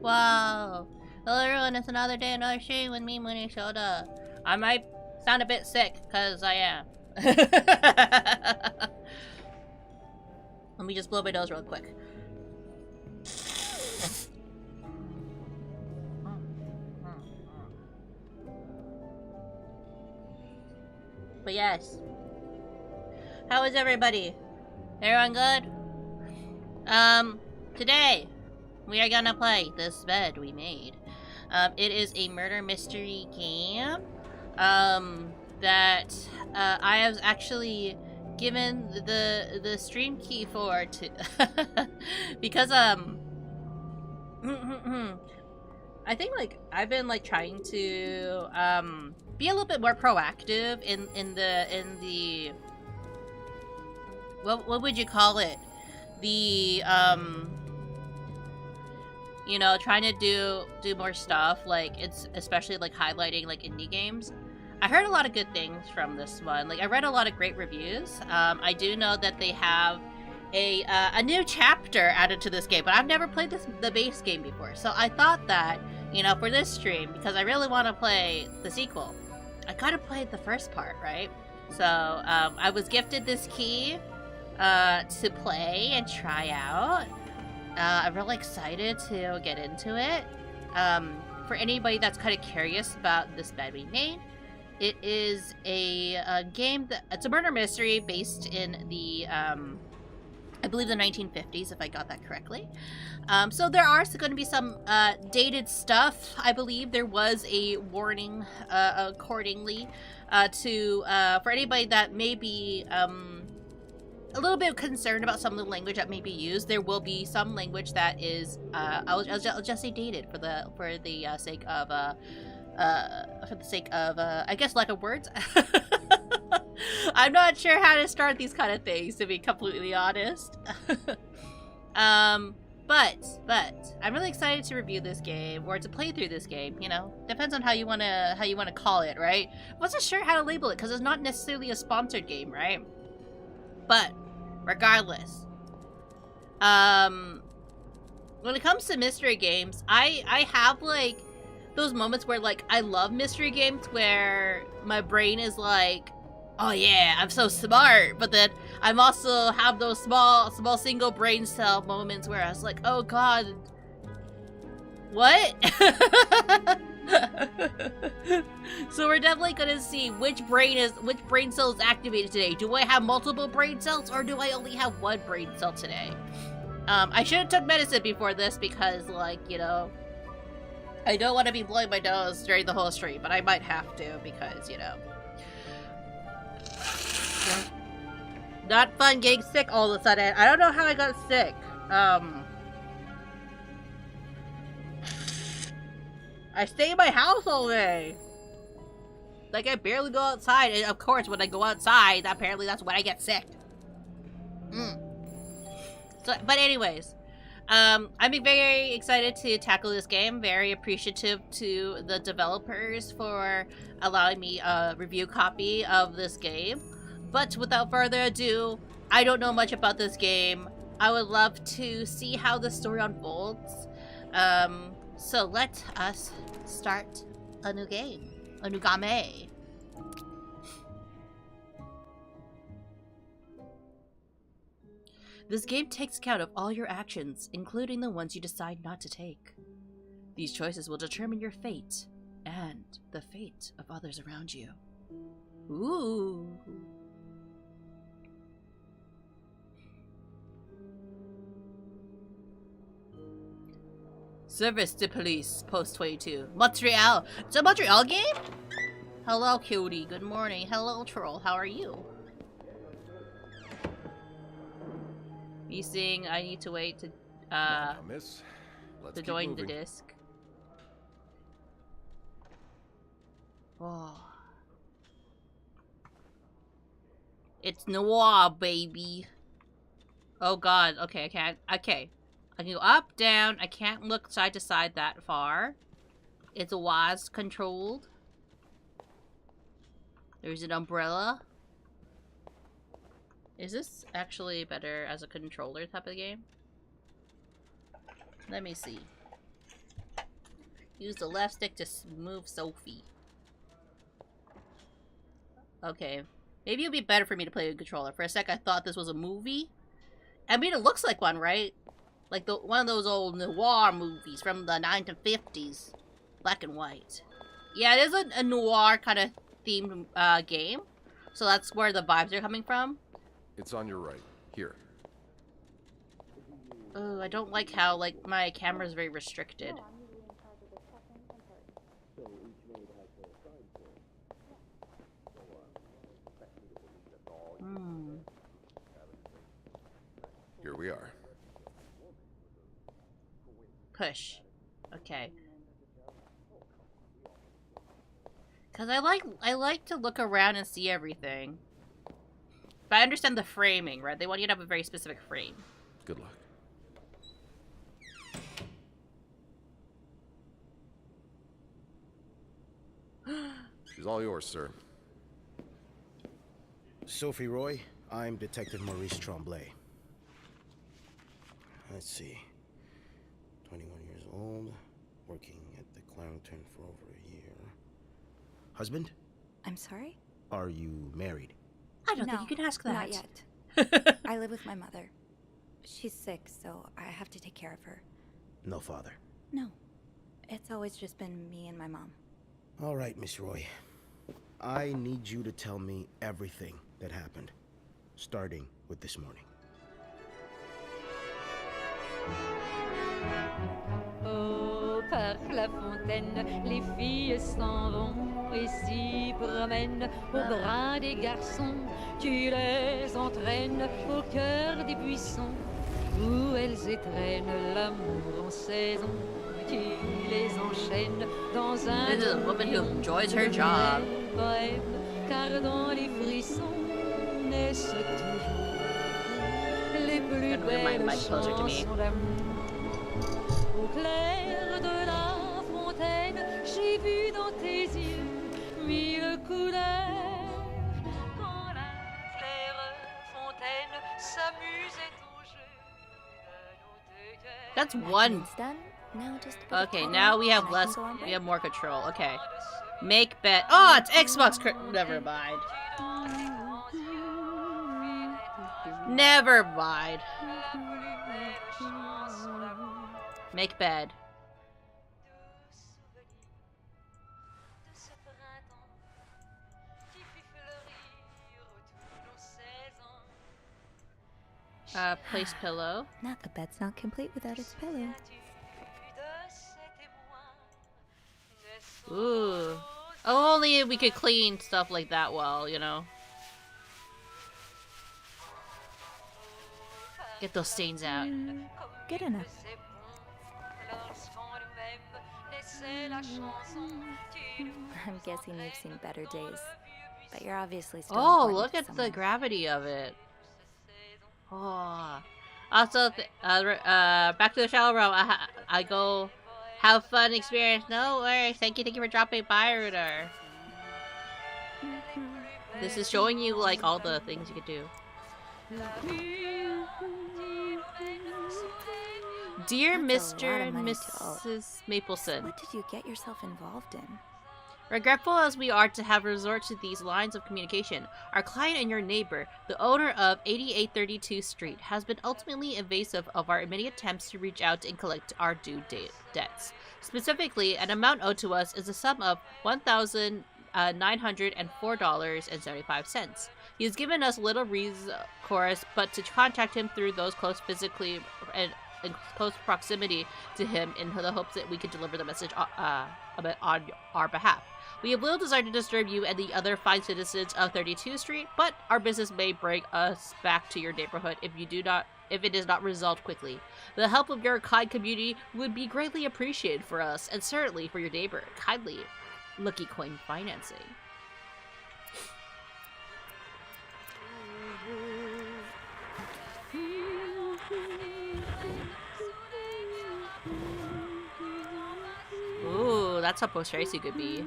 Wow. Hello everyone, it's another day, another stream with me, Munii Shoda. I might sound a bit sick, because I am. Let me just blow my nose real quick. But yes. How is everybody? Everyone good? Today we are gonna play This Bed We Made. It is a murder mystery game that I have actually given the stream key for to because I think like I've been like trying to be a little bit more proactive in the what would you call it? The you know, trying to do more stuff, like it's especially like highlighting like indie games. I heard a lot of good things from this one. Like I read a lot of great reviews. I do know that they have a new chapter added to this game, but I've never played the base game before. So I thought that, you know, for this stream, because I really want to play the sequel, I gotta play the first part, right? So I was gifted this key to play and try out. I'm really excited to get into it. For anybody that's kind of curious about This Bed We Made, it is a game that it's a murder mystery based in the I believe the 1950s, if I got that correctly. So there are going to be some dated stuff. I believe there was a warning accordingly to for anybody that may be a little bit concerned about some of the language that may be used. There will be some language that is, I'll just say dated for the sake of I guess lack of words. I'm not sure how to start these kind of things, to be completely honest. But I'm really excited to review this game, or to play through this game. You know, depends on how you wanna call it, right? I wasn't sure how to label it because it's not necessarily a sponsored game, right? But regardless, when it comes to mystery games, I have like those moments where like I love mystery games where my brain is like, oh yeah, I'm so smart, but then I'm also have those small single brain cell moments where I was like, oh god, what? So we're definitely gonna see which brain cell is activated today. Do I have multiple brain cells, or do I only have one brain cell today? I should have took medicine before this because, like, you know, I don't want to be blowing my nose during the whole stream, but I might have to because, you know, not fun getting sick all of a sudden. I don't know how I got sick. I stay in my house all day. Like, I barely go outside, and of course, when I go outside, apparently that's when I get sick. So, but anyways, I'm very excited to tackle this game. Very appreciative to the developers for allowing me a review copy of this game. But without further ado, I don't know much about this game. I would love to see how the story unfolds. So let us start a new game. A new game. This game takes account of all your actions, including the ones you decide not to take. These choices will determine your fate, and the fate of others around you. Ooh. Service to police, post 22. Montreal. It's a Montreal game? Hello, cutie. Good morning. Hello, troll. How are you? You seeing I need to wait to join the disc. Oh. It's noir, baby. Oh god, okay, I can't. Okay. I can go up, down. I can't look side to side that far. It's WAS controlled. There's an umbrella. Is this actually better as a controller type of game? Let me see. Use the left stick to move Sophie. Okay. Maybe it'll be better for me to play with a controller. For a sec, I thought this was a movie. I mean, it looks like one, right? Like one of those old noir movies from the 1950s. Black and white. Yeah, it is a noir kind of themed game. So that's where the vibes are coming from. It's on your right. Here. Oh, I don't like how, like, my camera's very restricted. Here we are. Push. Okay. Cause I like to look around and see everything. But I understand the framing, right? They want you to have a very specific frame. Good luck. She's all yours, sir. Sophie Roy, I'm Detective Maurice Tremblay. Let's see. 21 years old, working at the Clarendon for over a year. Husband? I'm sorry? Are you married? I don't think you can ask that. Not yet. I live with my mother. She's sick, so I have to take care of her. No father? No. It's always just been me and my mom. All right, Miss Roy. I need you to tell me everything that happened, starting with this morning. parc la fontaine, les filles s'en vont et s'y promènent au bras des garçons. Tu les entraînes au cœur des buissons où elles étrennent l'amour en saison. Tu les enchaînes dans un This is a woman who enjoys her job. Bref, car dans les frissons naissent toujours les plus Gotta move my belles mic closer to me. chansons d'amour. Au clair de la fontaine, j'ai vu dans tes yeux mille couleurs. Quand la claire fontaine s'amusait au jeu de nos deux cœurs. That's one. It's done. Now just a bit of Okay, time, now we have and I less. can go on We break. have more control. Okay. Make bet. Oh, it's Xbox. Never mind. Never mind. Make bed. Place pillow. Not the bed's not complete without its pillow. Ooh. Oh, only we could clean stuff like that well, you know. Get those stains out. Good enough. I'm guessing you've seen better days. But you're obviously still Oh, important look to at the someone. gravity of it. Oh. Also, back to the shallow realm. I go have fun experience. No worries. Thank you for dropping by, Ruder. This is showing you like all the things you could do. Dear That's a lot Mr. of and money to owe. Mrs. Mapleson, What did you get yourself involved in? regretful as we are to have resort to these lines of communication, our client and your neighbor, the owner of 8832 Street, has been ultimately evasive of our many attempts to reach out and collect our due debts. Specifically, an amount owed to us is a sum of $1,904.75. He has given us little recourse but to contact him through those close physically and in close proximity to him in the hopes that we could deliver the message on our behalf. We have little desire to disturb you and the other fine citizens of 32nd Street, but our business may bring us back to your neighborhood if it is not resolved quickly. The help of your kind community would be greatly appreciated for us and certainly for your neighbor. Kindly, Lucky Coin Financing. Ooh, that's how post-racy could be.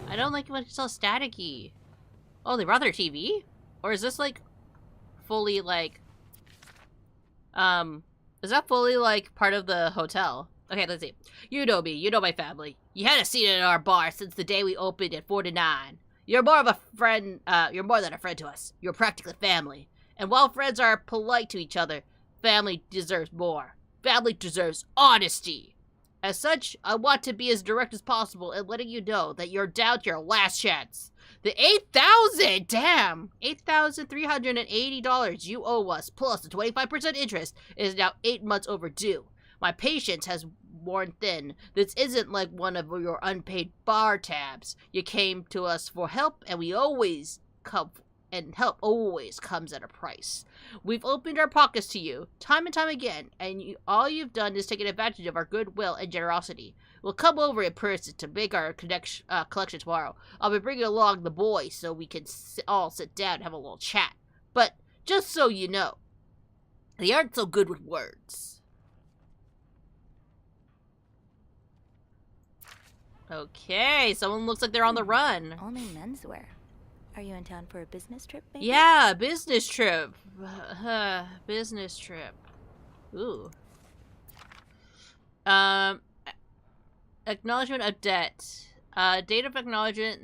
I don't like when it's so staticky. Oh, they brought their TV? Or is this like fully like is that fully like part of the hotel? Okay, let's see. You know me, you know my family. You had a seat in our bar since the day we opened at 49. You're more of a friend, you're more than a friend to us. You're practically family. And while friends are polite to each other, family deserves more. Family deserves honesty. As such, I want to be as direct as possible in letting you know that you're down to your last chance. The $8,000, damn, $8,380 you owe us, plus the 25% interest, is now 8 months overdue. My patience has worn thin. This isn't like one of your unpaid bar tabs. You came to us for help, and we always come, and help always comes at a price. We've opened our pockets to you, time and time again, and all you've done is taken advantage of our goodwill and generosity. We'll come over in person to make our collection tomorrow. I'll be bringing along the boys so we can all sit down and have a little chat. But, just so you know, they aren't so good with words. Okay, someone looks like they're on the run. Only menswear. Are you in town for a business trip, maybe? Yeah, business trip. Business trip. Ooh. Acknowledgement of debt. Date of acknowledgement,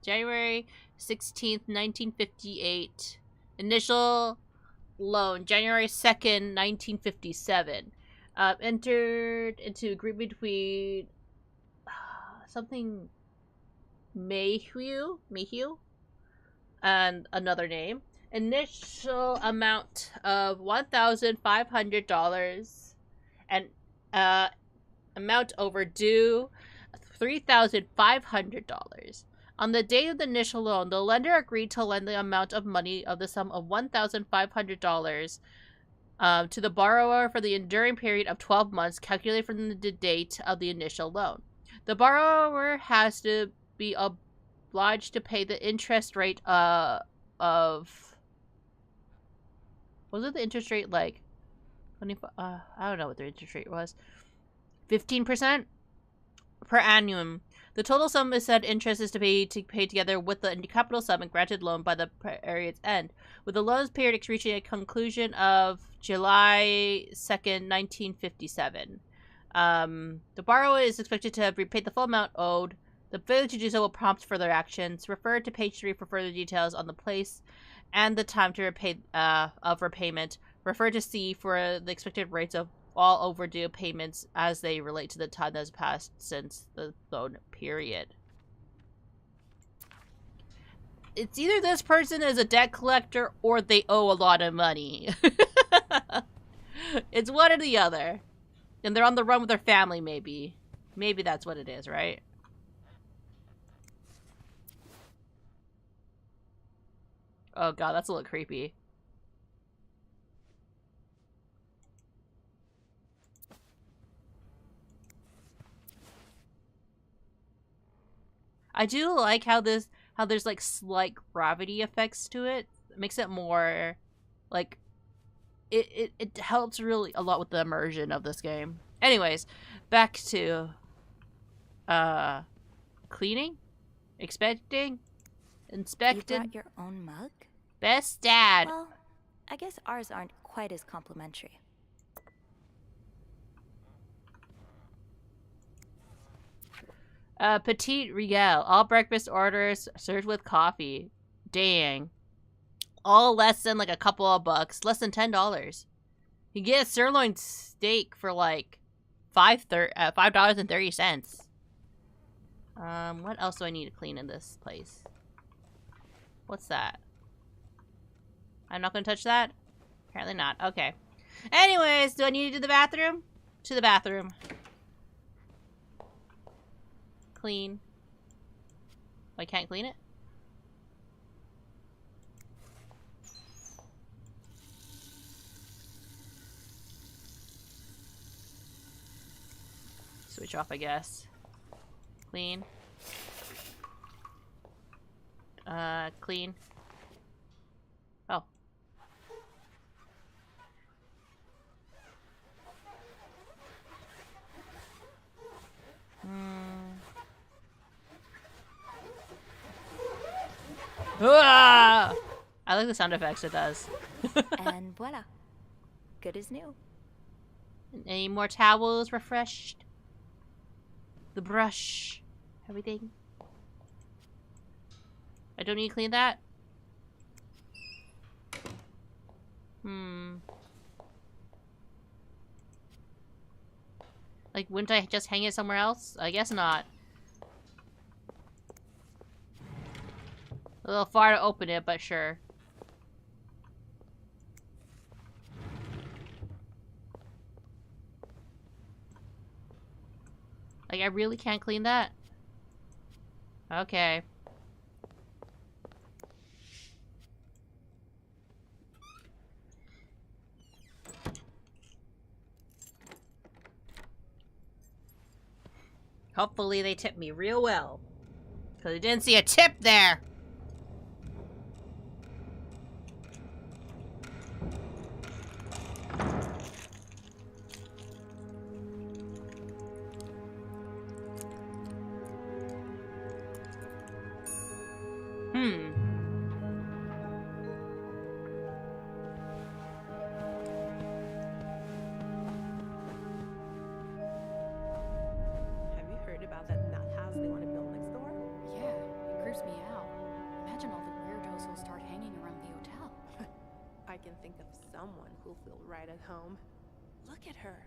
January 16th, 1958. Initial loan, January 2nd, 1957. Entered into agreement between something Mayhew and another name. Initial amount of $1,500 and amount overdue $3,500. On the date of the initial loan, the lender agreed to lend the amount of money of the sum of $1,500 to the borrower for the enduring period of 12 months, calculated from the date of the initial loan. The borrower has to be obliged to pay the interest rate of... Was it the interest rate like 25? I don't know what the interest rate was. 15% per annum. The total sum is said interest is to pay together with the capital sum and granted loan by the period's end, with the loan's period reaching a conclusion of July 2nd, 1957. The borrower is expected to have repaid the full amount owed. The failure to do so will prompt further actions. Refer to page 3 for further details on the place and the time to repay of repayment. Refer to C for the expected rates of all overdue payments as they relate to the time that has passed since the loan period. It's either this person is a debt collector or they owe a lot of money. It's one or the other. And they're on the run with their family, maybe. Maybe that's what it is, right? Oh god, that's a little creepy. I do like how there's like slight gravity effects to it. It makes it more like it helps really a lot with the immersion of this game. Anyways, back to cleaning, inspecting. You brought your own mug? Best dad. Well, I guess ours aren't quite as complimentary. Petite Riel. All breakfast orders served with coffee. Dang. All less than like a couple of bucks. Less than $10. You get a sirloin steak for like $5.30. What else do I need to clean in this place? What's that? I'm not gonna touch that? Apparently not. Okay. Anyways, do I need to do the bathroom? To the bathroom. Clean. I can't clean it? Switch off, I guess. Clean. Clean. Oh. Ah! I like the sound effects it does. And voila. Good as new. Any more towels refreshed? The brush. Everything. I don't need to clean that? Like, wouldn't I just hang it somewhere else? I guess not. A little far to open it, but sure. Like, I really can't clean that? Okay. Hopefully they tip me real well. Because I didn't see a tip there! wears me out. Imagine all the weirdos who'll start hanging around the hotel. I can think of someone who'll feel right at home. Look at her,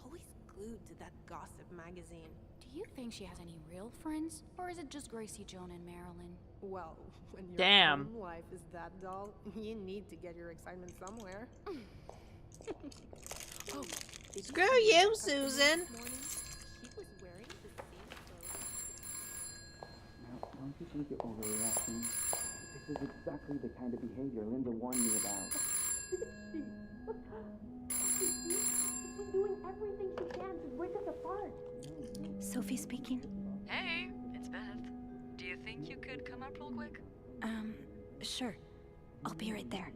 always glued to that gossip magazine. Do you think she has any real friends? Or is it just Gracie, Joan, and Marilyn? Well, when your Damn. own life is that dull, you need to get your excitement somewhere. Oh, did you Screw see you, her Susan. this morning? She was wearing the same clothes. Now, don't you think you're overreacting? This is exactly the kind of behavior Linda warned me about. She's doing everything she can to break us apart. Sophie speaking. Hey, it's Beth. Do you think you could come up real quick? Sure. I'll be right there.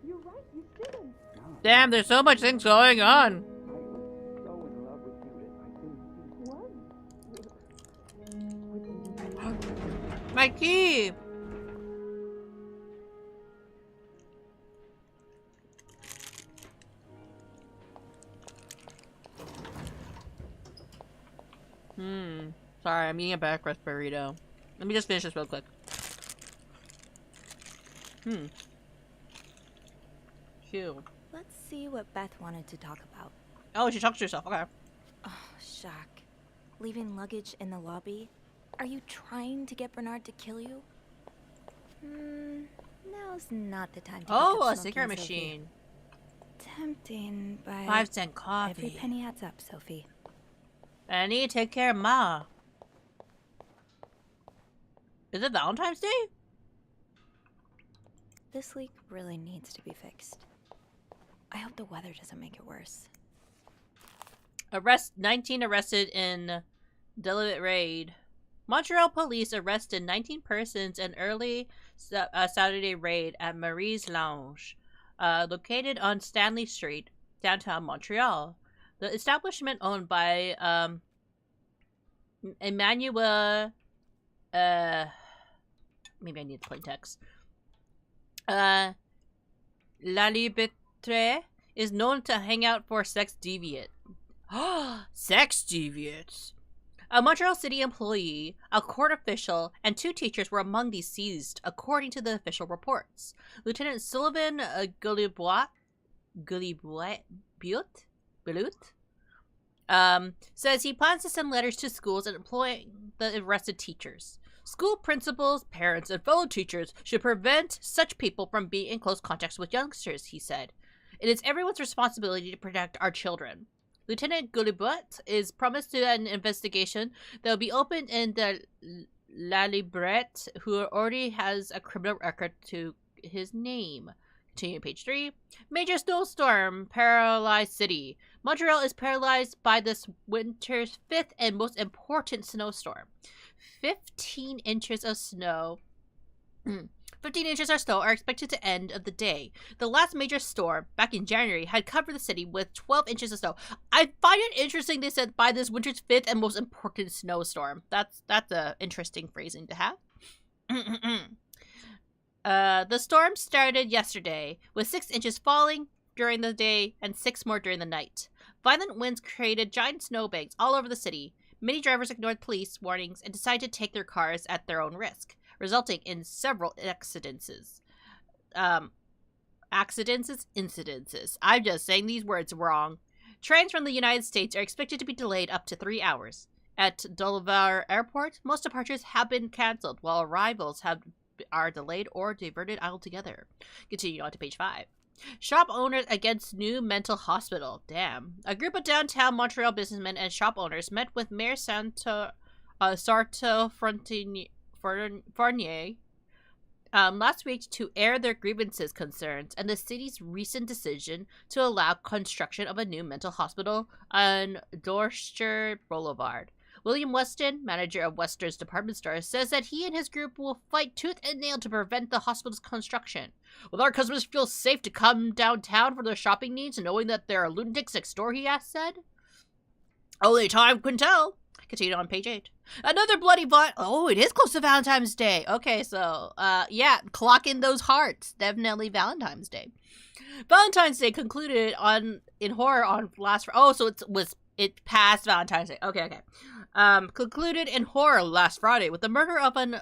You're right, you shouldn't. Damn, there's so much things going on. I was so in love with Judith. I couldn't see. My key! Sorry, I'm eating a breakfast burrito. Let me just finish this real quick. Phew. Let's see what Beth wanted to talk about. Oh, she talks to herself. Okay. Oh, Jacques. Leaving luggage in the lobby? Are you trying to get Bernard to kill you? Now's not the time to pick Oh, up a smoking, cigarette Sophie. machine. Tempting, but 5-cent coffee. every penny adds up, Sophie. I need to take care of Ma. Is it Valentine's Day? This leak really needs to be fixed. I hope the weather doesn't make it worse. 19 arrested in Deliberate raid. Montreal police arrested 19 persons in early Saturday raid at Marie's Lounge, located on Stanley Street, downtown Montreal. The establishment owned by Emmanuel. Maybe I need plain text. La Liberté is known to hang out for sex deviant. Sex deviants. A Montreal City employee, a court official, and 2 teachers were among these seized, according to the official reports. Lieutenant Sullivan Belut says he plans to send letters to schools and employ the arrested teachers. School principals, parents, and fellow teachers should prevent such people from being in close contact with youngsters, he said. It is everyone's responsibility to protect our children. Lieutenant Gulibut is promised to an investigation that will be opened in the La Librette, who already has a criminal record to his name. Continue page 3. Major snowstorm paralyzed city. Montreal is paralyzed by this winter's 5th and most important snowstorm. 15 inches of snow. 15 inches of snow are expected to end of the day. The last major storm, back in January, had covered the city with 12 inches of snow. I find it interesting they said by this winter's 5th and most important snowstorm. That's a interesting phrasing to have. The storm started yesterday, with 6 inches falling during the day and 6 more during the night. Violent winds created giant snowbanks all over the city. Many drivers ignored police warnings and decided to take their cars at their own risk, resulting in several incidences. Incidences. I'm just saying these words wrong. Trains from the United States are expected to be delayed up to 3 hours. At Delavar Airport, most departures have been canceled, while arrivals are delayed or diverted altogether. Continue on to page 5. Shop owners against new mental hospital. Damn. A group of downtown Montreal businessmen and shop owners met with Mayor Sarto Fournier last week to air their grievances concerns and the city's recent decision to allow construction of a new mental hospital on Dorchester Boulevard. William Weston, manager of Western's department store, says that he and his group will fight tooth and nail to prevent the hospital's construction. Will our customers feel safe to come downtown for their shopping needs, knowing that there are lunatics next door, he has said? Only time can tell. Continue on page 8. Another bloody oh, it is close to Valentine's Day. Okay, so, yeah, clock in those hearts. Definitely Valentine's Day. Valentine's Day concluded in horror on last... Oh, so it passed Valentine's Day. Okay. Concluded in horror last Friday with the murder of an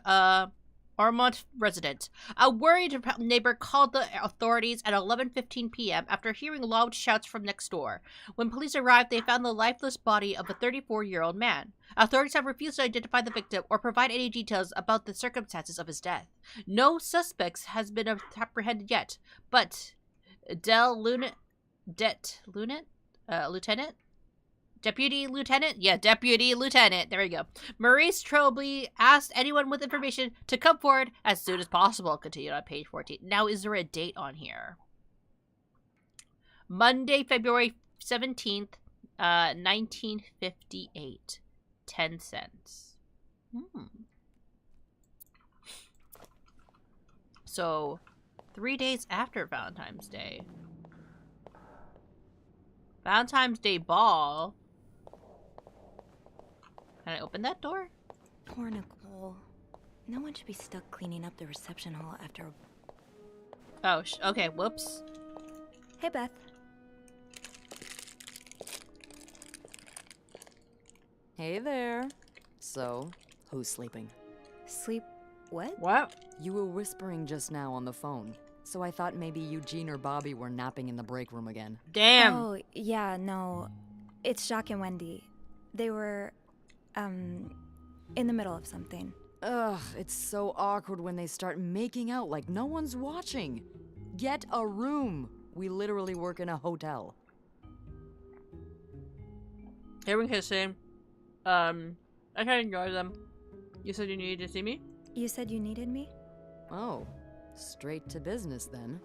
Ormont resident. A worried neighbor called the authorities at 11:15 p.m. after hearing loud shouts from next door. When police arrived, they found the lifeless body of a 34-year-old man. Authorities have refused to identify the victim or provide any details about the circumstances of his death. No suspects has been apprehended yet, but Lieutenant? Deputy Lieutenant? Yeah, Deputy Lieutenant. There we go. Maurice Trobley asked anyone with information to come forward as soon as possible. Continued on page 14. Now, is there a date on here? Monday, February 17th, 1958. 10 cents. So, 3 days after Valentine's Day. Valentine's Day ball. Can I open that door? Poor Nicole. No one should be stuck cleaning up the reception hall after... Oh, okay, whoops. Hey, Beth. Hey there. So, who's sleeping? Sleep... what? What? You were whispering just now on the phone, so I thought maybe Eugene or Bobby were napping in the break room again. Damn. Oh, yeah, no. It's Jacques and Wendy. They were, in the middle of something. Ugh, it's so awkward when they start making out like no one's watching. Get a room. We literally work in a hotel. Hearing kissing. I kind of enjoy them. You said you needed to see me? You said you needed me? Oh, straight to business then.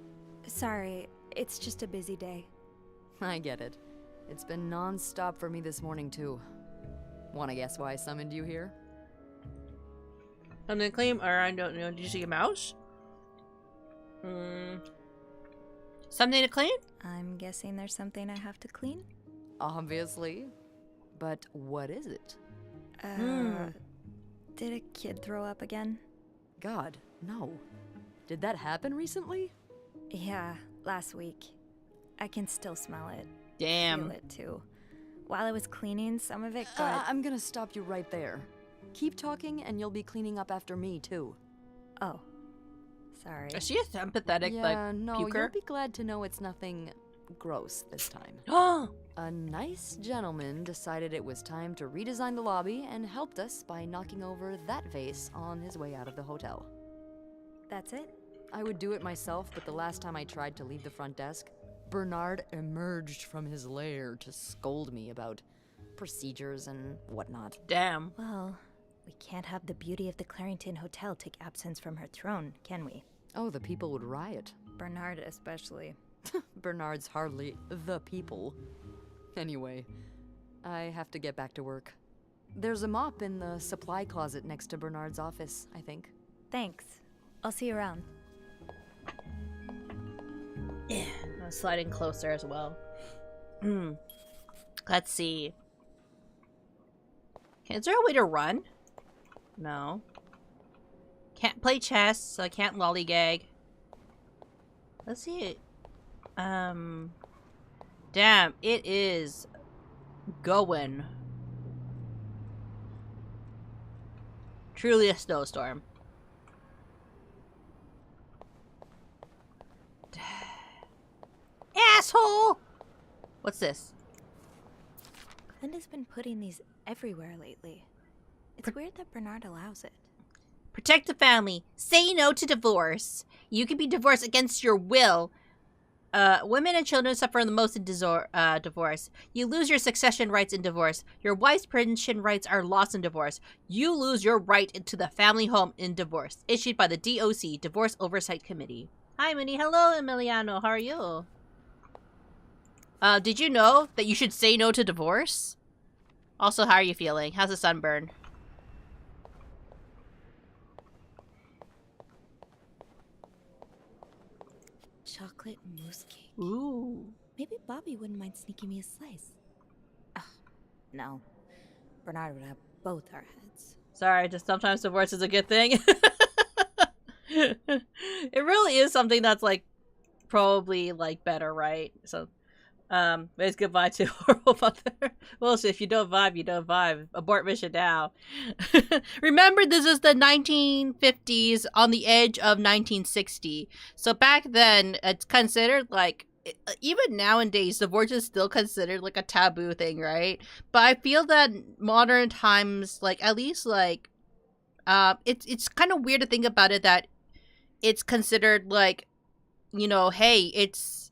Sorry, it's just a busy day. I get it. It's been non-stop for me this morning too. Wanna guess why I summoned you here? Something to claim, or I don't know. Did you see a mouse? Something to clean? I'm guessing there's something I have to clean? Obviously. But what is it? Did a kid throw up again? God, no. Did that happen recently? Yeah, last week. I can still smell it. Damn. Feel it too. While I was cleaning, some of it got... I'm gonna stop you right there. Keep talking and you'll be cleaning up after me too. Oh. Sorry. Is she a sympathetic, no, puker? You'll be glad to know it's nothing gross this time. A nice gentleman decided it was time to redesign the lobby and helped us by knocking over that vase on his way out of the hotel. That's it? I would do it myself, but the last time I tried to leave the front desk, Bernard emerged from his lair to scold me about procedures and whatnot. Damn. Well, we can't have the beauty of the Clarington Hotel take absence from her throne, can we? Oh, the people would riot. Bernard especially. Bernard's hardly the people. Anyway, I have to get back to work. There's a mop in the supply closet next to Bernard's office, I think. Thanks. I'll see you around. Yeah, I'm sliding closer as well. Let's see. Is there a way to run? No. Can't play chess, so I can't lollygag. Let's see. Damn, it is going. Truly a snowstorm. Asshole! What's this? Linda's been putting these everywhere lately. It's weird that Bernard allows it. Protect the family. Say no to divorce. You can be divorced against your will. Women and children suffer the most in divorce. You lose your succession rights in divorce. Your wife's pension rights are lost in divorce. You lose your right into the family home in divorce. Issued by the DOC, Divorce Oversight Committee. Hi, Munii. Hello, Emiliano. How are you? Did you know that you should say no to divorce? Also, how are you feeling? How's the sunburn? Chocolate mousse cake. Ooh. Maybe Bobby wouldn't mind sneaking me a slice. Ugh, no. Bernard would have both our heads. Sorry, just sometimes divorce is a good thing. It really is something that's, like, probably, like, better, right? So, It's goodbye to horrible mother. Well, so if you don't vibe, you don't vibe. Abort mission now. Remember, this is the 1950s on the edge of 1960. So back then, it's considered like, even nowadays, divorce is still considered like a taboo thing, right? But I feel that modern times, like at least like, it's kind of weird to think about it that it's considered like, you know, hey, it's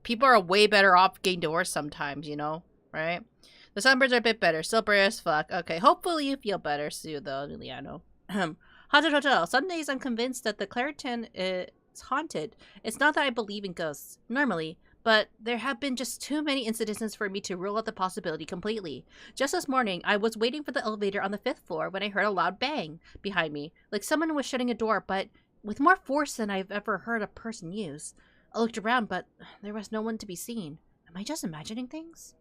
people are way better off getting divorced sometimes, you know, right? The sunburns are a bit better, still bright as fuck. Okay, hopefully you feel better soon, though, Liliano. Haunted Hotel. Some days I'm convinced that the Claritin is haunted. It's not that I believe in ghosts, normally, but there have been just too many incidences for me to rule out the possibility completely. Just this morning, I was waiting for the elevator on the 5th floor when I heard a loud bang behind me, like someone was shutting a door, but with more force than I've ever heard a person use. I looked around, but there was no one to be seen. Am I just imagining things?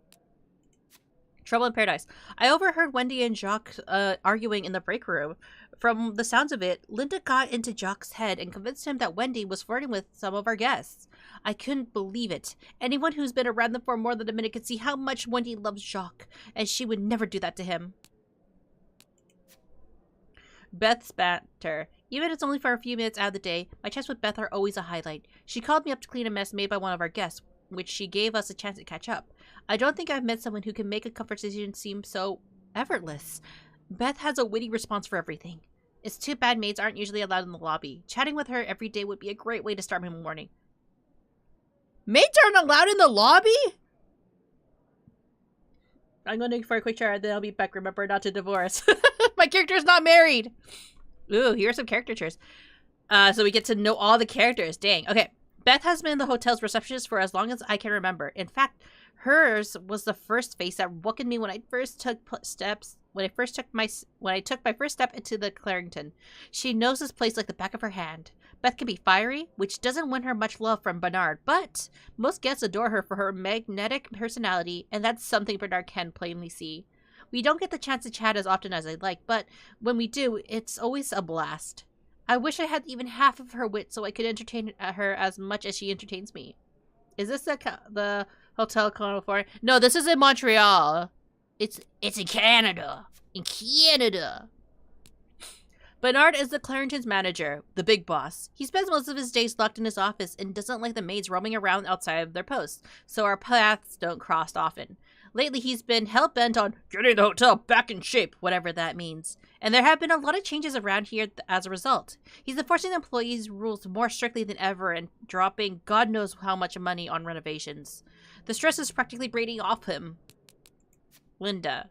Trouble in Paradise. I overheard Wendy and Jacques arguing in the break room. From the sounds of it, Linda got into Jacques' head and convinced him that Wendy was flirting with some of our guests. I couldn't believe it. Anyone who's been around them for more than a minute could see how much Wendy loves Jacques, and she would never do that to him. Beth's banter. Even if it's only for a few minutes out of the day, my chats with Beth are always a highlight. She called me up to clean a mess made by one of our guests, which she gave us a chance to catch up. I don't think I've met someone who can make a conversation seem so effortless. Beth has a witty response for everything. It's too bad maids aren't usually allowed in the lobby. Chatting with her every day would be a great way to start my morning. Maids aren't allowed in the lobby? I'm going to for a quick chat, then I'll be back. Remember not to divorce. My character's not married. Ooh, here's some caricatures. So we get to know all the characters. Dang. Okay. Beth has been the hotel's receptionist for as long as I can remember. In fact, hers was the first face that woke me when I first took my first step into the Clarington. She knows this place like the back of her hand. Beth can be fiery, which doesn't win her much love from Bernard, but most guests adore her for her magnetic personality, and that's something Bernard can plainly see. We don't get the chance to chat as often as I'd like, but when we do, it's always a blast. I wish I had even half of her wit so I could entertain her as much as she entertains me. Is this the Hotel California? No, this is in Montreal. It's in Canada. In Canada. Bernard is the Clarington's manager, the big boss. He spends most of his days locked in his office and doesn't like the maids roaming around outside of their posts, so our paths don't cross often. Lately, he's been hell-bent on getting the hotel back in shape, whatever that means. And there have been a lot of changes around here as a result. He's enforcing the employees' rules more strictly than ever and dropping God knows how much money on renovations. The stress is practically braiding off him. Linda.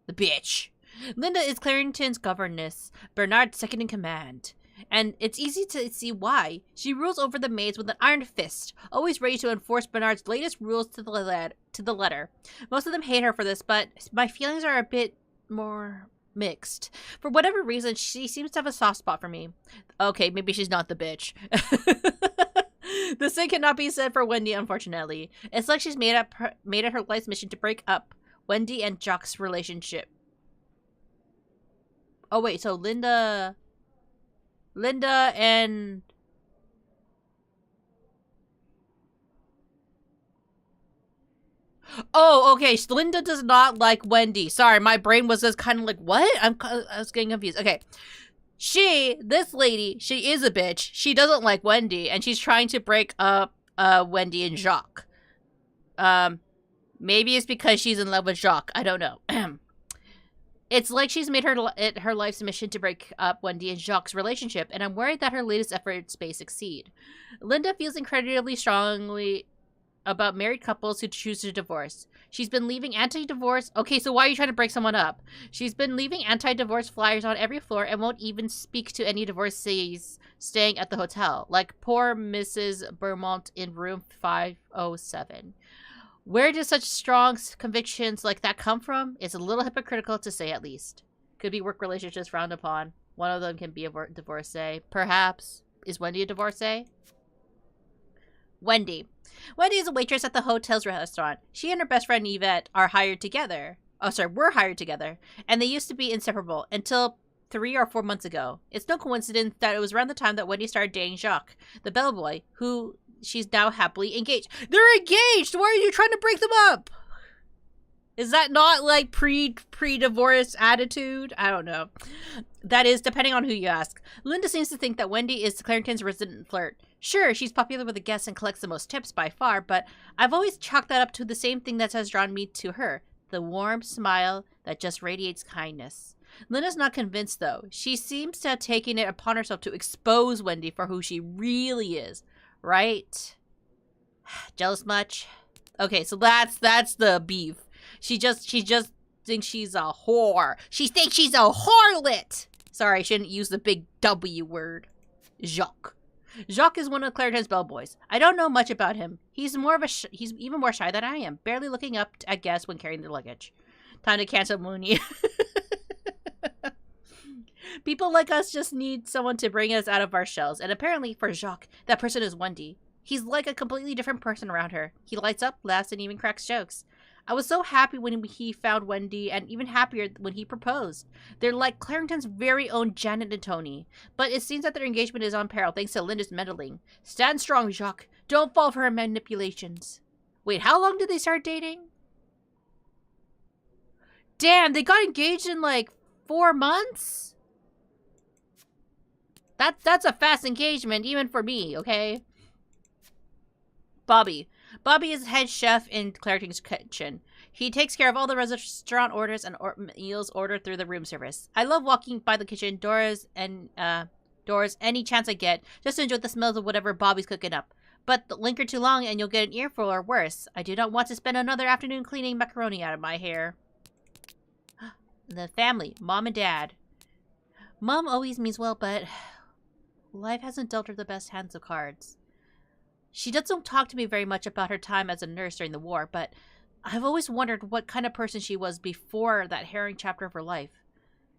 The bitch. Linda is Clarington's governess, Bernard's second in command. And it's easy to see why. She rules over the maids with an iron fist, always ready to enforce Bernard's latest rules to the letter. Most of them hate her for this, but my feelings are a bit more mixed. For whatever reason, she seems to have a soft spot for me. Okay, maybe she's not the bitch. The same cannot be said for Wendy, unfortunately. It's like she's made it her life's mission to break up Wendy and Jacques' relationship. Oh wait, so Linda and oh, okay. Linda does not like Wendy. Sorry, my brain was just kind of like, what? I was getting confused. Okay. This lady, she is a bitch. She doesn't like Wendy, and she's trying to break up Wendy and Jacques. Maybe it's because she's in love with Jacques. I don't know. It's like she's made her life's mission to break up Wendy and Jacques' relationship, and I'm worried that her latest efforts may succeed. Linda feels incredibly strongly about married couples who choose to divorce. She's been leaving anti-divorce... Okay, so why are you trying to break someone up? She's been leaving anti-divorce flyers on every floor and won't even speak to any divorcees staying at the hotel, like poor Mrs. Beaumont in room 507. Where do such strong convictions like that come from? It's a little hypocritical to say at least. Could be work relationships frowned upon. One of them can be a divorcee. Perhaps. Is Wendy a divorcee? Wendy. Wendy is a waitress at the hotel's restaurant. She and her best friend Yvette were hired together. And they used to be inseparable until 3 or 4 months ago. It's no coincidence that it was around the time that Wendy started dating Jacques, the bellboy, who she's now happily engaged. They're engaged! Why are you trying to break them up? Is that not like pre-divorce attitude? I don't know. That is, depending on who you ask. Linda seems to think that Wendy is Clarendon's resident flirt. Sure, she's popular with the guests and collects the most tips by far, but I've always chalked that up to the same thing that has drawn me to her. The warm smile that just radiates kindness. Linda's not convinced, though. She seems to have taken it upon herself to expose Wendy for who she really is. Right? Jealous much? Okay, so that's the beef. She just thinks she's a whore. She thinks she's a harlot. Sorry, I shouldn't use the big W word. Jacques. Jacques is one of Clarendon's bellboys. I don't know much about him. He's even more shy than I am, barely looking up at guests when carrying their luggage. Time to cancel Munii. People like us just need someone to bring us out of our shells, and apparently for Jacques, that person is Wendy. He's like a completely different person around her. He lights up, laughs, and even cracks jokes. I was so happy when he found Wendy, and even happier when he proposed. They're like Clarendon's very own Janet and Tony. But it seems that their engagement is on peril thanks to Linda's meddling. Stand strong, Jacques. Don't fall for her manipulations. Wait, how long did they start dating? Damn, they got engaged in like 4 months? That's a fast engagement, even for me, okay? Bobby. Bobby is head chef in Clarendon's kitchen. He takes care of all the restaurant orders and meals ordered through the room service. I love walking by the kitchen doors any chance I get, just to enjoy the smells of whatever Bobby's cooking up. But linger too long and you'll get an earful or worse. I do not want to spend another afternoon cleaning macaroni out of my hair. The family, Mom and Dad. Mom always means well, but life hasn't dealt her the best hands of cards. She doesn't talk to me very much about her time as a nurse during the war, but I've always wondered what kind of person she was before that harrowing chapter of her life.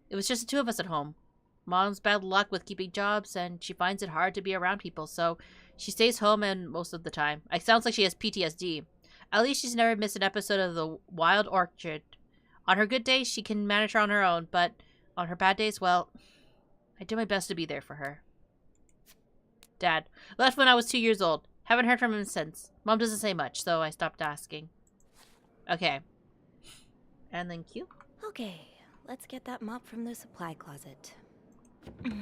It was just the two of us at home. Mom's bad luck with keeping jobs, and she finds it hard to be around people, so she stays home and most of the time. It sounds like she has PTSD. At least she's never missed an episode of The Wild Orchid. On her good days, she can manage her on her own, but on her bad days, well, I do my best to be there for her. Dad. Left when I was 2 years old. Haven't heard from him since. Mom doesn't say much, so I stopped asking. Okay. And then Q. Okay, let's get that mop from the supply closet. That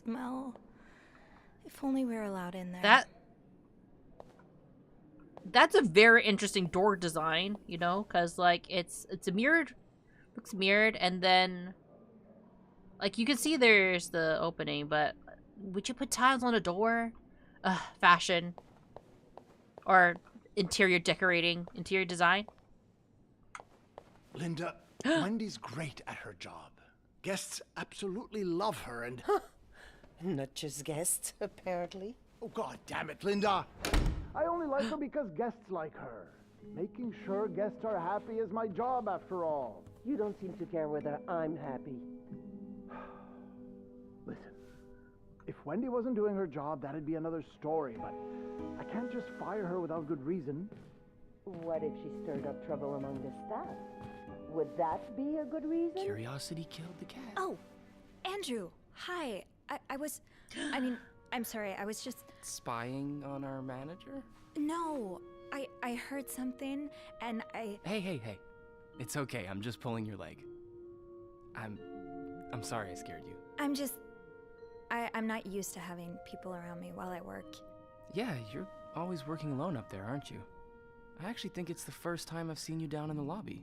smell. If only we were allowed in there. That's a very interesting door design, you know, because like it's a mirrored, looks mirrored, and then like you can see there's the opening, but would you put tiles on a door? Fashion or interior decorating, interior design. Linda, Wendy's great at her job. Guests absolutely love her and... Not just guests, apparently. Oh, God damn it, Linda! I only like her because guests like her. Making sure guests are happy is my job, after all. You don't seem to care whether I'm happy. Listen, if Wendy wasn't doing her job, that'd be another story, but I can't just fire her without good reason. What if she stirred up trouble among the staff? Would that be a good reason? Curiosity killed the cat. Oh, Andrew, hi. I'm sorry, I was just... Spying on our manager? No, I heard something, and I... Hey. It's okay, I'm just pulling your leg. I'm sorry I scared you. I'm not used to having people around me while I work. Yeah, you're always working alone up there, aren't you? I actually think it's the first time I've seen you down in the lobby.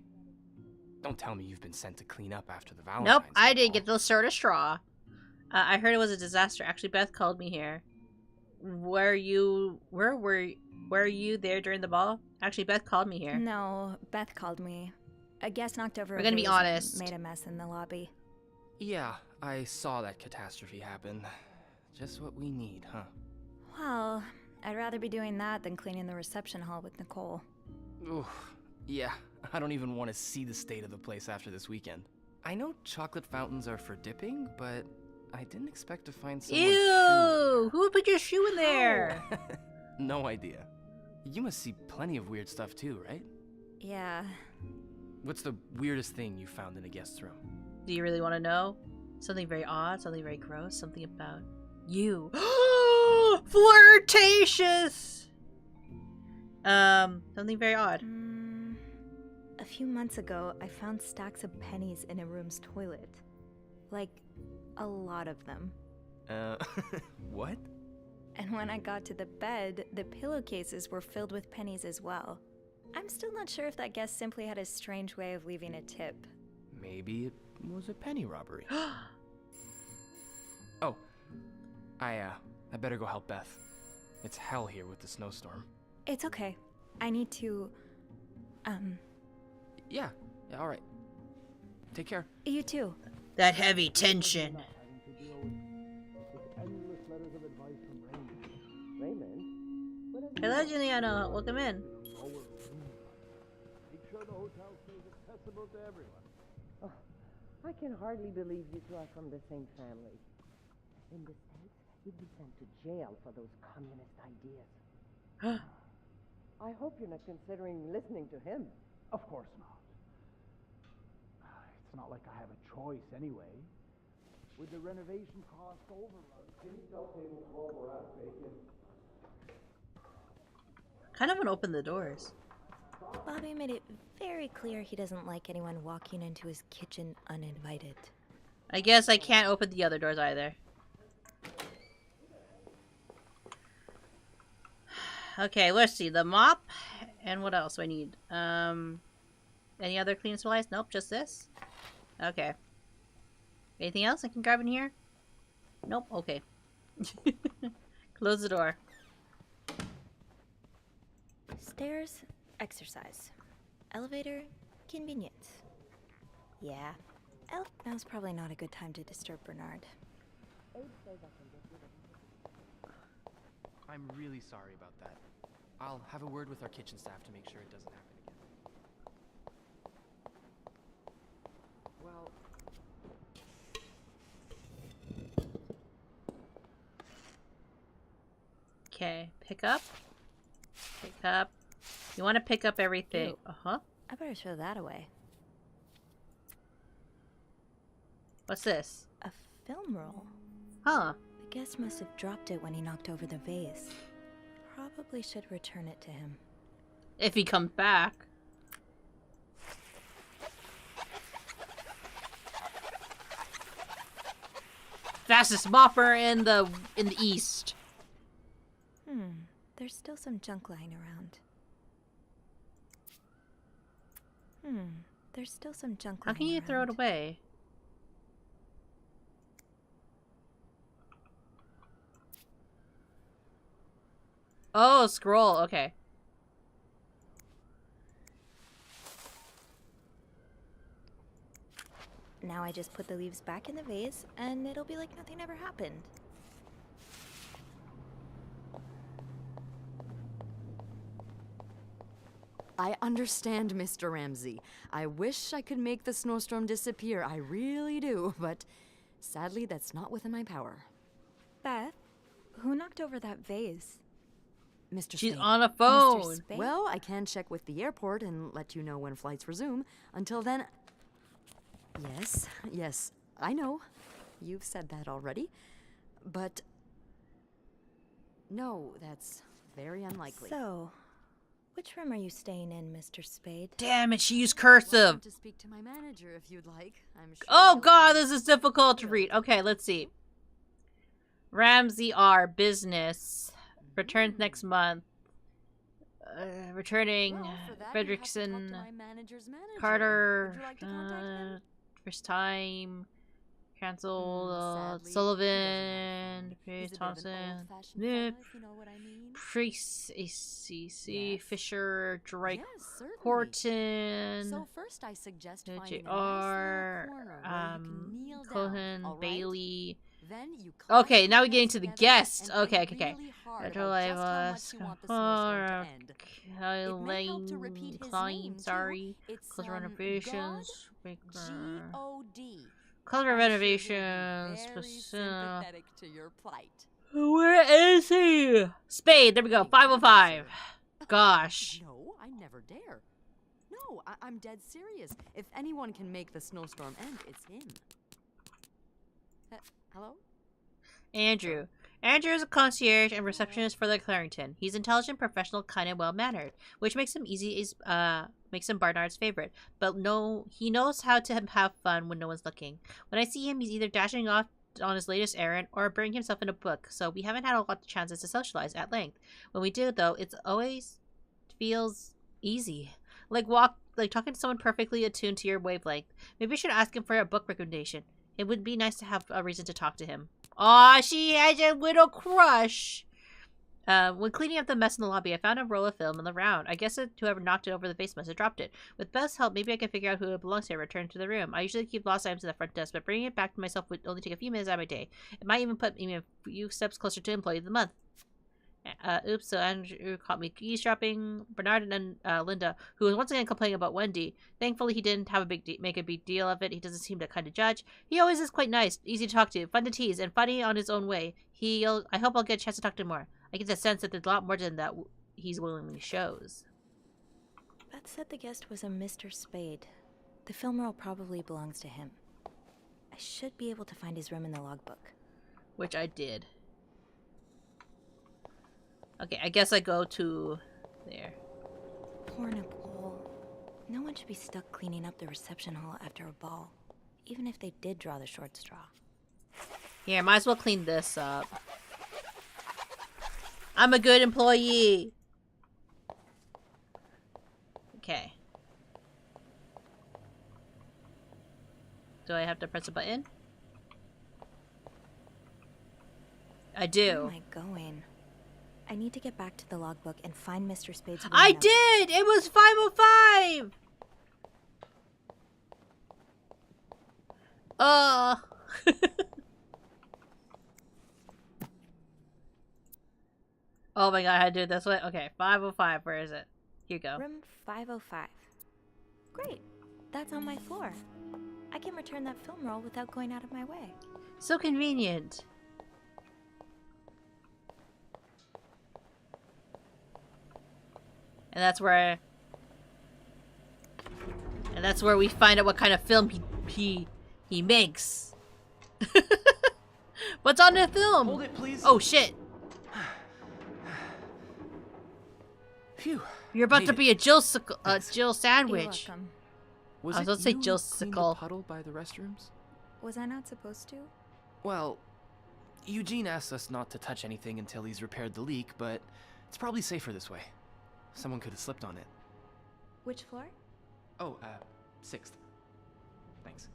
Don't tell me you've been sent to clean up after the Valentine's Nope, I Day didn't get the sort of straw. I heard it was a disaster. Actually, Beth called me here. Where were you there during the ball? Actually, Beth called me here. No, Beth called me. A guest knocked over. We're gonna be honest. Made a mess in the lobby. Yeah, I saw that catastrophe happen. Just what we need, huh? Well, I'd rather be doing that than cleaning the reception hall with Nicole. Ooh, yeah. I don't even want to see the state of the place after this weekend. I know chocolate fountains are for dipping, but I didn't expect to find someone's Ew! Who would put your shoe in there? No idea. You must see plenty of weird stuff too, right? Yeah. What's the weirdest thing you found in a guest's room? Do you really want to know? Something very odd, something very gross, something about you. Flirtatious! Something very odd. A few months ago, I found stacks of pennies in a room's toilet. Like, a lot of them. What? And when I got to the bed, the pillowcases were filled with pennies as well. I'm still not sure if that guest simply had a strange way of leaving a tip. Maybe it was a penny robbery. Oh, I better go help Beth. It's hell here with the snowstorm. It's okay. I need to, Yeah, all right. Take care. You too. That heavy tension. Hello, Juliano. Welcome in. Make sure the hotel stays accessible to everyone. Oh, I can hardly believe you two are from the same family. In the States, you'd be sent to jail for those communist ideas. I hope you're not considering listening to him. Of course not. It's not like I have a choice anyway. With the renovation cost overrun, Kind of want to open the doors. Bobby made it very clear he doesn't like anyone walking into his kitchen uninvited. I guess I can't open the other doors either. Okay, let's see. The mop. And what else do I need? Any other cleaning supplies? Nope, just this. Okay. Anything else I can grab in here? Nope, okay. Close the door. Stairs, exercise. Elevator, convenience. Yeah. Now's probably not a good time to disturb Bernard. I'm really sorry about that. I'll have a word with our kitchen staff to make sure it doesn't happen again. Well... Okay, pick up. Pick up. You want to pick up everything. Ew. Uh-huh. I better throw that away. What's this? A film roll. Huh. The guest must have dropped it when he knocked over the vase. Probably should return it to him. If he comes back. Fastest mopper in the east. There's still some junk lying around. There's still some junk How lying can you around. throw it away? Oh, scroll. Okay. Now I just put the leaves back in the vase, and it'll be like nothing ever happened. I understand, Mr. Ramsey. I wish I could make the snowstorm disappear. I really do, but sadly, that's not within my power. Beth, who knocked over that vase? Mr. She's Spade. on a phone. Mr. Spade? Well, I can check with the airport and let you know when flights resume. Until then... Yes, I know. You've said that already. But... no, that's very unlikely. So, which room are you staying in, Mr. Spade? Damn it, she used cursive. Welcome to speak to my manager if you'd like. I'm sure Oh he'll- god, this is difficult to read. Okay, let's see. Ramsey R. Business. Returns next month. Returning. Well, for that, you'd have to talk to Fredrickson. my manager's manager. Carter. Would you like to contact him? First time. Canceled. Sadly, Sullivan. he doesn't have it. He's a bit of an Thompson. old-fashioned Nip. fella, if you know what I mean. Priest. ACC. Yes. Fisher. Drake. Yes, certainly. Horton. So first I suggest finding a nice JR. little corner where you can kneel Cohen. down, all right? Bailey. Then you Okay, clasp now your we get hands into the together guests. and Okay, think okay. really hard Retro about just how much you want the snowstorm to end. It may help to repeat his name, too. Sorry. It's, Closer God, renovations. G-O-D. Color I'm sure he'll be renovations. very sympathetic to your plight. Where is he? Spade. There we go. 505. Gosh. No, I never dare. No, I'm dead serious. If anyone can make the snowstorm end, it's him. Hello? Andrew. Andrew is a concierge and receptionist for the Clarington. He's intelligent, professional, kind, and well-mannered, which makes him makes him Barnard's favorite. But he knows how to have fun when no one's looking. When I see him, he's either dashing off on his latest errand or burying himself in a book, so we haven't had a lot of chances to socialize at length. When we do, though, it always feels easy. Like talking to someone perfectly attuned to your wavelength. Maybe I should ask him for a book recommendation. It would be nice to have a reason to talk to him. Aw, she has a little crush! When cleaning up the mess in the lobby, I found a roll of film on the ground. I guess whoever knocked it over the face must have dropped it. With Beth's help, maybe I can figure out who it belongs to and return to the room. I usually keep lost items at the front desk, but bringing it back to myself would only take a few minutes out of my day. It might even put me a few steps closer to Employee of the Month. Oops, so Andrew caught me eavesdropping. Bernard and Linda, who was once again complaining about Wendy. Thankfully, he didn't have make a big deal of it. He doesn't seem to kind of judge. He always is quite nice, easy to talk to, fun to tease, and funny on his own way. I hope I'll get a chance to talk to him more. I get the sense that there's a lot more than that he's willingly shows. Beth said the guest was a Mr. Spade. The film roll probably belongs to him. I should be able to find his room in the logbook. Which I did. Okay, I guess I go to there. Poor Nicole. No one should be stuck cleaning up the reception hall after a ball, even if they did draw the short straw. Here, might as well clean this up. I'm a good employee. Okay. Do I have to press a button? I do. Where am I going? I need to get back to the logbook and find Mr. Spade's room. I did! It was 5:05! Oh my god, I had to do it this way? Okay, 5:05, where is it? Here you go. Room 505. Great. That's on my floor. I can return that film roll without going out of my way. So convenient. And that's where we find out what kind of film he makes. What's on the film? Hold it, please. Oh shit. Phew. You're about to be a Jill Thanks. Jill sandwich. You're welcome. Was I was it about to say you Jill who cleaned the Sickle. puddle by the restrooms? Was I not supposed to? Well, Eugene asked us not to touch anything until he's repaired the leak, but it's probably safer this way. Someone could have slipped on it. Which floor? Oh, 6th. Thanks.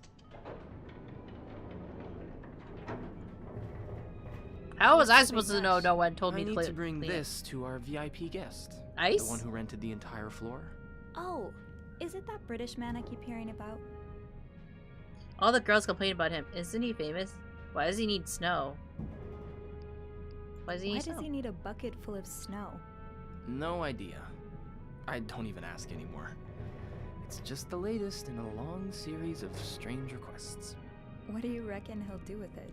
How was I supposed to know no one told me I need to to bring clean it? this to our VIP guest. Ice? The one who rented the entire floor. Oh, is it that British man I keep hearing about? All the girls complain about him. Isn't he famous? Why does he need snow? Why does he need snow? Why does he need a bucket full of snow? No idea. I don't even ask anymore. It's just the latest in a long series of strange requests. What do you reckon he'll do with it?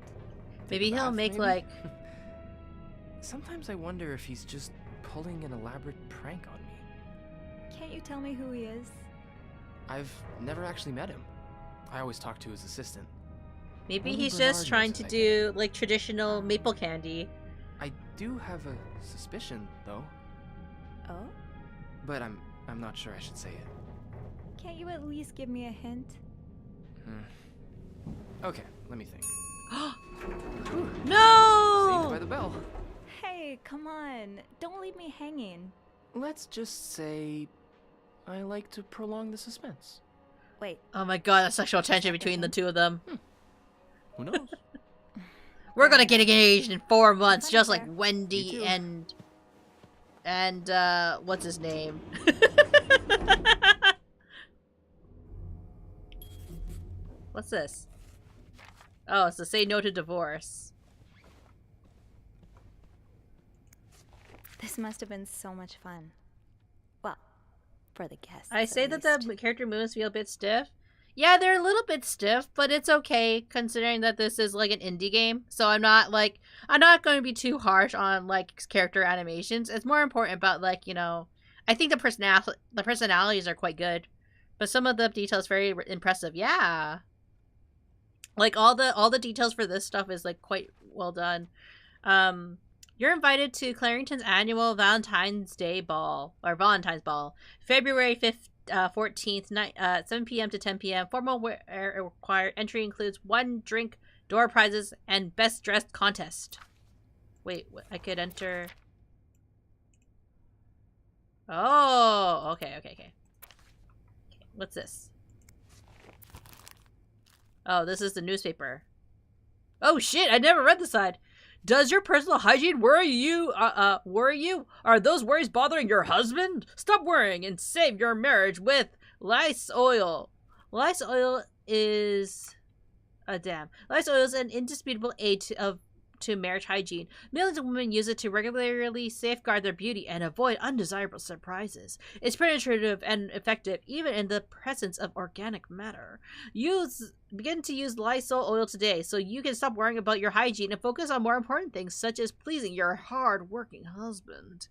Maybe he'll make like... Sometimes I wonder if he's just pulling an elaborate prank on me. Can't you tell me who he is? I've never actually met him. I always talk to his assistant. Maybe Only he's Bernard just trying knows to him, I do like traditional maple candy. I do have a suspicion, though. Oh? But I'm not sure I should say it. Can't you at least give me a hint? Okay, let me think. No! Saved by the bell. Hey, come on. Don't leave me hanging. Let's just say I like to prolong the suspense. Wait. Oh my god, the sexual tension between the two of them. Who knows? We're gonna get engaged in 4 months, just like Wendy and what's his name? What's this? Oh, it's to say no to divorce. This must have been so much fun. Well, for the guests. I say at that least. the character moves feel a bit stiff. Yeah, they're a little bit stiff, but it's okay considering that this is like an indie game. So I'm not going to be too harsh on like character animations. It's more important about like, you know, I think the personalities are quite good, but some of the details very impressive. Yeah. Like all the details for this stuff is like quite well done. You're invited to Clarington's annual Valentine's Ball, February 14th, 7 p.m. to 10 p.m. Formal wear required. Entry includes 1 drink, door prizes, and best dressed contest. Wait, I could enter. Oh, okay. What's this? Oh, this is the newspaper. Oh shit, I never read the side. Does your personal hygiene worry you? Are those worries bothering your husband? Stop worrying and save your marriage with Lice Oil. Lice Oil is... Lice Oil is an indisputable aid to marriage hygiene. Millions of women use it to regularly safeguard their beauty and avoid undesirable surprises. It's penetrative and effective even in the presence of organic matter. Begin to use Lysol oil today so you can stop worrying about your hygiene and focus on more important things such as pleasing your hard-working husband.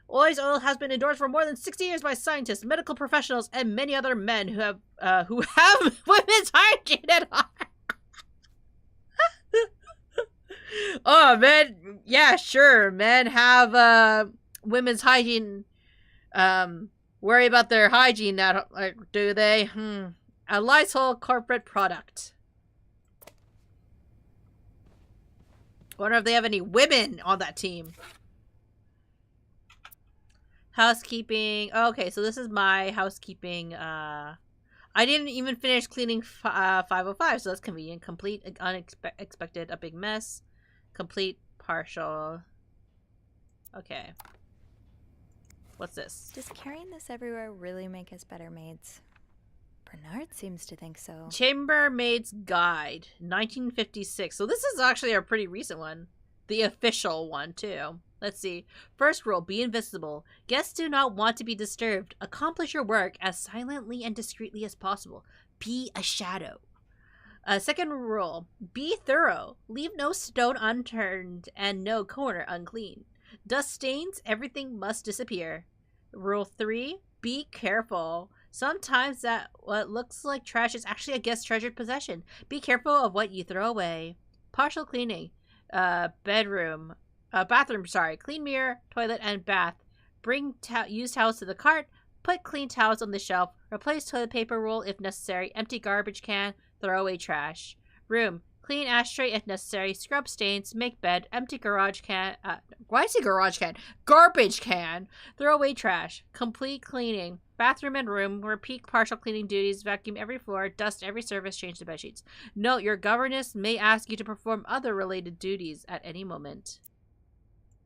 Lice oil has been endorsed for more than 60 years by scientists, medical professionals, and many other men who have women's hygiene at heart. Oh, men, yeah, sure. Men have women's hygiene. Worry about their hygiene, do they? A Lysol corporate product. Wonder if they have any women on that team. Housekeeping. Okay, so this is my housekeeping. I didn't even finish cleaning 505, so that's convenient. Complete, unexpected, a big mess. Complete, partial. Okay. What's this? Does carrying this everywhere really make us better maids? Bernard seems to think so. Chambermaid's Guide, 1956. So this is actually a pretty recent one. The official one, too. Let's see. First rule, be invisible. Guests do not want to be disturbed. Accomplish your work as silently and discreetly as possible. Be a shadow. Second rule, be thorough. Leave no stone unturned and no corner unclean. Dust stains, everything must disappear. Rule 3, be careful. Sometimes what looks like trash is actually a guest's treasured possession. Be careful of what you throw away. Partial cleaning. Bathroom, clean mirror, toilet, and bath. Bring used towels to the cart. Put clean towels on the shelf. Replace toilet paper roll if necessary. Empty garbage can. Throw away trash. Room. Clean ashtray if necessary. Scrub stains. Make bed. Empty garage can. Why is it garage can? Garbage can. Throw away trash. Complete cleaning. Bathroom and room. Repeat partial cleaning duties. Vacuum every floor. Dust every surface. Change the bedsheets. Note, your governess may ask you to perform other related duties at any moment.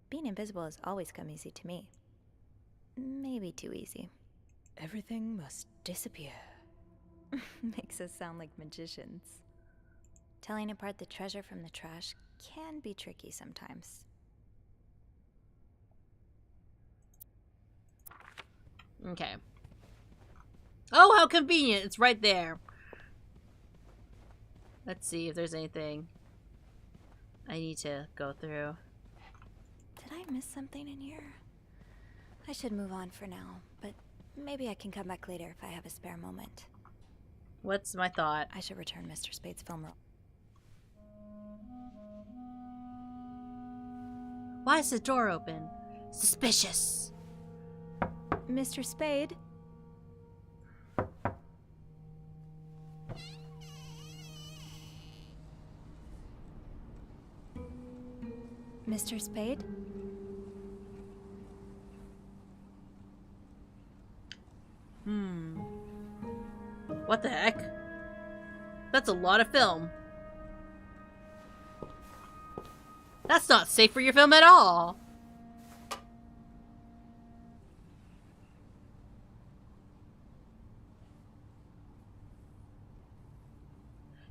Being invisible has always come easy to me. Maybe too easy. Everything must disappear. Makes us sound like magicians. Telling apart the treasure from the trash can be tricky sometimes. Okay. Oh, how convenient. It's right there. Let's see if there's anything I need to go through. Did I miss something in here? I should move on for now, but maybe I can come back later if I have a spare moment. What's my thought? I should return Mr. Spade's film roll. Why is the door open? Suspicious. Mr. Spade? Mr. Spade? What the heck? That's a lot of film. That's not safe for your film at all.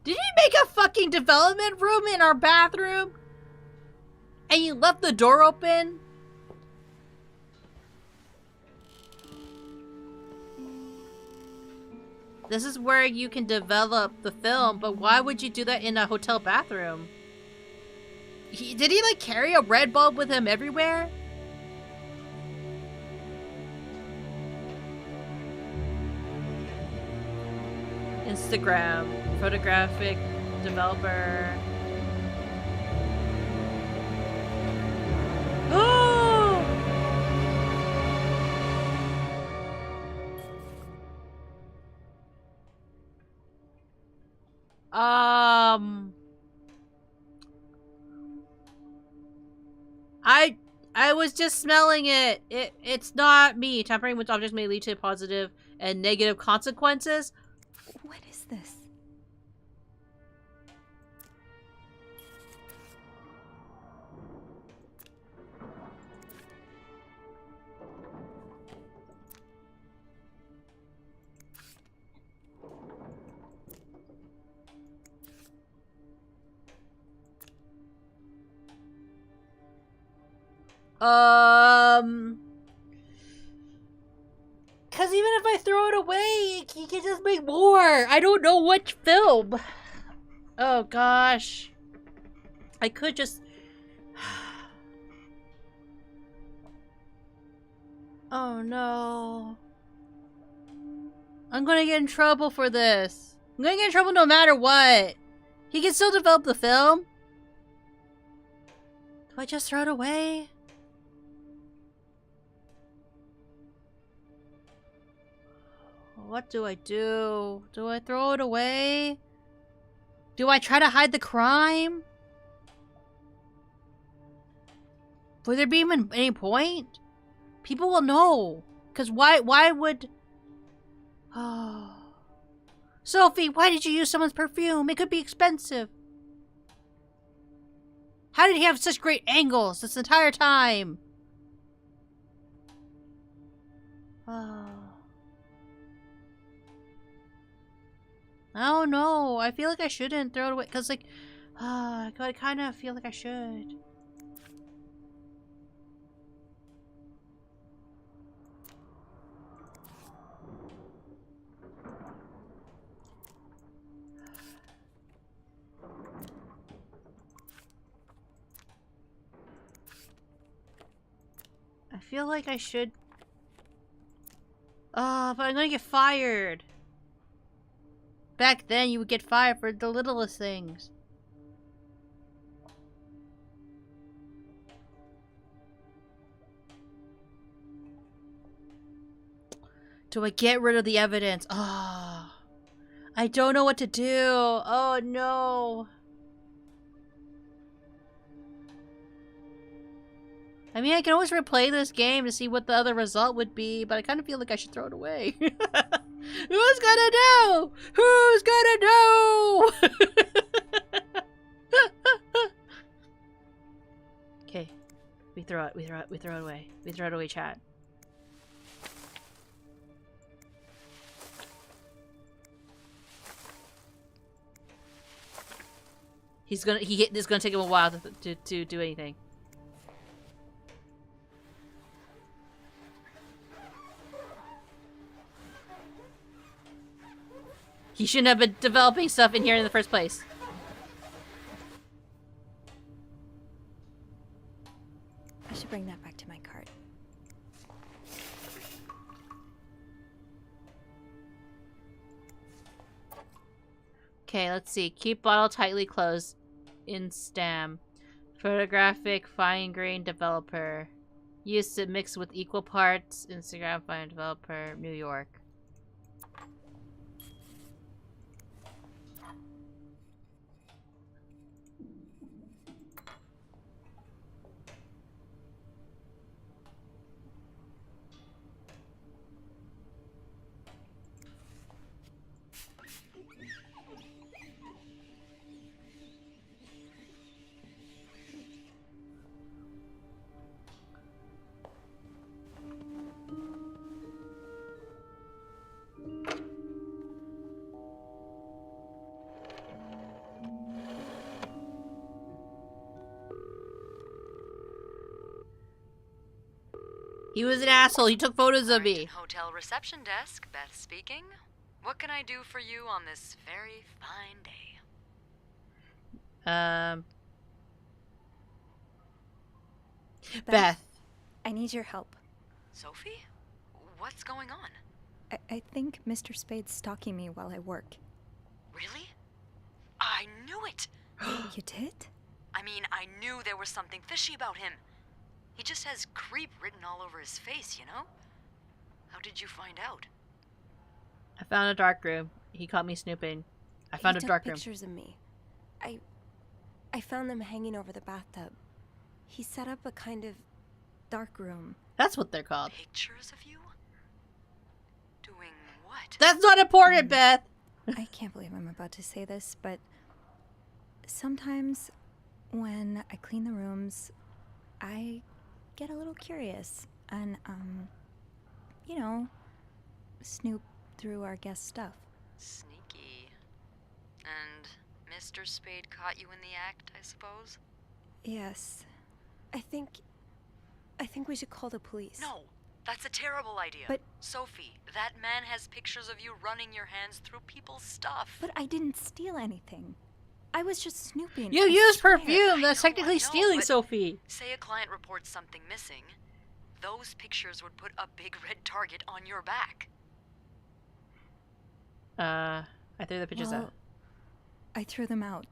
Did you make a fucking development room in our bathroom? And you left the door open? This is where you can develop the film, but why would you do that in a hotel bathroom? Did he like carry a red bulb with him everywhere? Instagram, photographic developer. I was just smelling it. It's not me. Tampering with objects may lead to positive and negative consequences. What is this? Cause even if I throw it away, he can just make more. I don't know which film. Oh gosh. I could just... Oh no. I'm gonna get in trouble for this. I'm gonna get in trouble no matter what. He can still develop the film. Do I just throw it away? What do I do? Do I throw it away? Do I try to hide the crime? Would there be even any point? People will know. Because why would... Oh. Sophie, why did you use someone's perfume? It could be expensive. How did he have such great angles this entire time? Oh. I don't know. I feel like I shouldn't throw it away. Because, like, I kind of feel like I should. I feel like I should. But I'm gonna get fired. Back then, you would get fired for the littlest things. Do I get rid of the evidence? Oh, I don't know what to do. Oh, no. I mean, I can always replay this game to see what the other result would be, but I kind of feel like I should throw it away. Who's gonna know? Who's gonna know? Okay, we throw it away. We throw it away, chat. It's gonna take him a while to do anything. He shouldn't have been developing stuff in here in the first place. I should bring that back to my cart. Okay, let's see. Keep bottle tightly closed in stem. Photographic fine grain developer. Used to mix with equal parts. Instagram fine developer. New York. He was an asshole. He took photos of me. Hotel reception desk, Beth speaking. What can I do for you on this very fine day? Beth. I need your help. Sophie? What's going on? I think Mr. Spade's stalking me while I work. Really? I knew it! You did? I mean, I knew there was something fishy about him. He just has creep written all over his face, you know? How did you find out? I found a dark room. He caught me snooping. I found he a took dark room. pictures of me. I found them hanging over the bathtub. He set up a kind of dark room. That's what they're called. Pictures of you? Doing what? That's not important, Beth! I can't believe I'm about to say this, but sometimes when I clean the rooms, I get a little curious and, you know, snoop through our guest stuff. Sneaky. And Mr. Spade caught you in the act, I suppose? Yes. I think we should call the police. No, that's a terrible idea. But Sophie, that man has pictures of you running your hands through people's stuff. But I didn't steal anything. I was just snooping. You I used swear. perfume. That's technically stealing, but Sophie. Say a client reports something missing. Those pictures would put a big red target on your back. I threw the pictures out. I threw them out.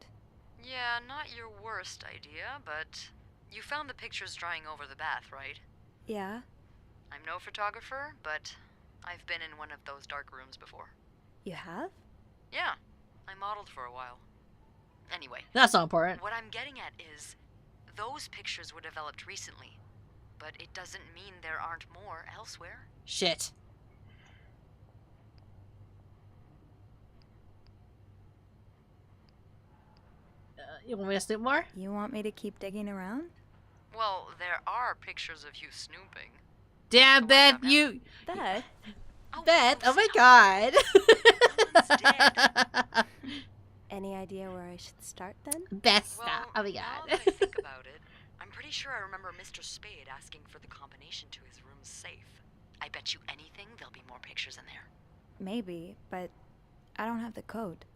Yeah, not your worst idea, but you found the pictures drying over the bath, right? Yeah? I'm no photographer, but I've been in one of those dark rooms before. You have? Yeah, I modeled for a while. Anyway. That's not important. What I'm getting at is, those pictures were developed recently, but it doesn't mean there aren't more elsewhere. Shit. You want me to snoop more? You want me to keep digging around? Well, there are pictures of you snooping. Damn, Beth, you... Beth? Beth, oh my god. Any idea where I should start then? Beth, stop. Well, Oh my now god. that I think about it, I'm pretty sure I remember Mr. Spade asking for the combination to his room's safe. I bet you anything there'll be more pictures in there. Maybe, but I don't have the code.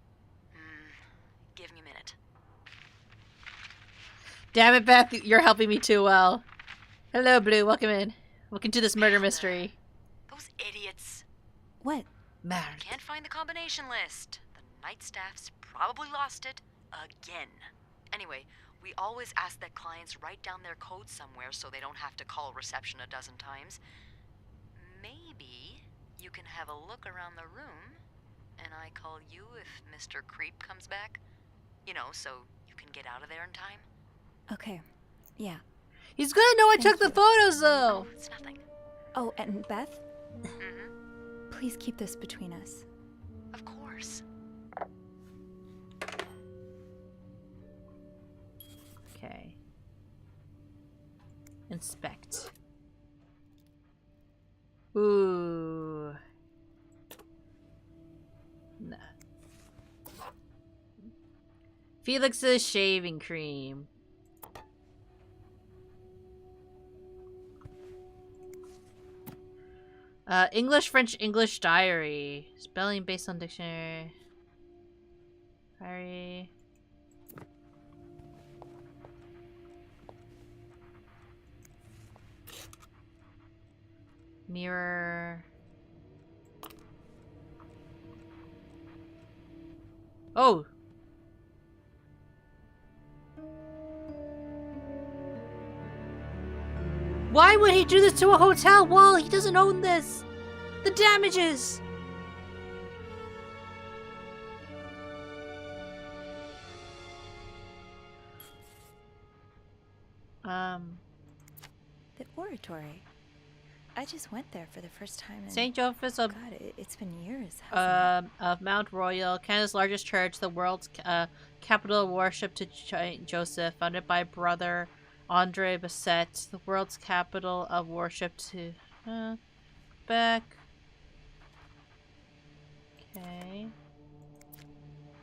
Give me a minute. Damn it, Beth, you're helping me too well. Hello, Blue, welcome in. Welcome to this murder mystery. Those idiots. What? Mad. Can't find the combination list. The night staff's probably lost it again. Anyway, we always ask that clients write down their code somewhere so they don't have to call reception a dozen times. Maybe you can have a look around the room, and I call you if Mr. Creep comes back. You know, so you can get out of there in time. Okay. Yeah. He's gonna know I took the photos, though. It's nothing. Oh, and Beth? Mm-hmm. Please keep this between us. Of course. Okay. Inspect. Ooh. Nah. Felix's shaving cream. English, French, English diary. Spelling based on dictionary. Diary. Mirror. Oh! Why would he do this to a hotel wall? He doesn't own this! The damages! The oratory. I just went there for the first time in... St. Joseph's of... God, it's been years, hasn't it? Of Mount Royal, Canada's largest church, the world's capital of worship to Joseph, founded by brother Andre Bassett, the world's capital of worship to... back. Okay.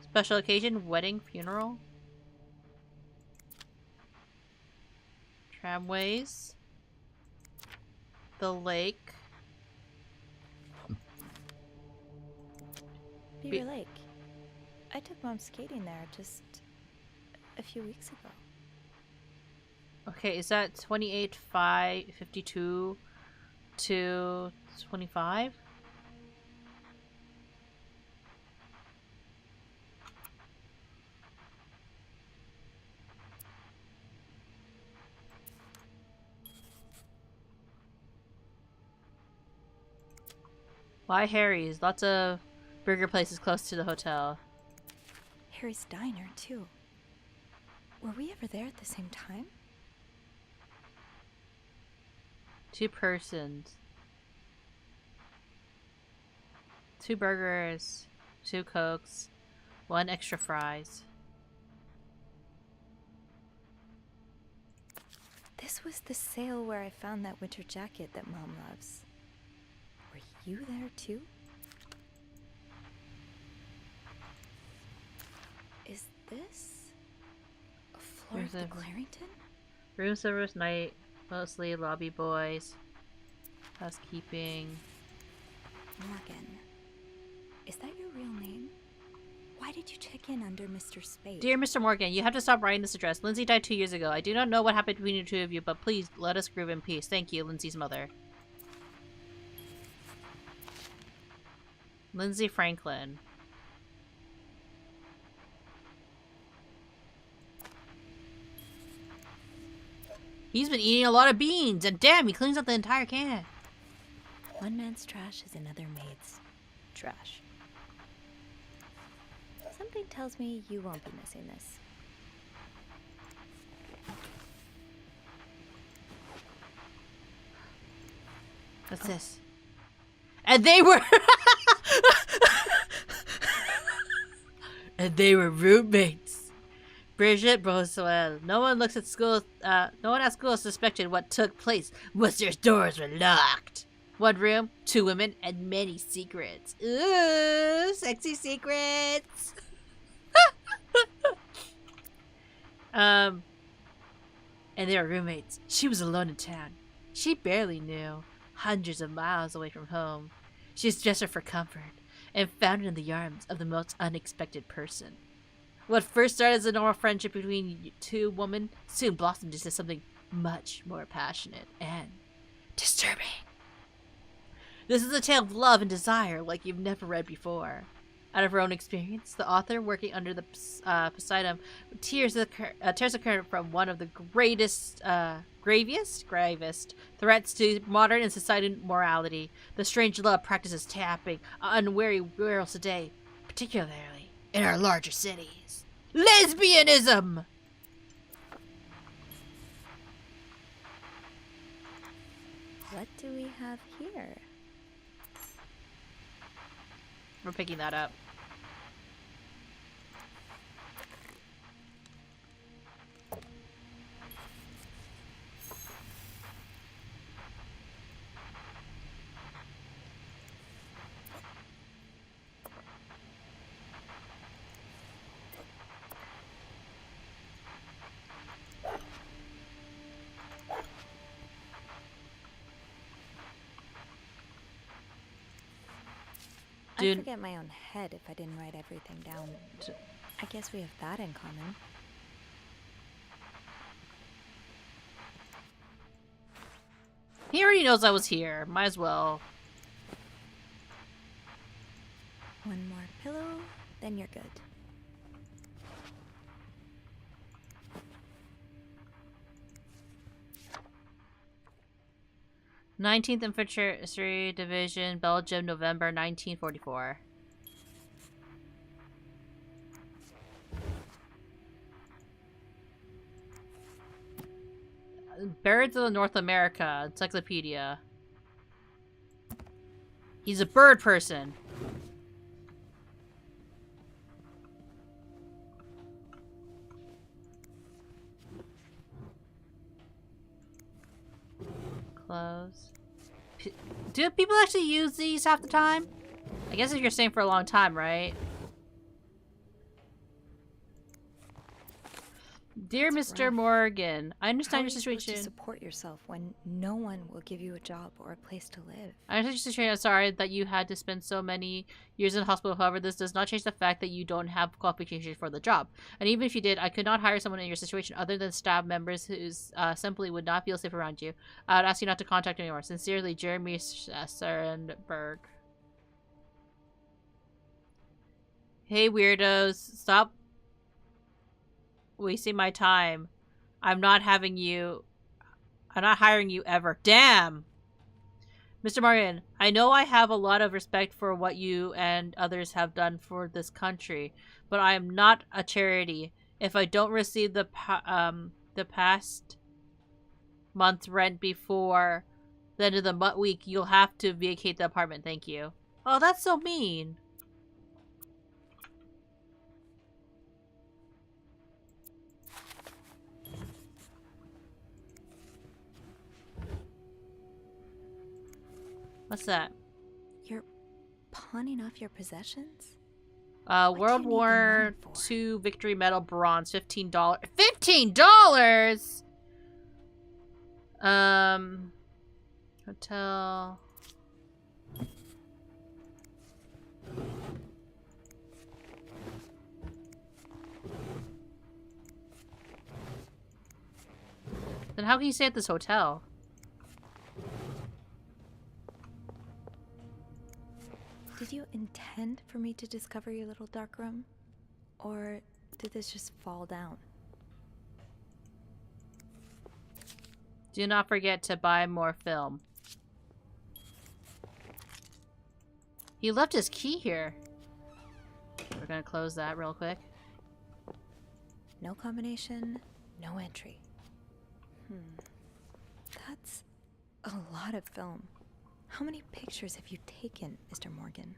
Special occasion, wedding, funeral. Tramways. The lake. Beaver Lake. I took Mom skating there just a few weeks ago. Okay, is that 28,552 to 25? Why Harry's? Lots of burger places close to the hotel. Harry's diner, too. Were we ever there at the same time? 2 persons. 2 burgers. 2 Cokes. 1 extra fries. This was the sale where I found that winter jacket that Mom loves. Were you there too? Is this a floor of the Clarington? Room service night. Mostly lobby boys. Housekeeping. Morgan. Is that your real name? Why did you check in under Mr. Spade? Dear Mr. Morgan, you have to stop writing this address. Lindsay died 2 years ago. I do not know what happened between the 2 of you, but please let us grieve in peace. Thank you, Lindsay's mother. Lindsay Franklin. He's been eating a lot of beans, and damn, he cleans up the entire can. One man's trash is another maid's trash. Something tells me you won't be missing this. What's this? And they were and they were roommates. Bridget Boswell. No one at school suspected what took place once their doors were locked. 1 room, 2 women, and many secrets. Ooh, sexy secrets. And they were roommates. She was alone in town. She barely knew. Hundreds of miles away from home. She was desperate for comfort and found it in the arms of the most unexpected person. What first started as a normal friendship between 2 women soon blossomed into something much more passionate and disturbing. This is a tale of love and desire like you've never read before. Out of her own experience, the author, working under the pseudonym, tears the current from one of the gravest threats to modern and society morality. The strange love practices tapping unwary girls today, particularly in our larger cities. Lesbianism! What do we have here? We're picking that up. I'd forget my own head if I didn't write everything down. I guess we have that in common. He already knows I was here. Might as well. 1 more pillow, then you're good. '19th Infantry Division, Belgium, November 1944. Birds of North America, Encyclopedia. He's a bird person. Close. Do people actually use these half the time? I guess if you're staying for a long time, right? Dear Mr. Morgan, I understand your situation. How are you supposed to support yourself when no one will give you a job or a place to live? I understand your situation. I'm sorry that you had to spend so many years in the hospital. However, this does not change the fact that you don't have qualifications for the job. And even if you did, I could not hire someone in your situation other than staff members who simply would not feel safe around you. I would ask you not to contact anyone. Sincerely, Jeremy Sarenberg. Hey, weirdos. Stop wasting my time. I'm not hiring you ever. Damn! Mr. Morgan, I know I have a lot of respect for what you and others have done for this country, but I am not a charity. If I don't receive the past month's rent before the end of the week, you'll have to vacate the apartment. Thank you. Oh, that's so mean. What's that? You're pawning off your possessions? World War II Victory Medal Bronze, $15. $15! Hotel. Then how can you stay at this hotel? Did you intend for me to discover your little dark room? Or did this just fall down? Do not forget to buy more film. He left his key here. We're gonna close that real quick. No combination, no entry. That's a lot of film. How many pictures have you taken, Mr. Morgan?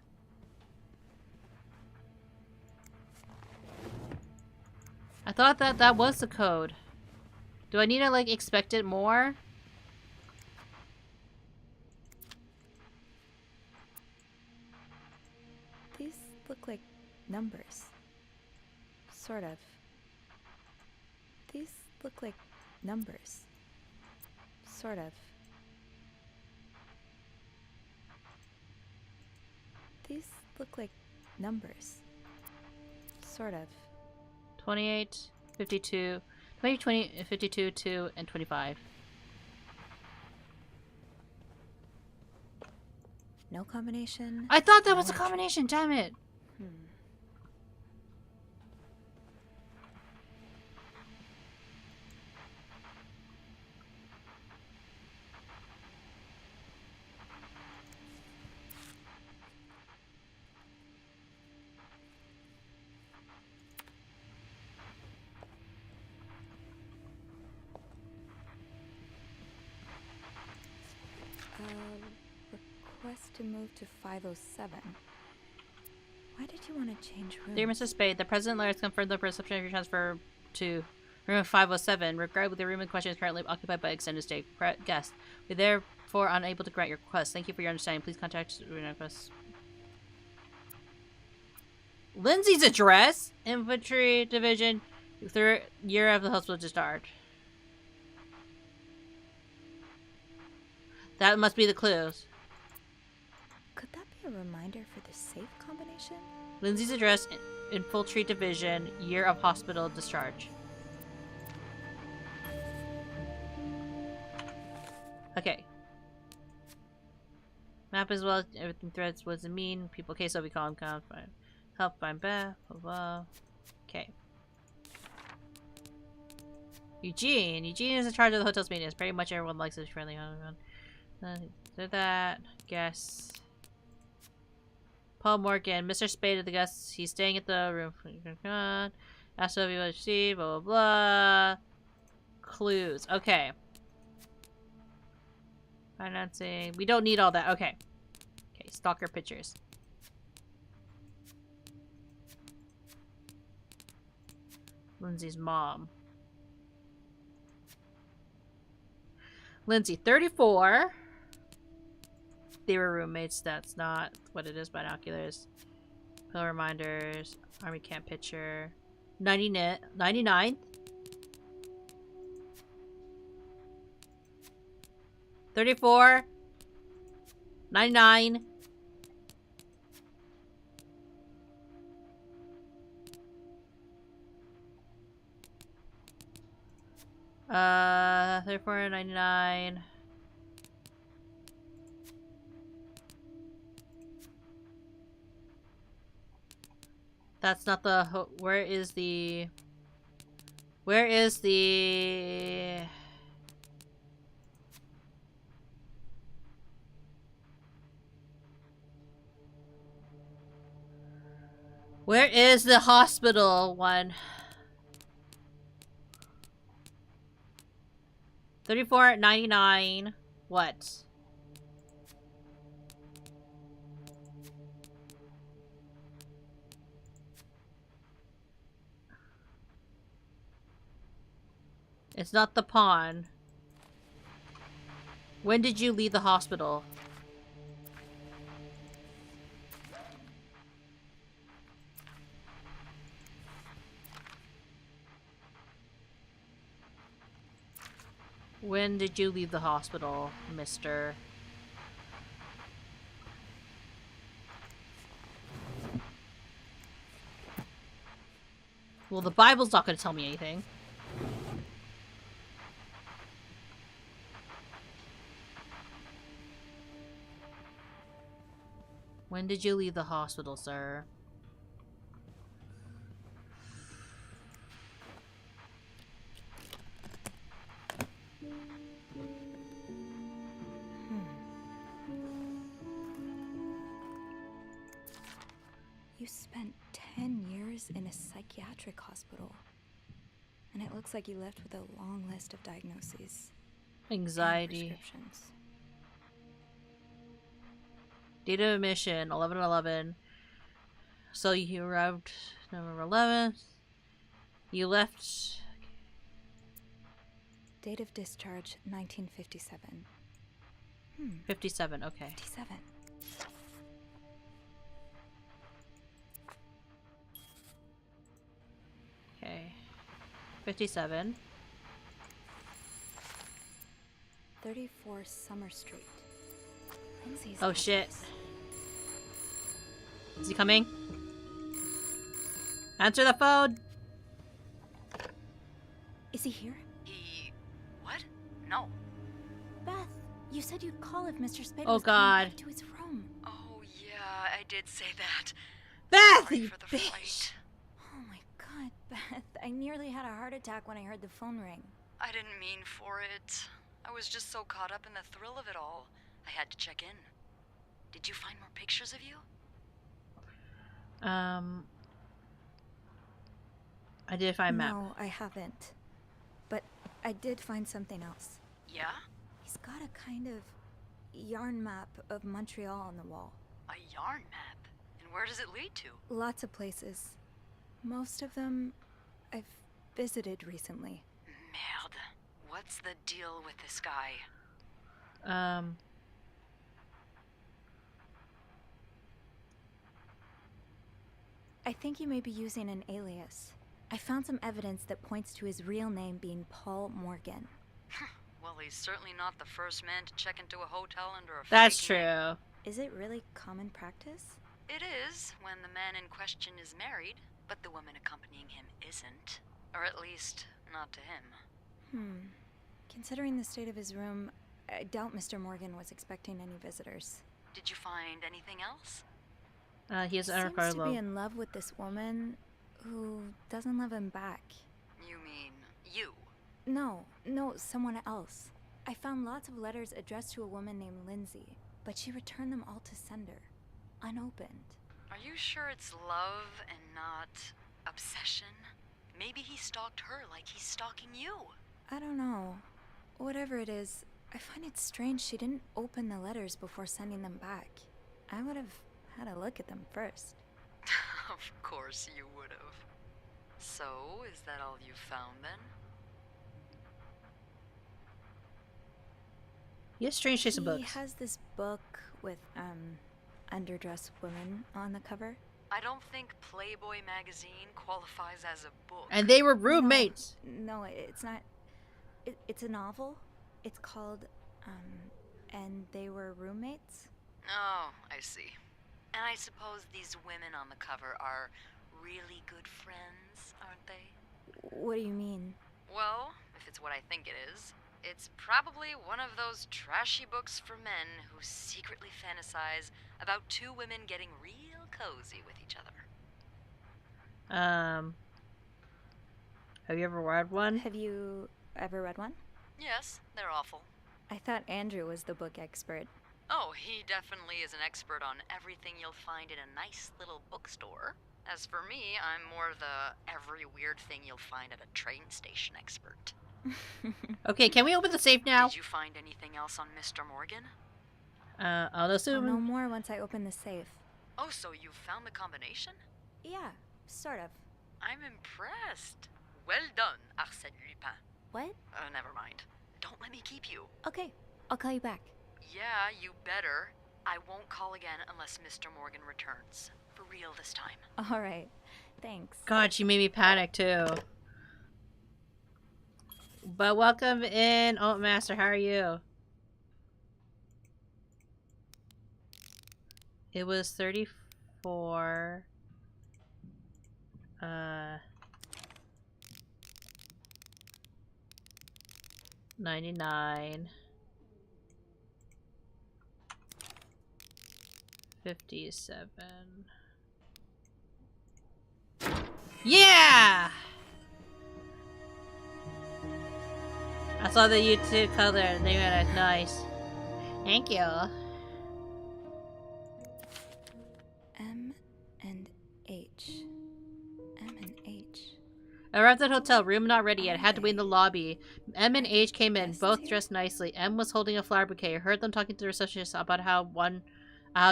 I thought that was the code. Do I need to, like, expect it more? These look like numbers. Sort of. These look like numbers. Sort of. These look like numbers. Sort of. 28, 52, 20, 52, 2, and 25. No combination. I thought that was a combination, damn it! Request to move to 507. Why did you want to change rooms? Dear Mr. Spade, the President Laird has confirmed the reception of your transfer to room 507. Regardless, the room in question is currently occupied by extended stay guests. We're therefore unable to grant your request. Thank you for your understanding. Please contact request. Lindsay's address? Infantry Division, 3rd year of the hospital discharge. That must be the clues. Could that be a reminder for the safe combination? Lindsay's address, Infantry Division, year of hospital discharge. Okay. Map as well. Everything threads was a mean people. Okay, so we call him help find Beth. Blah blah. Okay. Eugene. Eugene is in charge of the hotel's maintenance. Pretty much everyone likes his friendly. Did that. Guess. Paul Morgan. Mr. Spade of the guests. He's staying at the room. Asked if you want to see. Blah blah blah. Clues. Okay. Financing. We don't need all that. Okay. Okay. Stalker pictures. Lindsay's mom. Lindsay, 34. They were roommates. That's not what it is. Binoculars. Pill reminders. Army camp picture. 99. 34. 99. $34.99. That's not the where is the Where is the hospital one? 34.99. What? It's not the pawn. When did you leave the hospital? When did you leave the hospital, mister? Well, the Bible's not going to tell me anything. When did you leave the hospital, sir? You spent 10 years in a psychiatric hospital. And it looks like you left with a long list of diagnoses. Anxiety. And prescriptions. Date of admission, 11/11. So you arrived November 11th. You left... Date of discharge, 1957. 57, okay. 57. Okay. 57. 34 Summer Street. Lindsay's Oh shit. Is he coming? Answer the phone! Is he here? What? No. Beth, you said you'd call if Mr. Spade Oh was God. coming back to his room. Oh, yeah, I did say that. Beth, Sorry you for the bitch! flight. Oh my God, Beth, I nearly had a heart attack when I heard the phone ring. I didn't mean for it. I was just so caught up in the thrill of it all. I had to check in. Did you find more pictures of you? I did find a map. No, I haven't. But I did find something else. Yeah? He's got a kind of yarn map of Montreal on the wall. A yarn map? And where does it lead to? Lots of places. Most of them I've visited recently. Merde. What's the deal with this guy? I think you may be using an alias. I found some evidence that points to his real name being Paul Morgan. Well, he's certainly not the first man to check into a hotel under a That's fake name. true. Is it really common practice? It is when the man in question is married, but the woman accompanying him isn't. Or at least, not to him. Considering the state of his room, I doubt Mr. Morgan was expecting any visitors. Did you find anything else? He has Seems Eric to be in love with this woman who doesn't love him back. You mean you? No, someone else. I found lots of letters addressed to a woman named Lindsay, but she returned them all to sender, unopened. Are you sure it's love and not obsession? Maybe he stalked her like he's stalking you. I don't know. Whatever it is, I find it strange she didn't open the letters before sending them back. I would have had a look at them first. Of course you would have. So, is that all you found then? He has strange taste in He books. has this book with, underdressed women on the cover. I don't think Playboy magazine qualifies as a book. And they were roommates. No, it's not. It's a novel. It's called, And They Were Roommates. Oh, I see. And I suppose these women on the cover are really good friends, aren't they? What do you mean? Well, if it's what I think it is, it's probably one of those trashy books for men who secretly fantasize about two women getting real cozy with each other. Have you ever read one? Have you ever read one? Yes, they're awful. I thought Andrew was the book expert. Oh, he definitely is an expert on everything you'll find in a nice little bookstore. As for me, I'm more the every weird thing you'll find at a train station expert. Okay, can we open the safe now? Did you find anything else on Mr. Morgan? I'll assume. I'll know more once I open the safe. Oh, so you found the combination? Yeah, sort of. I'm impressed. Well done, Arsène Lupin. What? Never mind. Don't let me keep you. Okay, I'll call you back. Yeah, you better. I won't call again unless Mr. Morgan returns. For real this time. All right, thanks. God, she made me panic too. But welcome in, Alt Master. How are you? It was 34. 99. 57. Yeah! I saw the YouTube color and they were like, nice. Thank you. M and H. M and H. I arrived at the hotel, room not ready yet, had to wait in the lobby. M and H came in, both dressed nicely. M was holding a flower bouquet. I heard them talking to the receptionist about how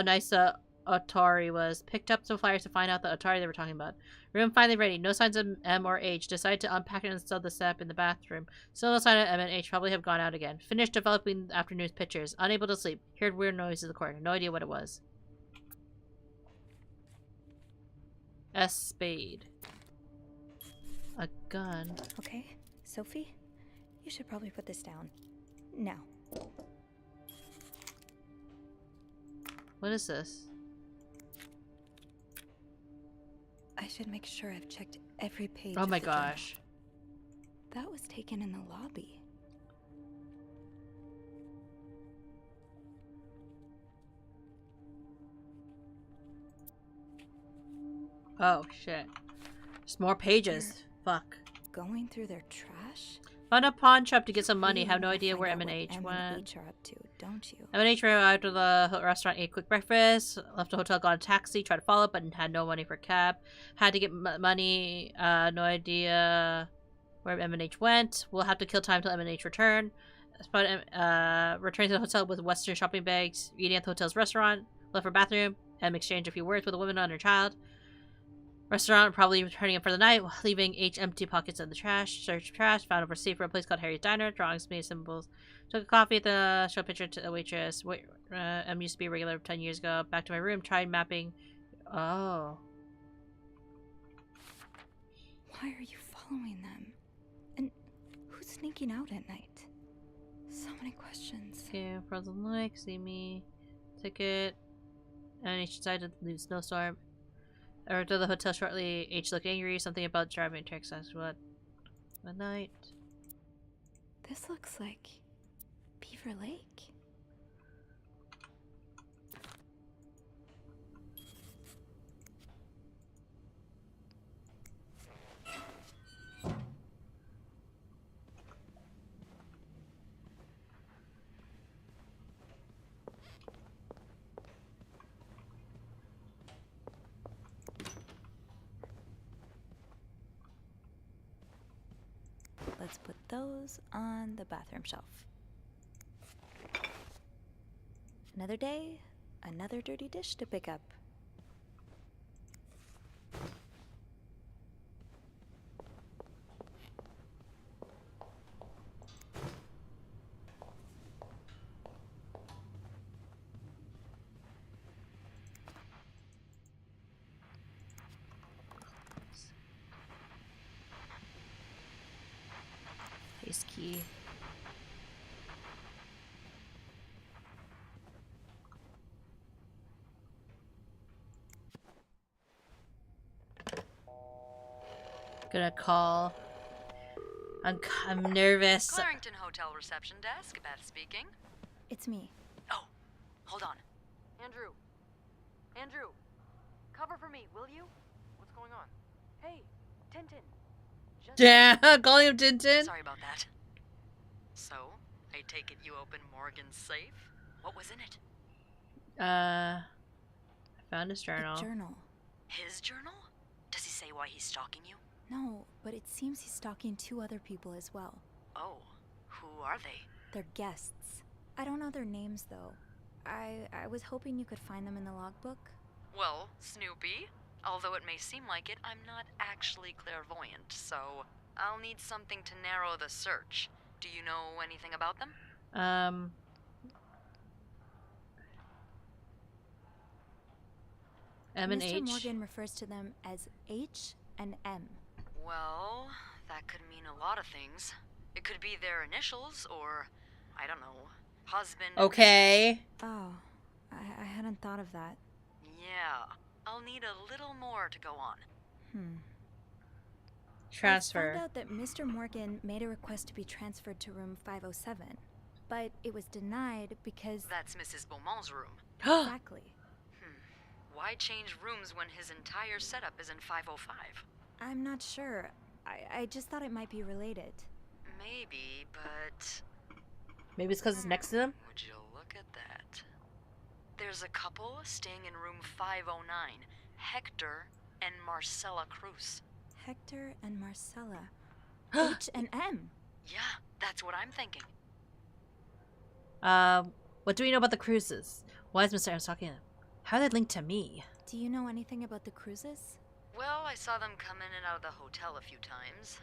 nice the Atari was. Picked up some flyers to find out the Atari they were talking about. Room finally ready. No signs of M or H. Decided to unpack and install the setup in the bathroom. Still no sign of M and H. Probably have gone out again. Finished developing the afternoon's pictures. Unable to sleep. Heard weird noises in the corner. No idea what it was. S. Spade. A gun. Okay, Sophie, you should probably put this down. Now. What is this? I should make sure I've checked every page. Oh of my the journal. gosh. That was taken in the lobby. Oh shit. There's more pages. Fuck. Going through their trash? Found a pawn shop to get some money. You Have no wanna idea where find M out and what H M went. and H are up to, don't you? M and H arrived at the restaurant, ate a quick breakfast, left the hotel, got a taxi, tried to follow up, but had no money for a cab. Had to get money, no idea where M and H went. We'll have to kill time till M and H return. Returning to the hotel with Western shopping bags, eating at the hotel's restaurant, left for bathroom, M exchanged a few words with a woman and her child. Restaurant, probably returning for the night, leaving H empty pockets in the trash. Searched trash, found a receipt for a place called Harry's Diner. Drawings, made symbols. Took a coffee at the show picture to the waitress. M used to be a regular 10 years ago. Back to my room, tried mapping. Oh. Why are you following them? And who's sneaking out at night? So many questions. Okay, frozen lake, see me. Ticket. And H decided to leave snowstorm. I arrived at the hotel shortly. H looked angry. Something about driving Texas. What? Midnight. This looks like Beaver Lake. Let's put those on the bathroom shelf. Another day, another dirty dish to pick up. Paste key. Gonna call. I'm nervous. Clarington Hotel reception desk, Beth speaking. It's me. Oh, hold on. Andrew. Andrew. Cover for me, will you? What's going on? Hey, Tintin. Yeah, calling him Tintin. Sorry about that. So, I take it you opened Morgan's safe? What was in it? I found his journal. A journal. His journal? Does he say why he's stalking you? No, but it seems he's stalking 2 other people as well. Oh, who are they? They're guests. I don't know their names, though. I was hoping you could find them in the logbook. Well, Snoopy, although it may seem like it, I'm not actually clairvoyant, so I'll need something to narrow the search. Do you know anything about them? M and H. Mr. Morgan refers to them as H and M. Well, that could mean a lot of things. It could be their initials, or, I don't know, husband. Okay. Oh, I hadn't thought of that. Yeah, I'll need a little more to go on. Transfer. I found out that Mr. Morgan made a request to be transferred to room 507, but it was denied because... That's Mrs. Beaumont's room. Exactly. Why change rooms when his entire setup is in 505? I'm not sure. I just thought it might be related. Maybe, but... Maybe it's because it's next to them? Would you look at that? There's a couple staying in room 509. Hector and Marcella Cruz. Hector and Marcella. H and M. Yeah, that's what I'm thinking. What do we know about the Cruzes? Why is Mr. M talking to them? How are they linked to me? Do you know anything about the Cruzes? Well, I saw them come in and out of the hotel a few times.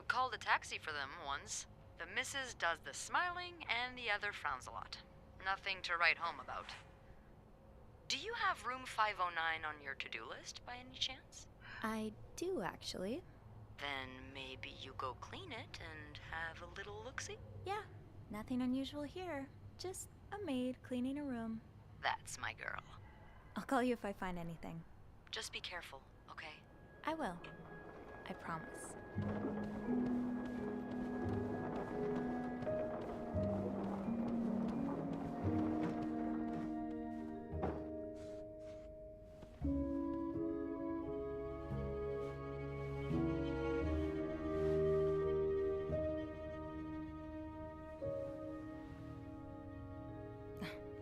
Called a taxi for them once. The missus does the smiling and the other frowns a lot. Nothing to write home about. Do you have room 509 on your to-do list by any chance? I do, actually. Then maybe you go clean it and have a little look-see? Yeah, nothing unusual here. Just a maid cleaning a room. That's my girl. I'll call you if I find anything. Just be careful, okay? I will. I promise.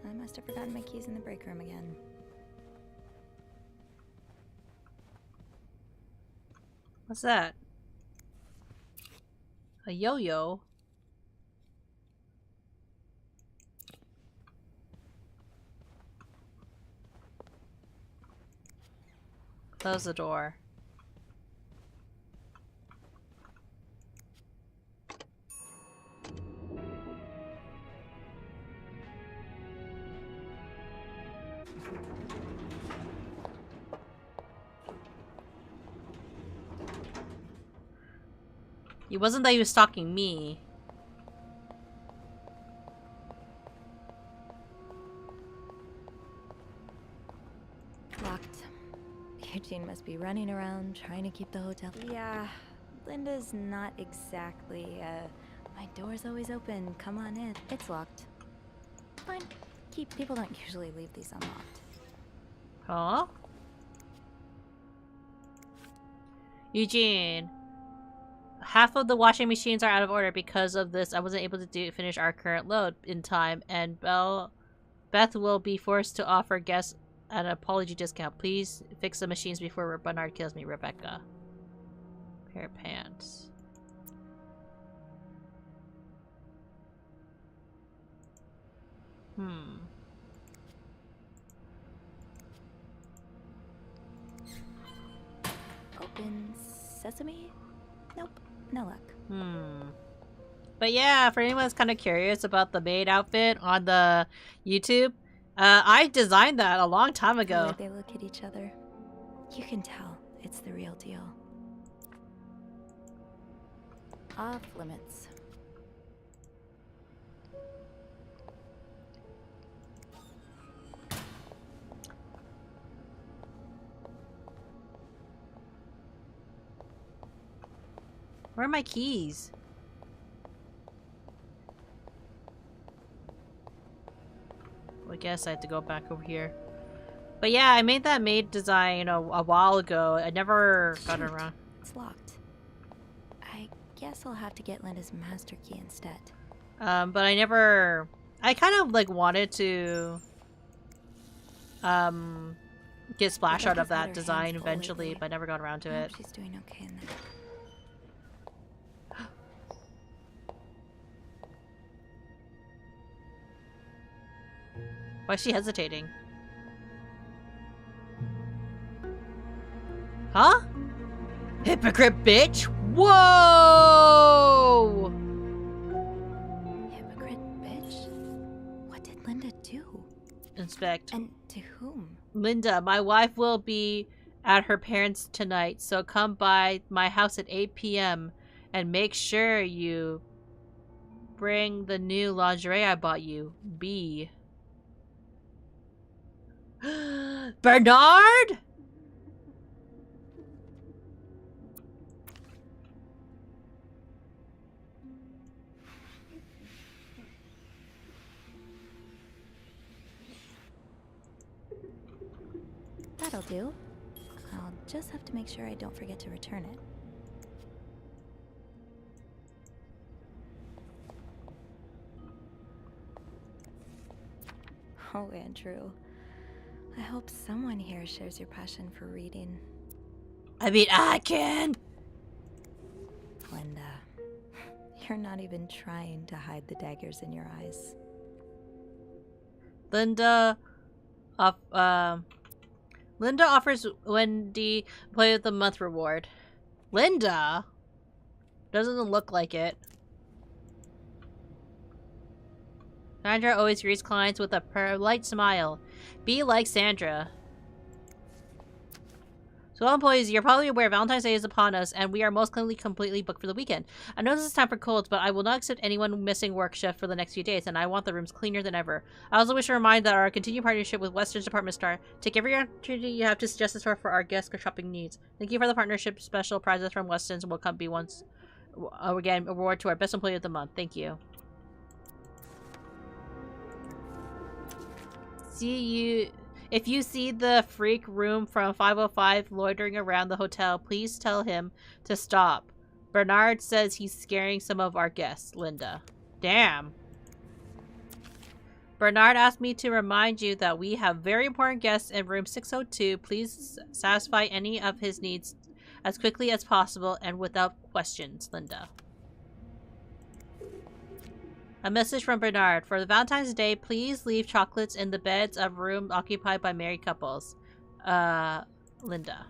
I must have forgotten my keys in the break room again. What's that? A yo-yo? Close the door. It wasn't that he was stalking me. Locked. Eugene must be running around trying to keep the hotel. Yeah, Linda's not exactly, my door's always open, come on in. It's locked. Fine. People don't usually leave these unlocked. Huh? Eugene. Half of the washing machines are out of order because of this. I wasn't able to finish our current load in time, and Beth will be forced to offer guests an apology discount. Please fix the machines before Bernard kills me, Rebecca. Pair of pants. Open sesame? Nope, no luck. But yeah, for anyone that's kind of curious about the maid outfit on the YouTube, I designed that a long time ago. The way they look at each other, you can tell it's the real deal. Off limits. Where are my keys? Well, I guess I have to go back over here. But yeah, I made that maid design a while ago. I never got it around. It's locked. I guess I'll have to get Linda's master key instead. But I never... I kind of like wanted to get splash art of Rebecca's had that her design hands full eventually, lately. but never got around to I it. hope she's doing okay in there. Why is she hesitating? Huh? Hypocrite bitch! Whoa! Hypocrite bitch? What did Linda do? Inspect. And to whom? Linda, my wife will be at her parents' tonight, so come by my house at 8 p.m. and make sure you bring the new lingerie I bought you. B. Bernard? That'll do. I'll just have to make sure I don't forget to return it. Oh, Andrew. I hope someone here shares your passion for reading. I mean, I can. Linda, you're not even trying to hide the daggers in your eyes. Linda offers Wendy Play of the Month reward. Linda? Doesn't look like it. Sandra always greets clients with a polite smile. Be like Sandra. So all employees, you're probably aware Valentine's Day is upon us, and we are most likely completely booked for the weekend. I know this is time for colds, but I will not accept anyone missing work shift for the next few days, and I want the rooms cleaner than ever. I also wish to remind that our continued partnership with Western's Department Store. Take every opportunity you have to suggest a store for our guest shopping needs. Thank you for the partnership. Special prizes from Weston's will come be once again award to our best employee of the month. Thank you. If you see the freak room from 505 loitering around the hotel, please tell him to stop. Bernard says he's scaring some of our guests. Linda. Damn. Bernard asked me to remind you that we have very important guests in room 602. Please satisfy any of his needs as quickly as possible and without questions. Linda. A message from Bernard. For the Valentine's Day, please leave chocolates in the beds of room occupied by married couples. Linda.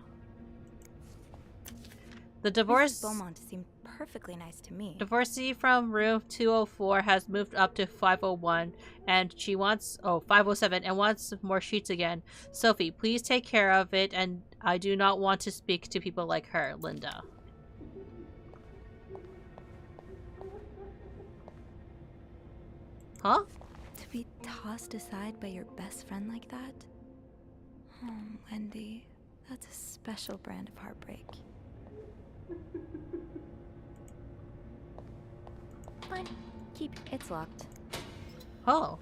The divorce... Mrs. Beaumont seemed perfectly nice to me. Divorcee from room 204 has moved up to 501, and she wants... Oh, 507, and wants more sheets again. Sophie, please take care of it, and I do not want to speak to people like her. Linda. Huh? To be tossed aside by your best friend like that? Oh, Wendy, that's a special brand of heartbreak. Fine. It's locked. Oh.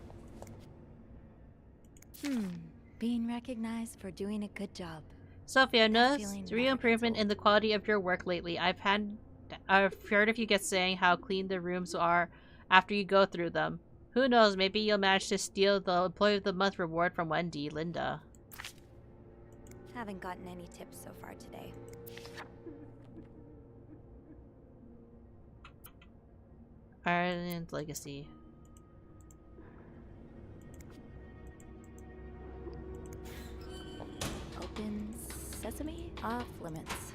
Being recognized for doing a good job. Sophie, I've That noticed feeling real never improvement gets in the quality of your work lately. I've heard of you get saying how clean the rooms are after you go through them. Who knows, maybe you'll manage to steal the Employee of the Month reward from Wendy. Linda. Haven't gotten any tips so far today. Ireland Legacy. Open sesame, off limits.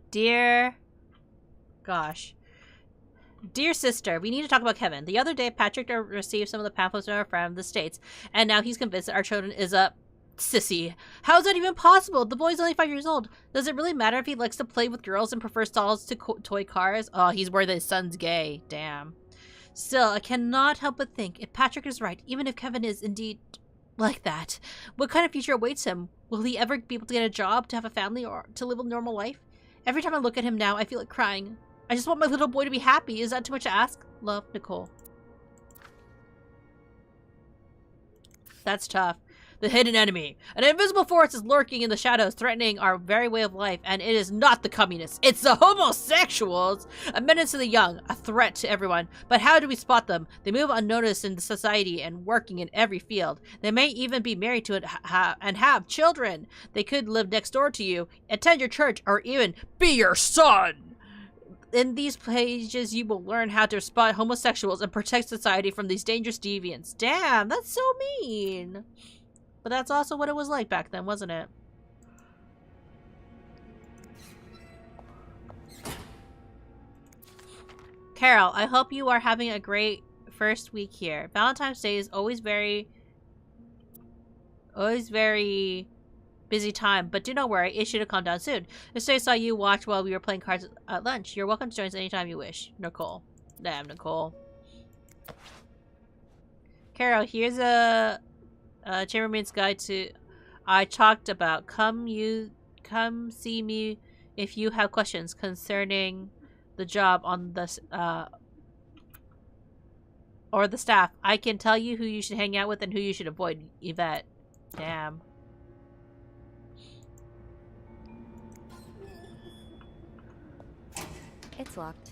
Dear sister, we need to talk about Kevin. The other day, Patrick received some of the pamphlets from the States, and now he's convinced that our children is a sissy. How is that even possible? The boy's only 5 years old. Does it really matter if he likes to play with girls and prefers dolls to toy cars? Oh, he's worried that his son's gay. Damn. Still, I cannot help but think, if Patrick is right, even if Kevin is indeed like that, what kind of future awaits him? Will he ever be able to get a job, to have a family, or to live a normal life? Every time I look at him now, I feel like crying. I just want my little boy to be happy. Is that too much to ask? Love, Nicole. That's tough. The hidden enemy. An invisible force is lurking in the shadows, threatening our very way of life, and it is not the communists. It's the homosexuals! A menace to the young, a threat to everyone. But how do we spot them? They move unnoticed in the society and working in every field. They may even be married to it and have children. They could live next door to you, attend your church, or even be your son! In these pages, you will learn how to spot homosexuals and protect society from these dangerous deviants. Damn, that's so mean. But that's also what it was like back then, wasn't it? Carol, I hope you are having a great first week here. Valentine's Day is always very busy time, but do not worry, it should have calmed down soon. Yesterday I saw you watch while we were playing cards at lunch. You're welcome to join us anytime you wish. Nicole. Damn, Nicole. Carol, here's a Chambermaid's Guide to I talked about. Come see me if you have questions concerning the job on the or the staff. I can tell you who you should hang out with and who you should avoid. Yvette. Damn. It's locked.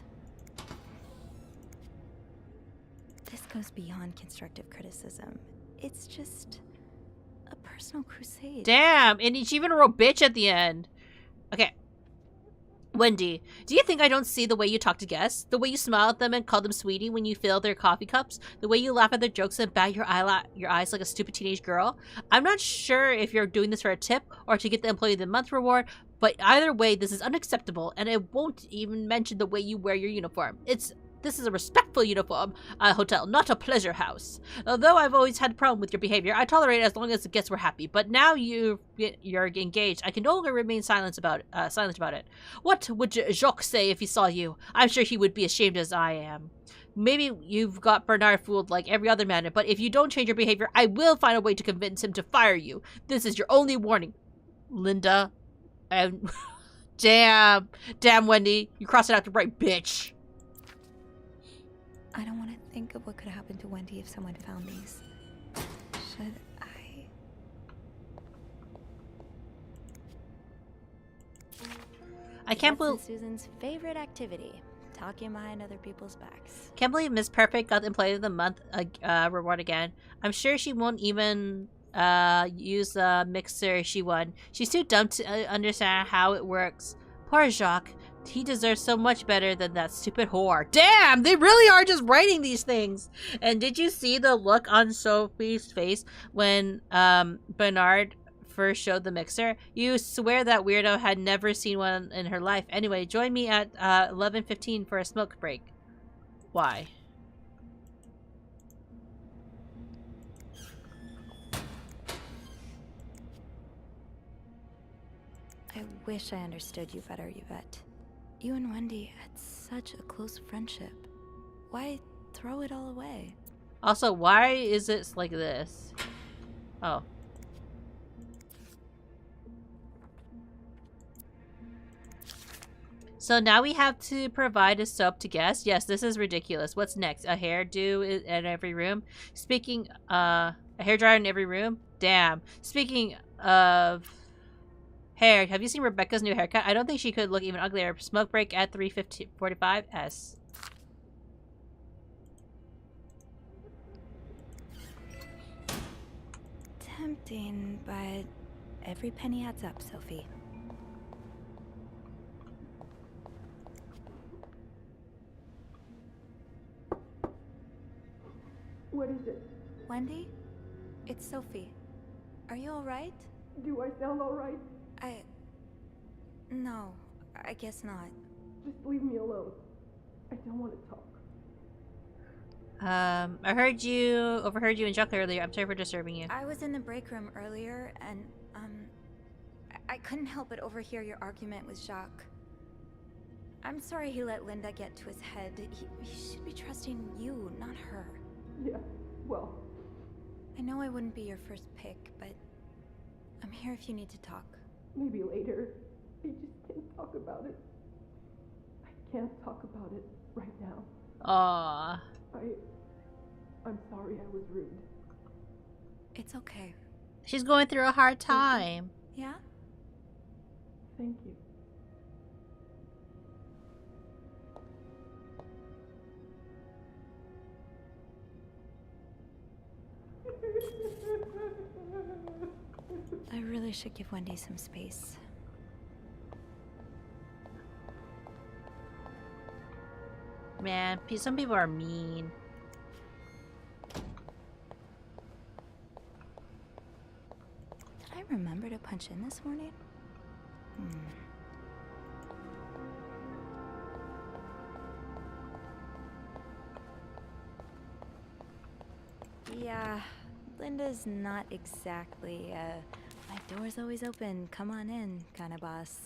This goes beyond constructive criticism. It's just a personal crusade. Damn, and she even wrote bitch at the end. Okay. Wendy, do you think I don't see the way you talk to guests? The way you smile at them and call them sweetie when you fill their coffee cups? The way you laugh at their jokes and bat your eyes like a stupid teenage girl? I'm not sure if you're doing this for a tip or to get the Employee of the Month reward, but either way, this is unacceptable, and it won't even mention the way you wear your uniform. This is a respectful uniform hotel, not a pleasure house. Although I've always had a problem with your behavior, I tolerate it as long as the guests were happy. But now you're engaged, I can no longer remain silent about it. What would Jacques say if he saw you? I'm sure he would be ashamed as I am. Maybe you've got Bernard fooled like every other man, but if you don't change your behavior, I will find a way to convince him to fire you. This is your only warning, Linda. And damn, Wendy, you crossed it out to right, bitch. I don't want to think of what could happen to Wendy if someone found these. Should I? I can't believe Susan's favorite activity: talking behind other people's backs. Can't believe Miss Perfect got the Employee of the Month reward again. I'm sure she won't even use the mixer she won. She's too dumb to understand how it works. Poor Jacques. He deserves so much better than that stupid whore. Damn, they really are just writing these things. And did you see the look on Sophie's face when Bernard first showed the mixer? You swear that weirdo had never seen one in her life. Anyway, join me at 11:15 for a smoke break. Why? I wish I understood you better, Yvette. You and Wendy had such a close friendship. Why throw it all away? Also, why is it like this? Oh. So now we have to provide a soap to guests. Yes, this is ridiculous. What's next? A hairdo in every room? Speaking, a hairdryer in every room? Damn. Speaking of hair, have you seen Rebecca's new haircut? I don't think she could look even uglier. Smoke break at 3:45. S. Tempting, but every penny adds up, Sophie. What is it? Wendy? It's Sophie. Are you alright? Do I sound alright? No, I guess not. Just leave me alone. I don't want to talk. I overheard you and Jacques earlier. I'm sorry for disturbing you. I was in the break room earlier, and, I couldn't help but overhear your argument with Jacques. I'm sorry he let Linda get to his head. He should be trusting you, not her. Yeah, well... I know I wouldn't be your first pick, but I'm here if you need to talk. Maybe later. I just can't talk about it. I can't talk about it right now. Aww. I'm sorry I was rude. It's okay. She's going through a hard time. Yeah? Thank you. I really should give Wendy some space. Man, some people are mean. Did I remember to punch in this morning? Yeah, Linda's not exactly my door's always open, come on in kind of boss.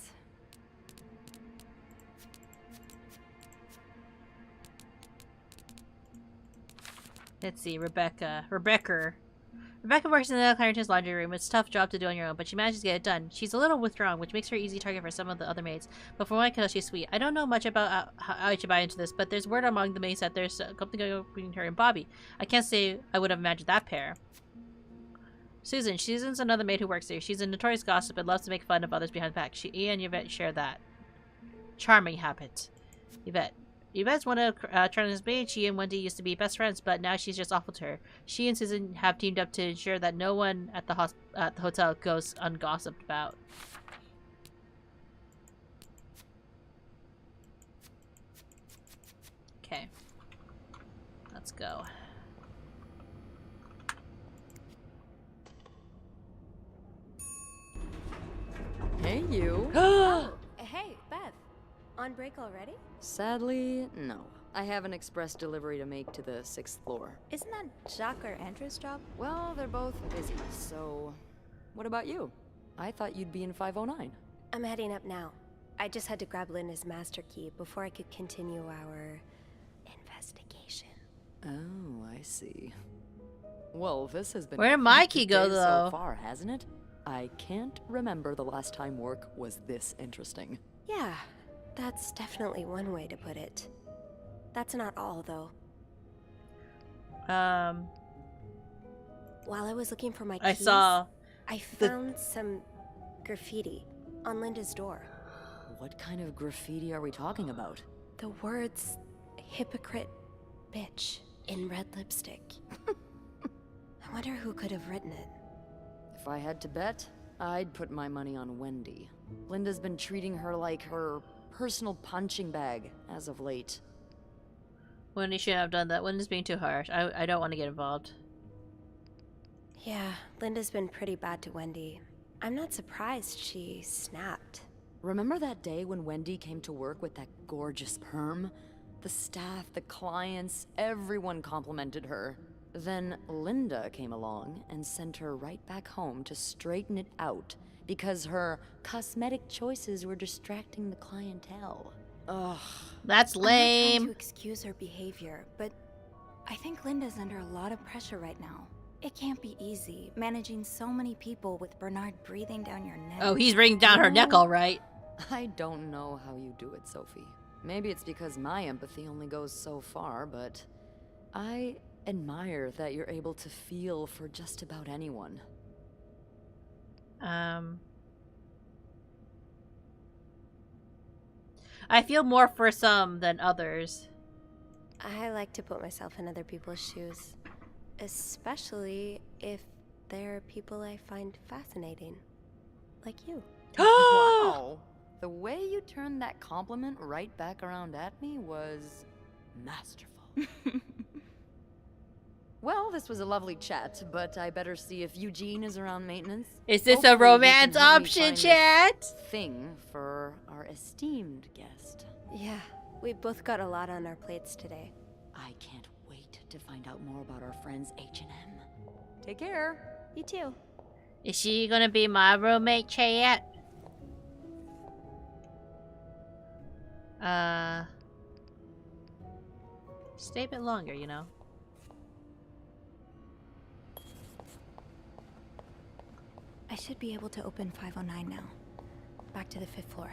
Let's see, Rebecca works in the Clarence's laundry room. It's a tough job to do on your own, but she manages to get it done. She's a little withdrawn, which makes her an easy target for some of the other maids. But from what I can tell, she's sweet. I don't know much about how I should buy into this, but there's word among the maids that there's something going on between her and Bobby. I can't say I would have imagined that pair. Susan. Susan's another maid who works here. She's a notorious gossip and loves to make fun of others behind back. She and Yvette share that charming habit. Yvette's one of Charlie's maids. She and Wendy used to be best friends, but now she's just awful to her. She and Susan have teamed up to ensure that no one at the hotel goes ungossiped about. Okay. Let's go. Hey, you. Oh, hey, Beth. On break already? Sadly, no. I have an express delivery to make to the 6th floor. Isn't that Jacques or Andrew's job? Well, they're both busy, so... What about you? I thought you'd be in 509. I'm heading up now. I just had to grab Linda's master key before I could continue our... investigation. Oh, I see. Well, this has been... Where did my key go, so though? far, hasn't it? I can't remember the last time work was this interesting. Yeah, that's definitely one way to put it. That's not all, though. While I was looking for my keys, I found some graffiti on Linda's door. What kind of graffiti are we talking about? The words, hypocrite bitch, in red lipstick. I wonder who could have written it. If I had to bet, I'd put my money on Wendy. Linda's been treating her like her personal punching bag as of late. Wendy shouldn't have done that. Wendy's being too harsh. I don't want to get involved. Yeah, Linda's been pretty bad to Wendy. I'm not surprised she snapped. Remember that day when Wendy came to work with that gorgeous perm? The staff, the clients, everyone complimented her. Then Linda came along and sent her right back home to straighten it out because her cosmetic choices were distracting the clientele. Ugh. That's lame. I'm not trying to excuse her behavior, but I think Linda's under a lot of pressure right now. It can't be easy, managing so many people with Bernard breathing down your neck. Oh, he's breathing down her neck, all right. I don't know how you do it, Sophie. Maybe it's because my empathy only goes so far, but I admire that you're able to feel for just about anyone. I feel more for some than others. I like to put myself in other people's shoes, especially if they're people I find fascinating, like you. Wow! The way you turned that compliment right back around at me was masterful. Well, this was a lovely chat, but I better see if Eugene is around maintenance. Is this Hopefully a romance he can help me option, find this chat? Thing for our esteemed guest. Yeah, we've both got a lot on our plates today. I can't wait to find out more about our friends H&M. Take care. You too. Is she gonna be my roommate, chat? Stay a bit longer, you know. I should be able to open 509 now. Back to the 5th floor.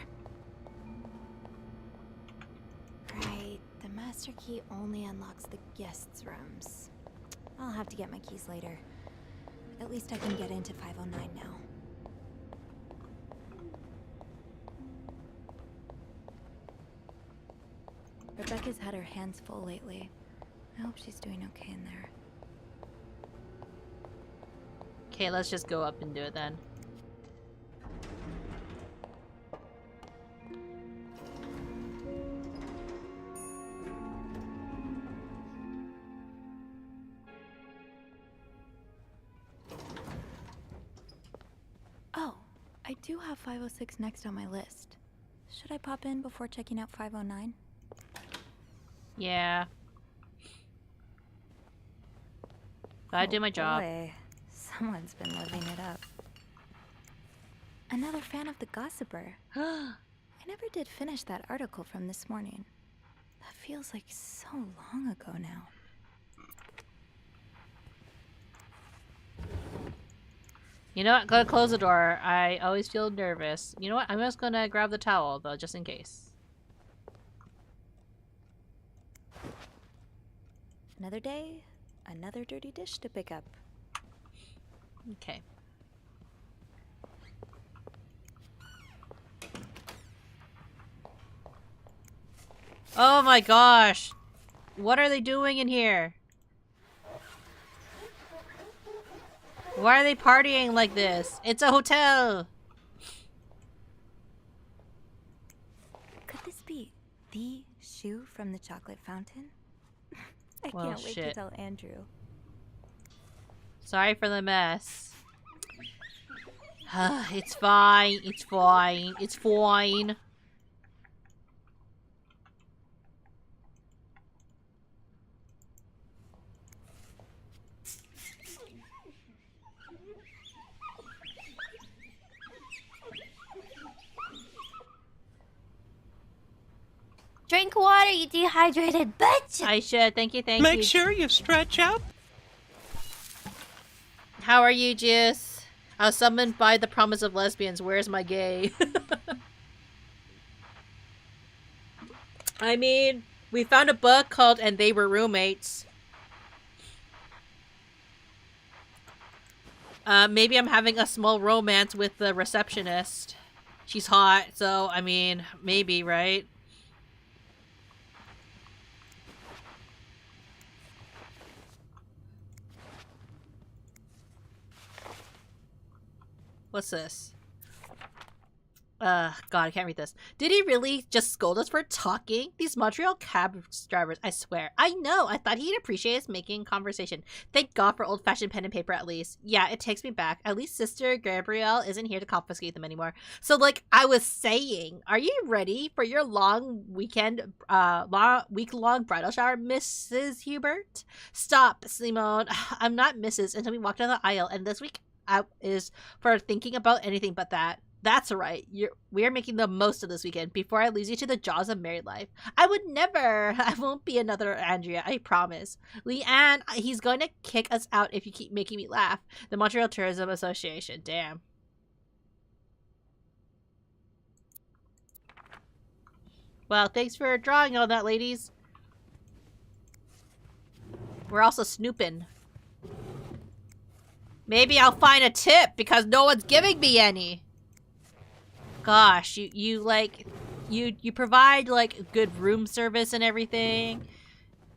Right, the master key only unlocks the guests' rooms. I'll have to get my keys later. At least I can get into 509 now. Rebecca's had her hands full lately. I hope she's doing okay in there. Okay, let's just go up and do it then. Oh, I do have 506 next on my list. Should I pop in before checking out 509? Yeah. Gotta do my job. Boy, someone's been living it up. Another fan of the Gossiper. I never did finish that article from this morning. That feels like so long ago now. You know what? Gotta close the door. I always feel nervous. You know what? I'm just gonna grab the towel, though, just in case. Another day, another dirty dish to pick up. Okay. Oh my gosh! What are they doing in here? Why are they partying like this? It's a hotel! Could this be the shoe from the chocolate fountain? I Well, can't wait to shit. tell Andrew. Sorry for the mess. It's fine. It's fine. It's fine. Drink water, you dehydrated bitch! I should. Thank you, thank you. Make sure you stretch out. How are you, Juice? I was summoned by the promise of lesbians. Where's my gay? I mean, we found a book called And They Were Roommates. Maybe I'm having a small romance with the receptionist. She's hot, so, I mean, maybe, right? What's this? God, I can't read this. Did he really just scold us for talking? These Montreal cab drivers, I swear. I know, I thought he'd appreciate us making conversation. Thank God for old-fashioned pen and paper at least. Yeah, it takes me back. At least Sister Gabrielle isn't here to confiscate them anymore. So, like I was saying, are you ready for your long weekend, week-long bridal shower, Mrs. Hubert? Stop, Simone. I'm not Mrs. until we walk down the aisle, and this week out is for thinking about anything but that. That's right. We are making the most of this weekend before I lose you to the jaws of married life. I would never. I won't be another Andrea, I promise. Leanne, he's going to kick us out if you keep making me laugh. The Montreal Tourism Association. Damn. Well, thanks for drawing all that, ladies. We're also snooping. Maybe I'll find a tip because no one's giving me any. Gosh, you provide like good room service and everything,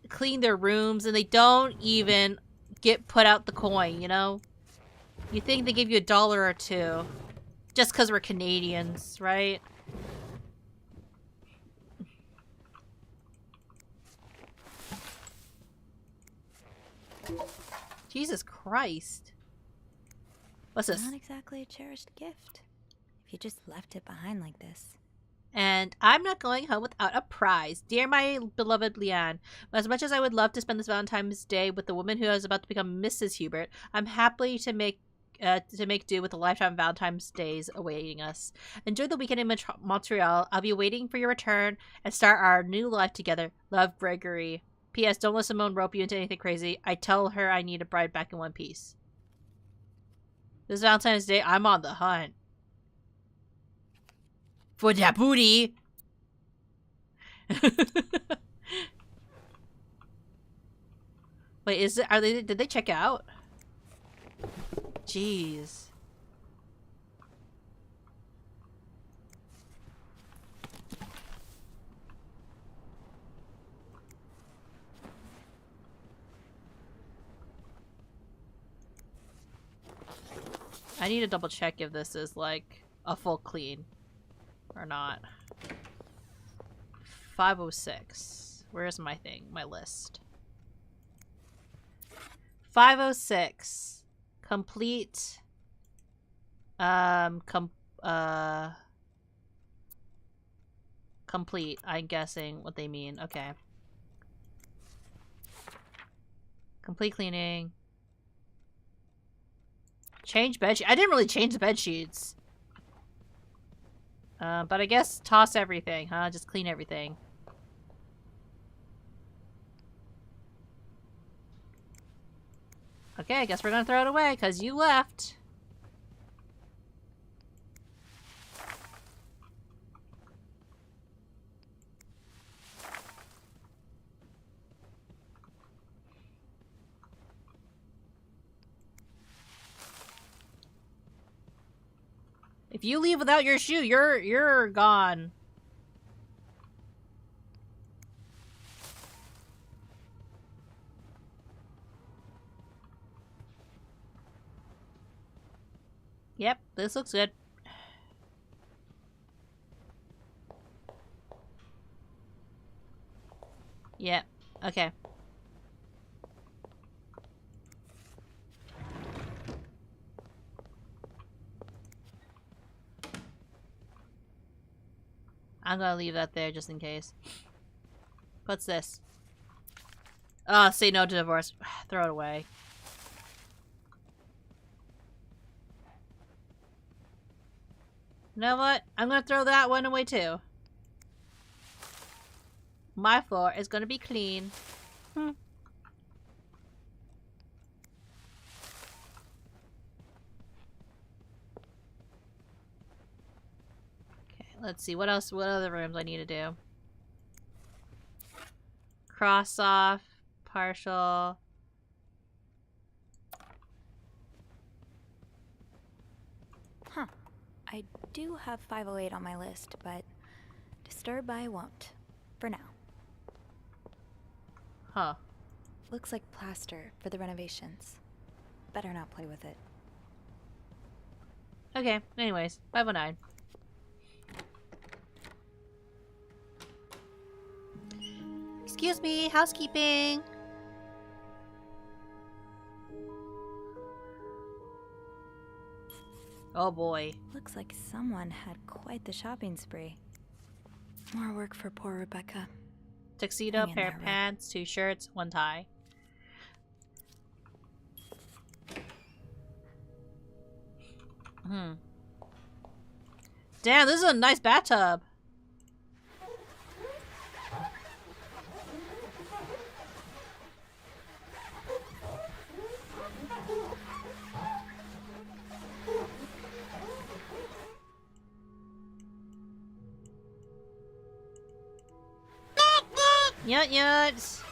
clean their rooms, and they don't even get put out the coin, you know? You think they give you $1 or $2 just because we're Canadians, right? Jesus Christ. What's this? Not exactly a cherished gift. If you just left it behind like this. And I'm not going home without a prize. Dear my beloved Leanne, as much as I would love to spend this Valentine's Day with the woman who is about to become Mrs. Hubert, I'm happy to make do with a lifetime of Valentine's Days awaiting us. Enjoy the weekend in Montreal. I'll be waiting for your return and start our new life together. Love, Gregory. P.S. Don't let Simone rope you into anything crazy. I tell her I need a bride back in one piece. This Valentine's Day, I'm on the hunt. For that booty. Wait, did they check out? Jeez. I need to double check if this is like a full clean or not. 506. Where's my thing? My list. 506. Complete. Complete. I'm guessing what they mean. Okay. Complete cleaning. Change bed sheets. I didn't really change the bed sheets. But I guess toss everything, huh? Just clean everything. Okay, I guess we're gonna throw it away because you left. If you leave without your shoe, you're gone. Yep, this looks good. Yep, okay. I'm gonna leave that there just in case. What's this? Oh, say no to divorce. Throw it away. You know what? I'm gonna throw that one away too. My floor is gonna be clean. Okay, let's see. What else? What other rooms I need to do? Cross off. Partial. Huh. I do have 508 on my list, but disturb I won't. For now. Huh. Looks like plaster for the renovations. Better not play with it. Okay, anyways. 509. Excuse me, housekeeping. Oh boy. Looks like someone had quite the shopping spree. More work for poor Rebecca. Tuxedo, Hang in pair there, of Red. pants, 2 shirts, 1 tie. Damn, this is a nice bathtub. Yut yut.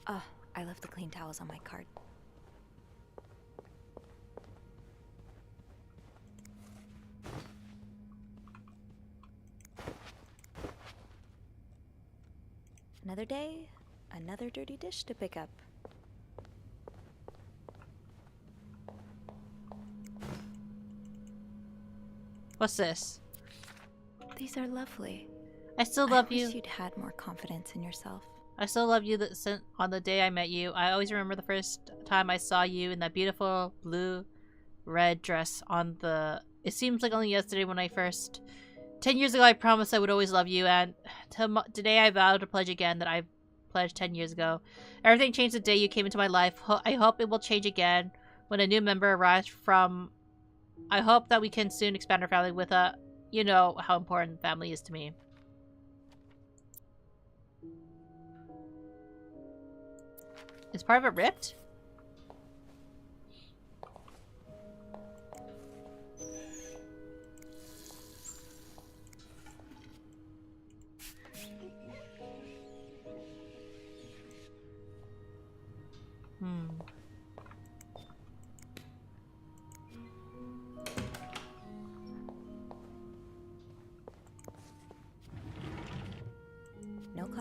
Oh, I left the clean towels on my cart. Another day, another dirty dish to pick up. What's this? These are lovely. I still love I you. wish you'd had more confidence in yourself. I still love you on the day I met you. I always remember the first time I saw you in that beautiful blue-red dress on the... It seems like only yesterday when I first... 10 years ago I promised I would always love you, and today I vow to pledge again that I pledged 10 years ago. Everything changed the day you came into my life. I hope it will change again when a new member arrives from... I hope that we can soon expand our family with a... You know how important family is to me. Is part of it ripped?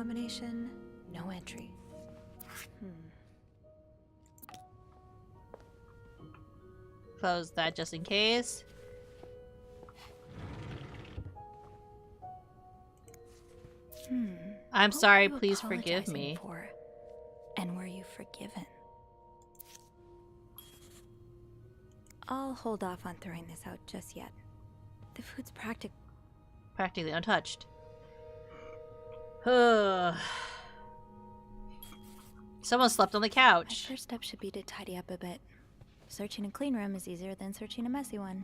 combination, no entry. Close that just in case. I'm What sorry, were you please forgive apologizing me. for? And were you forgiven? I'll hold off on throwing this out just yet. The food's Practically untouched. Someone slept on the My couch. first step should be to tidy up a bit. Searching a clean room is easier than searching a messy one.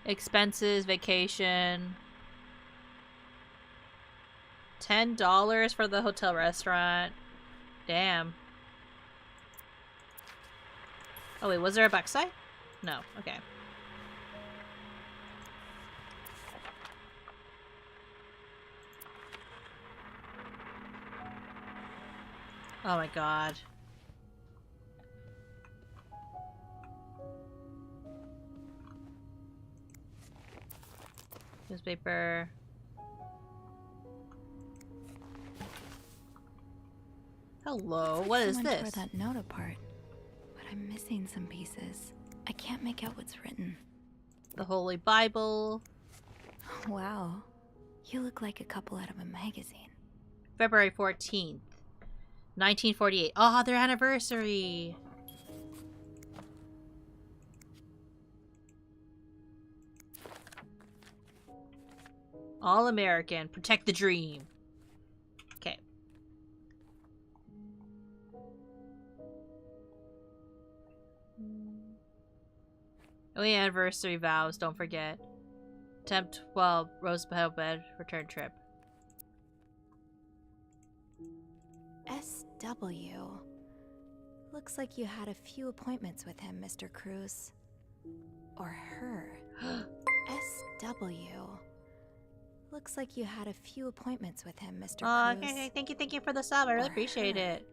Expenses, vacation. $10 for the hotel restaurant. Damn. Oh wait, was there a backside? No, okay. Oh my god. Newspaper. Hello, what is Someone this? tore that note apart, but I'm missing some pieces. I can't make out what's written. The Holy Bible. Wow, you look like a couple out of a magazine. February 14th, 1948. Oh, their anniversary. All American. Protect the dream. Okay. Oh yeah, anniversary vows. Don't forget. Temp 12. Rosebud bed. Return trip. SW. Looks like you had a few appointments with him, Mr. Cruz. Or her. SW. Looks like you had a few appointments with him, Mr. Oh, Cruz. okay, thank you for the sub. I really Or appreciate her. it.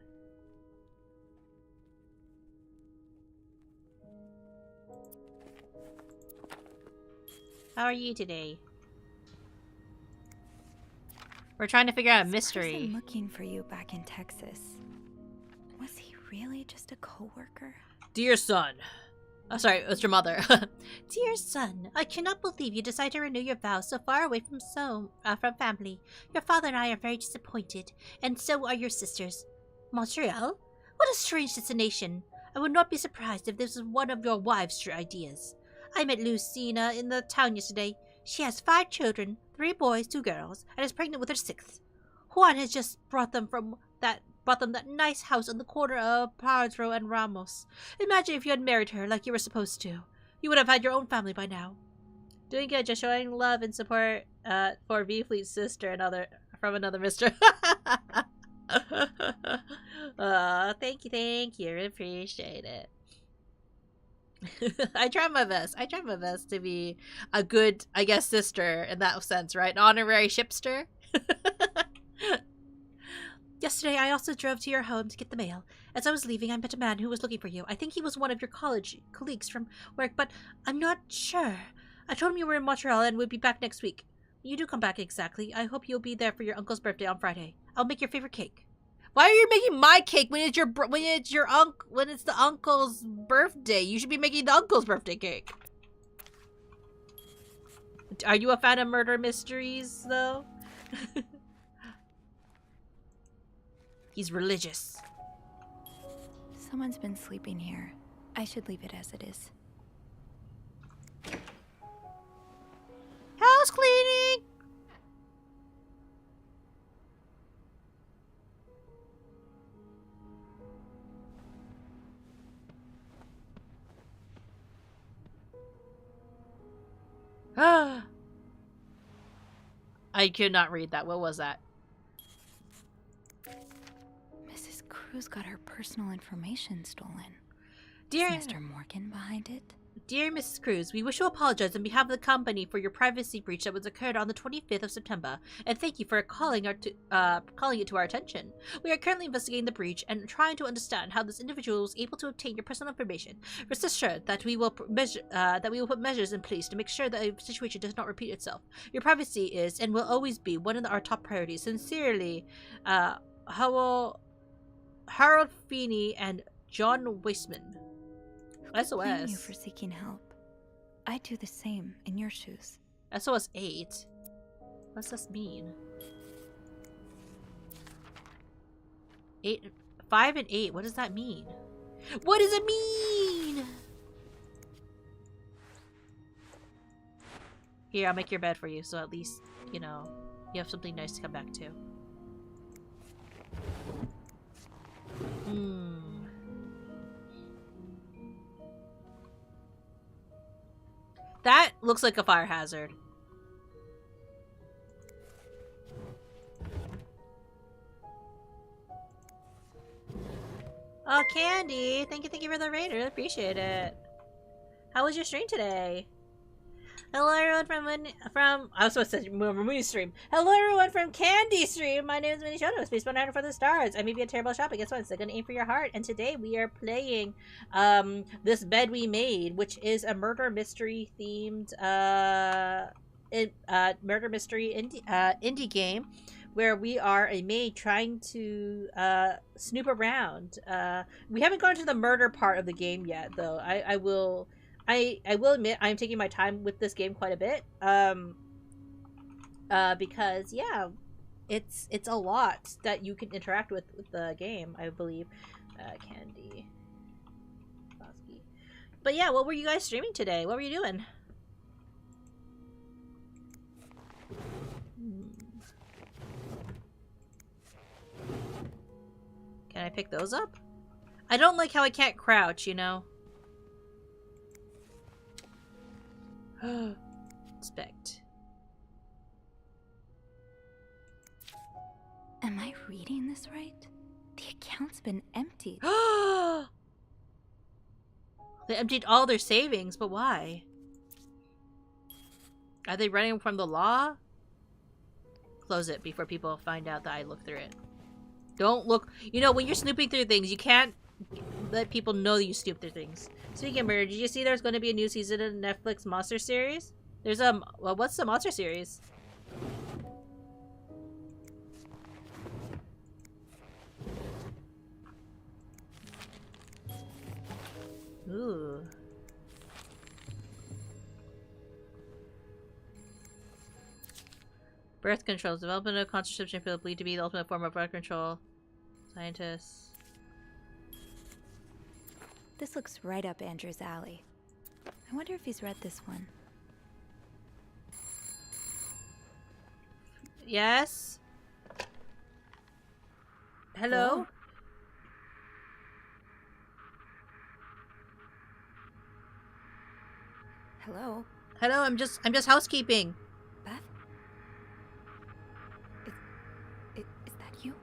How are you today? We're trying to figure out a This mystery. person looking for you back in Texas. Was he really just a coworker? Dear son. Oh, sorry, it's your mother. Dear son, I cannot believe you decided to renew your vows so far away from from family. Your father and I are very disappointed, and so are your sisters. Montreal? What a strange destination. I would not be surprised if this was one of your wife's ideas. I met Lucina in the town yesterday. She has 5 children, 3 boys, 2 girls, and is pregnant with her 6th. Juan has just brought them that nice house on the corner of Padro and Ramos. Imagine if you had married her like you were supposed to. You would have had your own family by now. Doing good, just showing love and support for V Fleet's sister and from another mister. Thank you. Appreciate it. I try my best to be a good, I guess, sister in that sense, right? An honorary shipster. Yesterday, I also drove to your home to get the mail. As I was leaving, I met a man who was looking for you. I think he was one of your college colleagues from work, but I'm not sure. I told him you were in Montreal and would be back next week. When you do come back exactly, I hope you'll be there for your uncle's birthday on Friday. I'll make your favorite cake. Why are you making my cake when it's the uncle's birthday? You should be making the uncle's birthday cake. Are you a fan of murder mysteries, though? He's religious. Someone's been sleeping here. I should leave it as it is. House cleaning! I could not read that. What was that? Mrs. Cruz got her personal information stolen. Dear Is Mr. Morgan behind it? Dear Mrs. Cruz, we wish to apologize on behalf of the company for your privacy breach that was occurred on the 25th of September, and thank you for calling it to our attention. We are currently investigating the breach and trying to understand how this individual was able to obtain your personal information. Rest assured that we will put measures in place to make sure that a situation does not repeat itself. Your privacy is and will always be one of our top priorities. Sincerely, Harold Feeney and John Weissman. Who could blame you for seeking help? I'd do the same in your shoes. SOS 8? What's this mean? 5 and 8, what does that mean? What does it mean? Here, I'll make your bed for you, so at least, you know, you have something nice to come back to. That looks like a fire hazard. Oh, Candy! Thank you for the raid. I really appreciate it. How was your stream today? Hello everyone I was supposed to say Munii stream. Hello everyone from Candy stream. My name is Munii Shoda. Space 100 for the stars. I may be a terrible shot, but guess what? It's gonna aim for your heart. And today we are playing this bed we made, which is a murder mystery themed murder mystery indie game where we are a maid trying to snoop around. We haven't gone to the murder part of the game yet, though. I will admit I'm taking my time with this game quite a bit, because yeah, it's a lot that you can interact with the game, I believe. Candy, Bosky. But yeah, what were you guys streaming today? What were you doing? Can I pick those up? I don't like how I can't crouch, you know. Inspect. Am I reading this right? The account's been emptied. They emptied all their savings, but why? Are they running from the law? Close it before people find out that I looked through it. Don't look. You know, when you're snooping through things, you can't let people know that you snoop through things. Speaking of murder, did you see there's going to be a new season of the Netflix monster series? There's a... Well, what's the monster series? Ooh. Birth control. Development of contraception pill believed to be the ultimate form of birth control. Scientists. This looks right up Andrew's alley. I wonder if he's read this one. Yes? Hello? Hello? Hello, I'm just housekeeping. Beth? Is that you?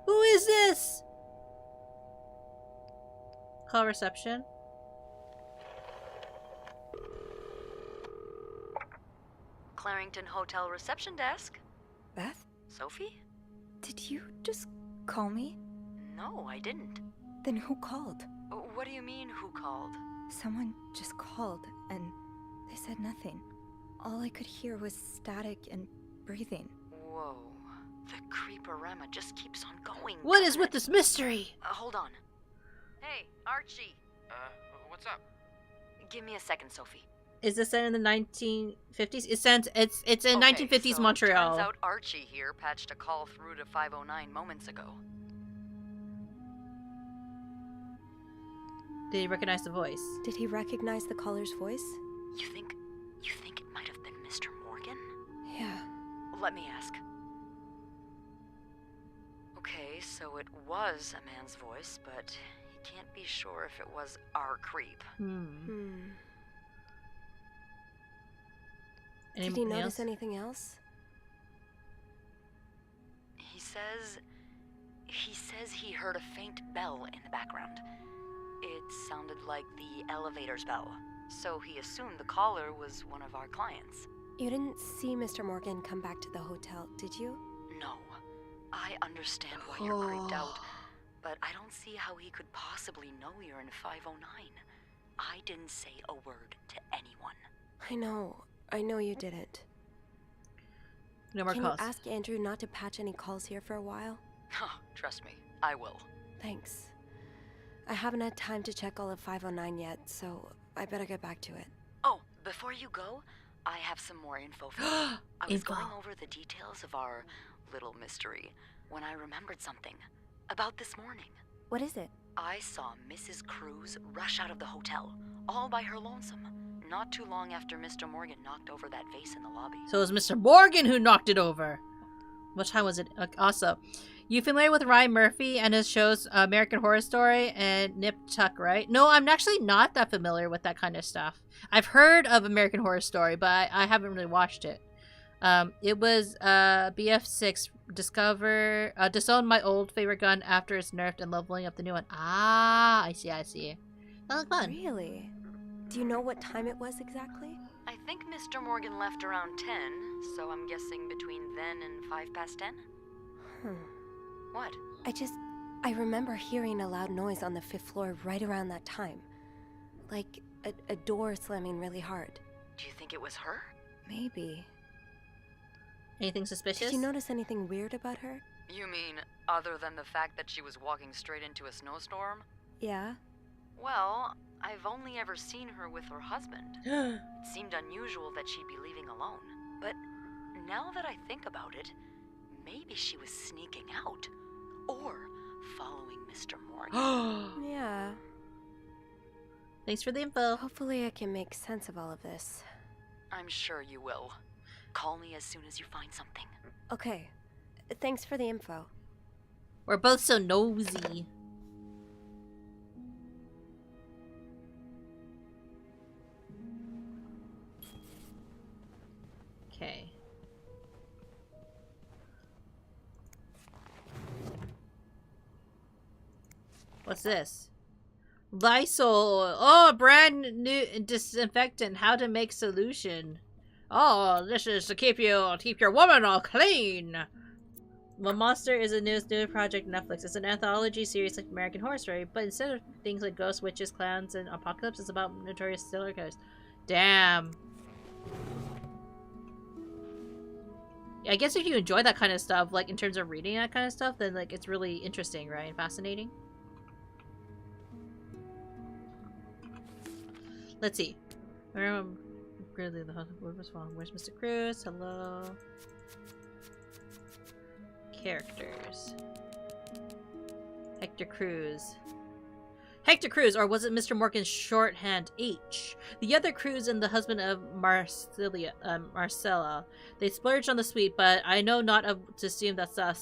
Who is this? Call reception. Clarington Hotel reception desk. Beth? Sophie? Did you just call me? No, I didn't. Then who called? What do you mean, who called? Someone just called, and they said nothing. All I could hear was static and breathing. Whoa. The creeporama just keeps on going. What is with this mystery? Hold on. Hey, Archie. What's up? Give me a second, Sophie. Is this set in the 1950s? It's in 1950s so Montreal. Turns out Archie here patched a call through to 509 moments ago. Did he recognize the voice? Did he recognize the caller's voice? You think it might have been Mr. Morgan? Yeah. Let me ask. Okay, so it was a man's voice, but he can't be sure if it was our creep. Did he notice anything else? says he heard a faint bell in the background. It sounded like the elevator's bell, so he assumed the caller was one of our clients. You didn't see Mr. Morgan come back to the hotel, did you? No. I understand why you're creeped out, but I don't see how he could possibly know you're in 509. I didn't say a word to anyone. I know you didn't. No more Can calls. you ask Andrew not to patch any calls here for a while? Trust me, I will. Thanks. I haven't had time to check all of 509 yet, so I better get back to it. Oh, before you go, I have some more info for you. I was going over the details of our little mystery when I remembered something about this morning. What is it? I saw Mrs. Cruz rush out of the hotel, all by her lonesome, not too long after Mr. Morgan knocked over that vase in the lobby. So it was Mr. Morgan who knocked it over. What time was it? Also, you familiar with Ryan Murphy and his shows American Horror Story and Nip Tuck, right? No, I'm actually not that familiar with that kind of stuff. I've heard of American Horror Story, but I haven't really watched it. It was BF6 disowned my old favorite gun after it's nerfed and leveling up the new one. Ah, I see. That looked fun. Really? Do you know what time it was exactly? I think Mr. Morgan left around 10, so I'm guessing between then and 10:05. What? I remember hearing a loud noise on the 5th floor right around that time. Like a door slamming really hard. Do you think it was her? Maybe. Anything suspicious? Did you notice anything weird about her? You mean, other than the fact that she was walking straight into a snowstorm? Yeah. Well, I've only ever seen her with her husband. It seemed unusual that she'd be leaving alone. But now that I think about it, maybe she was sneaking out. Or following Mr. Morgan. Yeah. Thanks for the info. Hopefully I can make sense of all of this. I'm sure you will. Call me as soon as you find something. Okay. Thanks for the info. We're both so nosy. Okay. What's this? Lysol. Oh, brand new disinfectant. How to make solution. Oh, this is to keep your woman all clean. Well, Monster is a new project on Netflix. It's an anthology series like American Horror Story, but instead of things like ghosts, witches, clowns, and apocalypse, it's about notorious serial killers. Damn. I guess if you enjoy that kind of stuff, like in terms of reading that kind of stuff, then like it's really interesting, right? Fascinating. Let's see. Really, the husband was wrong. Where's Mr. Cruz? Hello. Characters. Hector Cruz. Hector Cruz, or was it Mr. Morgan's shorthand H? The other Cruz and the husband of Marcella. They splurged on the suite, but I know not to assume that's the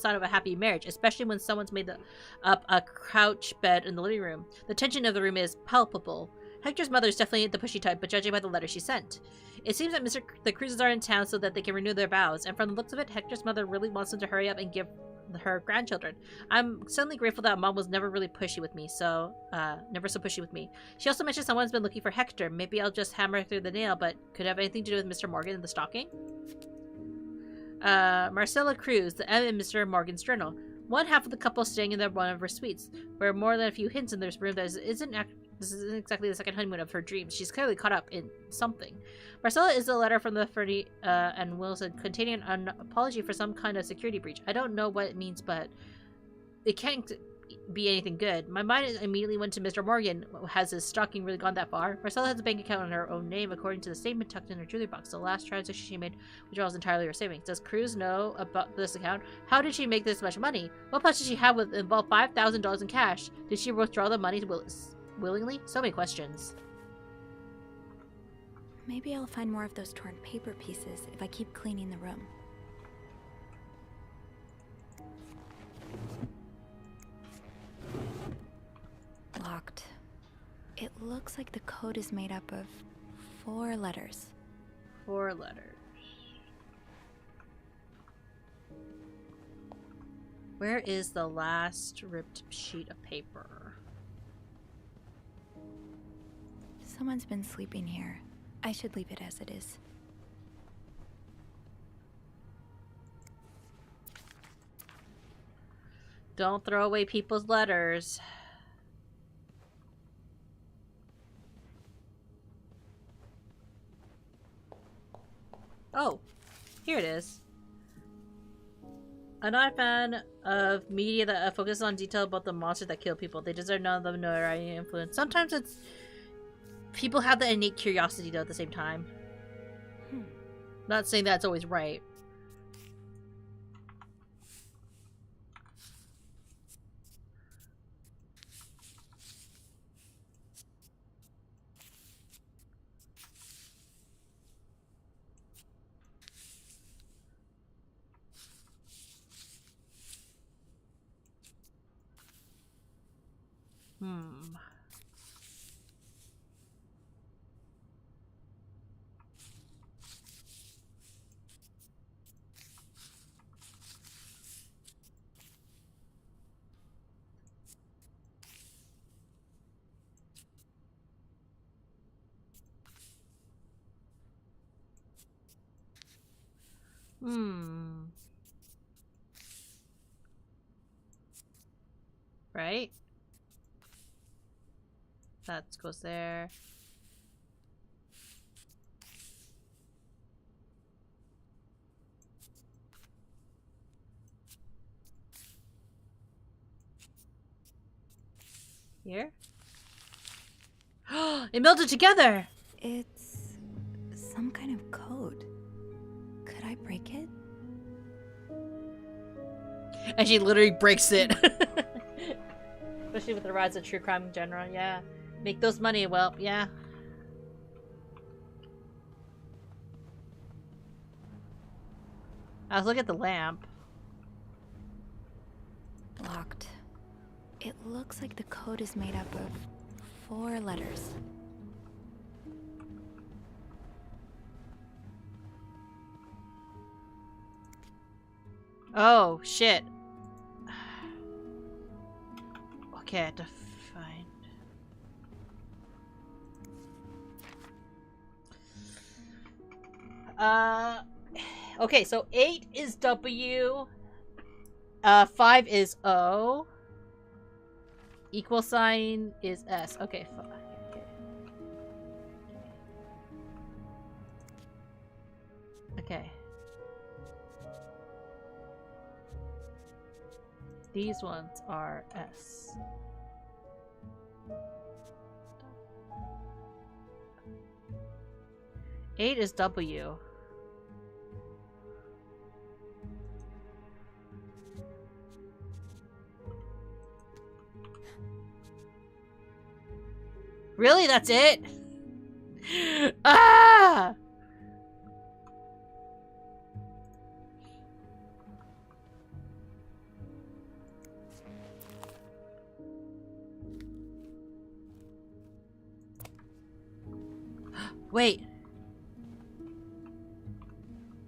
sign of a happy marriage, especially when someone's made up a couch bed in the living room. The tension of the room is palpable. Hector's mother is definitely the pushy type, but judging by the letter she sent. It seems that the Cruzes are in town so that they can renew their vows, and from the looks of it, Hector's mother really wants them to hurry up and give her grandchildren. I'm suddenly grateful that Mom was never really pushy with me, never so pushy with me. She also mentioned someone's been looking for Hector. Maybe I'll just hammer through the nail, but could it have anything to do with Mr. Morgan and the stalking? Marcella Cruz, the M in Mr. Morgan's journal. One half of the couple staying in one of her suites, where more than a few hints in this room that this isn't exactly the second honeymoon of her dreams. She's clearly caught up in something. Marcella is a letter from the Ferdy and Wilson containing an apology for some kind of security breach. I don't know what it means, but it can't be anything good. My mind immediately went to Mr. Morgan. Has his stalking really gone that far? Marcella has a bank account in her own name, according to the statement tucked in her jewelry box. The last transaction she made withdrawals entirely her savings. Does Cruz know about this account? How did she make this much money? What plus did she have with involved $5,000 in cash? Did she withdraw the money willingly? So many questions. Maybe I'll find more of those torn paper pieces if I keep cleaning the room. Locked. It looks like the code is made up of 4 letters. 4 letters. Where is the last ripped sheet of paper? Someone's been sleeping here. I should leave it as it is. Don't throw away people's letters. Oh, here it is. I'm not a fan of media that focuses on detail about the monsters that kill people. They deserve none of the notoriety and influence. Sometimes it's... people have the innate curiosity, though, at the same time. Not saying that's always right. Right? That goes there. Here? It melted together! It's some kind of code. Could I break it? And she literally breaks it. Especially with the rise of true crime in general, yeah. Make those money, well, yeah. I was looking at the lamp. Locked. It looks like the code is made up of 4 letters. Oh, shit. Okay, I have to find... Okay, so 8 is W. 5 is O. Equal sign is S. Okay, fine. Okay. These ones are S. Eight is W. Really? That's it? Ah! Wait.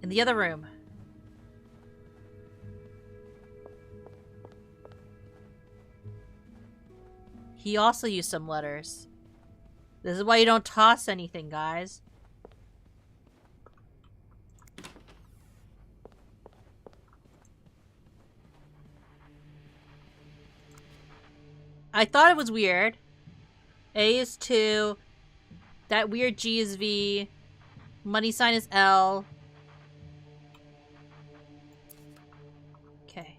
In the other room. He also used some letters. This is why you don't toss anything, guys. I thought it was weird. A is 2. That weird G is V. Money sign is L. Okay.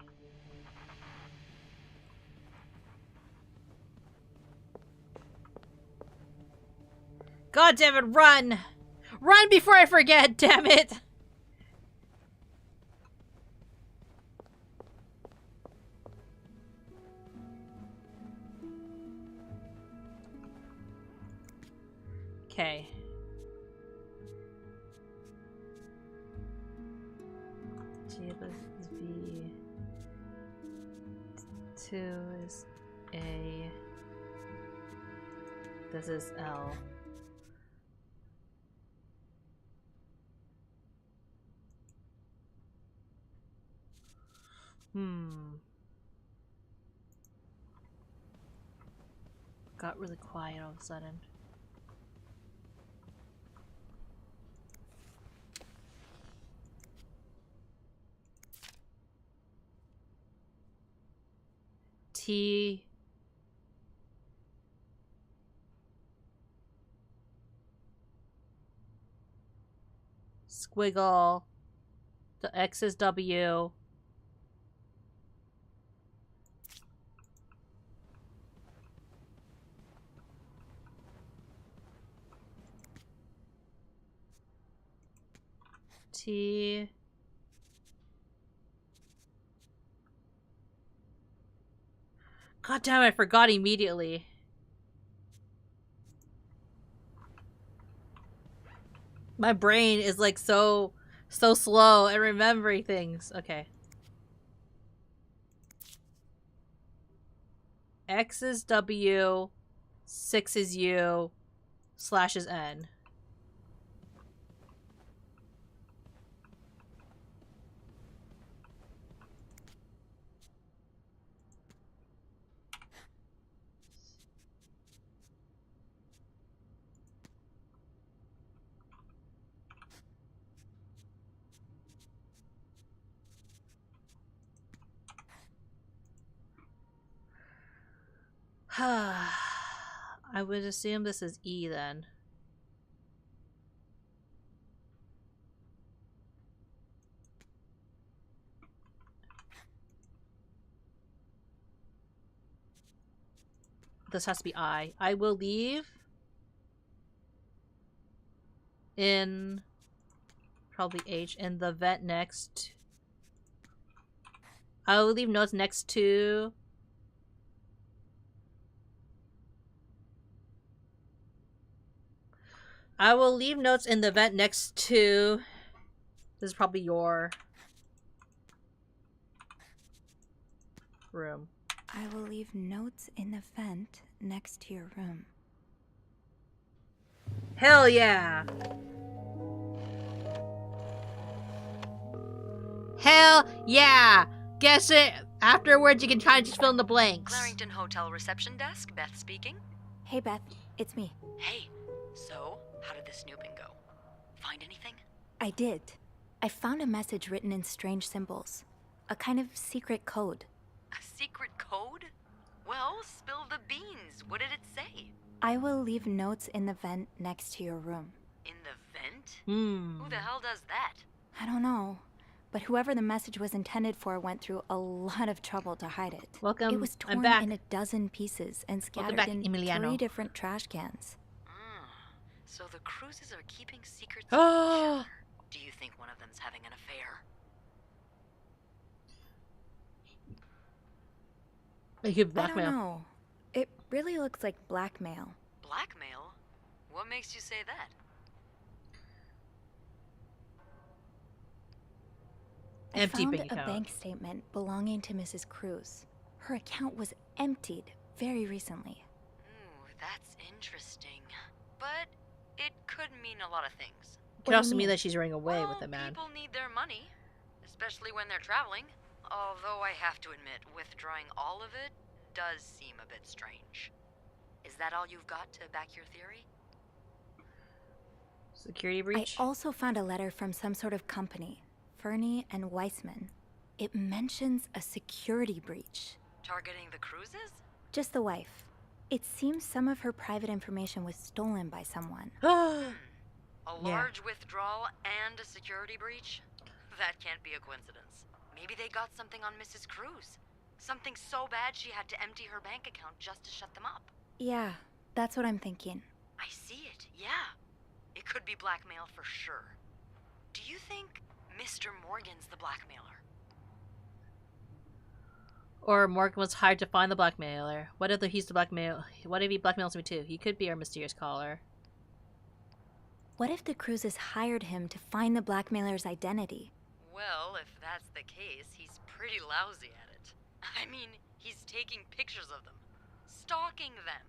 God damn it, run! Run before I forget, damn it! Okay. G is V. 2 is A. This is L. got really quiet all of a sudden. T. Squiggle. The X is W. T. God damn it, I forgot immediately. My brain is like so slow at remembering things. Okay. X is W, 6 is U, / is N. I would assume this is E then. This has to be I. I will leave in probably H in the vent next. I will leave notes next to I will leave notes in the vent next to. This is probably your room. I will leave notes in the vent next to your room. Hell yeah! Hell yeah! Guess it. Afterwards, you can try to just fill in the blanks. Clarington Hotel reception desk, Beth speaking. Hey Beth, it's me. Hey, so how did the snooping go? Find anything? I did. I found a message written in strange symbols. A kind of secret code. A secret code? Well, spill the beans. What did it say? I will leave notes in the vent next to your room. In the vent? Hmm. Who the hell does that? I don't know. But whoever the message was intended for went through a lot of trouble to hide it. Welcome. It was torn I'm back. in a dozen pieces and scattered back, in Emiliano. 3 different trash cans. So the cruises are keeping secrets from each other. Do you think one of them's having an affair? You could I blackmail. don't know. It really looks like blackmail. Blackmail? What makes you say that? I Empty found bank a account. bank statement belonging to Mrs. Cruz. Her account was emptied very recently. Ooh, that's interesting. But it could mean a lot of things. Could also mean that she's running away Well, with a man. people need their money, especially when they're traveling. Although I have to admit, withdrawing all of it does seem a bit strange. Is that all you've got to back your theory? Security breach? I also found a letter from some sort of company, Fernie and Weissman. It mentions a security breach. Targeting the cruises? Just the wife. It seems some of her private information was stolen by someone. A large withdrawal and a security breach? That can't be a coincidence. Maybe they got something on Mrs. Cruz. Something so bad she had to empty her bank account just to shut them up. Yeah, that's what I'm thinking. I see it, yeah. It could be blackmail for sure. Do you think Mr. Morgan's the blackmailer? Or Morgan was hired to find the blackmailer. What if he's the blackmail? What if he blackmails me too? He could be our mysterious caller. What if the Cruzes hired him to find the blackmailer's identity? Well, if that's the case, he's pretty lousy at it. I mean, he's taking pictures of them. Stalking them.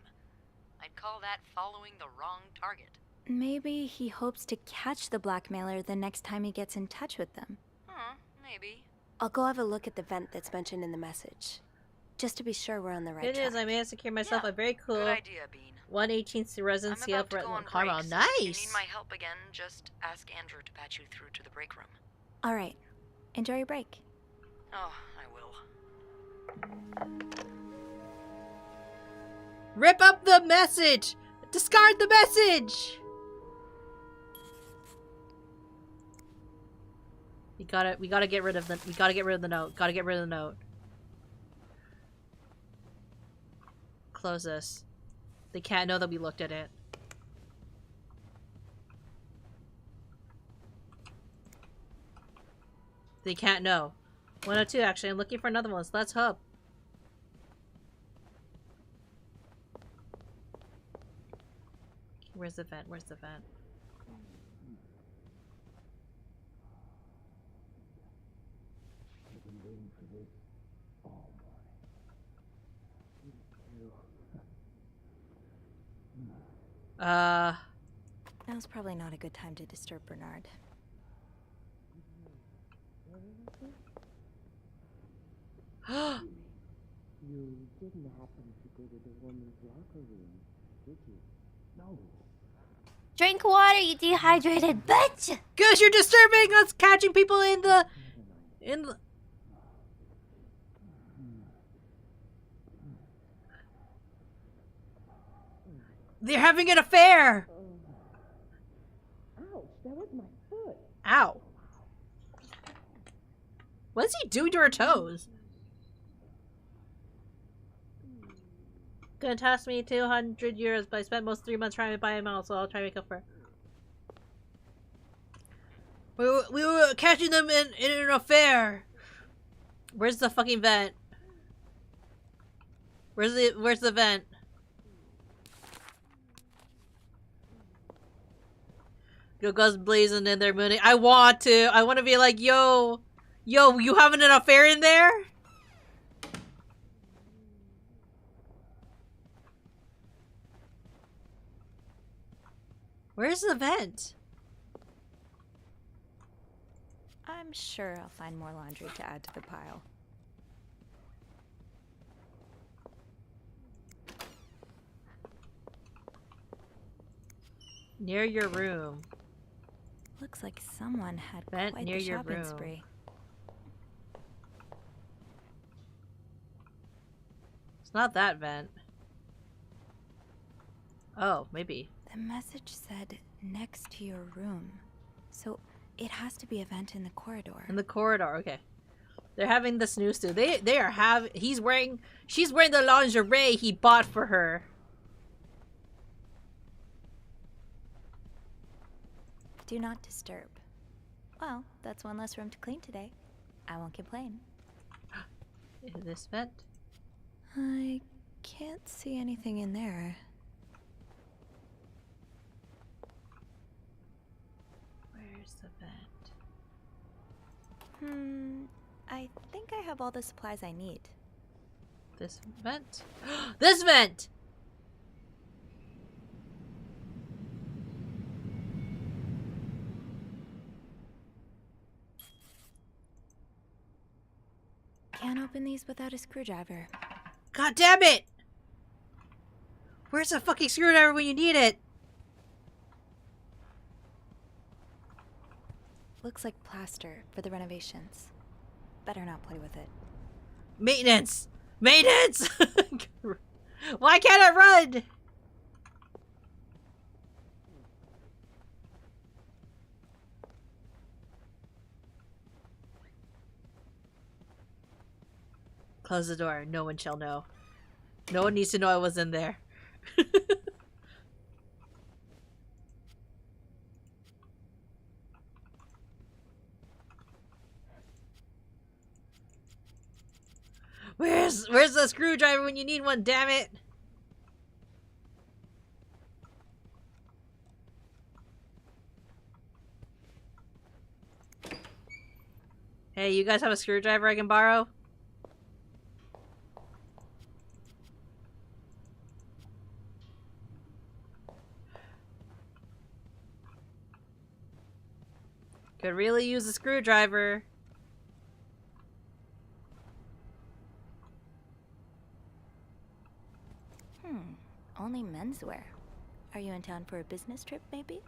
I'd call that following the wrong target. Maybe he hopes to catch the blackmailer the next time he gets in touch with them. Maybe. I'll go have a look at the vent that's mentioned in the message. just to be sure we're on the right Good news, track. I managed to secure myself a very cool Good idea, Bean. 1/18th resin seal for Carmel. If Nice! you need my help again, just ask Andrew to patch you through to the break room. All right. Enjoy your break. Oh, I will. Rip up the message! Discard the message! We gotta get rid of the note. Gotta get rid of the note. Close this. They can't know that we looked at it. They can't know. 102 actually. I'm looking for another one, so let's hope. Where's the vent? Where's the vent? I've been waiting for this all morning. Now's probably not a good time to disturb Bernard. You didn't happen to go to the woman's locker room, did you? No. Drink water, you dehydrated bitch! Gosh, you're disturbing us catching people in the... They're having an affair! Ouch, that was my foot. Ow. What's he doing to her toes? Gonna cost me 200 euros, but I spent most 3 months trying to buy him out, so I'll try to make up for it. We were catching them in an affair. Where's the fucking vent? Where's the vent? Go guns blazing in there, Munii. I want to be like, yo, you having an affair in there? Where's the vent? I'm sure I'll find more laundry to add to the pile. Near your room. Looks like someone had Vent quite near the your shopping room. spree. It's not that vent. Oh, maybe. The message said next to your room. So it has to be a vent in the corridor. In the corridor, okay. They're having the snooze too. She's wearing the lingerie he bought for her. Do not disturb. Well, that's one less room to clean today. I won't complain. Is this vent? I can't see anything in there. Where's the vent? I think I have all the supplies I need. This vent? This vent! Can't open these without a screwdriver. God damn it! Where's the fucking screwdriver when you need it? Looks like plaster for the renovations. Better not play with it. Maintenance! Maintenance! Why can't I run? Close the door. No one shall know. No one needs to know I was in there. Where's the screwdriver when you need one, damn it? Hey, you guys have a screwdriver I can borrow? Could really use a screwdriver. menswear. Are you in town for a business trip, maybe?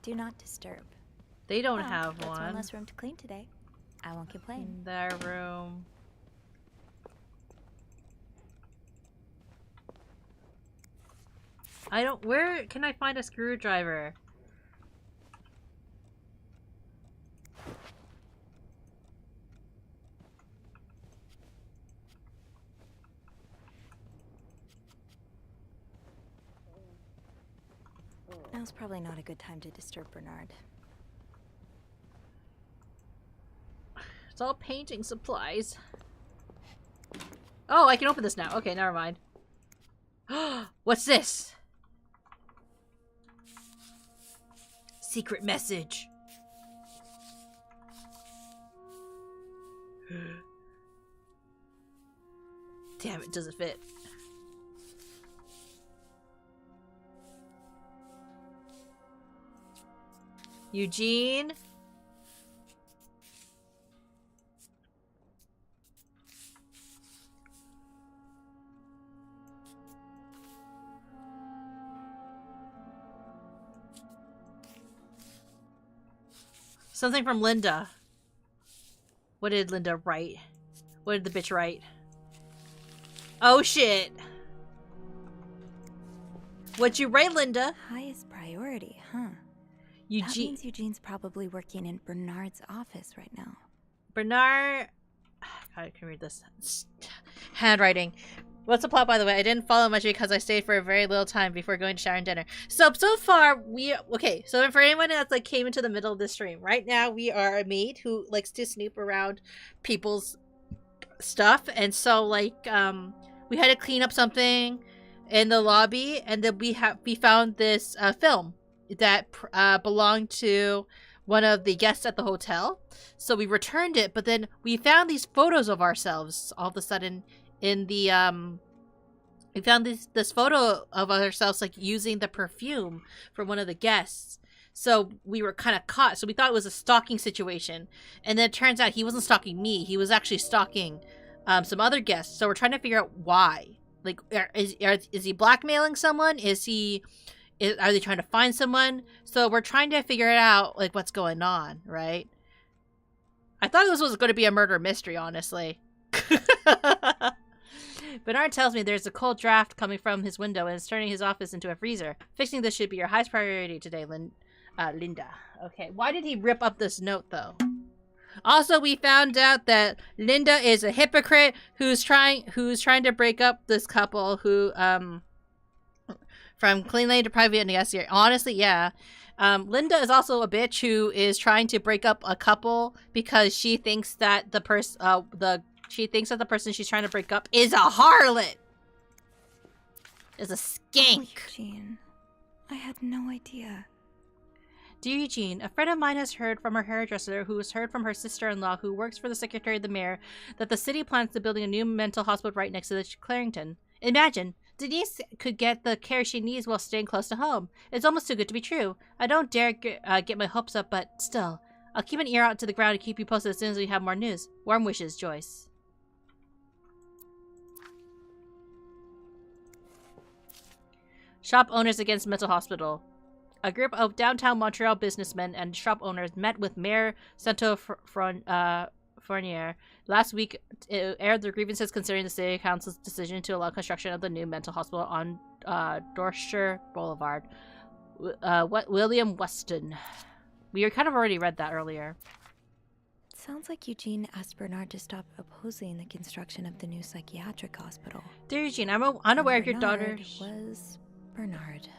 Do not disturb. They don't Well, have that's one. one less room to clean today. I won't complain. Their room. I don't. Where can I find a screwdriver? Now's probably not a good time to disturb Bernard. It's all painting supplies. Oh, I can open this now. Okay, never mind. What's this? Secret message. Damn it, doesn't fit. Eugene? Something from Linda. What did Linda write? What did the bitch write? Oh shit! What'd you write, Linda? Highest priority, huh? Eugene. That means Eugene's probably working in Bernard's office right now. Bernard. God, I can read this. Handwriting. What's the plot, by the way? I didn't follow much because I stayed for a very little time before going to shower and dinner. So far, okay, so for anyone that's like came into the middle of the stream, right now we are a maid who likes to snoop around people's stuff. And so, like, we had to clean up something in the lobby, and then we found this film that belonged to one of the guests at the hotel. So we returned it, but then we found these photos of ourselves all of a sudden in the we found this photo of ourselves like using the perfume for one of the guests. So we were kind of caught. So we thought it was a stalking situation, and then it turns out he wasn't stalking me. He was actually stalking some other guests. So we're trying to figure out why. Like, is he blackmailing someone? Are they trying to find someone? So we're trying to figure it out, like, what's going on, right? I thought this was going to be a murder mystery, honestly. Bernard tells me there's a cold draft coming from his window and it's turning his office into a freezer. Fixing this should be your highest priority today, Linda. Okay, why did he rip up this note, though? Also, we found out that Linda is a hypocrite who's trying to break up this couple who, from clean lane to private, and yes, honestly, yeah. Linda is also a bitch who is trying to break up a couple because she thinks that the person she's trying to break up is a harlot. Is a skank. Oh, Eugene, I had no idea. Dear Eugene, a friend of mine has heard from her hairdresser, who has heard from her sister-in-law, who works for the secretary of the mayor, that the city plans to building a new mental hospital right next to the Clarington. Imagine, Denise could get the care she needs while staying close to home. It's almost too good to be true. I don't dare get my hopes up, but still. I'll keep an ear out to the ground and keep you posted as soon as we have more news. Warm wishes, Joyce. Shop owners against mental hospital. A group of downtown Montreal businessmen and shop owners met with Mayor Santo Fournier last week to air their grievances concerning the city council's decision to allow construction of the new mental hospital on Dorchester Boulevard. William Weston. We kind of already read that earlier. It sounds like Eugene asked Bernard to stop opposing the construction of the new psychiatric hospital. Dear Eugene, I'm unaware of your Bernard daughter's... was Bernard.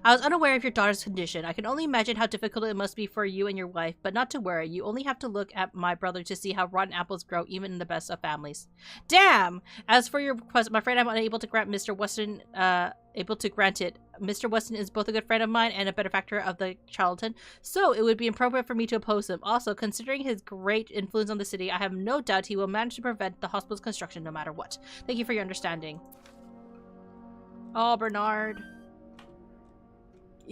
I was unaware of your daughter's condition. I can only imagine how difficult it must be for you and your wife, but not to worry. You only have to look at my brother to see how rotten apples grow even in the best of families. Damn! As for your request, I'm afraid I'm unable to grant Mr. Weston, it. Mr. Weston is both a good friend of mine and a benefactor of the charlatan, so it would be inappropriate for me to oppose him. Also, considering his great influence on the city, I have no doubt he will manage to prevent the hospital's construction no matter what. Thank you for your understanding. Oh, Bernard.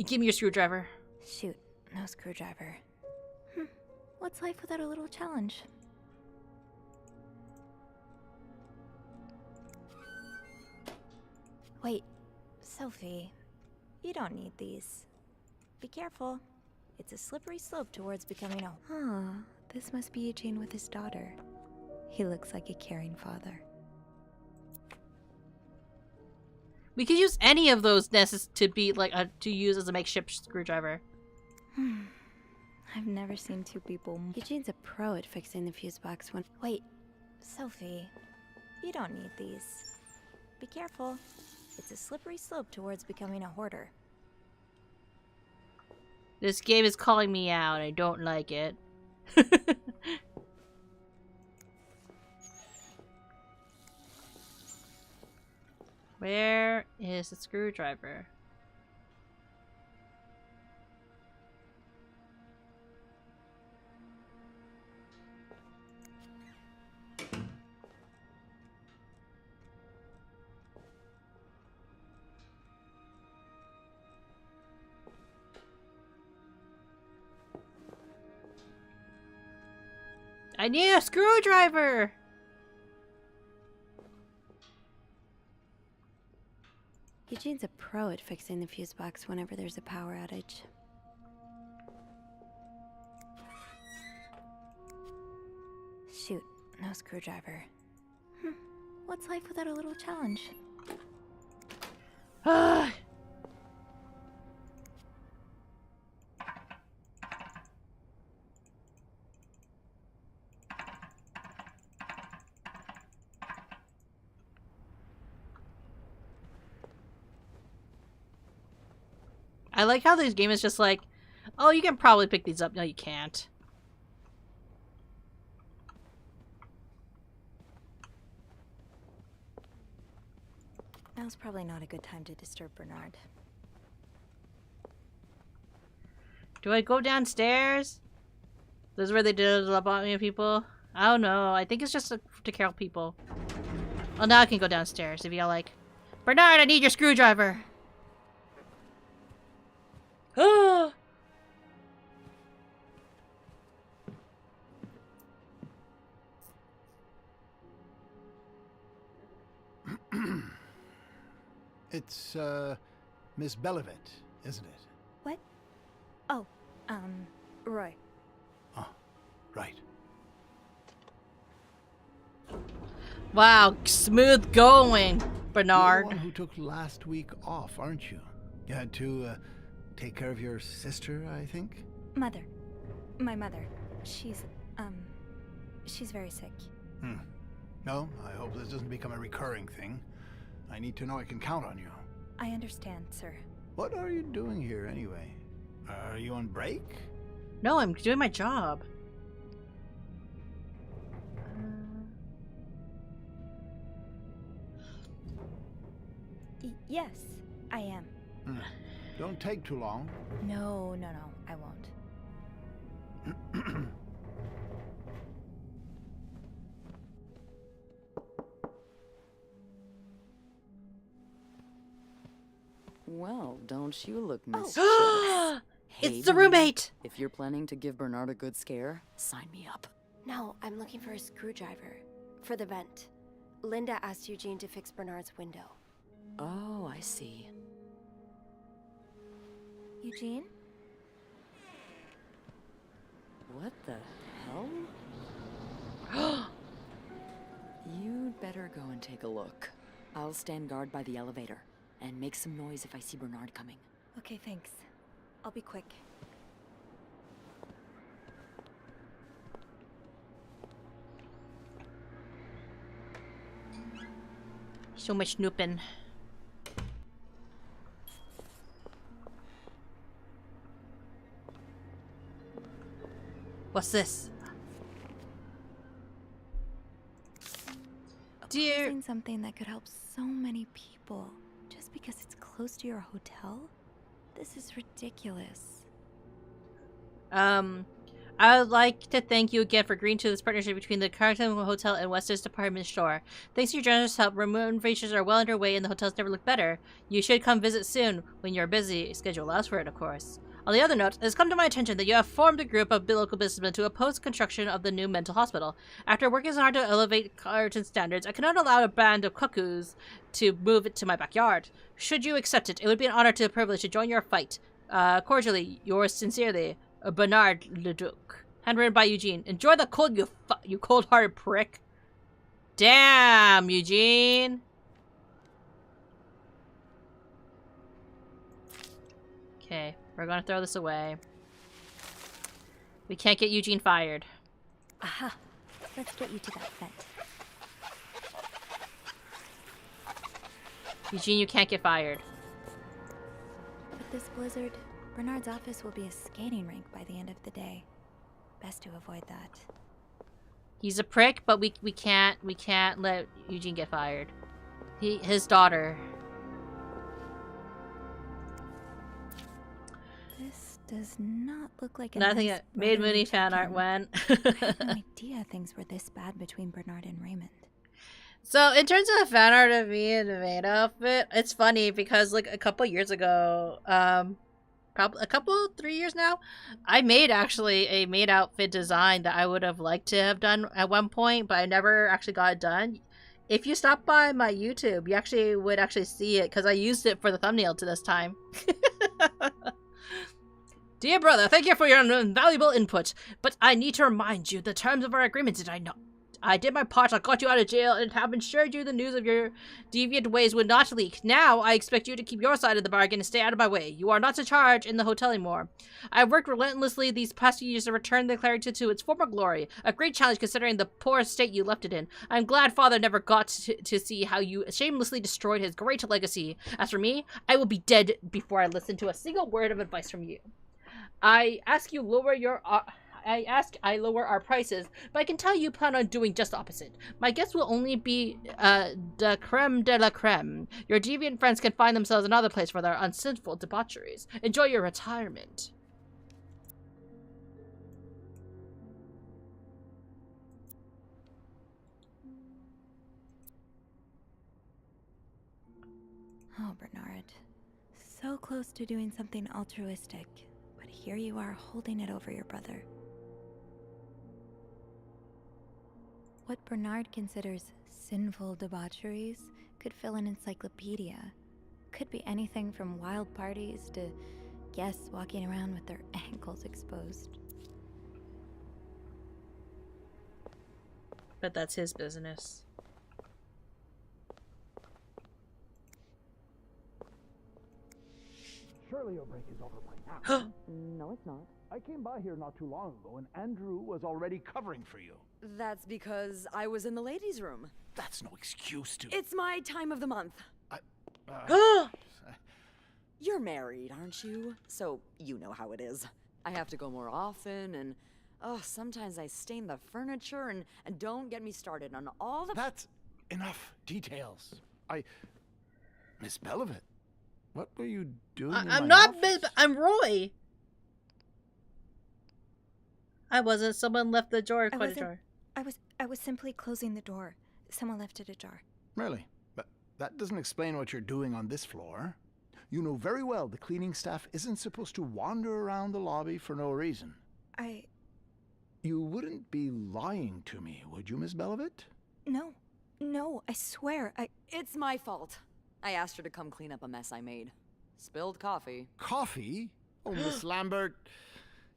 Give me your screwdriver. Shoot, no screwdriver. What's life without a little challenge? Wait, Sophie, you don't need these. Be careful. It's a slippery slope towards becoming a... Huh, this must be Eugene with his daughter. He looks like a caring father. We could use any of those to be like to use as a makeshift screwdriver. I've never seen two people. Eugene's a pro at fixing the fuse box when... Wait, Sophie, you don't need these. Be careful. It's a slippery slope towards becoming a hoarder. This game is calling me out. I don't like it. Where is the screwdriver? I need a screwdriver! Eugene's a pro at fixing the fuse box whenever there's a power outage. Shoot, no screwdriver. What's life without a little challenge? I like how this game is just like, oh, you can probably pick these up. No, you can't. Now's probably not a good time to disturb Bernard. Do I go downstairs? This is where they did a lobotomy of people? I don't know. I think it's just to kill people. Oh, now I can go downstairs if y'all like. Bernard, I need your screwdriver. It's, Miss Belivet, isn't it? What? Oh, Roy. Oh, right. Wow, smooth going, Bernard. You're the one who took last week off, aren't you? You had to, take care of your sister, I think? Mother. My mother. She's very sick. No, I hope this doesn't become a recurring thing. I need to know I can count on you. I understand, sir. What are you doing here, anyway? Are you on break? No, I'm doing my job. Yes, I am. Don't take too long. No, I won't. Well, don't you look mischievous. It's the roommate! If you're planning to give Bernard a good scare, sign me up. No, I'm looking for a screwdriver. For the vent. Linda asked Eugene to fix Bernard's window. Oh, I see. Eugene? What the hell? You'd better go and take a look. I'll stand guard by the elevator, and make some noise if I see Bernard coming. Okay, thanks. I'll be quick. So much snooping. What's this? Dear. Opposing something that could help so many people just because it's close to your hotel? This is ridiculous. I would like to thank you again for agreeing to this partnership between the Carlton Hotel and Weston's department store. Thanks to your generous help, renovations are well underway and the hotels never look better. You should come visit soon when you're busy. Schedule allows for it, of course. On the other note, it has come to my attention that you have formed a group of local businessmen to oppose the construction of the new mental hospital. After working so hard to elevate Carlton standards, I cannot allow a band of cuckoos to move it to my backyard. Should you accept it, it would be an honor to the privilege to join your fight. Cordially, yours sincerely, Bernard Leduc. Handwritten by Eugene. Enjoy the cold, you cold-hearted prick. Damn, Eugene. Okay, we're gonna throw this away. We can't get Eugene fired. Aha. Let's get you to that vent. Eugene, you can't get fired. With this blizzard, Bernard's office will be a skating rink by the end of the day. Best to avoid that. He's a prick, but we can't let Eugene get fired. His daughter. This does not look like a Nothing nice Maid brotherly Munii fan art check-in. went. I had no idea things were this bad between Bernard and Raymond. So in terms of fan art of me and the Maid outfit, it's funny because like a couple years ago, probably 3 years now, I made actually a Maid outfit design that I would have liked to have done at one point, but I never actually got it done. If you stop by my YouTube, you actually would see it because I used it for the thumbnail to this time. Dear brother, thank you for your invaluable input, but I need to remind you the terms of our agreement. Did I not? I did my part, I got you out of jail, and have ensured you the news of your deviant ways would not leak. Now, I expect you to keep your side of the bargain and stay out of my way. You are not to charge in the hotel anymore. I have worked relentlessly these past few years to return the clarity to its former glory. A great challenge considering the poor state you left it in. I'm glad Father never got to see how you shamelessly destroyed his great legacy. As for me, I will be dead before I listen to a single word of advice from you. I lower our prices, but I can tell you plan on doing just the opposite. My guests will only be the creme de la creme. Your deviant friends can find themselves another place for their unsinful debaucheries. Enjoy your retirement. Oh, Bernard. So close to doing something altruistic, but here you are holding it over your brother. What Bernard considers sinful debaucheries could fill an encyclopedia. Could be anything from wild parties to guests walking around with their ankles exposed. But that's his business. Surely your break is over by now. No, it's not. I came by here not too long ago, and Andrew was already covering for you. That's because I was in the ladies' room. That's no excuse to... It's my time of the month. You're married, aren't you? So you know how it is. I have to go more often, and sometimes I stain the furniture, and don't get me started on all the... That's enough details. Miss Belivet, what were you doing in I'm my not office? I'm Roy. I wasn't. Someone left the door quite ajar. I was simply closing the door. Someone left it ajar. Really? But that doesn't explain what you're doing on this floor. You know very well the cleaning staff isn't supposed to wander around the lobby for no reason. You wouldn't be lying to me, would you, Miss Belivet? No, I swear, It's my fault. I asked her to come clean up a mess I made. Spilled coffee. Coffee? Oh, Miss Lambert,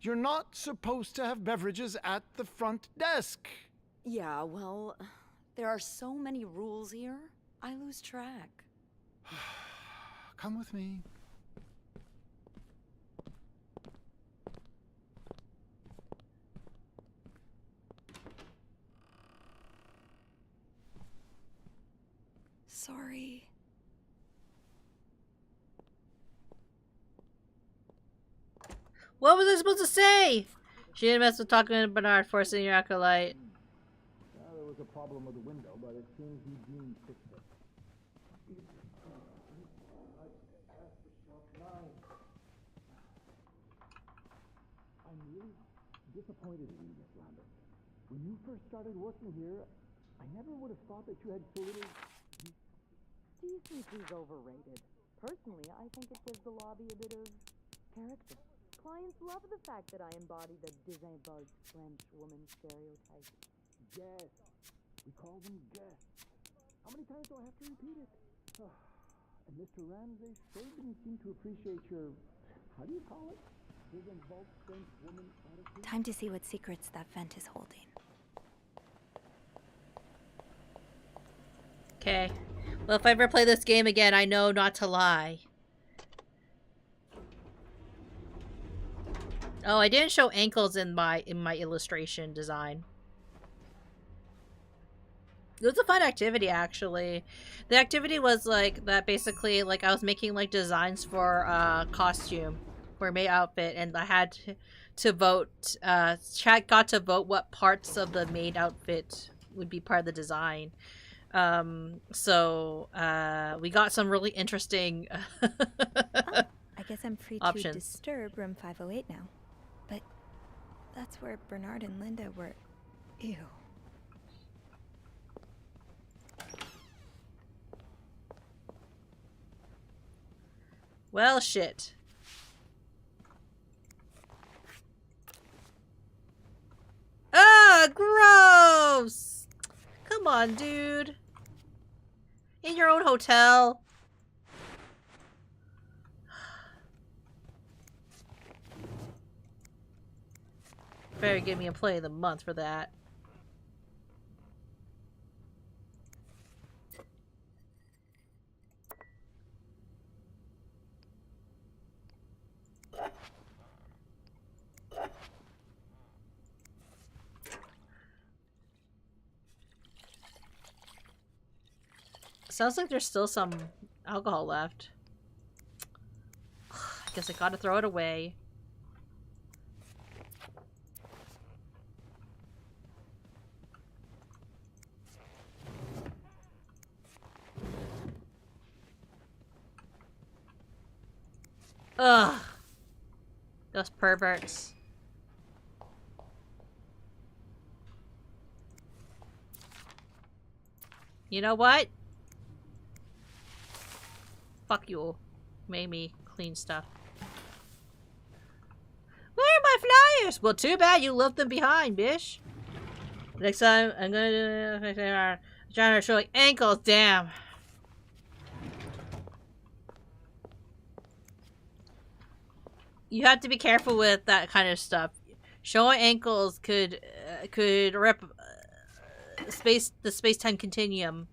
you're not supposed to have beverages at the front desk. Yeah, well, there are so many rules here, I lose track. Come with me. Sorry. What was I supposed to say? She didn't mess with talking to Bernard, forcing your acolyte. There was a problem with the window, but it seems Eugene fixed it. I'm really disappointed in you, Miss Lambert. When you first started working here, I never would have thought that you had so little... Decency's overrated. Personally, I think it gives the lobby a bit of character. Clients love the fact that I embody the disabled French woman stereotype. Guests. We call them guests. How many times do I have to repeat it? And Mr. Ramsay sure didn't seem to appreciate your... How do you call it? Disabled French woman attitude? Time to see what secrets that vent is holding. Okay. Well, if I ever play this game again, I know not to lie. Oh, I didn't show ankles in my illustration design. It was a fun activity, actually. The activity was like that. Basically, like I was making like designs for costume for Maid outfit, and I had to vote. Chat got to vote what parts of the Maid outfit would be part of the design. So we got some really interesting I guess I'm free options. to disturb room 508 now. But that's where Bernard and Linda were. Ew. Well, shit. Ah, gross! Come on, dude. In your own hotel. Better give me Employee of the Month for that. Sounds like there's still some alcohol left. I guess I gotta throw it away. Ugh. Those perverts. You know what? Fuck you. Made me clean stuff. Where are my flyers? Well, too bad you left them behind, bitch. Next time, I'm gonna trying to show like ankles. Damn. You have to be careful with that kind of stuff. Showing ankles could rip the space-time continuum.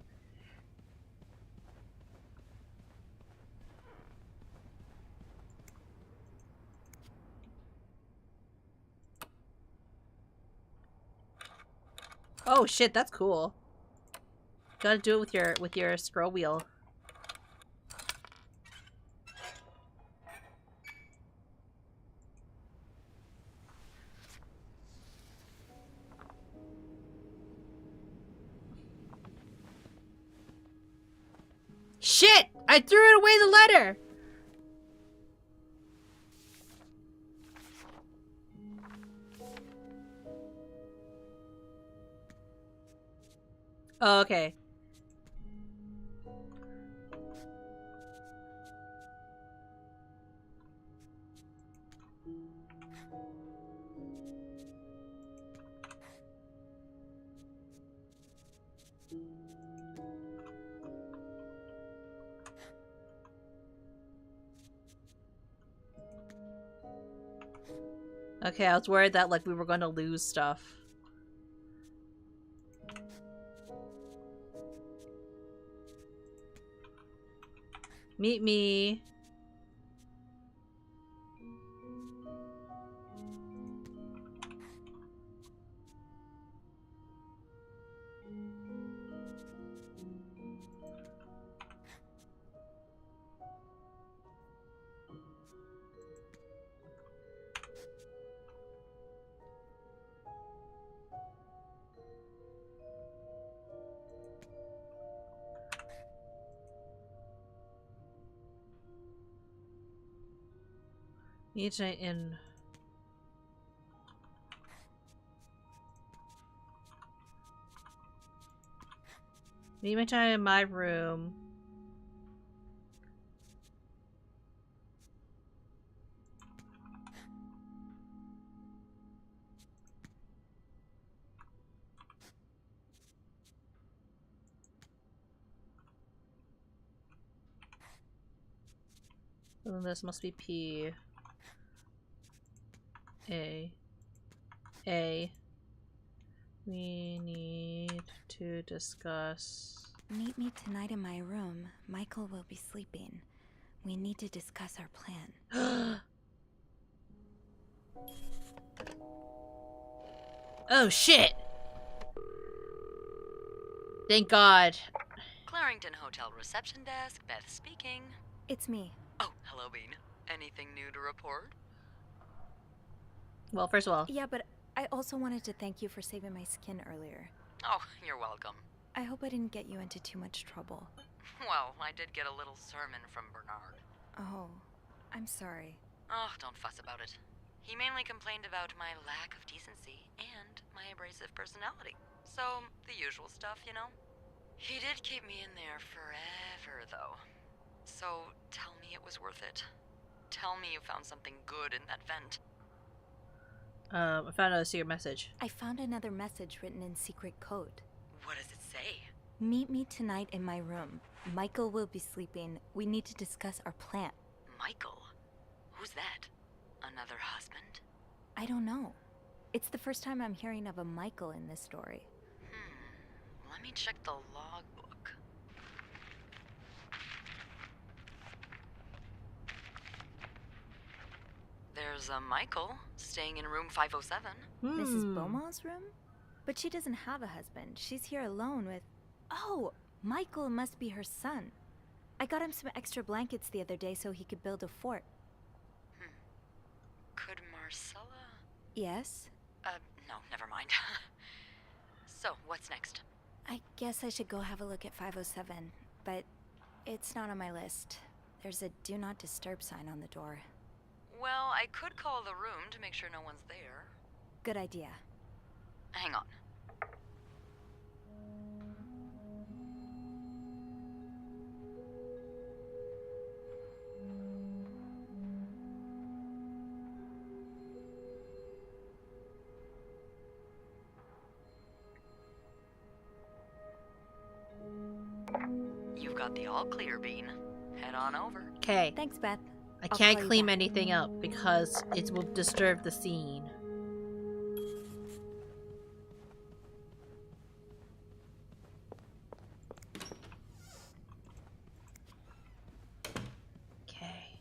Oh shit, that's cool. Gotta do it with your scroll wheel. Shit! I threw it away the letter! Oh, okay. Okay, I was worried that like we were going to lose stuff. Meet me. Each night in. Meet my time in my room. And this must be P. A. We need to discuss. Meet me tonight in my room. Michael will be sleeping. We need to discuss our plan. Oh shit! Thank God. Clarrington Hotel reception desk, Beth speaking. It's me. Oh, hello, Bean. Anything new to report? Well, first of all. Yeah, but I also wanted to thank you for saving my skin earlier. Oh, you're welcome. I hope I didn't get you into too much trouble. Well, I did get a little sermon from Bernard. Oh, I'm sorry. Oh, don't fuss about it. He mainly complained about my lack of decency and my abrasive personality. So, the usual stuff, you know? He did keep me in there forever, though. So, tell me it was worth it. Tell me you found something good in that vent. I found out a secret message. I found another message written in secret code. What does it say? Meet me tonight in my room. Michael will be sleeping. We need to discuss our plan. Michael? Who's that? Another husband? I don't know. It's the first time I'm hearing of a Michael in this story. Let me check the logbook. There's a Michael staying in room 507. Mrs. Beaumont's room? But she doesn't have a husband. She's here alone with... Oh! Michael must be her son. I got him some extra blankets the other day so he could build a fort. Could Marcella... Yes? No, never mind. So, what's next? I guess I should go have a look at 507, but it's not on my list. There's a do not disturb sign on the door. Well, I could call the room to make sure no one's there. Good idea. Hang on. You've got the all clear, Bean. Head on over. Okay. Thanks, Beth. I I'll can't call you clean back. anything up because it will disturb the scene. Okay.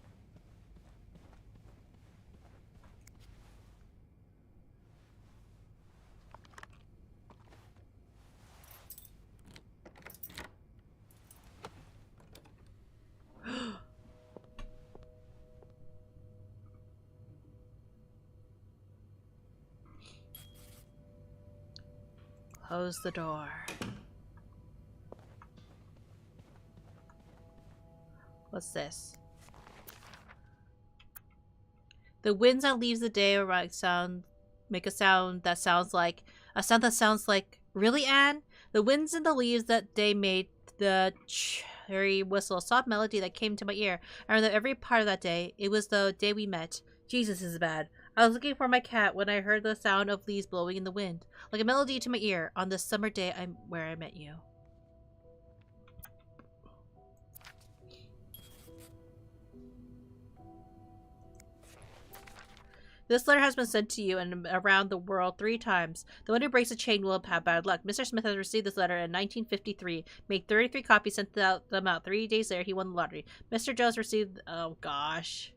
Close the door. What's this? The winds that leaves the day around make a sound that sounds like really, Anne? The winds and the leaves that day made the cherry whistle, a soft melody that came to my ear. I remember every part of that day. It was the day we met. Jesus, this is bad. I was looking for my cat when I heard the sound of leaves blowing in the wind, like a melody to my ear on the summer day where I met you. This letter has been sent to you and around the world 3 times. The one who breaks the chain will have bad luck. Mr. Smith has received this letter in 1953. Made 33 copies, sent them out 3 days later. He won the lottery. Mr. Jones received... Oh, gosh.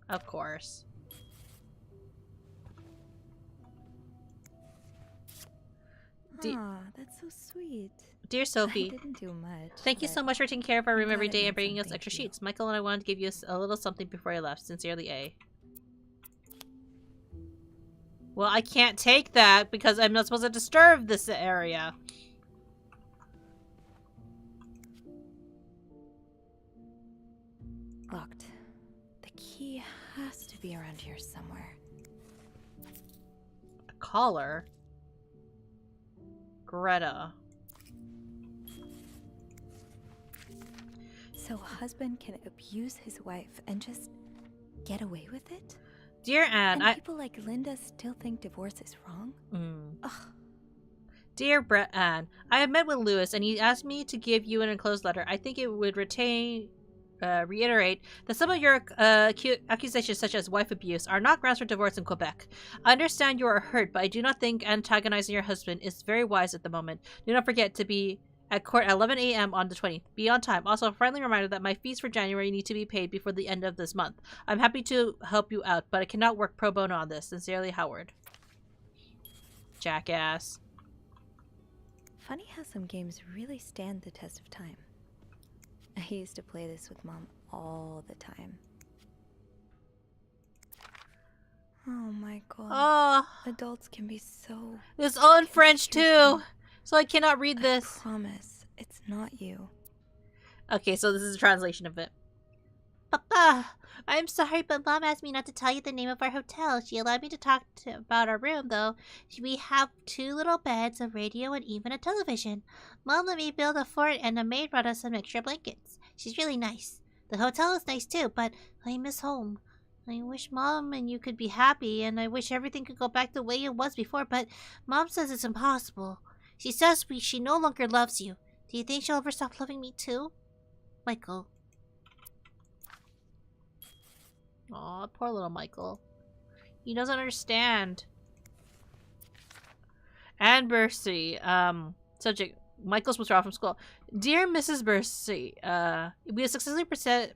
Of course. Aw, that's so sweet. Dear Sophie, I didn't do much. Thank you but so much for taking care of our room glad every it day meant and bringing us something extra to you. sheets. Michael and I wanted to give you a little something before I left. Sincerely, A. Well, I can't take that because I'm not supposed to disturb this area. Locked. The key has to be around here somewhere. A collar? Greta. So a husband can abuse his wife and just get away with it? Dear Anne, and people like Linda still think divorce is wrong? Ugh. Dear Anne, I have met with Lewis and he asked me to give you an enclosed letter. I think it would reiterate that some of your accusations, such as wife abuse, are not grounds for divorce in Quebec. I understand you are hurt, but I do not think antagonizing your husband is very wise at the moment. Do not forget to be at court at 11 a.m. on the 20th. Be on time. Also, a friendly reminder that my fees for January need to be paid before the end of this month. I'm happy to help you out, but I cannot work pro bono on this. Sincerely, Howard. Jackass. Funny how some games really stand the test of time. I used to play this with Mom all the time. Oh, Michael. Oh. Adults can be so... It's all in French, too. So I cannot read this. I promise, it's not you. Okay, so this is a translation of it. Papa, I'm sorry, but Mom asked me not to tell you the name of our hotel. She allowed me to talk about our room, though. We have 2 little beds, a radio, and even a television. Mom let me build a fort, and a maid brought us some extra blankets. She's really nice. The hotel is nice, too, but I miss home. I wish Mom and you could be happy, and I wish everything could go back the way it was before, but Mom says it's impossible. She says she no longer loves you. Do you think she'll ever stop loving me, too? Michael. Aw, poor little Michael. He doesn't understand. Anne Bursey, subject, Michael's withdrawal from school. Dear Mrs. Bursey, we have successfully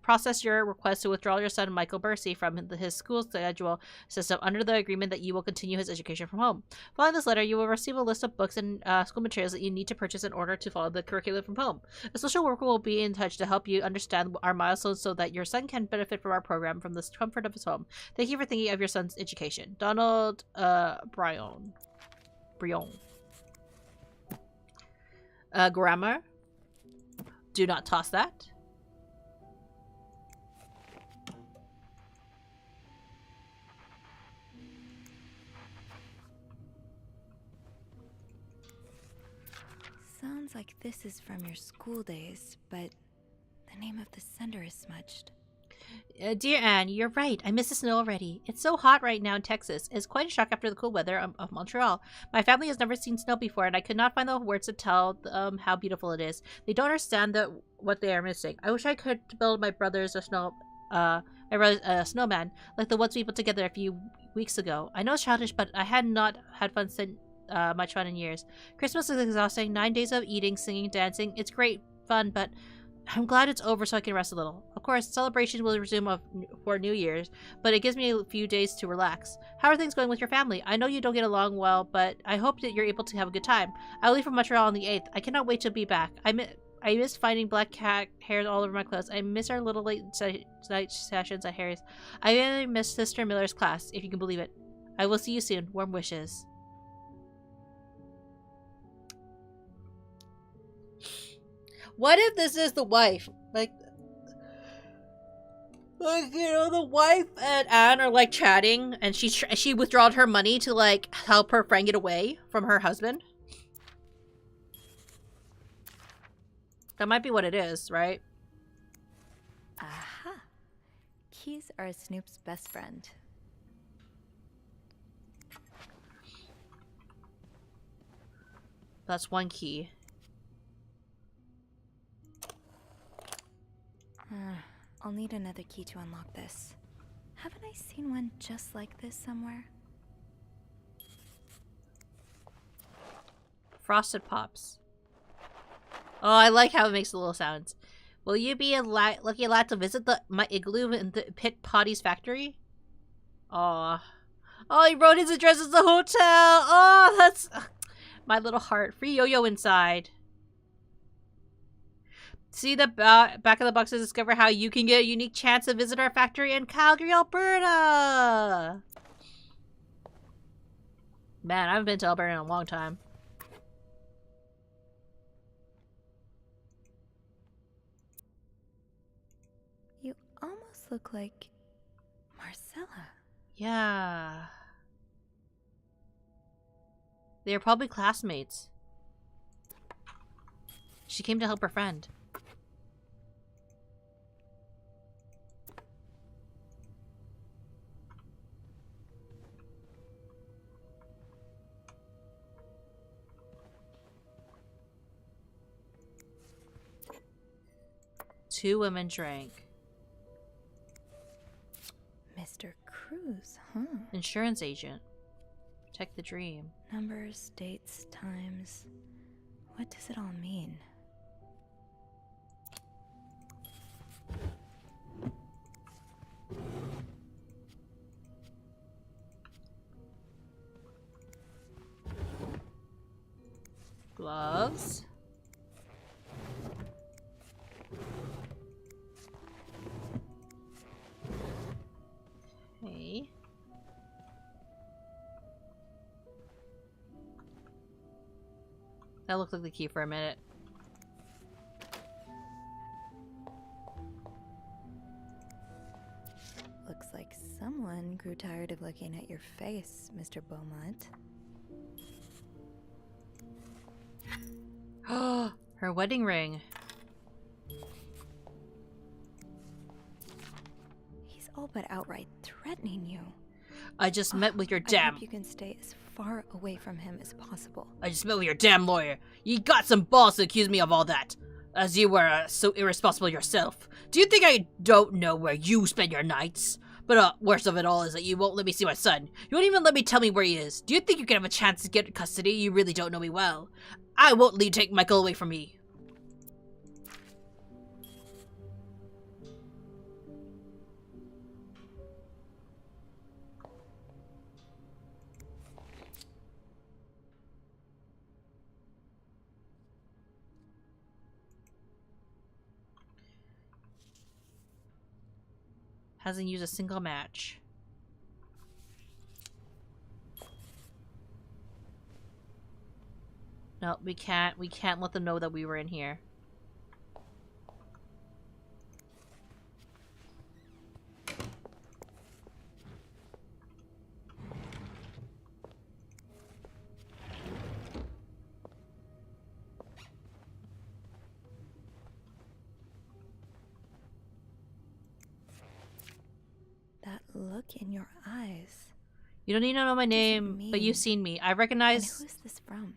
processed your request to withdraw your son Michael Bursey from his school schedule system under the agreement that you will continue his education from home. Following this letter, you will receive a list of books and school materials that you need to purchase in order to follow the curriculum from home. A social worker will be in touch to help you understand our milestones so that your son can benefit from our program from the comfort of his home. Thank you for thinking of your son's education. Donald, Brion. Grammar. Do not toss that. Sounds like this is from your school days, but the name of the sender is smudged. Dear Anne, you're right. I miss the snow already. It's so hot right now in Texas. It's quite a shock after the cool weather of Montreal. My family has never seen snow before, and I could not find the words to tell them how beautiful it is. They don't understand what they are missing. I wish I could build my brother's a snowman like the ones we put together a few weeks ago. I know it's childish, but I had not had much fun in years. Christmas is exhausting. 9 days of eating, singing, dancing. It's great fun, but I'm glad it's over so I can rest a little. Of course, celebrations will resume for New Year's, but it gives me a few days to relax. How are things going with your family? I know you don't get along well, but I hope that you're able to have a good time. I'll leave for Montreal on the 8th. I cannot wait to be back. I miss finding black cat hairs all over my clothes. I miss our little late night sessions at Harry's. I really miss Sister Miller's class, if you can believe it. I will see you soon. Warm wishes. What if this is the wife? Like, you know, the wife and Anne are like chatting, and she withdrawed her money to like help her friend get away from her husband. That might be what it is, right? Aha! Keys are Snoop's best friend. That's one key. I'll need another key to unlock this. Haven't I seen one just like this somewhere? Frosted Pops. Oh, I like how it makes the little sounds. Will you be lucky allowed to visit my igloo in the Pit Potty's factory? Aw. Oh, he wrote his address as the hotel. Oh, that's my little heart. Free yo-yo inside. See the back of the box to discover how you can get a unique chance to visit our factory in Calgary, Alberta. Man, I haven't been to Alberta in a long time. You almost look like Marcel. Yeah. They are probably classmates. She came to help her friend. Two women drank. Mr. Cruz, huh? Insurance agent. Protect the dream. Numbers, dates, times. What does it all mean? Gloves. Okay. That looked like the key for a minute. Looks like someone grew tired of looking at your face, Mr. Beaumont. Her wedding ring. He's all but outright threatening you. I just met with your I damn. hope you can stay as far away from him as possible. I just met with your damn lawyer. You got some balls to accuse me of all that. As you were so irresponsible yourself. Do you think I don't know where you spend your nights? But worst of it all is that you won't let me see my son. You won't even let me tell me where he is. Do you think you can have a chance to get custody? You really don't know me well. I won't let you take Michael away from me. Hasn't used a single match. No, we can't let them know that we were in here. That look in your eyes. You don't need to know my name, but you've seen me. I recognize And who's this from?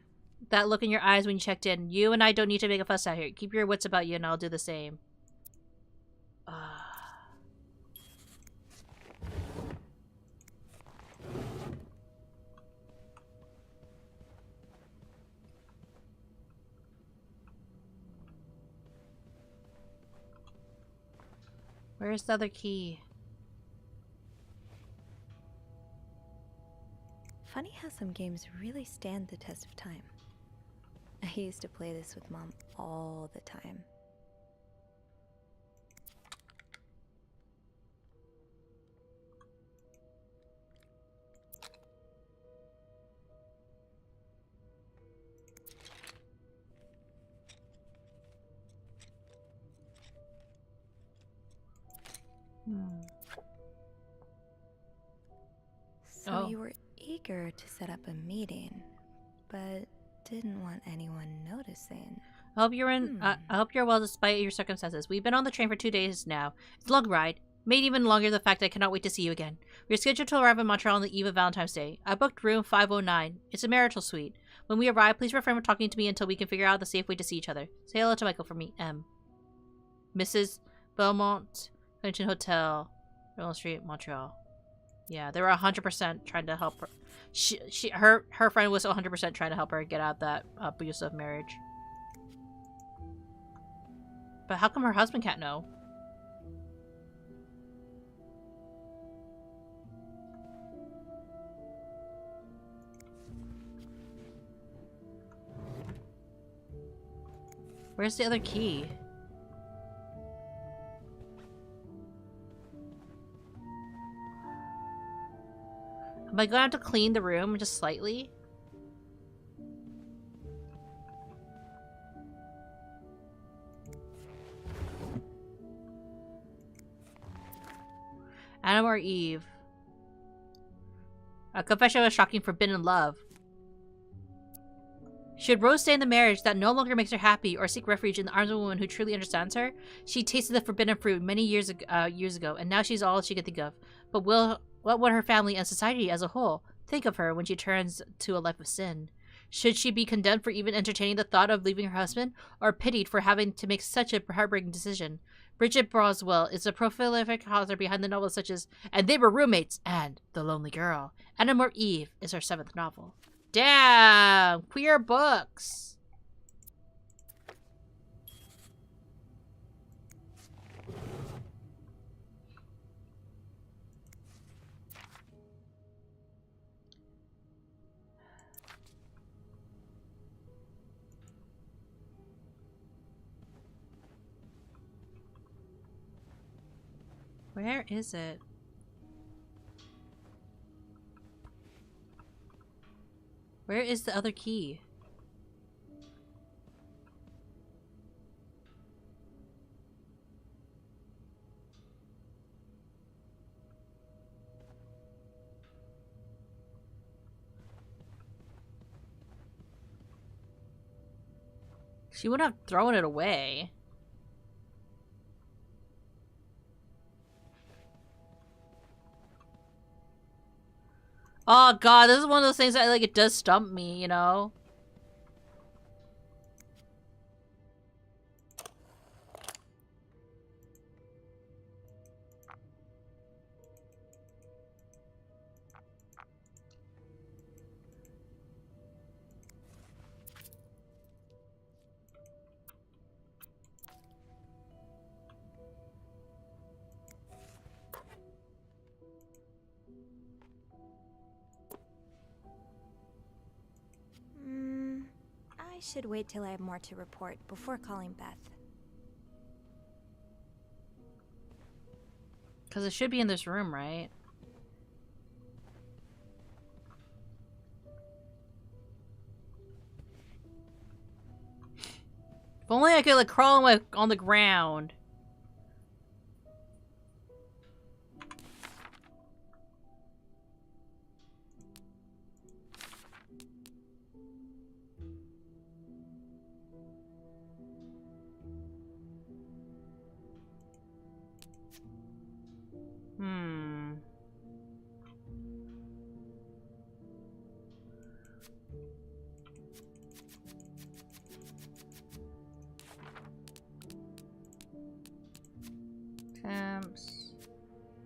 that look in your eyes when you checked in. You and I don't need to make a fuss out here. Keep your wits about you and I'll do the same. Where's the other key? Funny how some games really stand the test of time. I used to play this with Mom all the time. So you were eager to set up a meeting, but didn't want anyone noticing. I hope you're well despite your circumstances. We've been on the train for 2 days now. It's a long ride. Made even longer the fact I cannot wait to see you again. We're scheduled to arrive in Montreal on the eve of Valentine's Day. I booked room 509. It's a marital suite. When we arrive, please refrain from talking to me until we can figure out the safe way to see each other. Say hello to Michael for me, M. Mrs. Belmont, Clinton Hotel, Real Street, Montreal. Yeah, they were 100% trying to help her. Her friend was 100% trying to help her get out of that abusive marriage. But how come her husband can't know? Where's the other key? Am I gonna have to clean the room just slightly? Adam or Eve? A confession of a shocking forbidden love. Should Rose stay in the marriage that no longer makes her happy or seek refuge in the arms of a woman who truly understands her? She tasted the forbidden fruit many years ago, and now she's all she can think of. But what would her family and society as a whole think of her when she turns to a life of sin? Should she be condemned for even entertaining the thought of leaving her husband, or pitied for having to make such a heartbreaking decision? Bridget Boswell is a prolific author behind the novels such as And They Were Roommates and The Lonely Girl. Anna Moore Eve is her 7th novel. Damn! Queer books! Where is it? Where is the other key? She would have thrown it away. Oh god, this is one of those things that like it does stump me, you know? I should wait till I have more to report before calling Beth. Because it should be in this room, right? If only I could like crawl on the ground.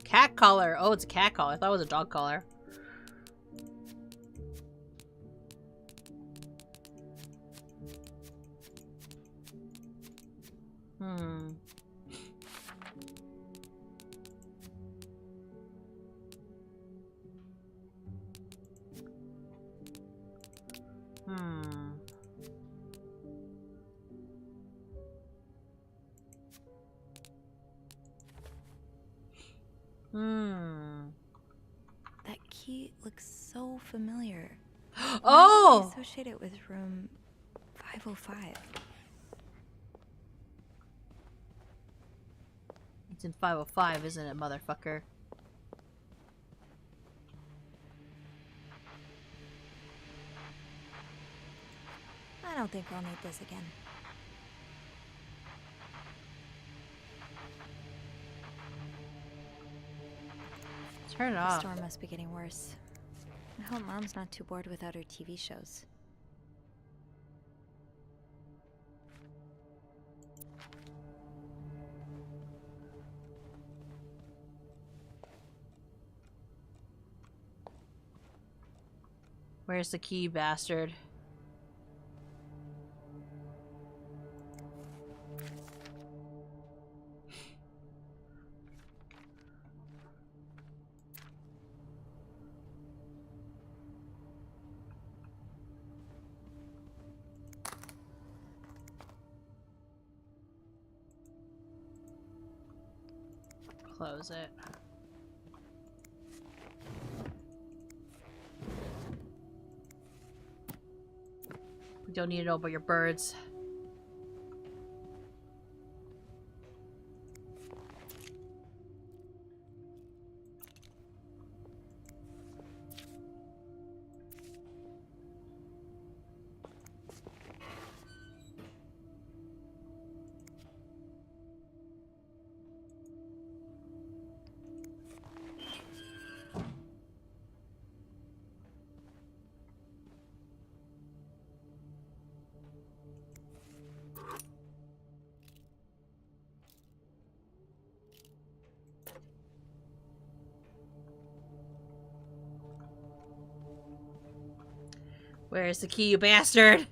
Cat collar. Oh, it's a cat collar. I thought it was a dog collar. That key looks so familiar. Oh! I associate it with room 505. It's in 505, isn't it, motherfucker? I don't think I'll need this again. Turn it off. The storm must be getting worse. I hope Mom's not too bored without her TV shows. Where's the key, bastard? Close it. We don't need to know about your birds. Where's the key, you bastard?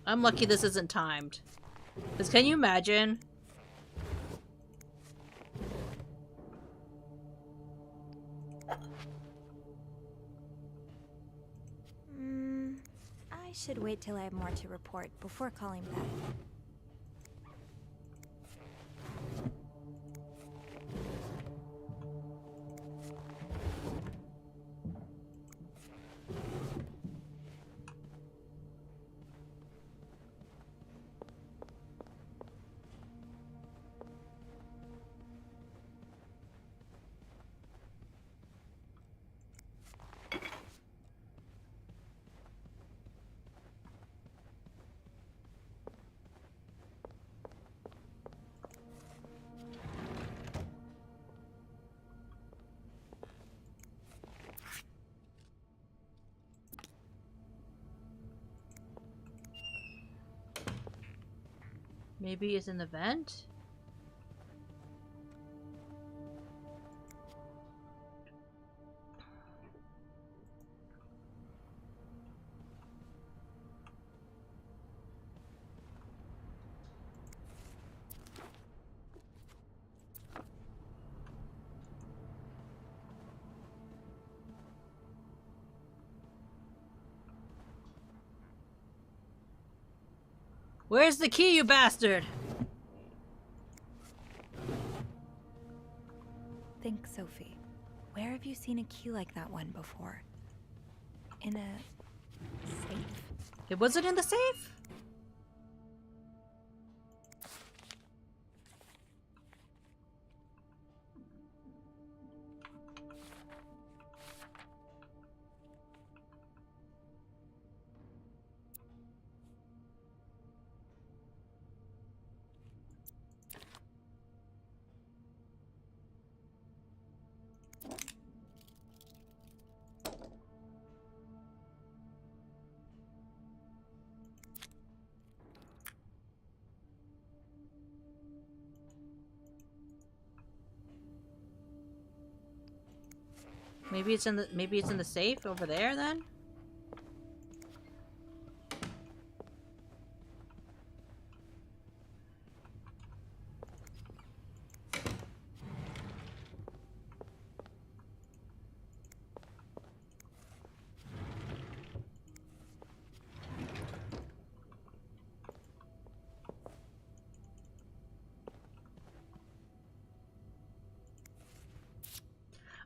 I'm lucky this isn't timed. Because can you imagine? I should wait till I have more to report before calling back. Maybe it's in the vent? Where's the key, you bastard? Think, Sophie. Where have you seen a key like that one before? In a safe? It wasn't in the safe? Maybe it's in the safe over there then?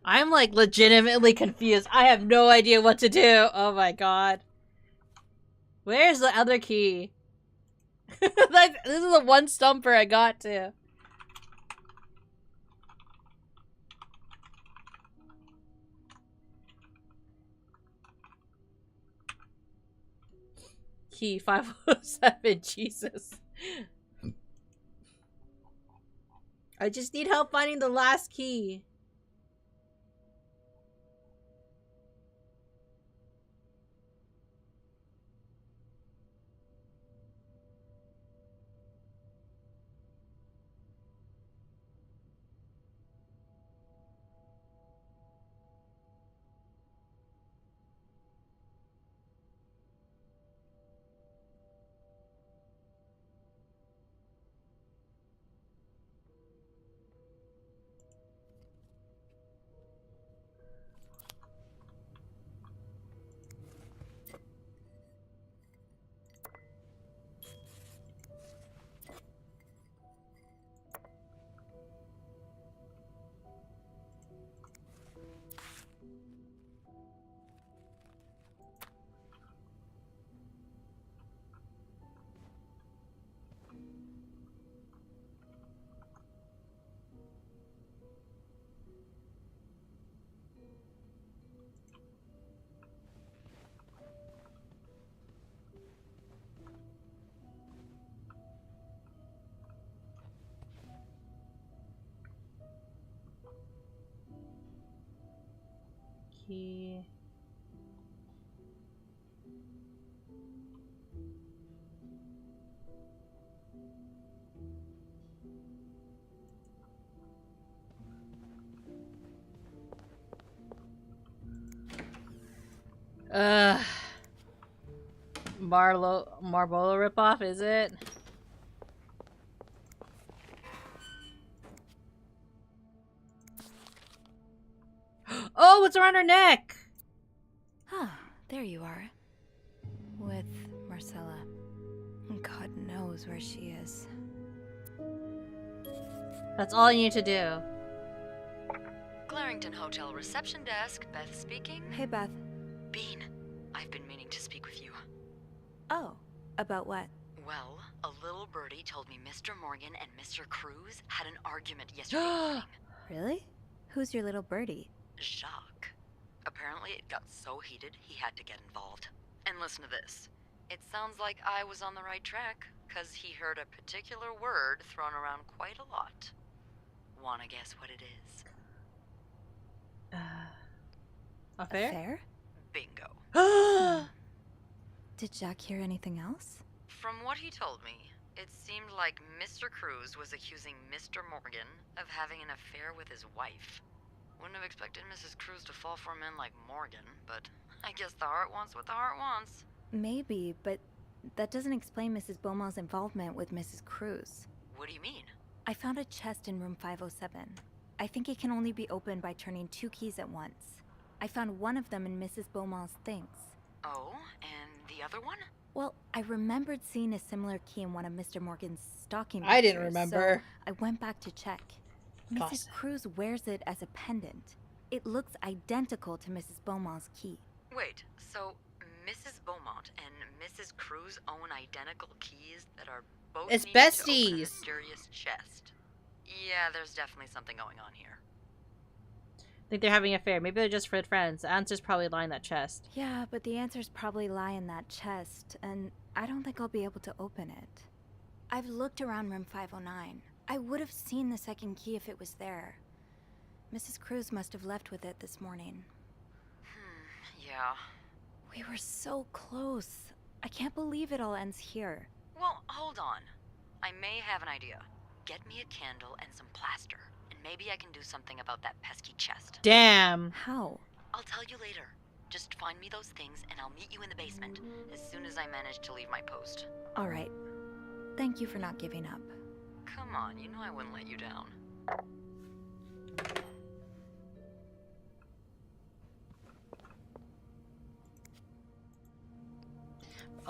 I'm like legitimately confused. I have no idea what to do. Oh my god. Where's the other key? Like, this is the one stumper I got to. Key 507, Jesus. I just need help finding the last key. key. Marbola ripoff, is it? Oh, what's around her neck? Ah, there you are. With Marcella. God knows where she is. That's all you need to do. Clarington Hotel reception desk, Beth speaking. Hey, Beth. Bean, I've been meaning to speak with you. Oh, about what? Well, a little birdie told me Mr. Morgan and Mr. Cruz had an argument yesterday morning. Really? Who's your little birdie? Jacques. Apparently it got so heated he had to get involved. And listen to this. It sounds like I was on the right track, because he heard a particular word thrown around quite a lot. Wanna guess what it is? Affair? Bingo. Did Jack hear anything else? From what he told me, it seemed like Mr. Cruz was accusing Mr. Morgan of having an affair with his wife. Wouldn't have expected Mrs. Cruz to fall for a man like Morgan, but I guess the heart wants what the heart wants. Maybe, but that doesn't explain Mrs. Beaumont's involvement with Mrs. Cruz. What do you mean? I found a chest in room 507. I think it can only be opened by turning 2 keys at once. I found one of them in Mrs. Beaumont's things. Oh, and the other one? Well, I remembered seeing a similar key in one of Mr. Morgan's stocking boxers, I didn't remember. So I went back to check. Mrs. Cruz wears it as a pendant. It looks identical to Mrs. Beaumont's key. Wait, so Mrs. Beaumont and Mrs. Cruz own identical keys that are both It's needed to open a besties. mysterious chest. Yeah, there's definitely something going on here. I think they're having an affair. Maybe they're just friends. The answer's probably lying in that chest. Yeah, but the answers probably lie in that chest, and I don't think I'll be able to open it. I've looked around room 509. I would have seen the second key if it was there. Mrs. Cruz must have left with it this morning. Yeah. We were so close. I can't believe it all ends here. Well, hold on. I may have an idea. Get me a candle and some plaster, and maybe I can do something about that pesky chest. Damn. How? I'll tell you later. Just find me those things, and I'll meet you in the basement as soon as I manage to leave my post. All right. Thank you for not giving up. Come on, you know I wouldn't let you down.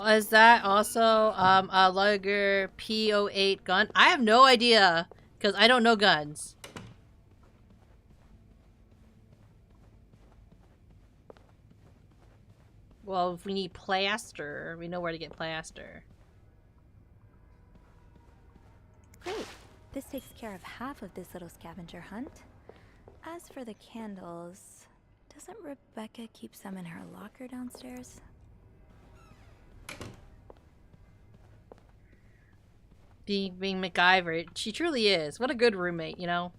Is that also a Luger P08 gun? I have no idea, because I don't know guns. Well, if we need plaster, we know where to get plaster. Great. This takes care of half of this little scavenger hunt. As for the candles, doesn't Rebecca keep some in her locker downstairs? Being MacGyver, she truly is. What a good roommate, you know?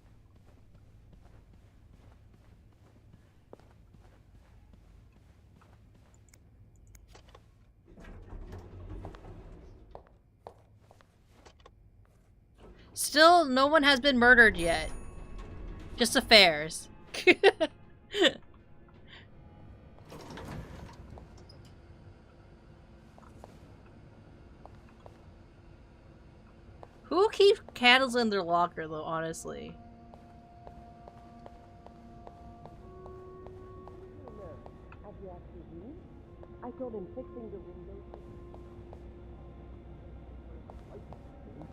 Still, no one has been murdered yet. Just affairs. Who keeps candles in their locker, though, honestly? Have you actually seen? I told him fixing the windows.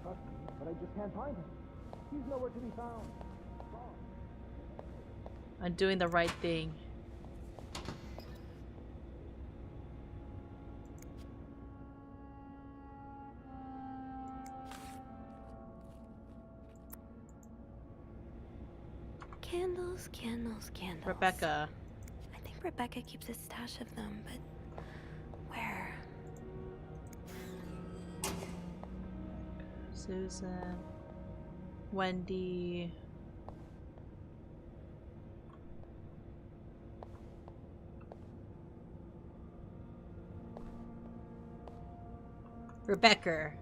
But I just can't find him. He's nowhere to be found. I'm doing the right thing. Candles, candles, candles. Rebecca. I think Rebecca keeps a stash of them, but where? Susan. Wendy. Rebecca.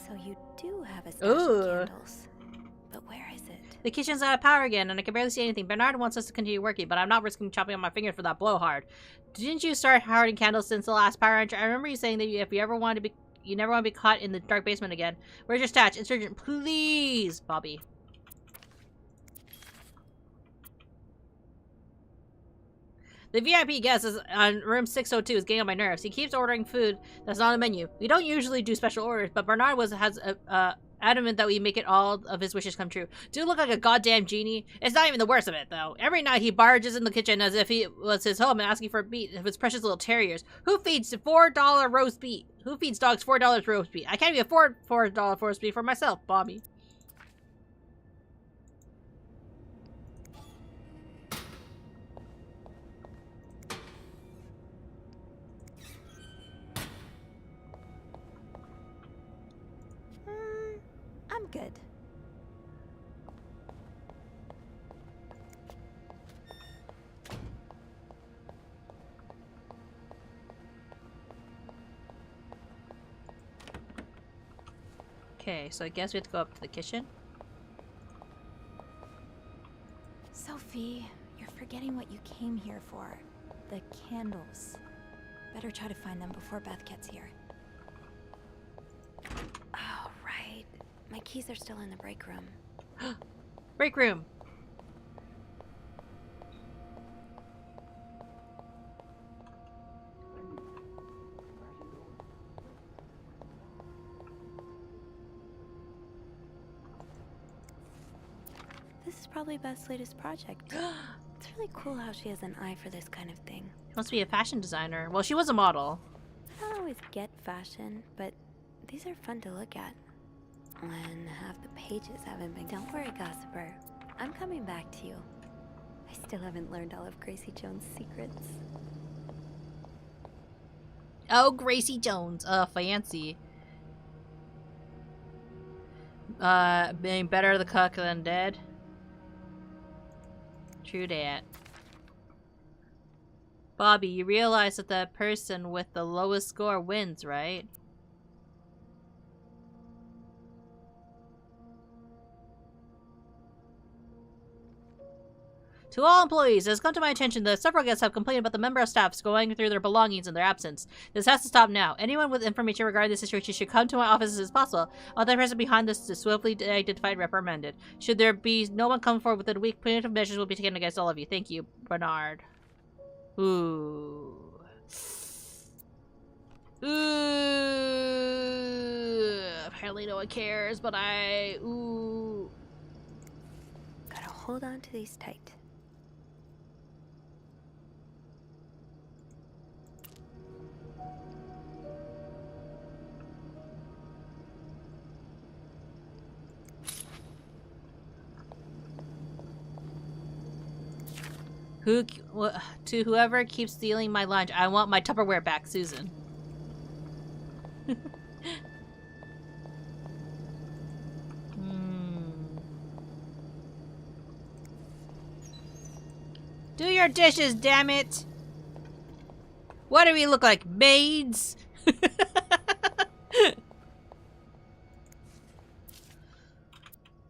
So you do have a stash of candles. But where is it? The kitchen's out of power again, and I can barely see anything. Bernard wants us to continue working, but I'm not risking chopping off my finger for that blowhard. Didn't you start hoarding candles since the last power entry? I remember you saying that if you ever wanted to be, you never want to be caught in the dark basement again. Where's your stash? Insurgent, please, Bobby. The VIP guest is on room 602 is getting on my nerves. He keeps ordering food that's not on the menu. We don't usually do special orders, but Bernard has adamant that we make it all of his wishes come true. Do look like a goddamn genie. It's not even the worst of it, though. Every night he barges in the kitchen as if it was his home and asking for meat of his precious little terriers. Who feeds $4 roast beef? Who feeds dogs $4 roast beef? I can't even afford $4 roast beef for myself, Bobby. I'm good. Okay, so I guess we have to go up to the kitchen. Sophie, you're forgetting what you came here for. The candles. Better try to find them before Beth gets here. Oh, right. My keys are still in the break room. Break room. This is probably Beth's latest project. It's really cool how she has an eye for this kind of thing. She must be a fashion designer. Well, she was a model. I don't always get fashion, but these are fun to look at. When half the pages haven't been... Don't worry, gossiper. I'm coming back to you. I still haven't learned all of Gracie Jones' secrets. Oh, Gracie Jones. Fancy. Being better the cook than dead. True dat. Bobby, you realize that the person with the lowest score wins, right? To all employees, it has come to my attention that several guests have complained about the member of staff going through their belongings in their absence. This has to stop now. Anyone with information regarding this situation should come to my office as soon as possible. All the person behind this is swiftly identified and reprimanded. Should there be no one come forward within a week, punitive measures will be taken against all of you. Thank you, Bernard. Ooh. Ooh. Apparently no one cares, but ooh. Gotta hold on to these tight. To whoever keeps stealing my lunch, I want my Tupperware back, Susan. Do your dishes, damn it! What do we look like, maids?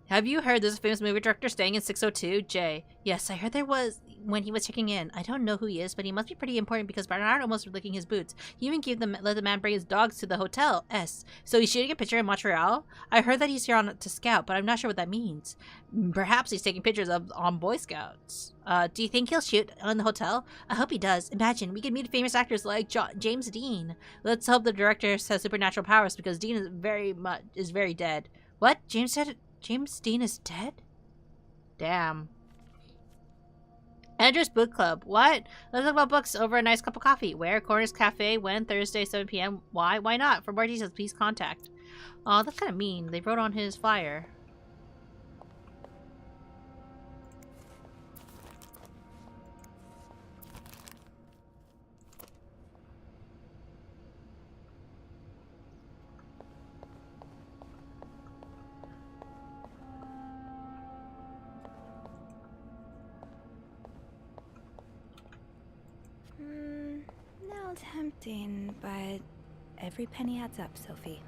Have you heard there's a famous movie director staying in 602? Jay. Yes, I heard there was when he was checking in. I don't know who he is, but he must be pretty important because Bernard almost was licking his boots. He even let the man bring his dogs to the hotel. So he's shooting a picture in Montreal? I heard that he's here to scout, but I'm not sure what that means. Perhaps he's taking pictures on Boy Scouts. Do you think he'll shoot in the hotel? I hope he does. Imagine, we could meet famous actors like James Dean. Let's hope the director has supernatural powers because Dean is very dead. What? James Dean is dead? Damn. Andrew's Book Club. What? Let's talk about books over a nice cup of coffee. Where? Corners Cafe. When? Thursday, 7 p.m. Why? Why not? For more details, please contact. Oh, that's kind of mean. They wrote on his flyer. Now tempting, but every penny adds up, Sophie.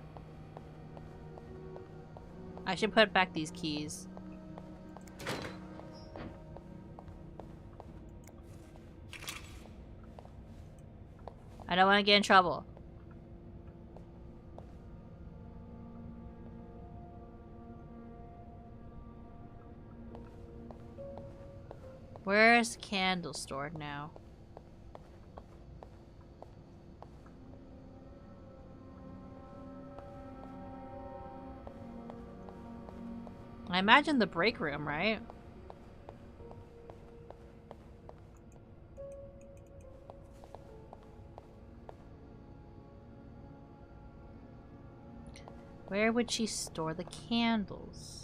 I should put back these keys. I don't want to get in trouble. Where's the candle stored now? I imagine the break room, right? Where would she store the candles?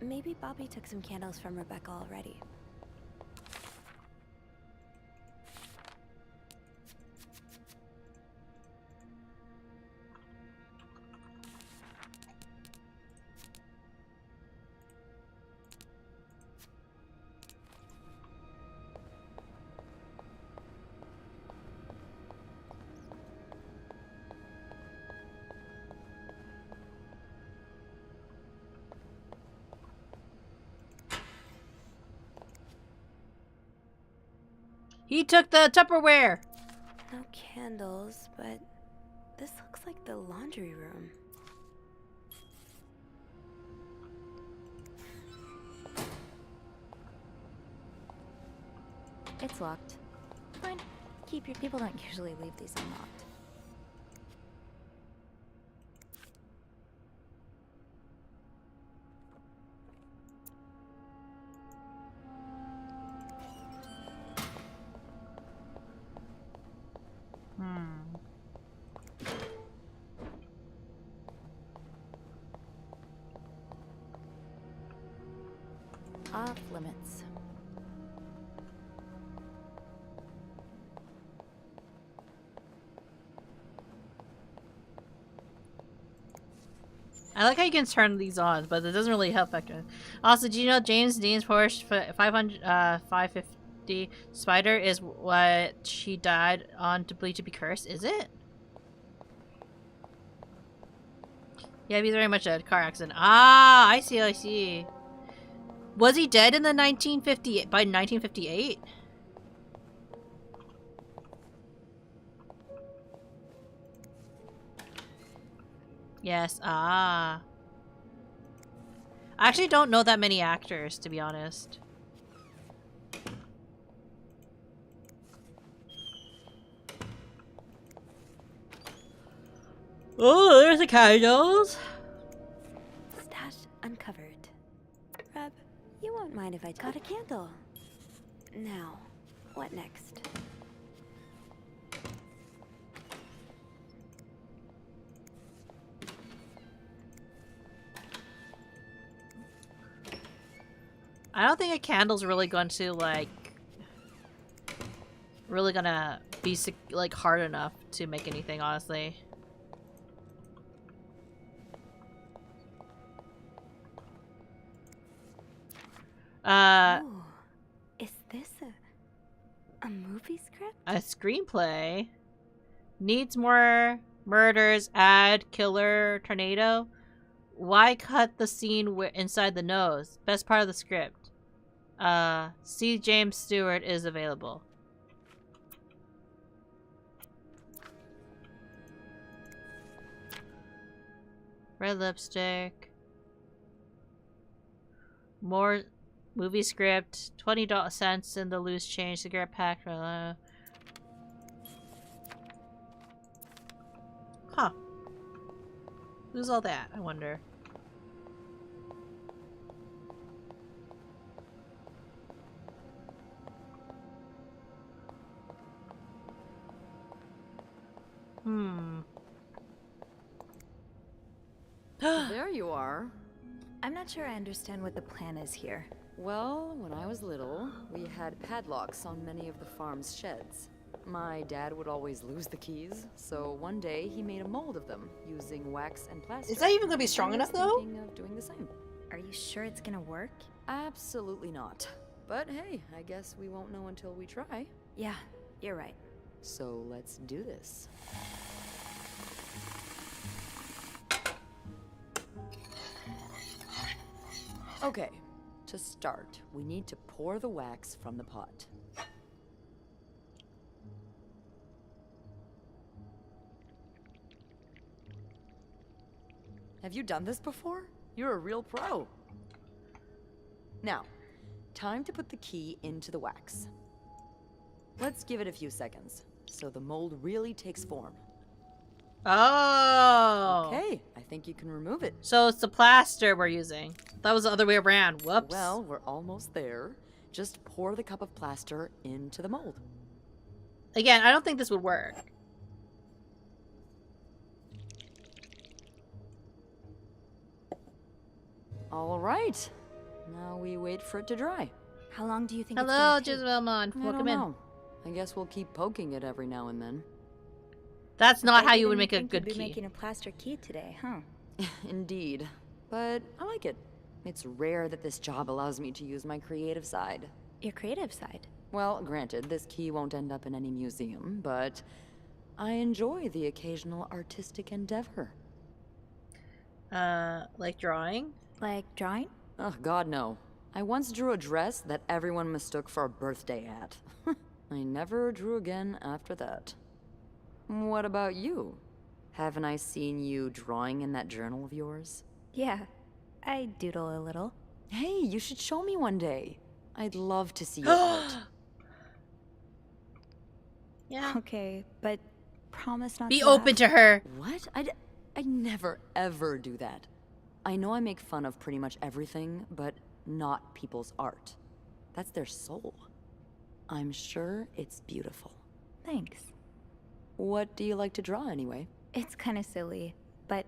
Maybe Bobby took some candles from Rebecca already. He took the Tupperware! No candles, but this looks like the laundry room. It's locked. Fine. Keep your people don't usually leave these unlocked. Off limits. I like how you can turn these on, but it doesn't really help. Also, do you know James Dean's Porsche 550 Spider is what she died on to Believe to Be Cursed? Is it? Yeah, he's very much a car accident. Ah, I see, I see. Was he dead in the 1958 by 1958? Yes, ah. I actually don't know that many actors, to be honest. Oh, there's the candles. Stash uncovered. Reb, you won't mind if I got a candle. Now, what next? I don't think a candle's really going to, like, really gonna be, like, hard enough to make anything, honestly. Oh, is this a movie script? A screenplay? Needs more murders, add killer tornado. Why cut the scene inside the nose? Best part of the script. C. James Stewart is available. Red lipstick. More movie script. 20 cents in the loose change. Cigarette pack. Huh. Who's all that, I wonder? There you are. I'm not sure I understand what the plan is here. Well, when I was little, we had padlocks on many of the farm's sheds. My dad would always lose the keys, so one day he made a mold of them using wax and plaster. Is that even gonna be strong enough, though? Thinking of doing the same. Are you sure it's gonna work? Absolutely not. But hey, I guess we won't know until we try. Yeah, you're right. So let's do this. Okay, to start, we need to pour the wax from the pot. Have you done this before? You're a real pro. Now, time to put the key into the wax. Let's give it a few seconds, so the mold really takes form. Oh! Okay, I think you can remove it. So it's the plaster we're using. That was the other way around. Whoops. Well, we're almost there. Just pour the cup of plaster into the mold. Again, I don't think this would work. All right. Now we wait for it to dry. How long do you think Hello, it's gonna take? Gisvelmon. Welcome in. I guess we'll keep poking it every now and then. That's not how I you would didn't make a think good you'd key. be making a plaster key today, huh? Indeed. But I like it. It's rare that this job allows me to use my creative side. Your creative side? Well, granted, this key won't end up in any museum, but I enjoy the occasional artistic endeavor. Like drawing? Like drawing? Oh, God, no. I once drew a dress that everyone mistook for a birthday hat. I never drew again after that. What about you? Haven't I seen you drawing in that journal of yours? Yeah, I doodle a little. Hey, you should show me one day. I'd love to see your art. Yeah. Okay, but promise not Be to open laugh. to her. What? I'd never, ever do that. I know I make fun of pretty much everything, but not people's art. That's their soul. I'm sure it's beautiful. Thanks. What do you like to draw anyway? It's kind of silly, but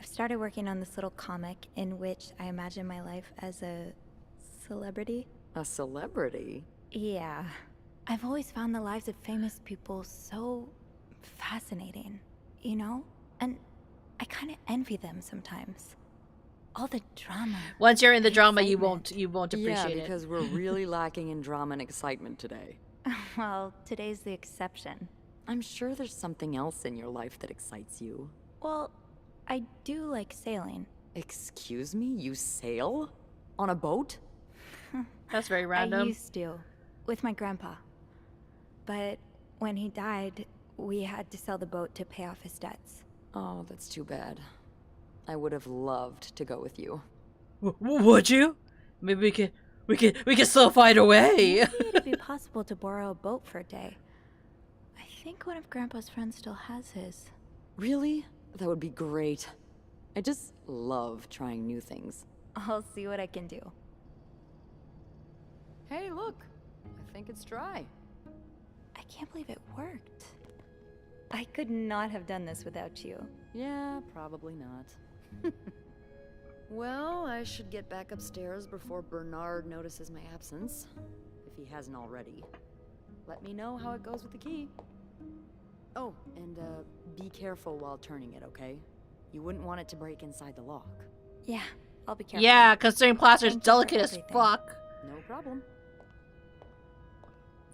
I've started working on this little comic in which I imagine my life as a celebrity. A celebrity? Yeah. I've always found the lives of famous people so fascinating, you know? And I kind of envy them sometimes. All the drama. Once you're in the drama, excitement. you won't appreciate Yeah, because we're really lacking in drama and excitement today. Well, today's the exception. I'm sure there's something else in your life that excites you. Well, I do like sailing. Excuse me? You sail? On a boat? That's very random. I used to, with my grandpa. But when he died, we had to sell the boat to pay off his debts. Oh, that's too bad. I would have loved to go with you. Would you? Maybe we can still find a way. Maybe it'd be possible to borrow a boat for a day. I think one of Grandpa's friends still has his. Really? That would be great. I just love trying new things. I'll see what I can do. Hey, look. I think it's dry. I can't believe it worked. I could not have done this without you. Yeah, probably not. Well, I should get back upstairs before Bernard notices my absence, if he hasn't already. Let me know how it goes with the key. Oh, and be careful while turning it, okay? You wouldn't want it to break inside the lock. Yeah, I'll be careful. Yeah, considering plaster's Thank you for delicate as everything. fuck. No problem.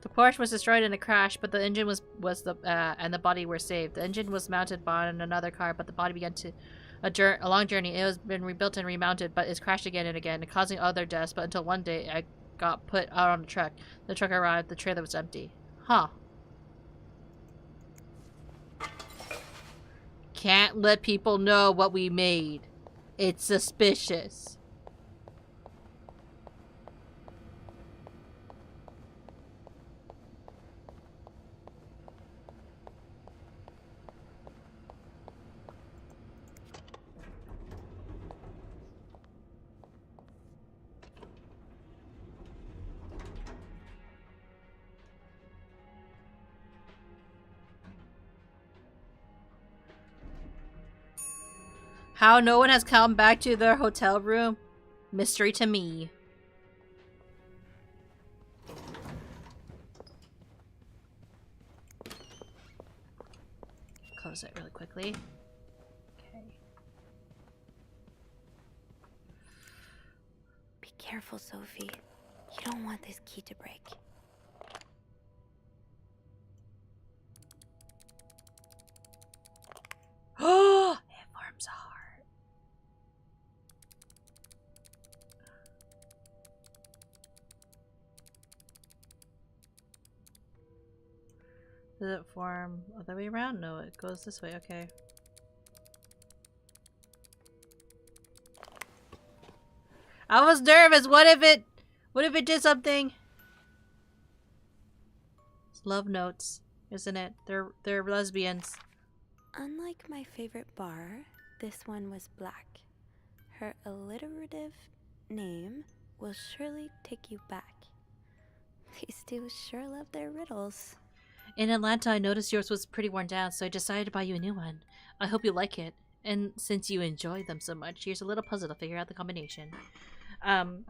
The Porsche was destroyed in a crash, but the engine was and the body were saved. The engine was mounted on another car, but the body began a long journey. It has been rebuilt and remounted, but it's crashed again and again, causing other deaths. But until one day, I got put out on the truck. The truck arrived. The trailer was empty. Huh. Can't let people know what we made. It's suspicious. How no one has come back to their hotel room? Mystery to me. Close it really quickly. Okay. Be careful, Sophie. You don't want this key to break. Oh, it forms a heart. Does it form other way around? No, it goes this way. Okay. I was nervous. What if it did something? It's love notes, isn't it? They're lesbians. Unlike my favorite bar, this one was black. Her alliterative name will surely take you back. These two sure love their riddles. In Atlanta, I noticed yours was pretty worn down, so I decided to buy you a new one. I hope you like it. And since you enjoy them so much, here's a little puzzle to figure out the combination. 2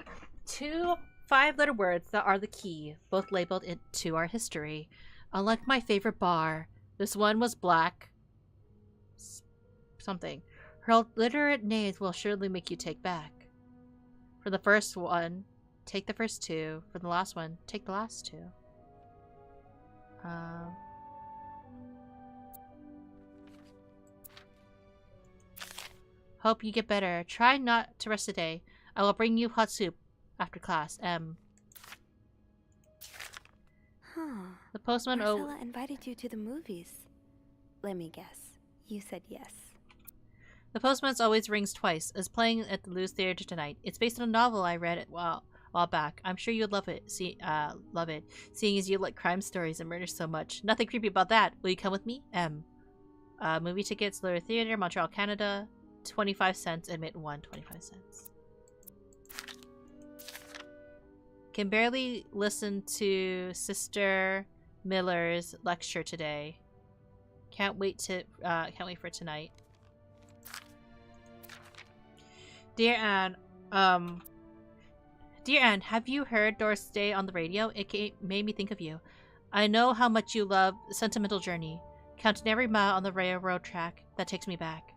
5-letter words that are the key, both labeled into our history. Unlike my favorite bar, this one was black. Something. Her literate names will surely make you take back. For the first one, take the first 2. For the last one, take the last 2. Hope you get better. Try not to rest today. I will bring you hot soup after class. M. Huh. The postman. Marcella invited you to the movies. Let me guess. You said yes. The postman's always rings twice. Is playing at the Lewis Theater tonight. It's based on a novel I read a while back. I'm sure you'd love it. Love it. Seeing as you like crime stories and murder so much. Nothing creepy about that. Will you come with me? M. Movie tickets, Lewis Theater, Montreal, Canada. 25 cents. Admit 1. 25 cents. Can barely listen to Sister Miller's lecture today. Can't wait for tonight. Dear Anne, have you heard Doris Day on the radio? It made me think of you. I know how much you love Sentimental Journey, counting every mile on the railroad track that takes me back.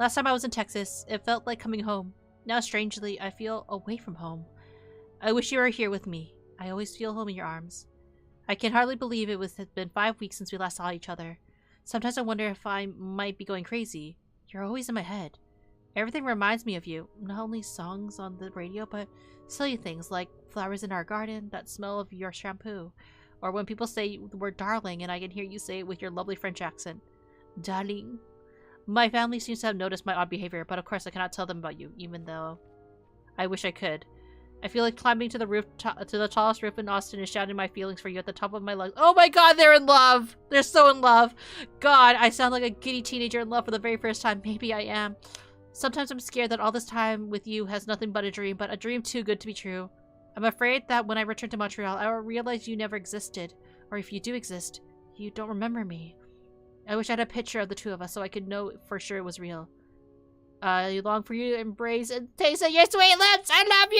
Last time I was in Texas, it felt like coming home. Now, strangely, I feel away from home. I wish you were here with me. I always feel home in your arms. I can hardly believe it has been 5 weeks since we last saw each other. Sometimes I wonder if I might be going crazy. You're always in my head. Everything reminds me of you. Not only songs on the radio, but silly things like flowers in our garden, that smell of your shampoo, or when people say the word darling and I can hear you say it with your lovely French accent. Darling. My family seems to have noticed my odd behavior, but of course I cannot tell them about you, even though I wish I could. I feel like climbing to the tallest roof in Austin and shouting my feelings for you at the top of my lungs. Oh my god, they're in love! They're so in love! God, I sound like a giddy teenager in love for the very first time. Maybe I am. Sometimes I'm scared that all this time with you has nothing but a dream too good to be true. I'm afraid that when I return to Montreal, I will realize you never existed. Or if you do exist, you don't remember me. I wish I had a picture of the two of us so I could know for sure it was real. I long for you to embrace and taste of your sweet lips. I love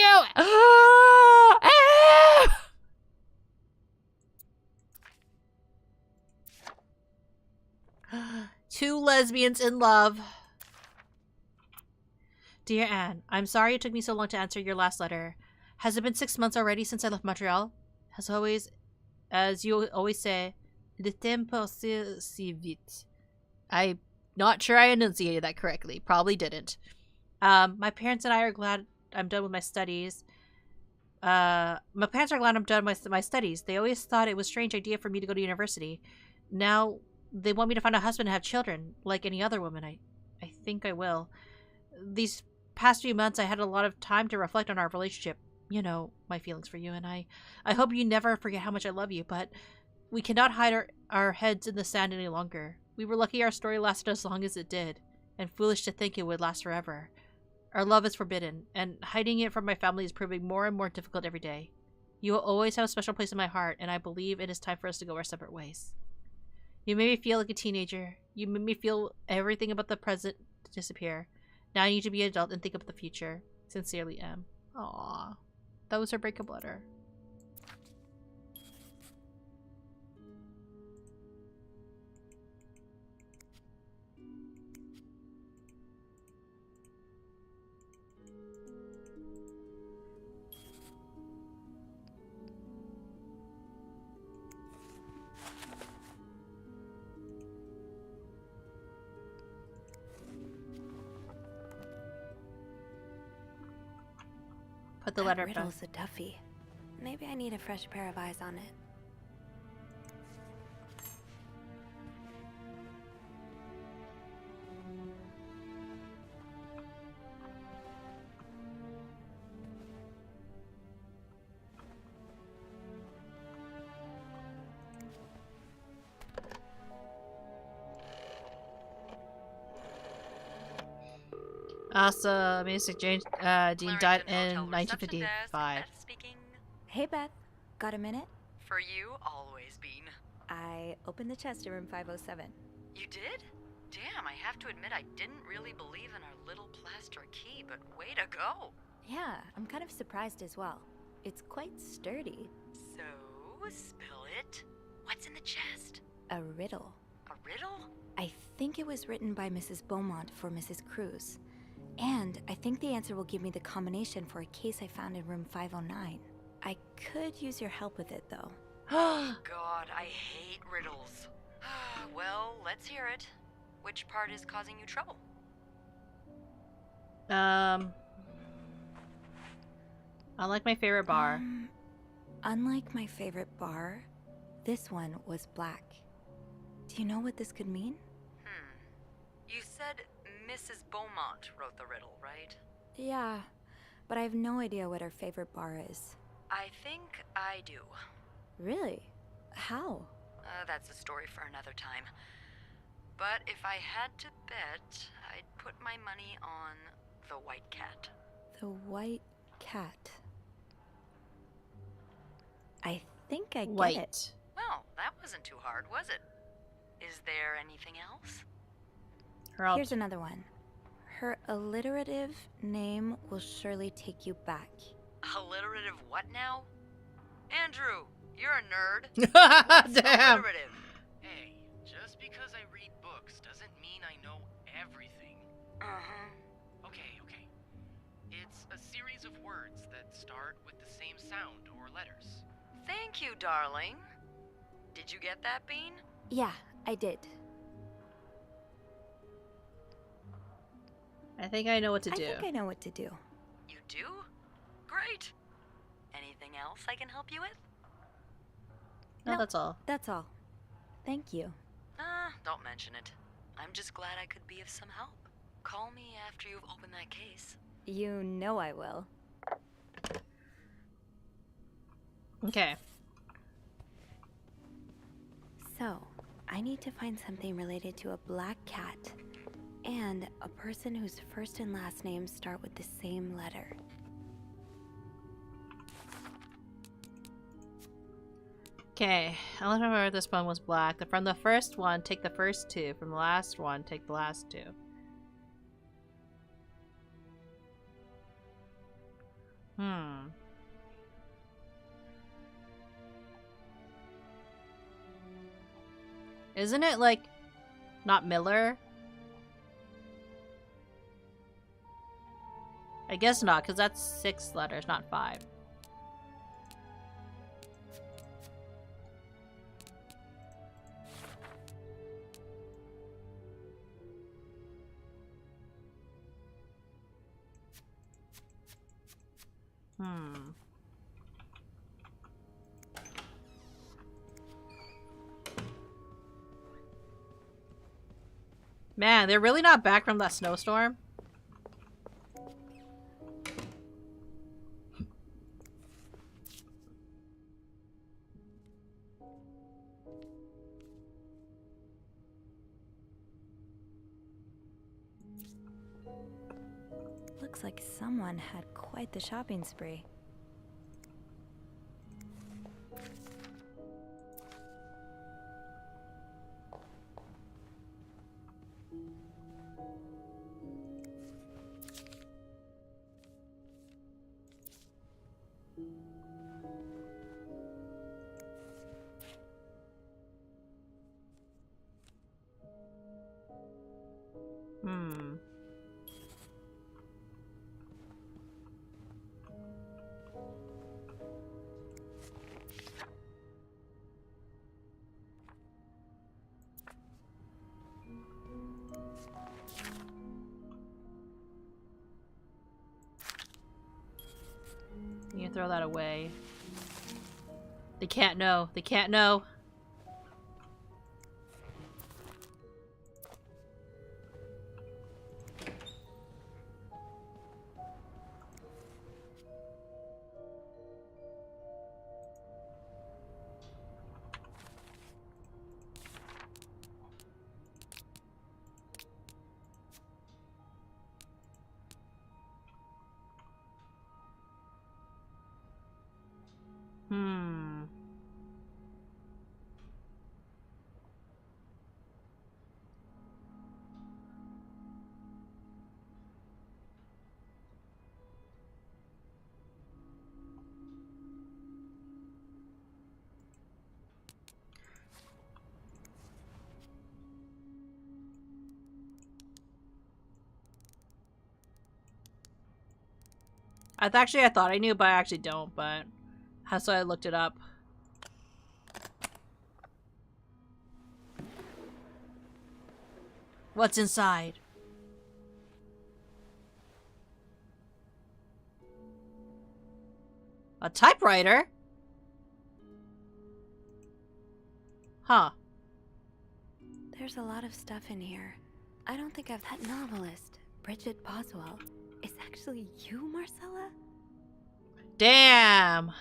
you! Two lesbians in love. Dear Anne, I'm sorry it took me so long to answer your last letter. Has it been 6 months already since I left Montreal? As you always say, le temps passe si vite. I'm not sure I enunciated that correctly. Probably didn't. My parents and I are glad I'm done with my studies. My parents are glad I'm done with my studies. They always thought it was a strange idea for me to go to university. Now they want me to find a husband and have children, like any other woman. I think I will. These past few months I had a lot of time to reflect on our relationship. You know, my feelings for you, and I hope you never forget how much I love you, but we cannot hide our heads in the sand any longer. We were lucky our story lasted as long as it did, and foolish to think it would last forever. Our love is forbidden, and hiding it from my family is proving more and more difficult every day. You will always have a special place in my heart, and I believe it is time for us to go our separate ways. You made me feel like a teenager. You made me feel everything about the present to disappear. Now I need to be an adult and think about the future. Sincerely, M. Aww. That was her breakup letter. Put the letter back. Riddle's a Duffy. Maybe I need a fresh pair of eyes on it. Asa Basic Dean died in 1955. Hey Beth, got a minute? For you, always, Bean. I opened the chest in room 507. You did? Damn, I have to admit I didn't really believe in our little plaster key, but way to go. Yeah, I'm kind of surprised as well. It's quite sturdy. So, spill it. What's in the chest? A riddle. A riddle? I think it was written by Mrs. Beaumont for Mrs. Cruz. And I think the answer will give me the combination for a case I found in room 509. I could use your help with it, though. Oh, God, I hate riddles. Well, let's hear it. Which part is causing you trouble? Unlike my favorite bar. Unlike my favorite bar, this one was black. Do you know what this could mean? You said Mrs. Beaumont wrote the riddle, right? Yeah, but I have no idea what her favorite bar is. I think I do. Really? How? That's a story for another time. But if I had to bet, I'd put my money on the white cat. The white cat. I think I get it. Well, that wasn't too hard, was it? Is there anything else? Here's another one. Her alliterative name will surely take you back. Alliterative what now? Andrew, you're a nerd. Damn. Alliterative. Hey, just because I read books doesn't mean I know everything. Okay. It's a series of words that start with the same sound or letters. Thank you, darling. Did you get that, Bean? Yeah, I did. I think I know what to do. I think I know what to do. You do? Great. Anything else I can help you with? No, that's all. That's all. Thank you. Don't mention it. I'm just glad I could be of some help. Call me after you've opened that case. You know I will. Okay. So, I need to find something related to a black cat and a person whose first and last names start with the same letter. Okay, I don't remember this one was black. From the first one, take the first two. From the last one, take the last two. Isn't it like not Miller? I guess not, because that's 6 letters, not 5. Man, they're really not back from that snowstorm. Looks like someone had quite the shopping spree. throw that away. They can't know. They can't know. I thought I knew, but I actually don't, but that's why I looked it up. What's inside? A typewriter? Huh. There's a lot of stuff in here. I don't think I've that novelist, Bridget Boswell. Is actually you, Marcella? Damn.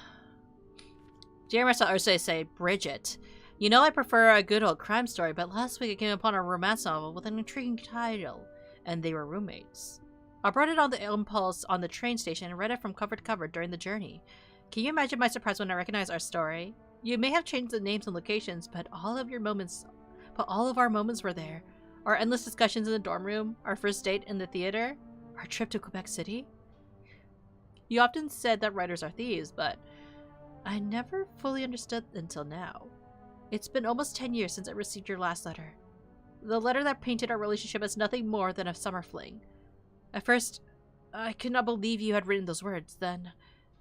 Dear Marcella, or say Bridget. You know I prefer a good old crime story, but last week I came upon a romance novel with an intriguing title, and they were roommates. I brought it on the impulse on the train station and read it from cover to cover during the journey. Can you imagine my surprise when I recognized our story? You may have changed the names and locations, but all of our moments were there. Our endless discussions in the dorm room, our first date in the theater, our trip to Quebec City. You often said that writers are thieves, but I never fully understood until now. It's been almost 10 years since I received your last letter. The letter that painted our relationship as nothing more than a summer fling. At first, I could not believe you had written those words. Then,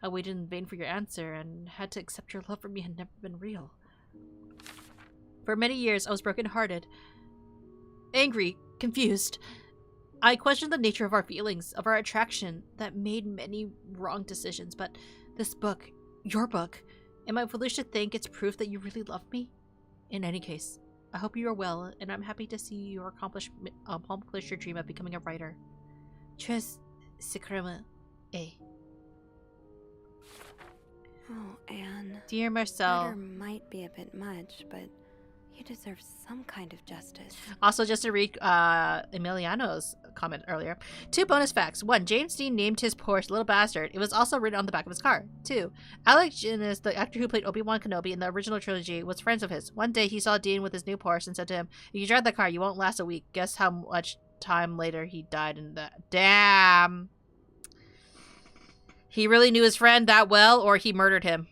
I waited in vain for your answer and had to accept your love for me had never been real. For many years, I was broken-hearted, angry, confused. I questioned the nature of our feelings, of our attraction, that made many wrong decisions, but this book, your book, am I foolish to think it's proof that you really love me? In any case, I hope you are well, and I'm happy to see you accomplish your dream of becoming a writer. Tres secrement A. Oh, Anne. Dear Marcel. Murder might be a bit much, but you deserve some kind of justice. Also, just to read Emiliano's comment earlier. 2 bonus facts. 1. James Dean named his Porsche Little Bastard. It was also written on the back of his car. 2. Alec Guinness, the actor who played Obi-Wan Kenobi in the original trilogy, was friends of his. One day, he saw Dean with his new Porsche and said to him, "If you drive that car, you won't last a week." Guess how much time later he died in that. Damn. He really knew his friend that well, or he murdered him.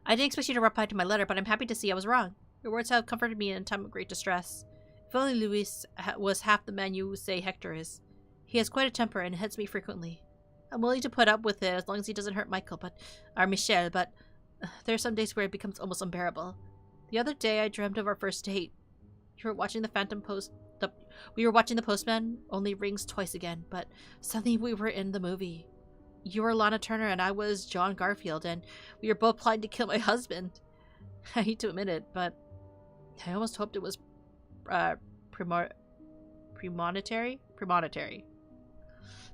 I didn't expect you to reply to my letter, but I'm happy to see I was wrong. Your words have comforted me in a time of great distress. If only Luis was half the man you say Hector is. He has quite a temper and hits me frequently. I'm willing to put up with it as long as he doesn't hurt Michael, or Michelle, but there are some days where it becomes almost unbearable. The other day, I dreamt of our first date. You were watching we were watching The Postman, only rings twice again, but suddenly we were in the movie. You were Lana Turner and I was John Garfield, and we were both plotting to kill my husband. I hate to admit it, but I almost hoped it was premonitory.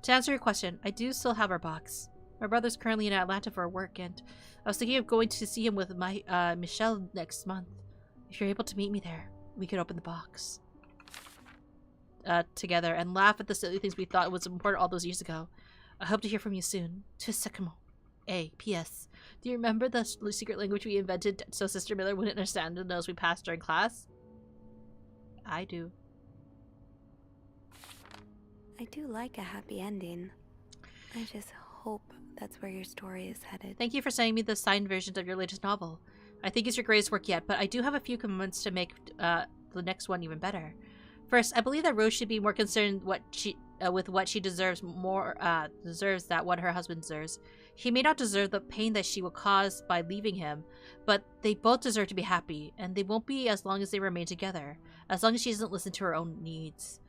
To answer your question, I do still have our box. My brother's currently in Atlanta for work, and I was thinking of going to see him with my Michelle next month. If you're able to meet me there, we could open the box together and laugh at the silly things we thought was important all those years ago. I hope to hear from you soon. Tout secrement. A. P.S. Do you remember the secret language we invented so Sister Miller wouldn't understand the notes we passed during class? I do. I do like a happy ending. I just hope that's where your story is headed. Thank you for sending me the signed versions of your latest novel. I think it's your greatest work yet, but I do have a few comments to make the next one even better. First, I believe that Rose should be more concerned with what she deserves that what her husband deserves. He may not deserve the pain that she will cause by leaving him, but they both deserve to be happy, and they won't be as long as they remain together, as long as she doesn't listen to her own needs.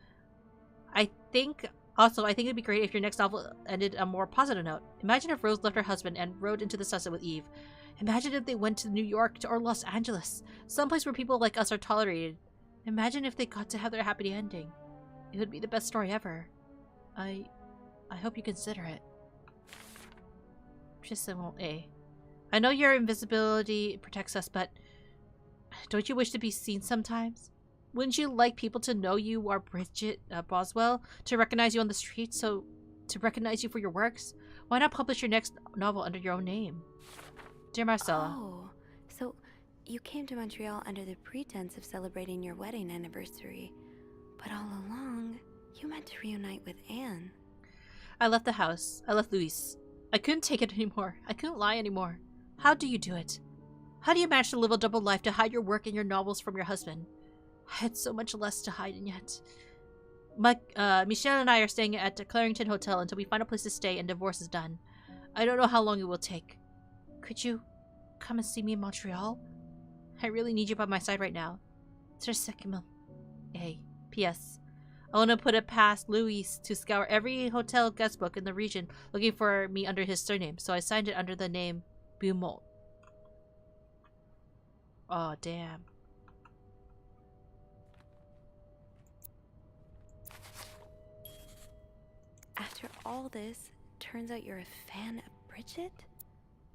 I think Also, I think it'd be great if your next novel ended on a more positive note. Imagine if Rose left her husband and rode into the sunset with Eve. Imagine if they went to New York or Los Angeles, someplace where people like us are tolerated. Imagine if they got to have their happy ending. It would be the best story ever. I hope you consider it. Just A. I know your invisibility protects us, but don't you wish to be seen sometimes? Wouldn't you like people to know you are Bridget Boswell, to recognize you on the street, so to recognize you for your works? Why not publish your next novel under your own name? Dear Marcella. Oh, so you came to Montreal under the pretense of celebrating your wedding anniversary, but all along, you meant to reunite with Anne. I left the house. I left Luis. I couldn't take it anymore. I couldn't lie anymore. How do you do it? How do you manage to live a double life, to hide your work and your novels from your husband? I had so much less to hide, and yet... Michelle and I are staying at the Clarington Hotel until we find a place to stay and divorce is done. I don't know how long it will take. Could you come and see me in Montreal? I really need you by my side right now. A. P.S. I want to put it past Luis to scour every hotel guest book in the region looking for me under his surname, so I signed it under the name Beaumont. Oh, damn. After all this, turns out you're a fan of Bridget?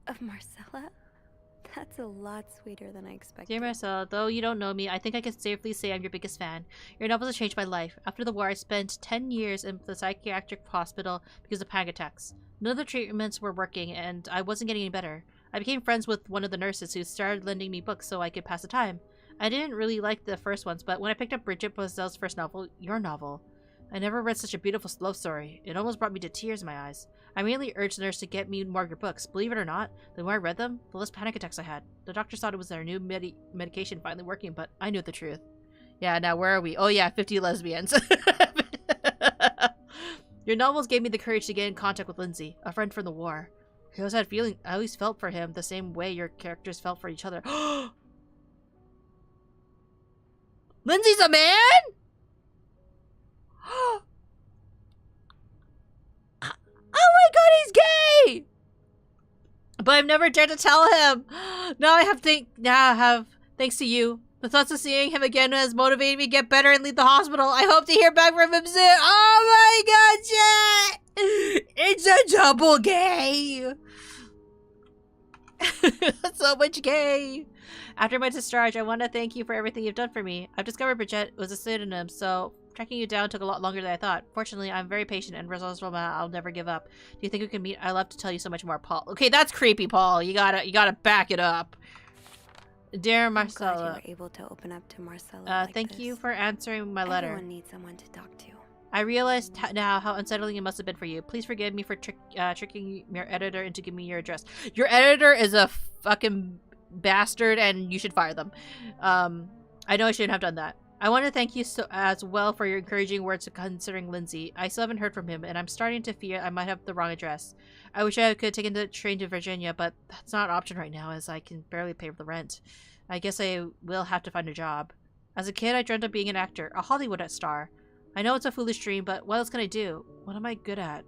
Of Marcella? That's a lot sweeter than I expected. Dear Marcella, though you don't know me, I think I can safely say I'm your biggest fan. Your novels have changed my life. After the war, I spent 10 years in the psychiatric hospital because of panic attacks. None of the treatments were working, and I wasn't getting any better. I became friends with one of the nurses who started lending me books so I could pass the time. I didn't really like the first ones, but when I picked up Bridget Boswell's first novel, your novel, I never read such a beautiful love story. It almost brought me to tears in my eyes. I immediately urged the nurse to get me more of your books. Believe it or not, the more I read them, the less panic attacks I had. The doctors thought it was their new medication finally working, but I knew the truth. Yeah, now where are we? Oh yeah, 50 lesbians. Your novels gave me the courage to get in contact with Lindsay, a friend from the war. I always felt for him the same way your characters felt for each other. Lindsay's a man?! Oh my god, he's gay! But I've never dared to tell him. Now I have thanks to you. The thoughts of seeing him again has motivated me to get better and leave the hospital. I hope to hear back from him soon. Oh my god, shit! It's a double gay! So much gay! After my discharge, I want to thank you for everything you've done for me. I've discovered Bridget was a pseudonym, so tracking you down took a lot longer than I thought. Fortunately, I'm very patient and resourceful. I'll never give up. Do you think we can meet? I'd love to tell you so much more, Paul. Okay, that's creepy, Paul. You gotta back it up. Dear Marcella, I'm glad you were able to open up to Marcella. Thank you for answering my letter. Everyone needs someone to talk to. I realized now how unsettling it must have been for you. Please forgive me for tricking your editor into giving me your address. Your editor is a fucking bastard, and you should fire them. I know I shouldn't have done that. I want to thank you as well for your encouraging words considering Lindsay. I still haven't heard from him, and I'm starting to fear I might have the wrong address. I wish I could have taken the train to Virginia, but that's not an option right now, as I can barely pay for the rent. I guess I will have to find a job. As a kid, I dreamt of being an actor, a Hollywood star. I know it's a foolish dream, but what else can I do? What am I good at?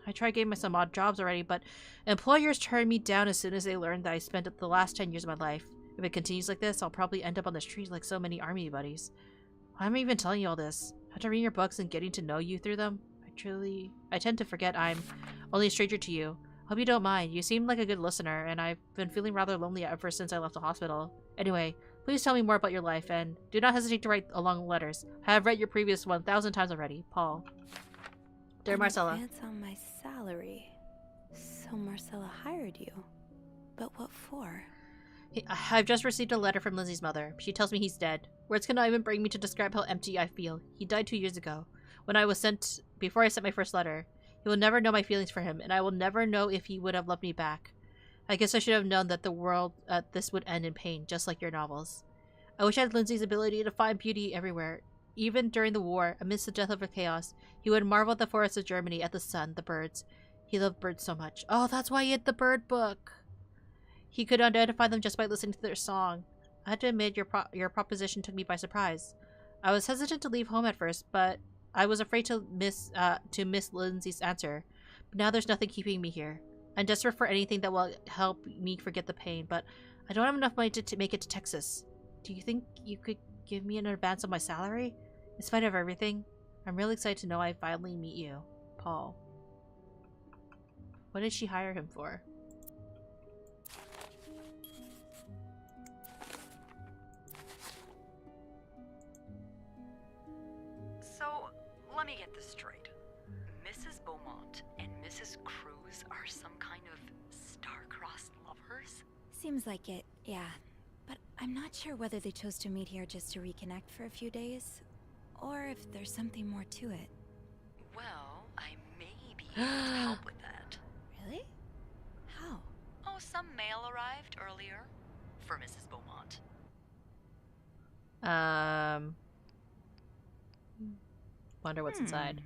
I tried getting some odd jobs already, but employers turned me down as soon as they learned that I spent the last 10 years of my life. If it continues like this, I'll probably end up on the streets like so many army buddies. Why am I even telling you all this? After reading your books and getting to know you through them, I tend to forget I'm only a stranger to you. Hope you don't mind. You seem like a good listener, and I've been feeling rather lonely ever since I left the hospital. Anyway, please tell me more about your life, and do not hesitate to write long letters. I have read your previous 1,000 times already. Paul. Dear Marcella. Advance on my salary. So Marcella hired you. But what for? I've just received a letter from Lindsay's mother. She tells me he's dead. Words cannot even bring me to describe how empty I feel. He died 2 years ago. Before I sent my first letter. He will never know my feelings for him, and I will never know if he would have loved me back. I guess I should have known that the world, this would end in pain, just like your novels. I wish I had Lindsay's ability to find beauty everywhere. Even during the war, amidst the death of the chaos, he would marvel at the forests of Germany, at the sun, the birds. He loved birds so much. Oh, that's why he had the bird book. He could identify them just by listening to their song. I had to admit, your proposition took me by surprise. I was hesitant to leave home at first, but I was afraid to miss Lindsay's answer, but now there's nothing keeping me here. I'm desperate for anything that will help me forget the pain, but I don't have enough money to make it to Texas. Do you think you could give me an advance of my salary? In spite of everything, I'm really excited to know I finally meet you, Paul. What did she hire him for? So, let me get this straight. Mrs. Beaumont and Mrs. Cruz are some kind of star-crossed lovers? Seems like it, yeah. But I'm not sure whether they chose to meet here just to reconnect for a few days, or if there's something more to it. Well, I may be able to help with that. Really? How? Oh, some mail arrived earlier for Mrs. Beaumont. Wonder what's inside.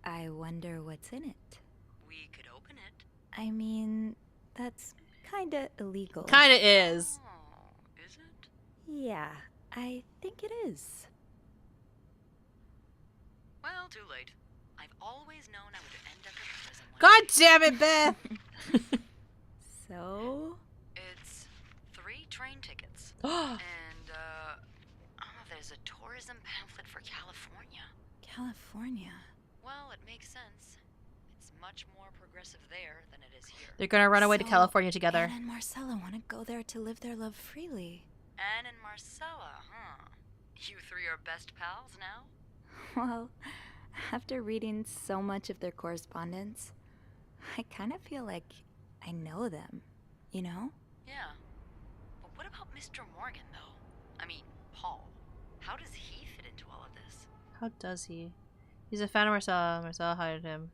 I wonder what's in it. We could open it. I mean, that's kinda illegal. Kinda is. Oh, is it? Yeah, I think it is. Well, too late. I've always known I would end up in prison one God day. damn it, Beth! So? It's 3 train tickets. And, there's a tourism pamphlet for California. California? Well, it makes sense. It's much more progressive there than it is here. They're gonna run away to California together. Anne and Marcella want to go there to live their love freely. Anne and Marcella, huh? You 3 are best pals now? Well, after reading so much of their correspondence, I kind of feel like I know them, you know? Yeah. But what about Mr. Morgan, though? I mean, Paul. How does he fit into all of this? How does he? He's a fan of Marcella. Marcella hired him.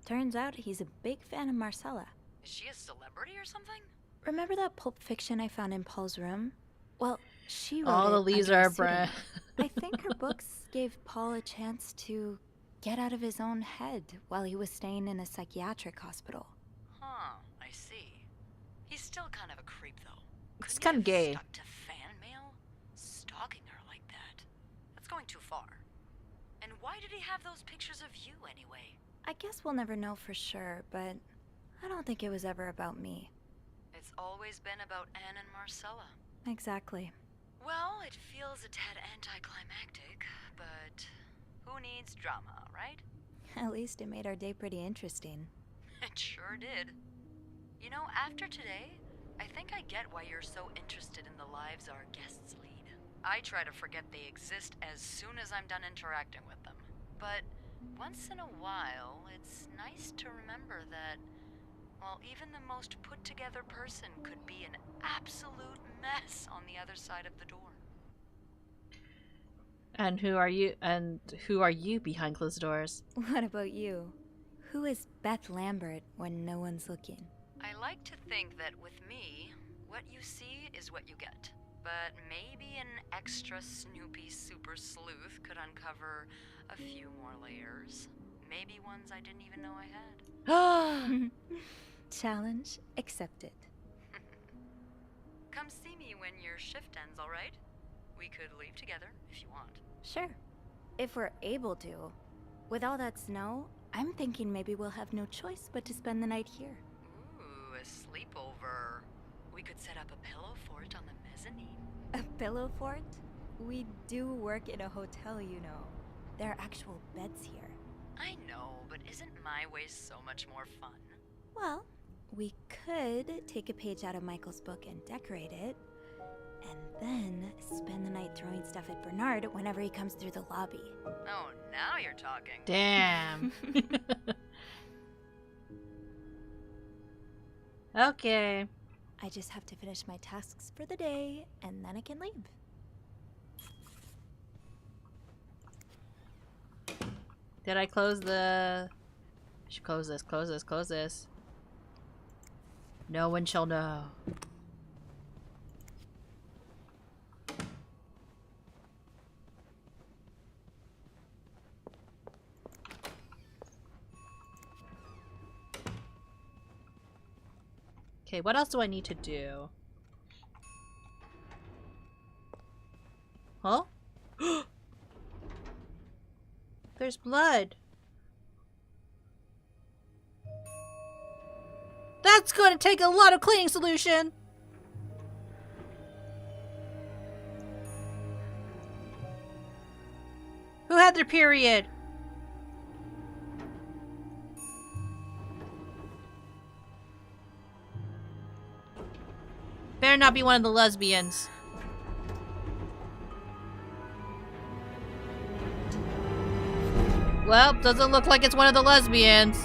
Turns out he's a big fan of Marcella. Is she a celebrity or something? Remember that Pulp Fiction I found in Paul's room? Well, she wrote All the it leaves under are a pseudonym. brand. I think her books gave Paul a chance to get out of his own head while he was staying in a psychiatric hospital. Huh, I see. He's still kind of a creep, though. It's Couldn't kind you of gay. have stuck to fan mail? Stalking her like that. That's going too far. And why did he have those pictures of you, anyway? I guess we'll never know for sure, but I don't think it was ever about me. It's always been about Anne and Marcella. Exactly. Well, it feels a tad anticlimactic, but who needs drama, right? At least it made our day pretty interesting. It sure did. You know, after today, I think I get why you're so interested in the lives our guests lead. I try to forget they exist as soon as I'm done interacting with them. But once in a while, it's nice to remember that, well, even the most put-together person could be an absolute mess on the other side of the door. And who are you? And who are you behind closed doors? What about you? Who is Beth Lambert when no one's looking? I like to think that with me, what you see is what you get. But maybe an extra Snoopy super sleuth could uncover a few more layers. Maybe ones I didn't even know I had. Challenge accepted. Come see me when your shift ends, all right? We could leave together if you want. Sure. If we're able to. With all that snow, I'm thinking maybe we'll have no choice but to spend the night here. Ooh, a sleepover. We could set up a pillow fort on the mezzanine. A pillow fort? We do work in a hotel, you know. There are actual beds here. I know, but isn't my way so much more fun? Well, we could take a page out of Michael's book and decorate it, and then spend the night throwing stuff at Bernard whenever he comes through the lobby. Oh, now you're talking. Damn. Okay. I just have to finish my tasks for the day, and then I can leave. Did I close the... I should close this, close this, close this. No one shall know. Okay, what else do I need to do? Huh? There's blood. That's going to take a lot of cleaning solution. Who had their period? Better not be one of the lesbians. Well, doesn't look like it's one of the lesbians.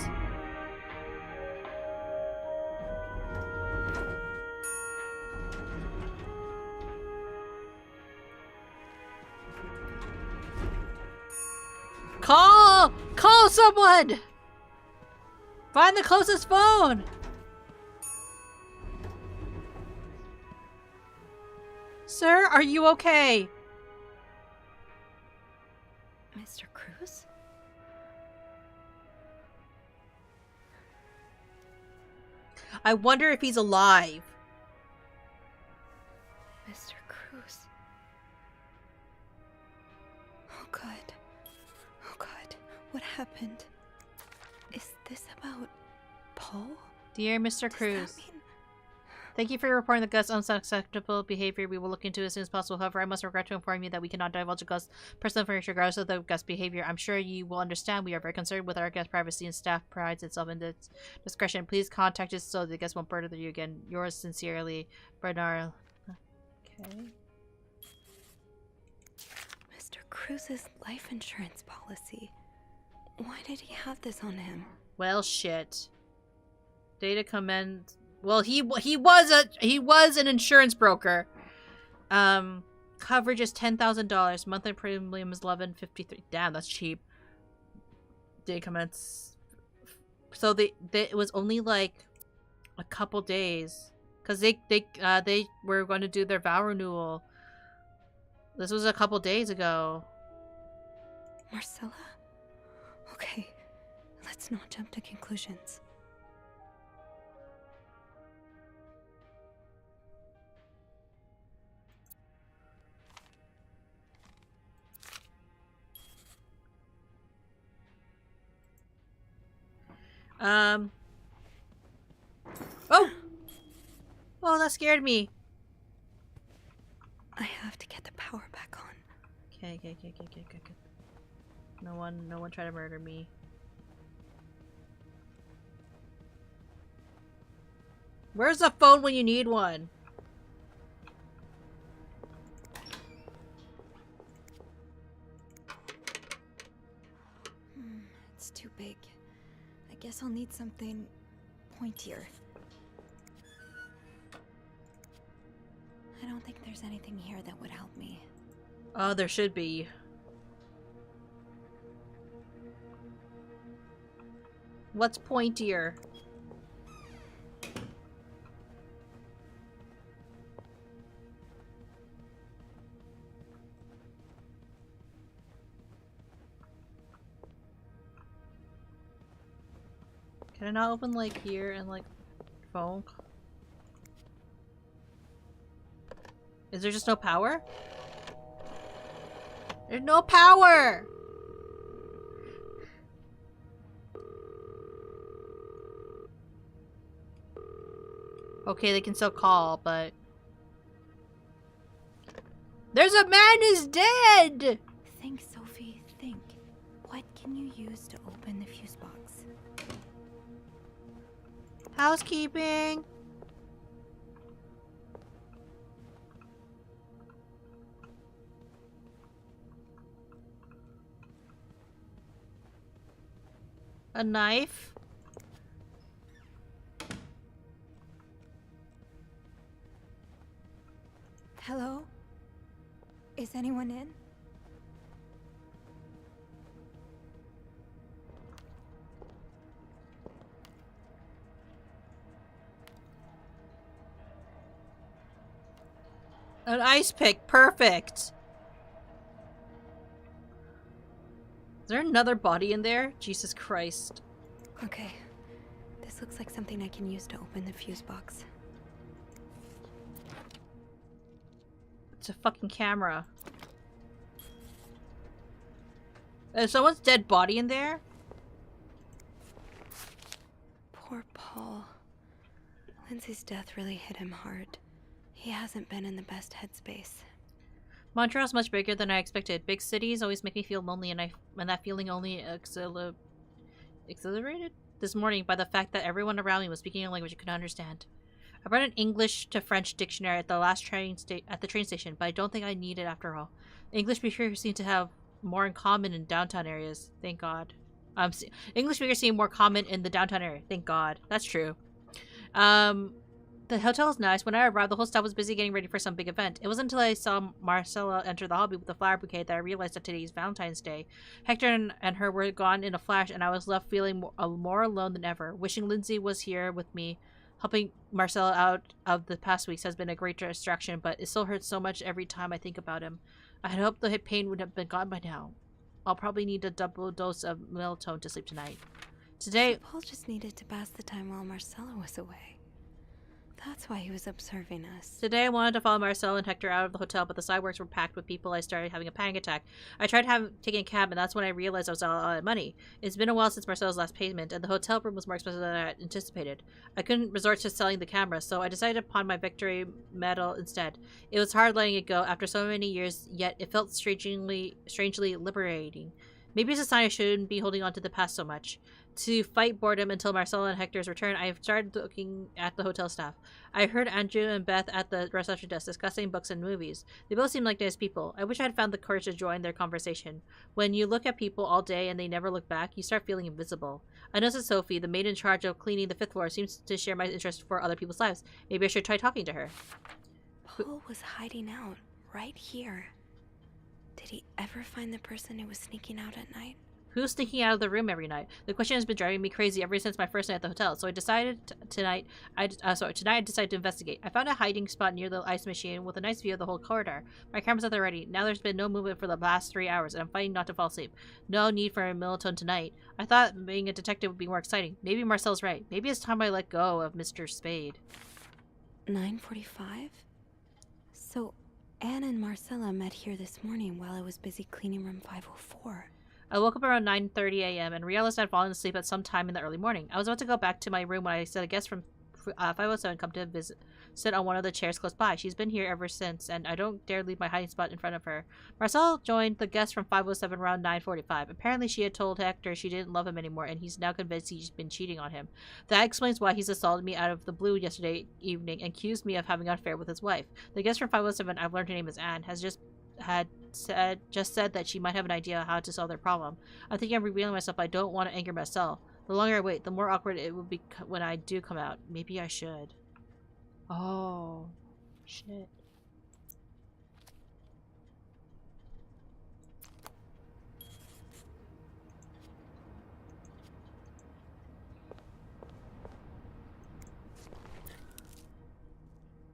Call someone! Find the closest phone! Sir, are you okay? Mr. Cruz? I wonder if he's alive. Mr. Cruz. Oh God. Oh God. What happened? Is this about Paul? Dear Mr. Cruz. Thank you for reporting the Gust's unacceptable behavior. We will look into it as soon as possible. However, I must regret to inform you that we cannot divulge Gust's personal information regardless of the Gust's behavior. I'm sure you will understand we are very concerned with our guest privacy, and staff prides itself in its discretion. Please contact us so the guest won't bother you again. Yours sincerely, Bernard. Okay. Mr. Cruz's life insurance policy. Why did he have this on him? Well, shit. Data commend. Well, he was an insurance broker. Coverage is $10,000. Monthly premium is $11.53. Damn, that's cheap. Data comments. So it was only like a couple days, cause they were going to do their vow renewal. This was a couple days ago. Marcella? Okay, let's not jump to conclusions. Oh, that scared me. I have to get the power back on. Okay. No one try to murder me. Where's the phone when you need one? It's too big. I guess I'll need something pointier. I don't think there's anything here that would help me. Oh, there should be. What's pointier? Can I not open like here and like phone? Is there just no power? There's no power! Okay, they can still call, but... There's a man who's dead! Think, Sophie, think. What can you use to open the fuse box? Housekeeping! A knife? Hello? Is anyone in? An ice pick, perfect! Is there another body in there? Jesus Christ. Okay. This looks like something I can use to open the fuse box. It's a fucking camera. Is someone's dead body in there? Poor Paul. Lindsay's death really hit him hard. He hasn't been in the best headspace. Montreal's much bigger than I expected. Big cities always make me feel lonely, and that feeling only exhilarated this morning by the fact that everyone around me was speaking a language I could not understand. I read an English to French dictionary at the last train station, but I don't think I need it after all. English speakers seem to have more in common in downtown areas. Thank God. English speakers seem more common in the downtown area. Thank God. That's true. The hotel is nice. When I arrived, the whole staff was busy getting ready for some big event. It wasn't until I saw Marcella enter the lobby with a flower bouquet that I realized that today's Valentine's Day. Hector and her were gone in a flash, and I was left feeling more alone than ever. Wishing Lindsay was here with me. Helping Marcella out of the past weeks has been a great distraction, but it still hurts so much every time I think about him. I had hoped the pain would have been gone by now. I'll probably need a double dose of melatonin to sleep tonight. Today, So Paul just needed to pass the time while Marcella was away. That's why he was observing us. Today I wanted to follow Marcel and Hector out of the hotel, but the sidewalks were packed with people. I started having a panic attack. I tried taking a cab, and that's when I realized I was out of money. It's been a while since Marcel's last payment, and the hotel room was more expensive than I had anticipated. I couldn't resort to selling the camera, so I decided to pawn my victory medal instead. It was hard letting it go after so many years, yet it felt strangely liberating. Maybe it's a sign I shouldn't be holding on to the past so much. To fight boredom until Marcella and Hector's return, I have started looking at the hotel staff. I heard Andrew and Beth at the reception desk discussing books and movies. They both seem like nice people. I wish I had found the courage to join their conversation. When you look at people all day and they never look back, you start feeling invisible. I noticed Sophie, the maid in charge of cleaning the 5th floor, seems to share my interest for other people's lives. Maybe I should try talking to her. Paul was hiding out right here. Did he ever find the person who was sneaking out at night? Who's sneaking out of the room every night? The question has been driving me crazy ever since my first night at the hotel. So I decided tonight I decided to investigate. I found a hiding spot near the ice machine with a nice view of the whole corridor. My camera's at the ready. Now there's been no movement for the last 3 hours, and I'm fighting not to fall asleep. No need for a melatonin tonight. I thought being a detective would be more exciting. Maybe Marcel's right. Maybe it's time I let go of Mr. Spade. 9:45? So Anne and Marcella met here this morning while I was busy cleaning room 504. I woke up around 9:30 a.m. and realized I'd fallen asleep at some time in the early morning. I was about to go back to my room when I said a guest from 507 come to sit on one of the chairs close by. She's been here ever since, and I don't dare leave my hiding spot in front of her. Marcel joined the guest from 507 around 9:45. Apparently she had told Hector she didn't love him anymore, and he's now convinced he's been cheating on him. That explains why he's assaulted me out of the blue yesterday evening and accused me of having an affair with his wife. The guest from 507, I've learned her name is Anne, has just said that she might have an idea how to solve their problem. I think I'm revealing myself. I don't want to anger myself. The longer I wait, the more awkward it will be when I do come out. Maybe I should. Oh, shit.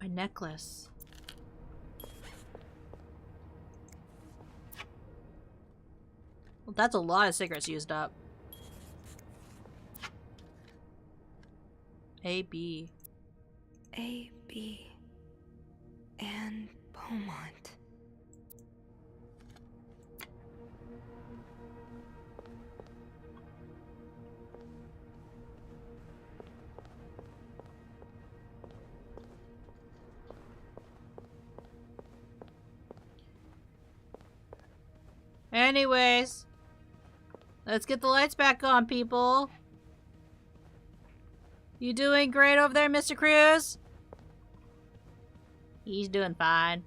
My necklace. Well, that's a lot of cigarettes used up. A.B. A.B. and Beaumont. Anyways, let's get the lights back on, people. You doing great over there, Mr. Cruz? He's doing fine.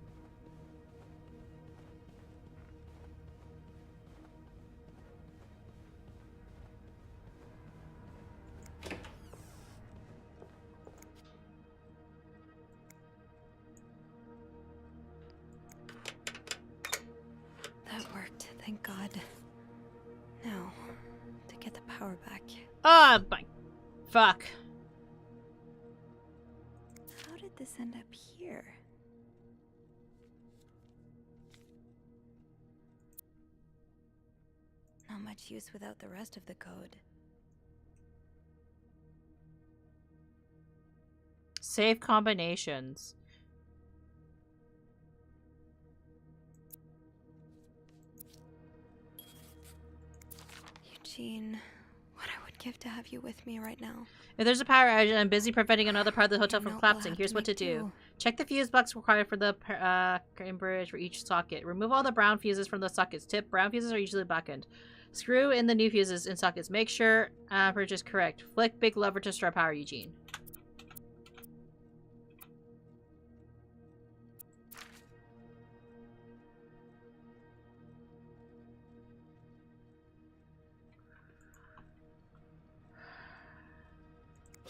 That worked, thank God. Now, to get the power back. Oh my fuck. How did this end up here? Not much use without the rest of the code. Save combinations. Eugene, what I would give to have you with me right now. If there's a power outage, I'm busy preventing another part of the hotel You from know, collapsing. we'll have Here's to what to make do. do. Check the fuse box required for the crane bridge for each socket. Remove all the brown fuses from the sockets. Tip, brown fuses are usually blackened. Screw in the new fuses in sockets. Make sure amperage is correct. Flick big lever to restore power, Eugene.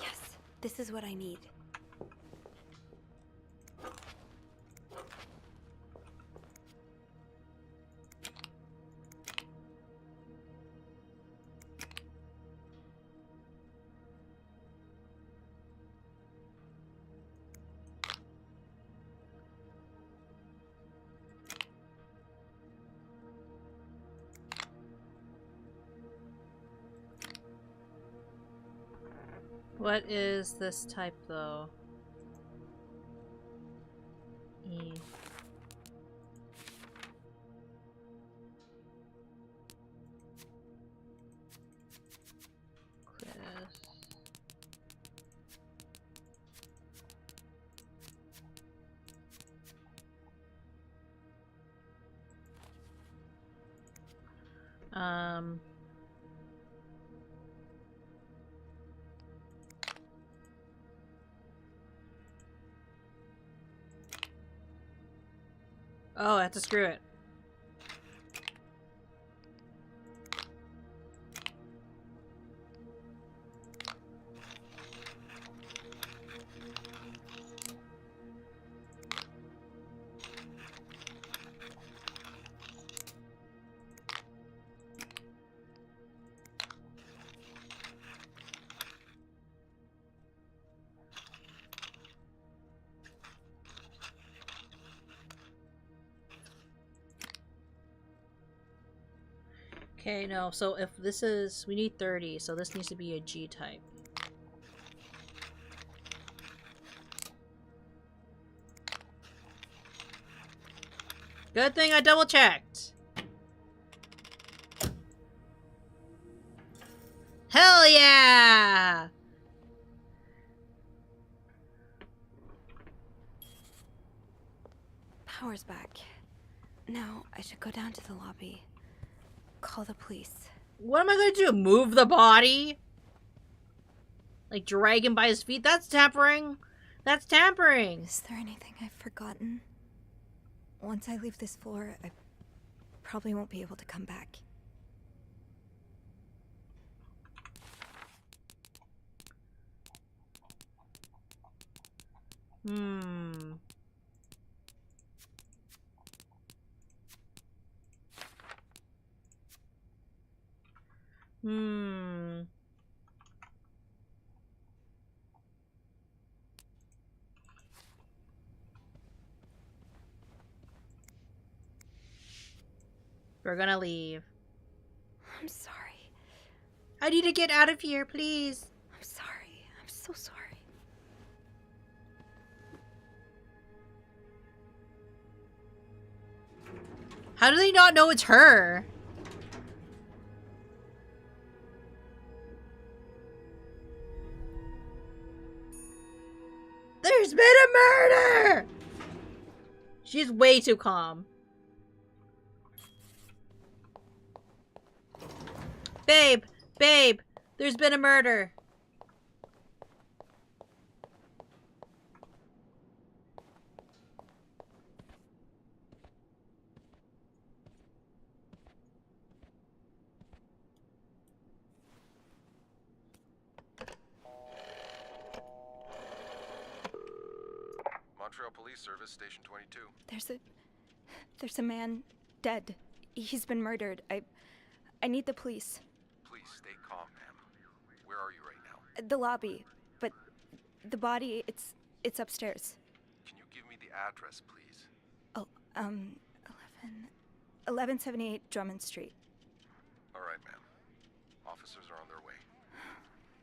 Yes, this is what I need. What is this type, though? E. Chris. Oh, I have to screw it. Okay, no, so if this is... we need 30, so this needs to be a G type. Good thing I double checked! Hell yeah! Power's back. Now I should go down to the lobby. Call the police. What am I gonna do? Move the body? Like drag him by his feet? That's tampering! That's tampering! Is there anything I've forgotten? Once I leave this floor, I probably won't be able to come back. We're gonna leave. I'm sorry. I need to get out of here, please. I'm sorry. I'm so sorry. How do they not know it's her? There's been a murder! She's way too calm. Babe! Babe! There's been a murder! Montreal Police Service, Station 22. There's a man dead. He's been murdered. I need the police. Please stay calm, ma'am. Where are you right now? The lobby, but the body, it's upstairs. Can you give me the address, please? Oh, 1178 Drummond Street. All right, ma'am. Officers are on their way.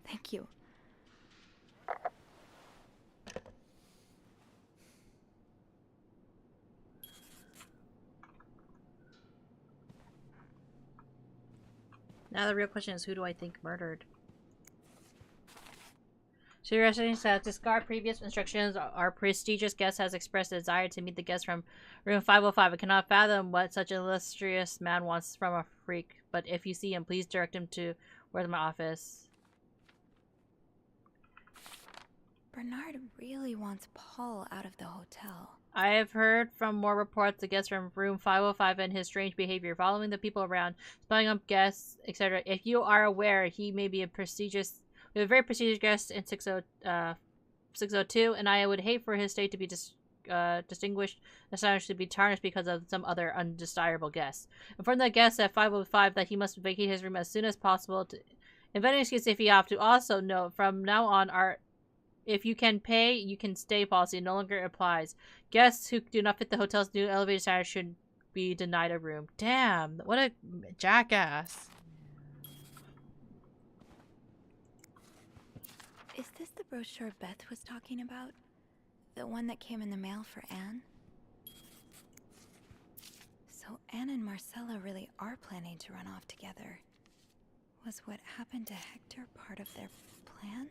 Thank you. Now the real question is, who do I think murdered? So your residence says, discard previous instructions. Our prestigious guest has expressed a desire to meet the guest from room 505. I cannot fathom what such an illustrious man wants from a freak, but if you see him, please direct him to where's my office. Bernard really wants Paul out of the hotel. I have heard from more reports the guest from room 505 and his strange behavior, following the people around, spying on guests, etc. If you are aware, he may be a prestigious... We have a very prestigious guest in 602, and I would hate for his state to be distinguished, essentially to be tarnished because of some other undesirable guest. Inform the guest at 505 that he must vacate his room as soon as possible. To invent an excuse if you have to. Also note, from now on, our if you can pay, you can stay policy no longer applies. Guests who do not fit the hotel's new elevator standard should be denied a room. Damn, what a jackass. Is this the brochure Beth was talking about? The one that came in the mail for Anne? So Anne and Marcella really are planning to run off together. Was what happened to Hector part of their plan?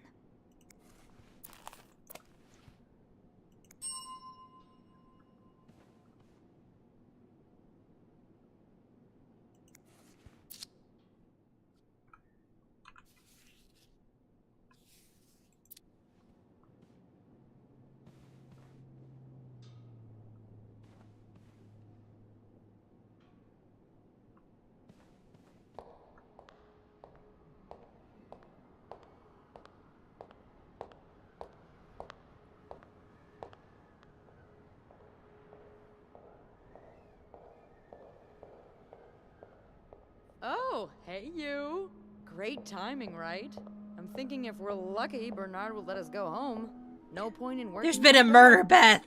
Oh, hey you. Great timing, right? I'm thinking if we're lucky, Bernard will let us go home. No point in working. There's been a murder, Beth!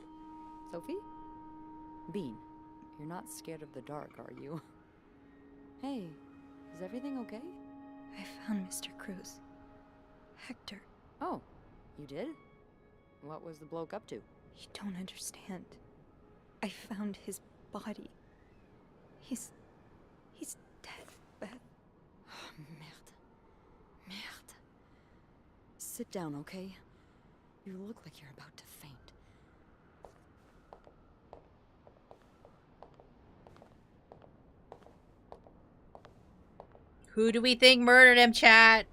Sophie? Bean, you're not scared of the dark, are you? Hey, is everything okay? I found Mr. Cruz. Hector. Oh, you did? What was the bloke up to? You don't understand. I found his body. He's dead, Beth. Oh, merde. Merde. Sit down, okay? You look like you're about to faint. Who do we think murdered him, chat?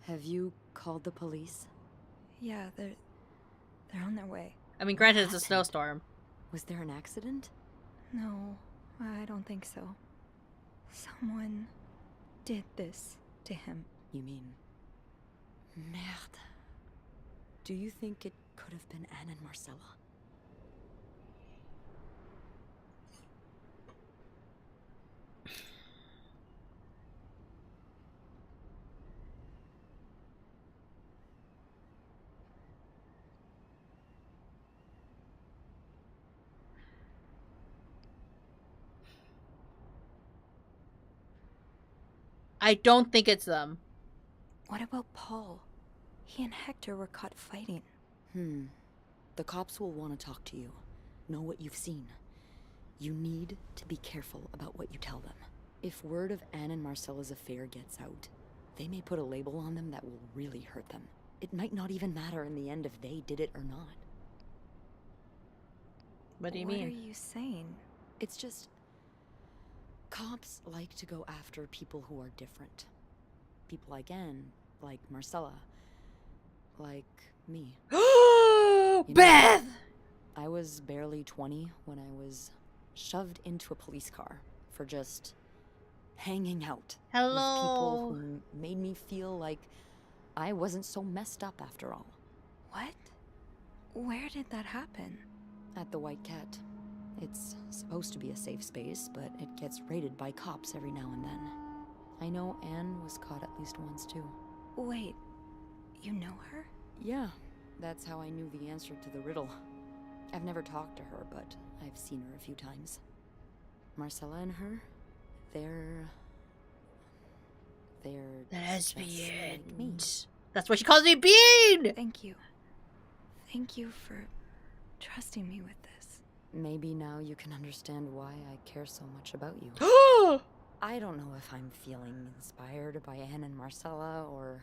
Have you called the police? Yeah, they're on their way. I mean, granted, it's a snowstorm. Was there an accident? No, I don't think so. Someone did this to him. You mean... Merde. Do you think it could have been Anne and Marcella? I don't think it's them. What about Paul? He and Hector were caught fighting. The cops will want to talk to you. Know what you've seen. You need to be careful about what you tell them. If word of Anne and Marcella's affair gets out, they may put a label on them that will really hurt them. It might not even matter in the end if they did it or not. What do you mean? What are you saying? It's just... cops like to go after people who are different. People like Anne, like Marcella, like me. Beth! I was barely 20 when I was shoved into a police car for just hanging out Hello. with people who made me feel like I wasn't so messed up after all. What? Where did that happen? At the White Cat. It's supposed to be a safe space, but it gets raided by cops every now and then. I know Anne was caught at least once, too. Wait, you know her? Yeah, that's how I knew the answer to the riddle. I've never talked to her, but I've seen her a few times. Marcella and her, they're lesbians. Like me. That's why she calls me Bean! Thank you. Thank you for trusting me with this. maybe now you can understand why I care so much about you. I don't know if I'm feeling inspired by Anne and Marcella, or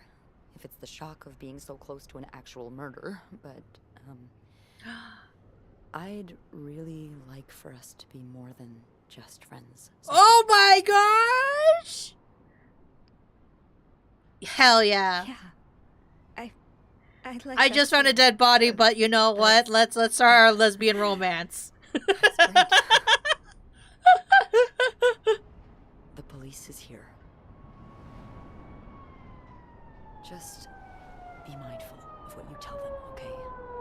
if it's the shock of being so close to an actual murder, but, I'd really like for us to be more than just friends. Oh my gosh! Hell yeah. Yeah. I'd like I that just found a too. dead body, but you know what? Let's start our lesbian romance. The police is here. Just be mindful of what you tell them, okay?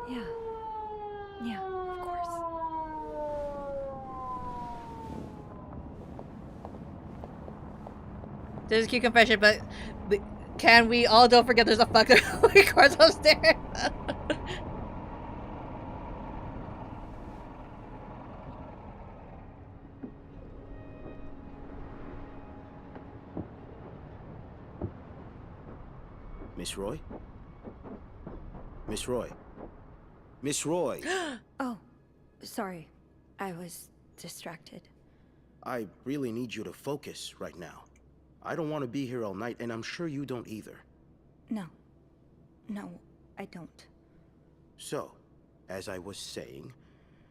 Yeah. Yeah, of course. There's a cute confession, but can we all don't forget there's a fucking cars upstairs? Miss Roy? Miss Roy? Miss Roy! Oh, sorry. I was distracted. I really need you to focus right now. I don't want to be here all night, and I'm sure you don't either. No. No, I don't. So, as I was saying,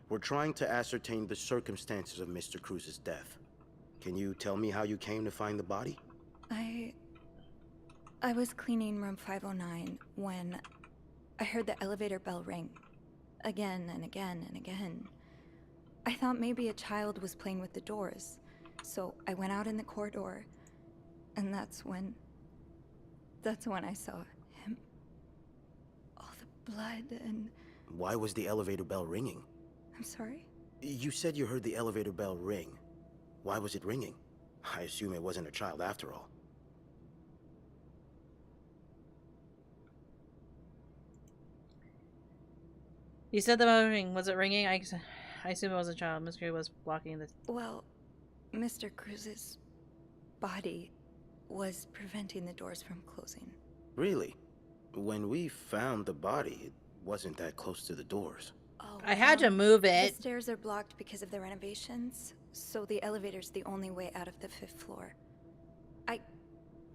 we're trying to ascertain the circumstances of Mr. Cruz's death. Can you tell me how you came to find the body? I was cleaning room 509 when I heard the elevator bell ring. Again and again and again. I thought maybe a child was playing with the doors, so I went out in the corridor, and that's when I saw him. All the blood and... Why was the elevator bell ringing? I'm sorry? You said you heard the elevator bell ring. Why was it ringing? I assume it wasn't a child after all. You said the bell ring. Was it ringing? I assume it was a child. Miss Cruz was blocking the... Well, Mr. Cruz's body was preventing the doors from closing. Really? When we found the body, it wasn't that close to the doors. Oh, I had to move it. The stairs are blocked because of the renovations, so the elevator's the only way out of the 5th floor. I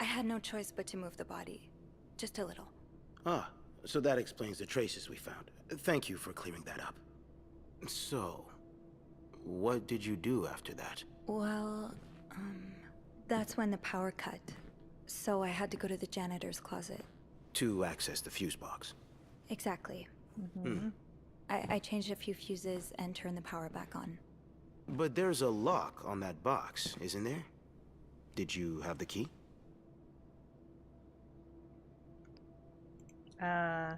had no choice but to move the body. Just a little. Ah, so that explains the traces we found. Thank you for clearing that up. So, what did you do after that? Well, that's when the power cut. So I had to go to the janitor's closet. To access the fuse box. Exactly. Hmm. I changed a few fuses and turned the power back on. But there's a lock on that box, isn't there? Did you have the key? I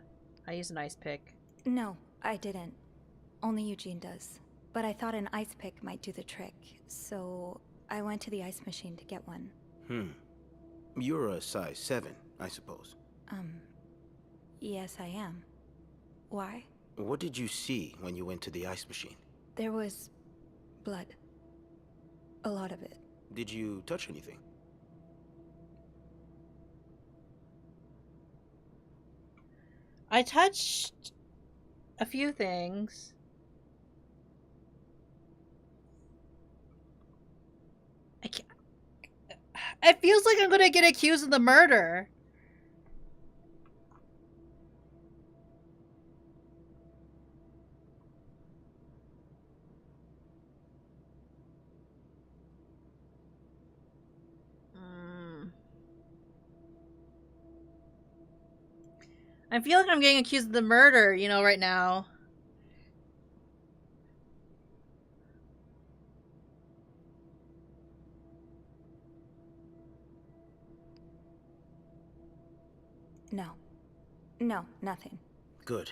used an ice pick. No, I didn't. Only Eugene does. But I thought an ice pick might do the trick, so I went to the ice machine to get one. You're a size 7, I suppose. Yes, I am. Why? What did you see when you went to the ice machine? There was blood. A lot of it. Did you touch anything? I touched a few things. I can't... It feels like I'm gonna get accused of the murder. I feel like I'm getting accused of the murder, you know, right now. No. No, nothing. Good.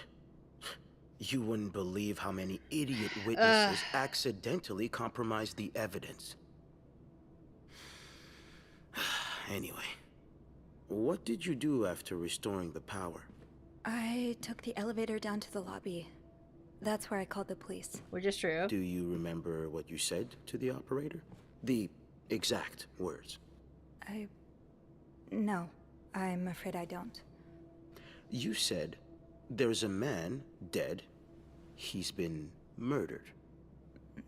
You wouldn't believe how many idiot witnesses accidentally compromised the evidence. Anyway, what did you do after restoring the power? I took the elevator down to the lobby. That's where I called the police. Which is true. Do you remember what you said to the operator? The exact words. No, I'm afraid I don't. You said, there's a man dead. He's been murdered.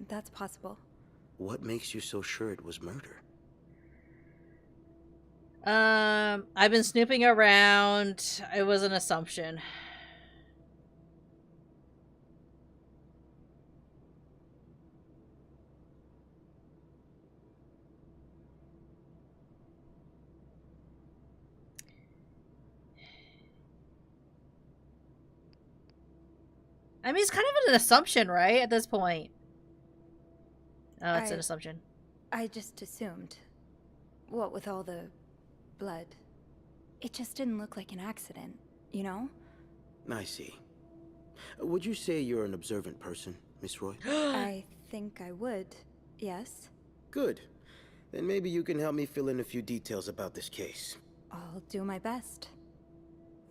That's possible. What makes you so sure it was murder? I've been snooping around. It was an assumption. I mean, it's kind of an assumption, right? At this point. Oh, it's an assumption. I just assumed. What with all the blood? It just didn't look like an accident, you know? I see. Would you say you're an observant person, Miss Roy? I think I would, yes. Good. Then maybe you can help me fill in a few details about this case. I'll do my best.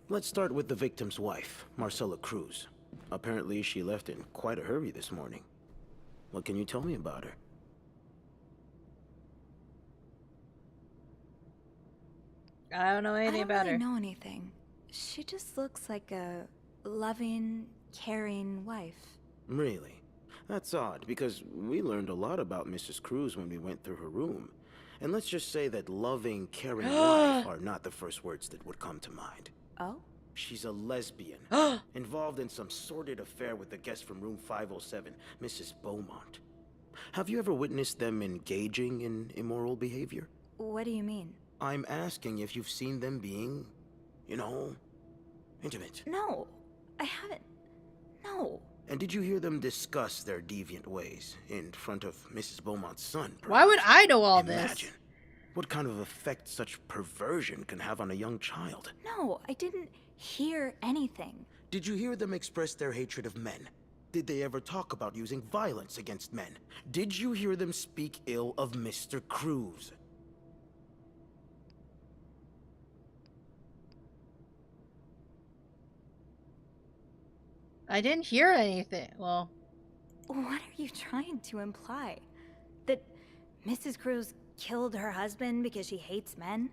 Let's start with the victim's wife, Marcella Cruz. Apparently, she left in quite a hurry this morning. What can you tell me about her? I don't know anything about her. I don't really know anything. She just looks like a loving, caring wife. Really? That's odd, because we learned a lot about Mrs. Cruz when we went through her room. And let's just say that loving, caring wife are not the first words that would come to mind. Oh? She's a lesbian, involved in some sordid affair with the guest from room 507, Mrs. Beaumont. Have you ever witnessed them engaging in immoral behavior? What do you mean? I'm asking if you've seen them being, you know, intimate. No, I haven't. No. And did you hear them discuss their deviant ways in front of Mrs. Beaumont's son? Perhaps? Why would I know all Imagine this? what kind of effect such perversion can have on a young child. No, I didn't hear anything. Did you hear them express their hatred of men? Did they ever talk about using violence against men? Did you hear them speak ill of Mr. Cruz? I didn't hear anything. Well, what are you trying to imply? That Mrs. Cruz killed her husband because she hates men?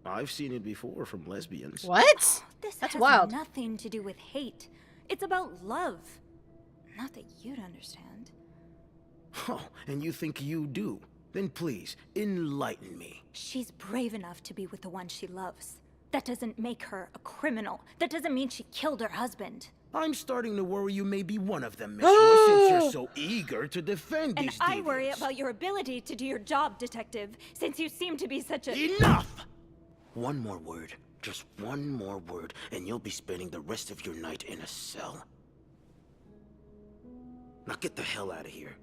I've seen it before from lesbians. What? This That's has wild. nothing to do with hate. It's about love. Not that you'd understand. Oh, and you think you do? Then please, enlighten me. She's brave enough to be with the one she loves. That doesn't make her a criminal. That doesn't mean she killed her husband. I'm starting to worry you may be one of them, Miss Roy, since you're so eager to defend And these I deviants. worry about your ability to do your job, Detective, since you seem to be such a— Enough! One more word, just one more word, and you'll be spending the rest of your night in a cell. Now get the hell out of here.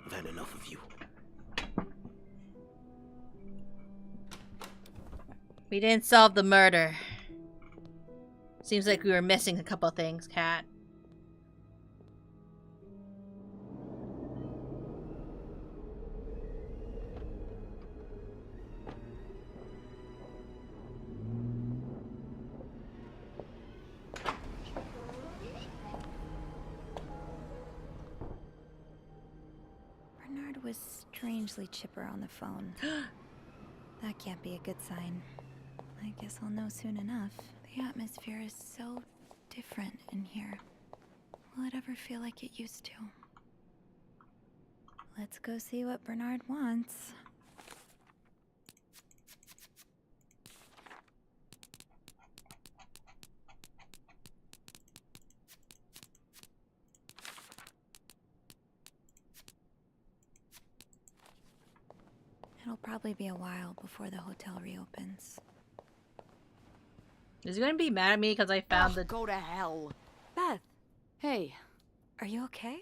I've had enough of you. we didn't solve the murder. Seems like we were missing a couple things, Kat. Bernard was strangely chipper on the phone. That can't be a good sign. I guess I'll know soon enough. The atmosphere is so different in here. Will it ever feel like it used to? Let's go see what Bernard wants. It'll probably be a while before the hotel reopens. Is he gonna be mad at me because I found the— Go to hell. Beth, Hey, are you okay?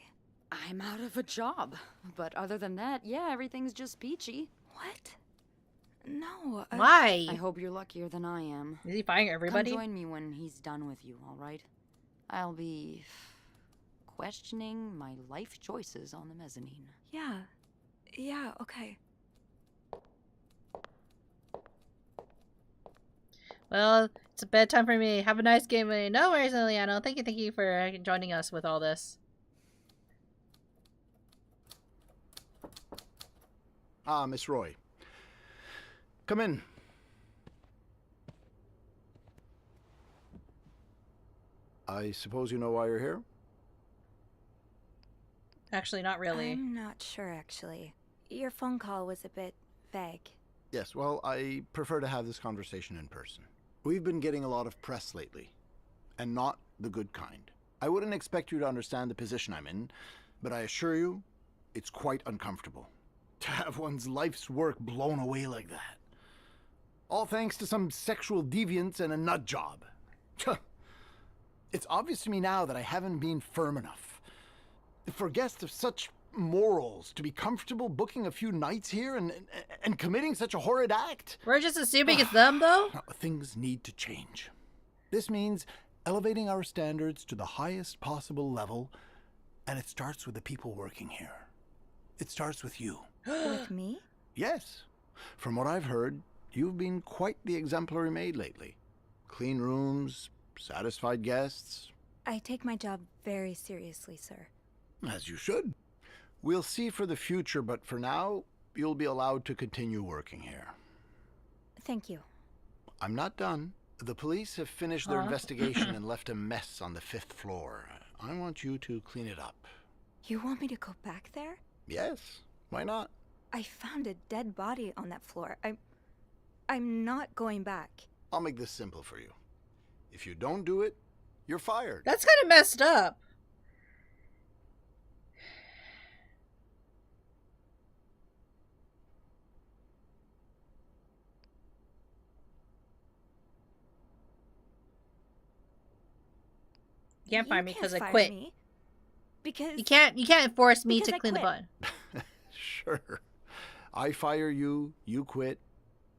I'm out of a job. But other than that, yeah, everything's just peachy. What? No. Why? I hope you're luckier than I am. Is he firing everybody? Come join me when he's done with you, all right? I'll be questioning my life choices on the mezzanine. Yeah. Yeah, okay. Well, it's a bedtime for me. Have a nice game. No worries, Liliano. Thank you for joining us with all this. Ah, Miss Roy. Come in. I suppose you know why you're here? Actually, not really. I'm not sure, actually. Your phone call was a bit vague. Yes, well, I prefer to have this conversation in person. We've been getting a lot of press lately, and not the good kind. I wouldn't expect you to understand the position I'm in, but I assure you, it's quite uncomfortable. To have one's life's work blown away like that. All thanks to some sexual deviance and a nut job. It's obvious to me now that I haven't been firm enough. For guests of such morals to be comfortable booking a few nights here and committing such a horrid act. We're just assuming it's them, though? Things need to change. This means elevating our standards to the highest possible level, and it starts with the people working here. It starts with you. With me? Yes. From what I've heard, you've been quite the exemplary maid lately. Clean rooms, satisfied guests. I take my job very seriously, sir. As you should. We'll see for the future, but for now, you'll be allowed to continue working here. Thank you. I'm not done. The police have finished their investigation and left a mess on the 5th floor. I want you to clean it up. You want me to go back there? Yes, why not? I found a dead body on that floor. I'm not going back. I'll make this simple for you. If you don't do it, you're fired. That's kind of messed up. You can't fire me because I quit. Because you can't force me to clean the button. Sure. I fire you, you quit.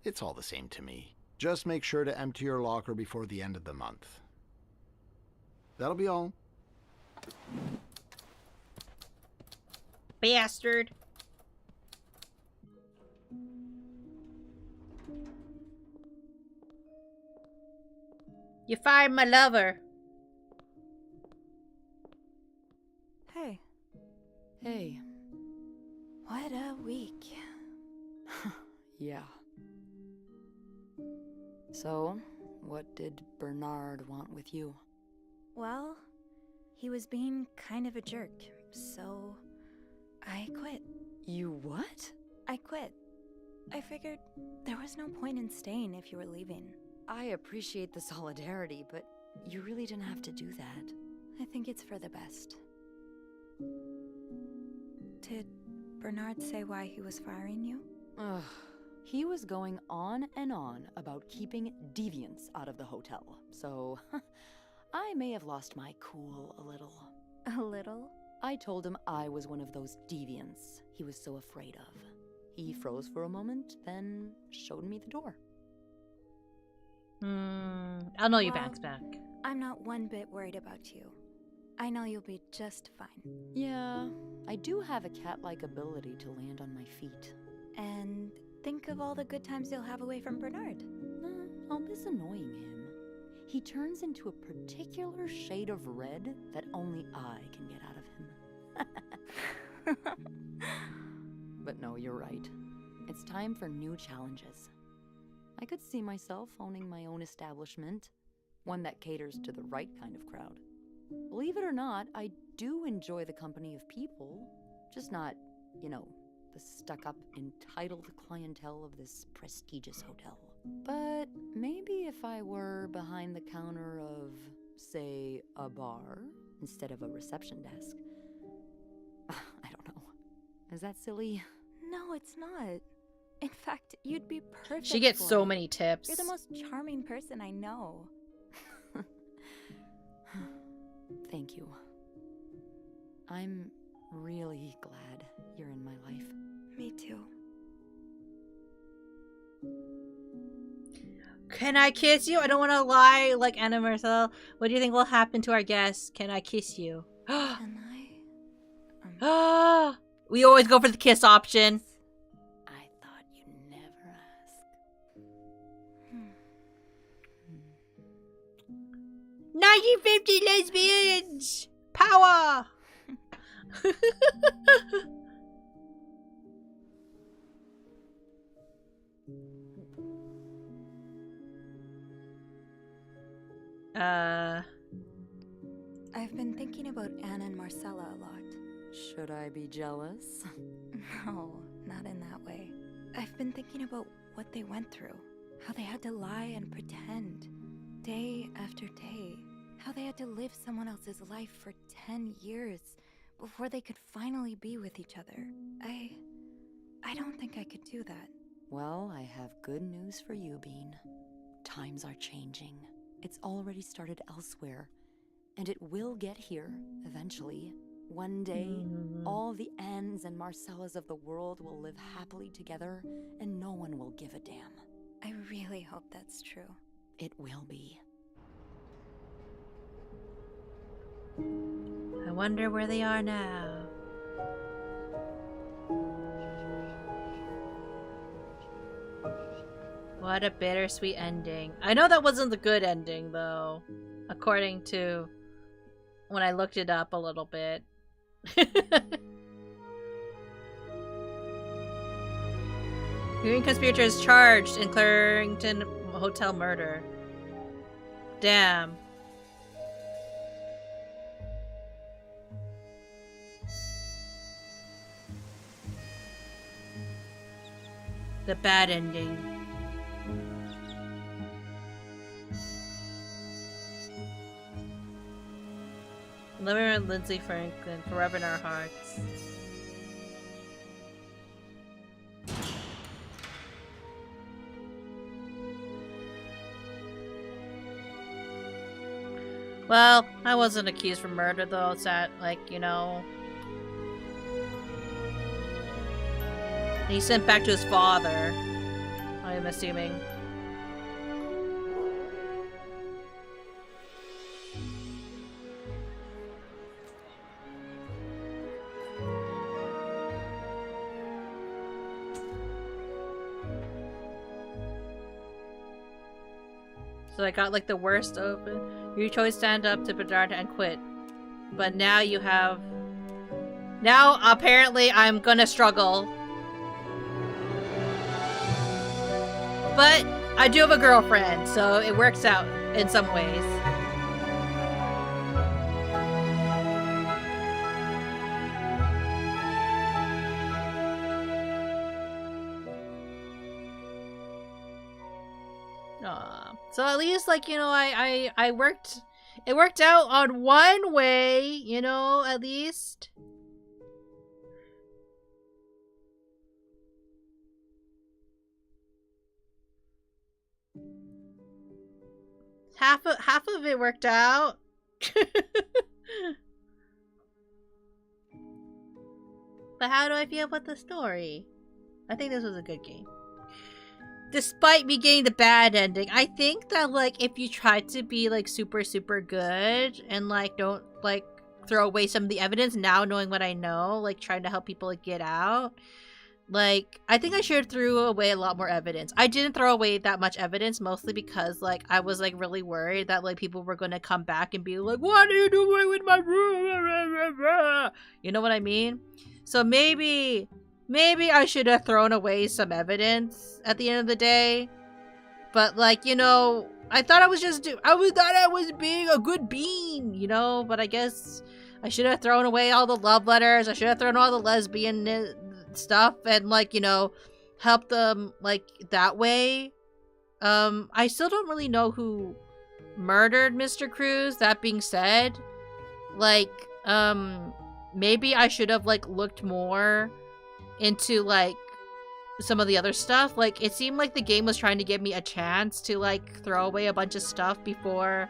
It's all the same to me. Just make sure to empty your locker before the end of the month. That'll be all. Bastard. You fired my lover. Hey. Hey. What a week. Yeah. So, what did Bernard want with you? Well, he was being kind of a jerk, so I quit. You what? I quit. I figured there was no point in staying if you were leaving. I appreciate the solidarity, but you really didn't have to do that. I think it's for the best. Did Bernard say why he was firing you? Ugh. He was going on and on about keeping deviants out of the hotel, so I may have lost my cool a little. A little? I told him I was one of those deviants he was so afraid of. He froze for a moment, then showed me the door. I'll know you bounce back. I'm not one bit worried about you. I know you'll be just fine. Yeah, I do have a cat-like ability to land on my feet. And think of all the good times you'll have away from Bernard. I'll miss annoying him. He turns into a particular shade of red that only I can get out of him. But no, you're right. It's time for new challenges. I could see myself owning my own establishment, one that caters to the right kind of crowd. Believe it or not, I do enjoy the company of people, just not, you know, the stuck-up, entitled clientele of this prestigious hotel. But maybe if I were behind the counter of, say, a bar, instead of a reception desk. I don't know. Is that silly? No, it's not. In fact, you'd be perfect. She gets for so it. many tips. You're the most charming person I know. Thank you. I'm really glad you're in my life. Me too. Can I kiss you? I don't want to lie like Anna Marcel. What do you think will happen to our guests? Can I kiss you? Can I? We always go for the kiss option. I thought you'd never ask. 1950 lesbians! Power! I've been thinking about Anna and Marcella a lot. Should I be jealous? No, not in that way. I've been thinking about what they went through. How they had to lie and pretend. Day after day. How they had to live someone else's life for 10 years before they could finally be with each other. I don't think I could do that. Well, I have good news for you, Bean. Times are changing. It's already started elsewhere, and it will get here eventually. One day, all the Annes and Marcellas of the world will live happily together, and no one will give a damn. I really hope that's true. It will be. I wonder where they are now. What a bittersweet ending. I know that wasn't the good ending, though, according to when I looked it up a little bit. Viewing conspirators charged in Clarington Hotel murder. Damn. The bad ending. Living with Lindsay Franklin, forever in our hearts. Well, I wasn't accused for murder though, it's that, like, you know... He's sent back to his father, I'm assuming. So I got like the worst open. You chose stand up to Bedard and quit. But now you have... Now apparently I'm gonna struggle. But I do have a girlfriend, so it works out in some ways. So at least, like, you know, I worked, it worked out on one way, you know, at least. Half of it worked out. But how do I feel about the story? I think this was a good game. Despite me getting the bad ending, I think that, like, if you try to be, like, super, super good and, like, don't, like, throw away some of the evidence now knowing what I know, like, trying to help people, like, get out, like, I think I should have threw away a lot more evidence. I didn't throw away that much evidence, mostly because, like, I was, like, really worried that, like, people were going to come back and be like, what are you doing with my room? You know what I mean? So maybe I should have thrown away some evidence at the end of the day. But, like, you know, I thought I was just thought I was being a good bean, you know? But I guess I should have thrown away all the love letters. I should have thrown all the lesbian stuff and, like, you know, helped them, like, that way. I still don't really know who murdered Mr. Cruz. That being said, like, maybe I should have, like, looked more into, like, some of the other stuff. Like, it seemed like the game was trying to give me a chance to, like, throw away a bunch of stuff before,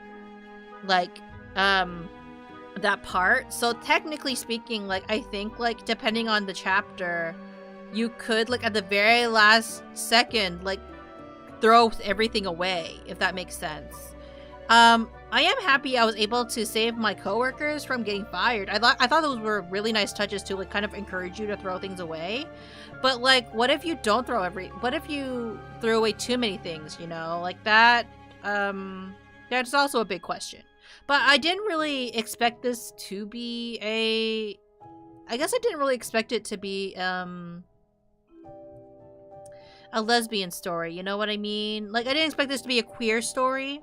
like, that part. So technically speaking, like, I think, like, depending on the chapter, you could, like, at the very last second, like, throw everything away, if that makes sense. I am happy I was able to save my coworkers from getting fired. I thought those were really nice touches to, like, kind of encourage you to throw things away. But, like, what if you don't throw what if you throw away too many things, you know? Like, that, that's also a big question. But I didn't really expect this to be I guess I didn't really expect it to be, a lesbian story, you know what I mean? Like, I didn't expect this to be a queer story.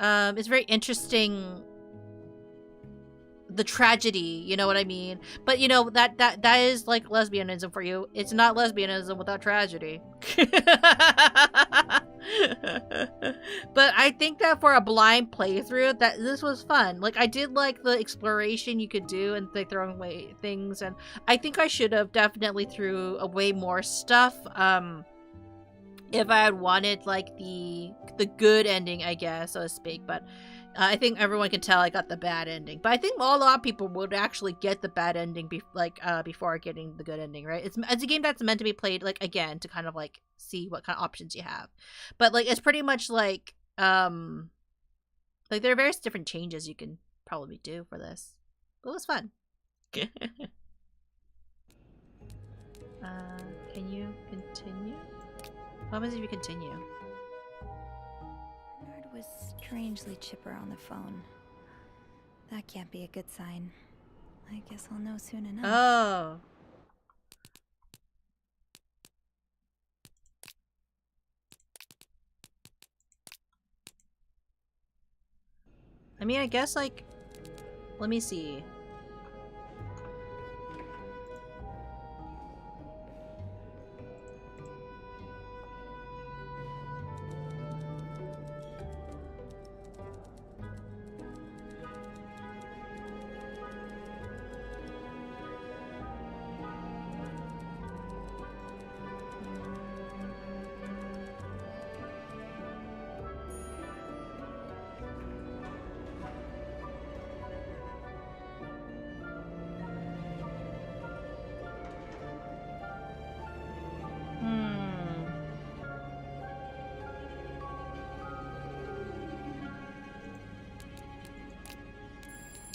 It's very interesting the tragedy, you know what I mean? But you know, that is like lesbianism for you. It's not lesbianism without tragedy. But I think that for a blind playthrough, that this was fun. Like, I did like the exploration you could do and like throwing away things, and I think I should have definitely threw away more stuff. If I had wanted like the good ending, I guess, so to speak. But I think everyone can tell I got the bad ending. But I think a lot of people would actually get the bad ending before getting the good ending, right? It's a game that's meant to be played like again to kind of like see what kind of options you have. But like it's pretty much like there are various different changes you can probably do for this. But it was fun. Can you continue? What happens if you continue? Bernard was strangely chipper on the phone. That can't be a good sign. I guess I'll know soon enough. Oh. I mean, I guess, like, let me see.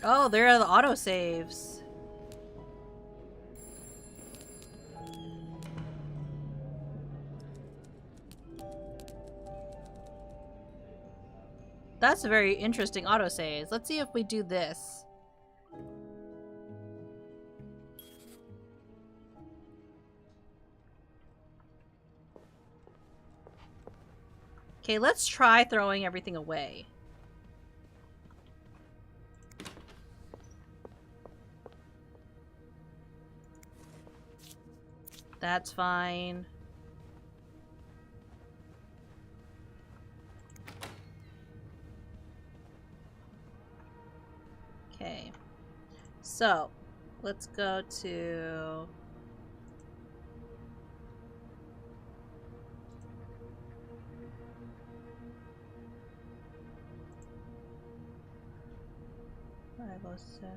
Oh, there are the autosaves. That's a very interesting autosaves. Let's see if we do this. Okay, let's try throwing everything away. That's fine. Okay. So, let's go to... $507.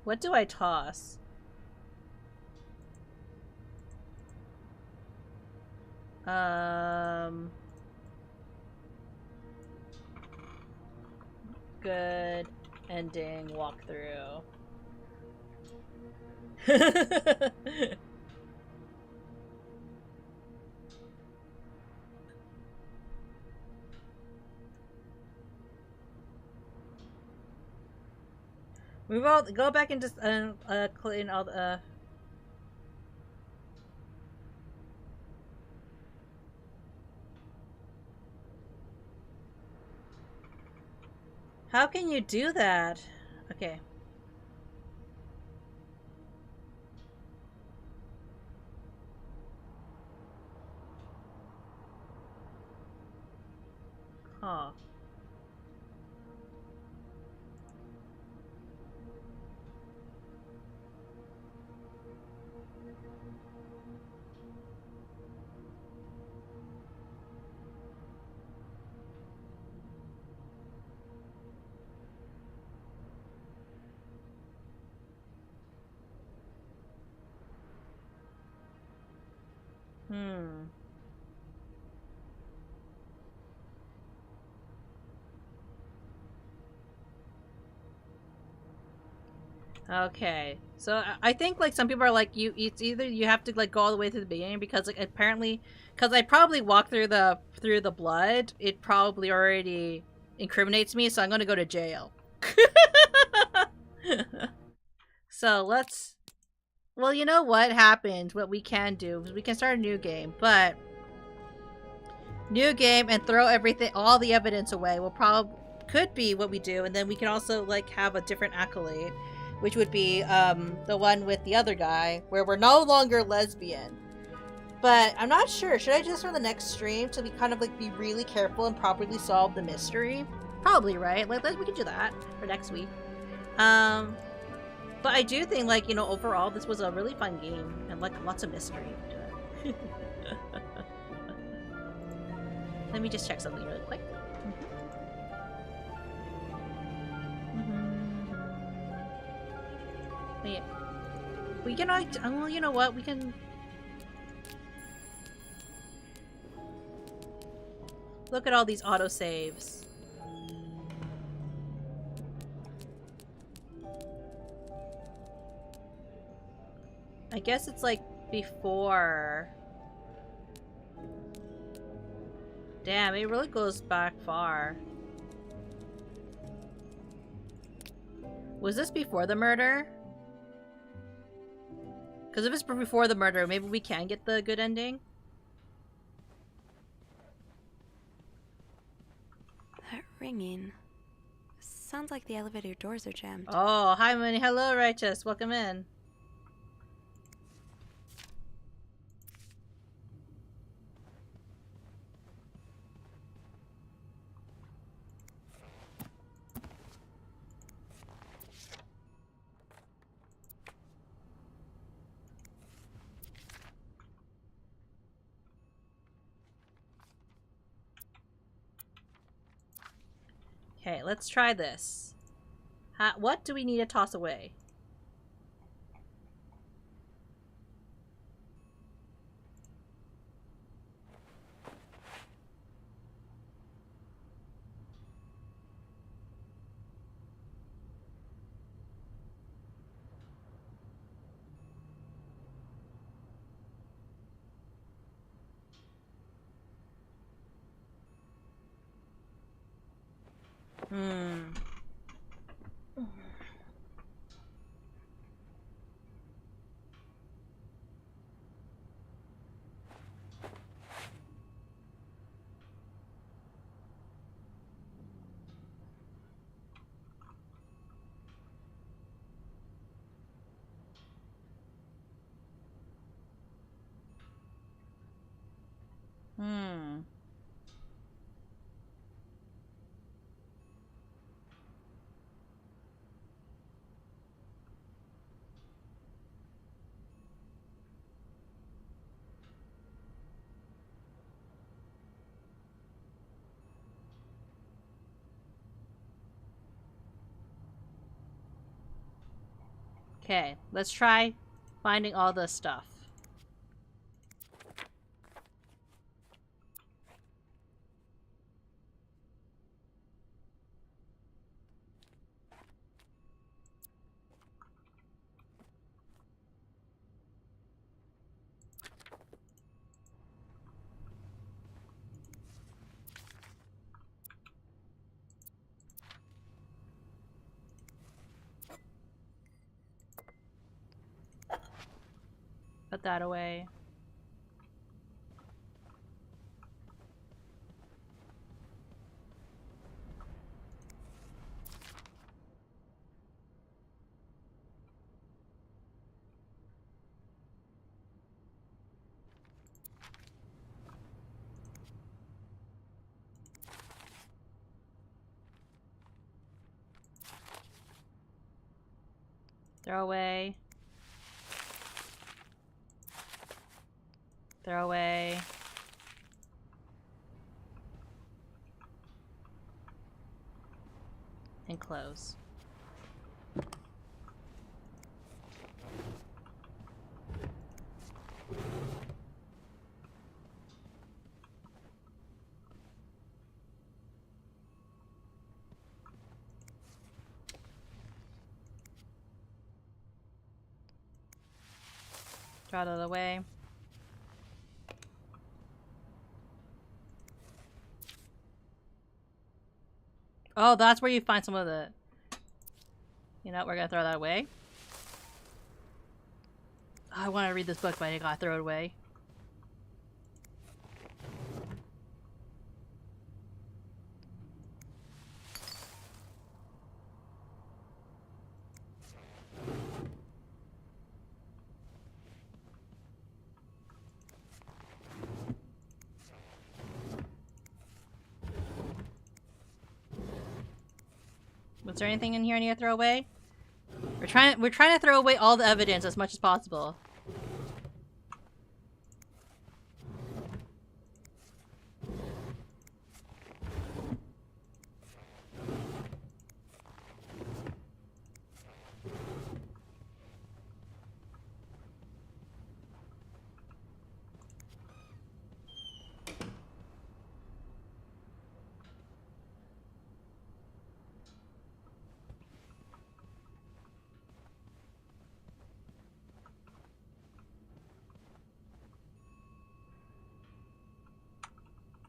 What do I toss? Good ending walkthrough. Move all. Go back and just clean all the. How can you do that? Okay. Huh. Hmm. Okay, so I think like some people are like it's either you have to like go all the way to the beginning because like apparently because I probably walked through the blood, it probably already incriminates me, so I'm gonna go to jail. So let's. Well, you know what happened? What we can do is we can start a new game, but new game and throw everything, all the evidence away. Will probably could be what we do, and then we can also like have a different accolade, which would be the one with the other guy where we're no longer lesbian. But I'm not sure. Should I just for the next stream to be kind of like be really careful and properly solve the mystery? Probably, right? Like we can do that for next week. But I do think, like, you know, overall, this was a really fun game, and, like, lots of mystery to it. Let me just check something really quick. Wait. We can, well, you know what, we can... Look at all these autosaves. I guess it's like before. Damn, it really goes back far. Was this before the murder? Because if it's before the murder, maybe we can get the good ending. That ringing. Sounds like the elevator doors are jammed. Oh, hi Munii. Hello, Righteous. Welcome in. Okay, let's try this. What do we need to toss away? Okay, let's try finding all the stuff. Put that away. Throw away. Throw away. And close. Get out of the way. Oh, that's where you find some of the... You know what? We're gonna throw that away. Oh, I want to read this book, but I gotta throw it away. Was there anything in here I need to throw away? We're trying to throw away all the evidence as much as possible.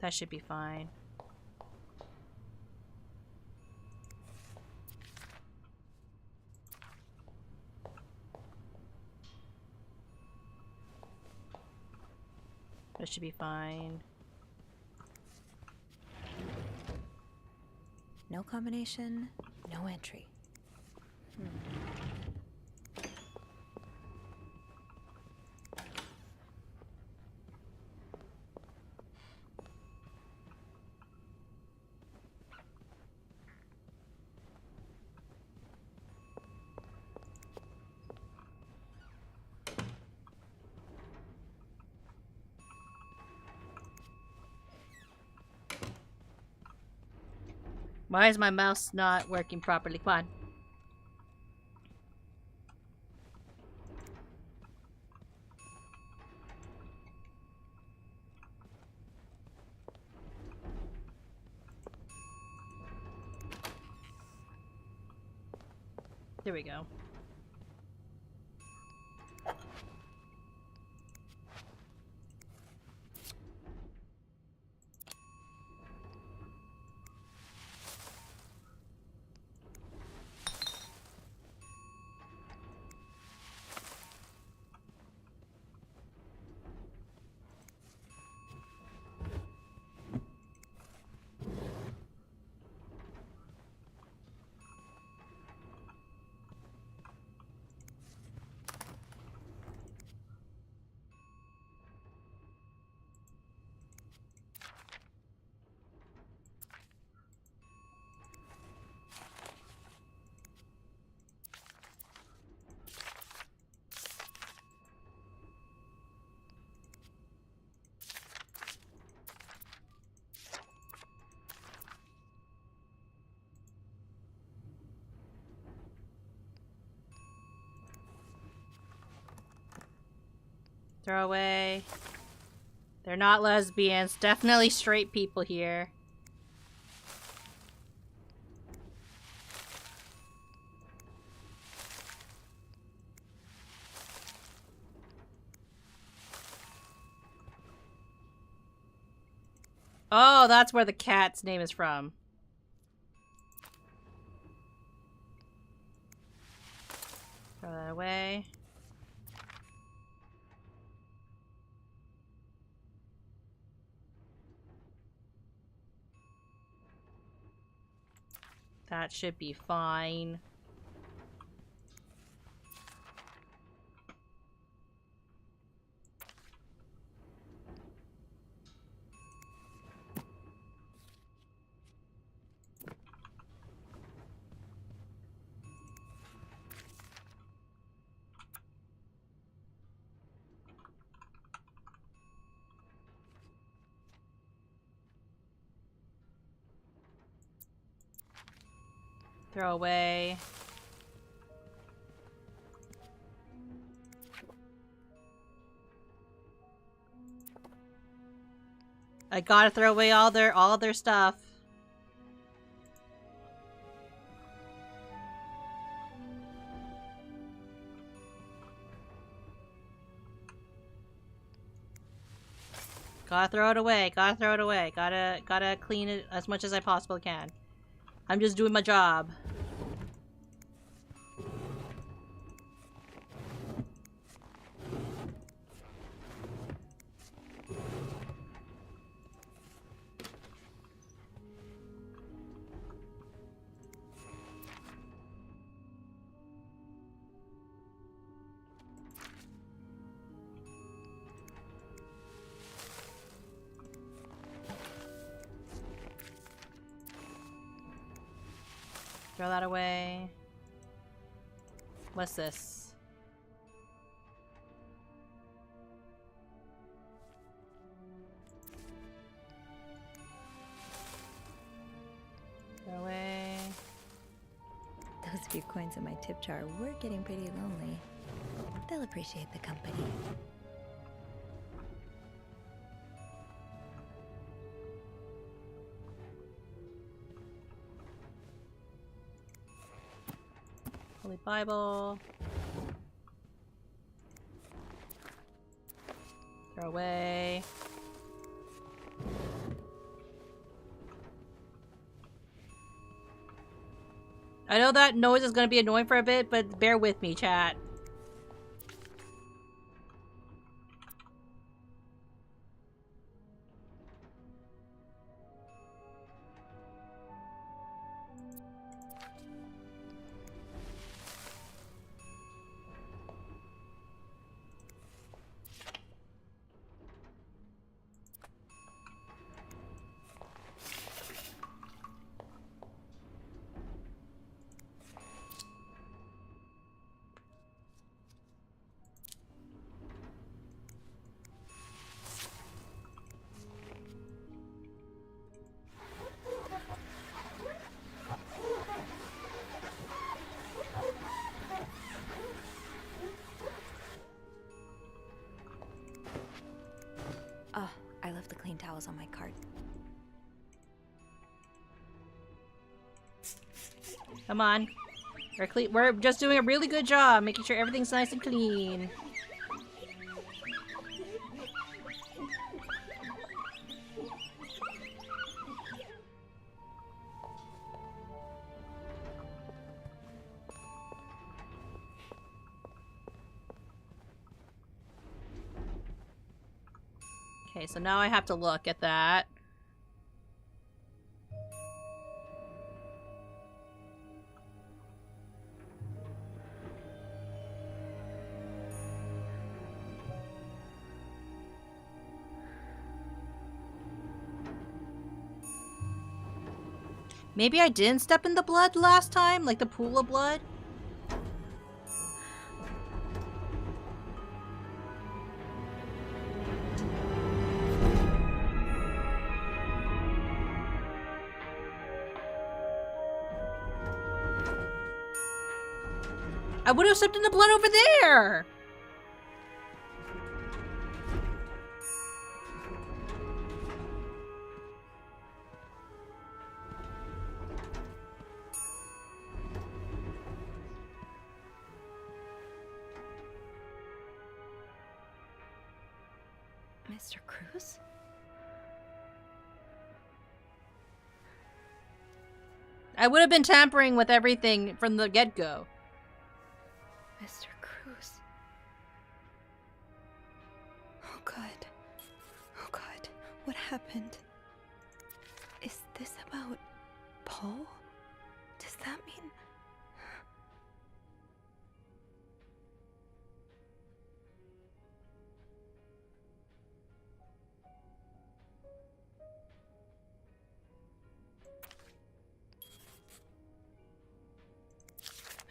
That should be fine. That should be fine. No combination, no entry. Why is my mouse not working properly? Come on. There we go. Throw away. They're not lesbians. Definitely straight people here. Oh, that's where the cat's name is from. Throw that away. That should be fine. Throw away. I gotta throw away all their stuff. Gotta throw it away. Gotta throw it away. Gotta clean it as much as I possibly can. I'm just doing my job. Throw that away. What's this? Throw away. Those few coins in my tip jar were getting pretty lonely. They'll appreciate the company. Holy Bible. Throw away. I know that noise is gonna be annoying for a bit, but bear with me, chat. Oh, I left the clean towels on my cart. Come on. We're just doing a really good job making sure everything's nice and clean. Okay, so now I have to look at that. Maybe I didn't step in the blood last time, like the pool of blood. I would have stepped in the blood over there! Mr. Cruz? I would have been tampering with everything from the get-go. Mr. Cruz. Oh God. Oh God. What happened? Is this about Paul? Does that mean...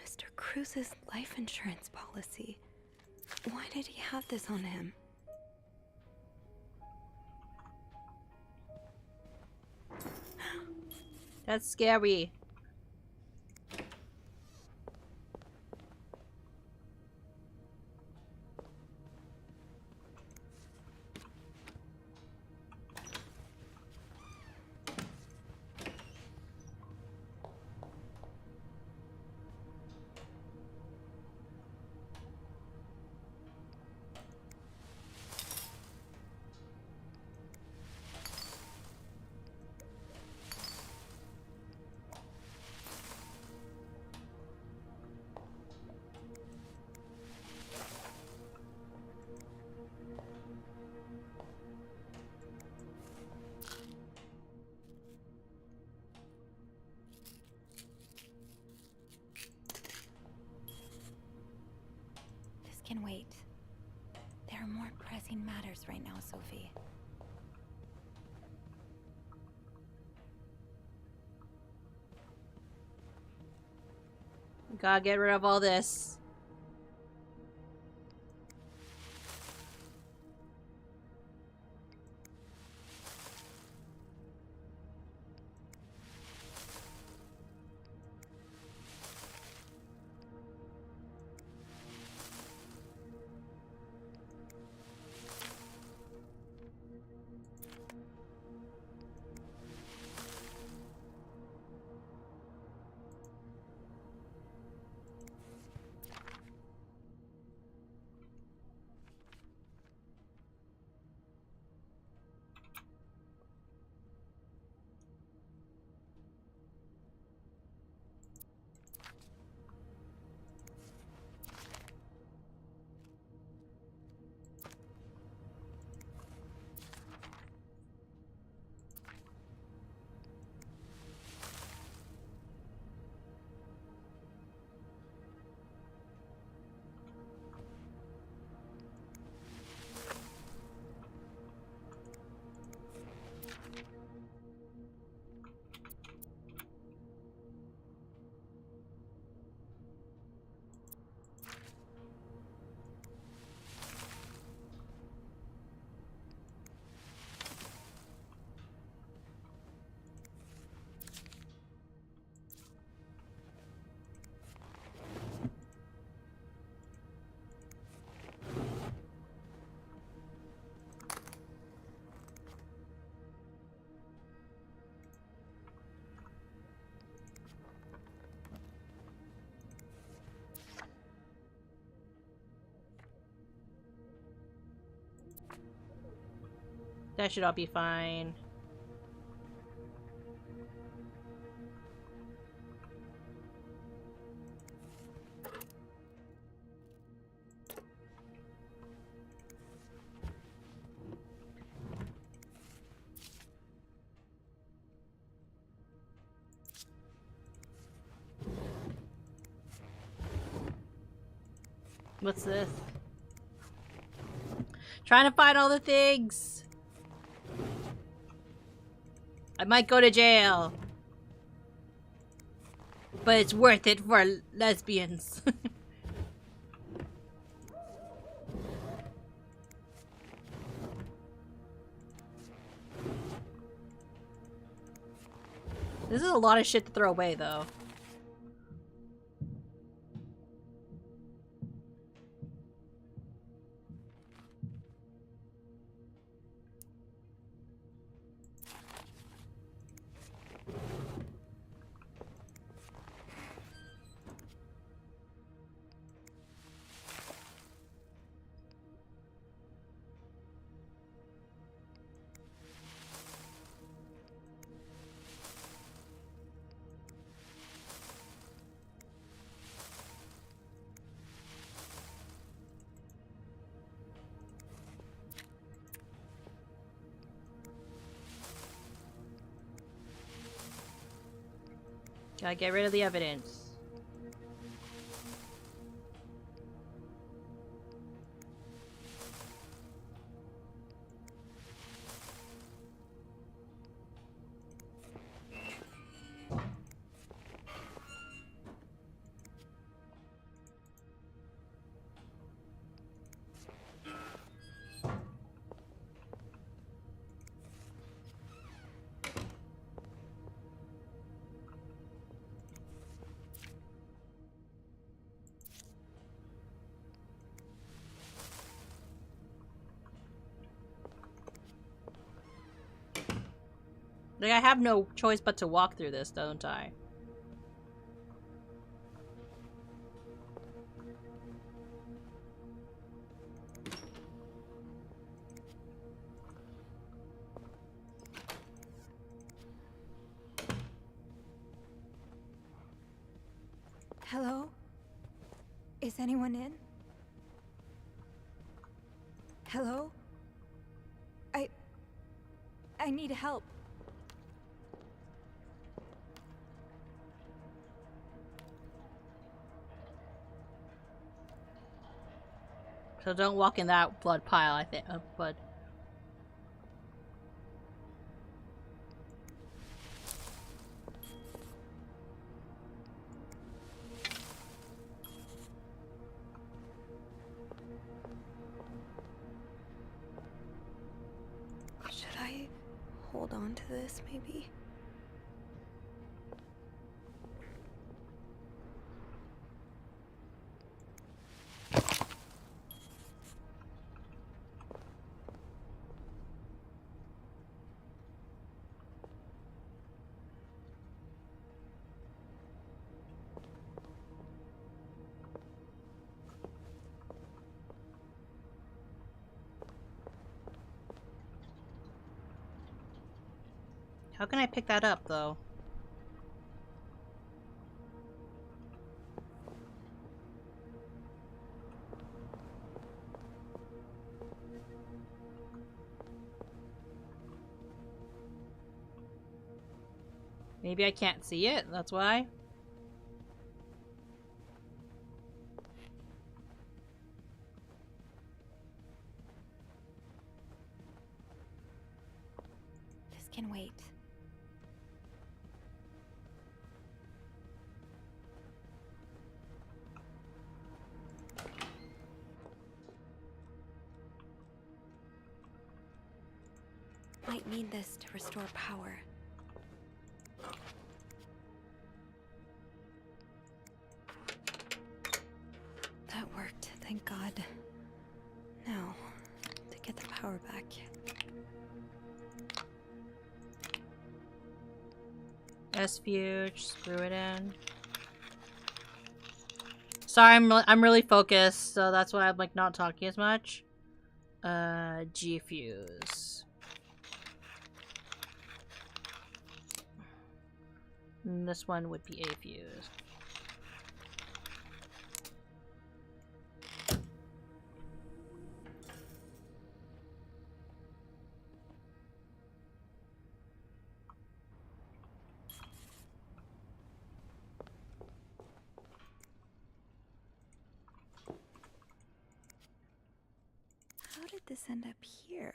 Mr. Cruz's life insurance policy. Why did he have this on him? That's scary. matters right now, Sophie. Gotta get rid of all this. That should all be fine. What's this? Trying to find all the things. I might go to jail. But it's worth it for lesbians. This is a lot of shit to throw away, though. Gotta get rid of the evidence. Like, I have no choice but to walk through this, don't I? Hello? Is anyone in? Hello? I need help. So don't walk in that blood pile, I think. Blood. Should I hold on to this, maybe? How can I pick that up, though? Maybe I can't see it, that's why. This can wait. Might need this to restore power. That worked, thank God. Now, to get the power back. S-Fuge, screw it in. Sorry, I'm really focused, so that's why I'm like not talking as much. G-Fuse. And this one would be A-Fuse. How did this end up here?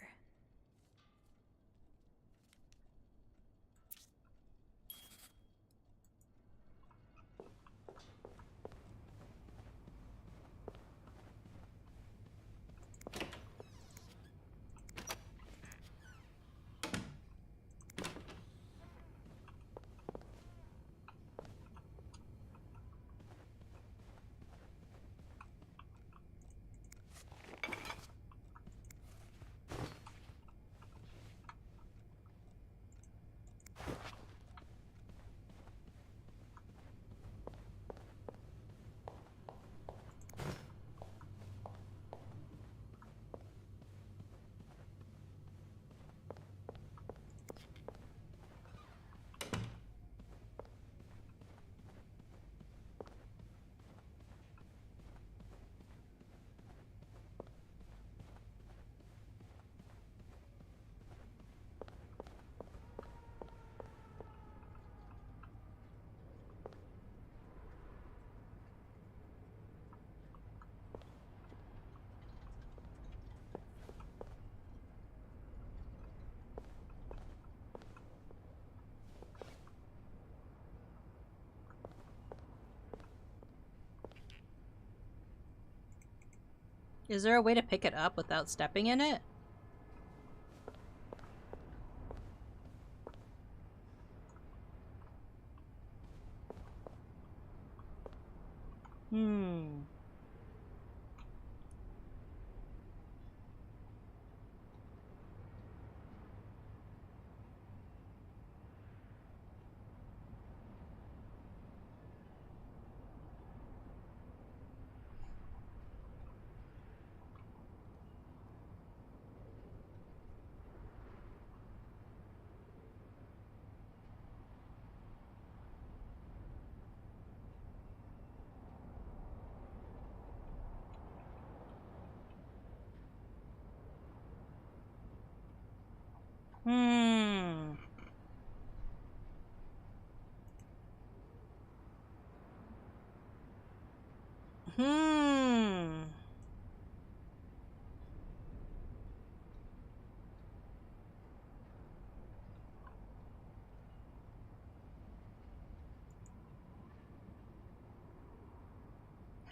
Is there a way to pick it up without stepping in it?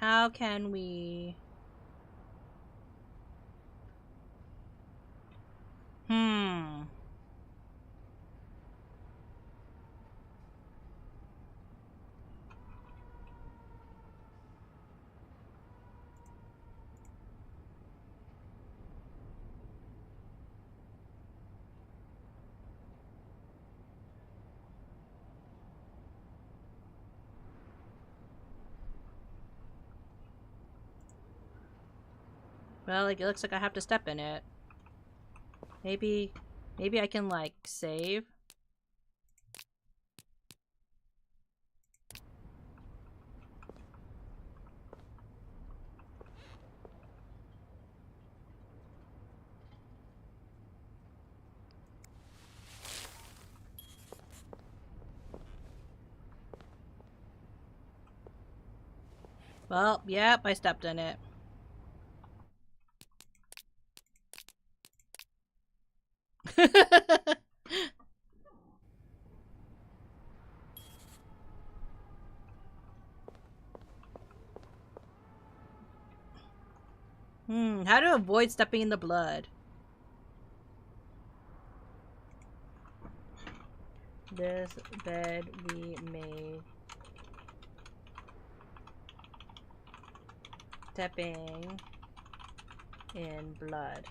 How can we... Well, like, it looks like I have to step in it. Maybe I can, like, save. Well, yep, I stepped in it. How to avoid stepping in the blood? This bed we made. Stepping in blood.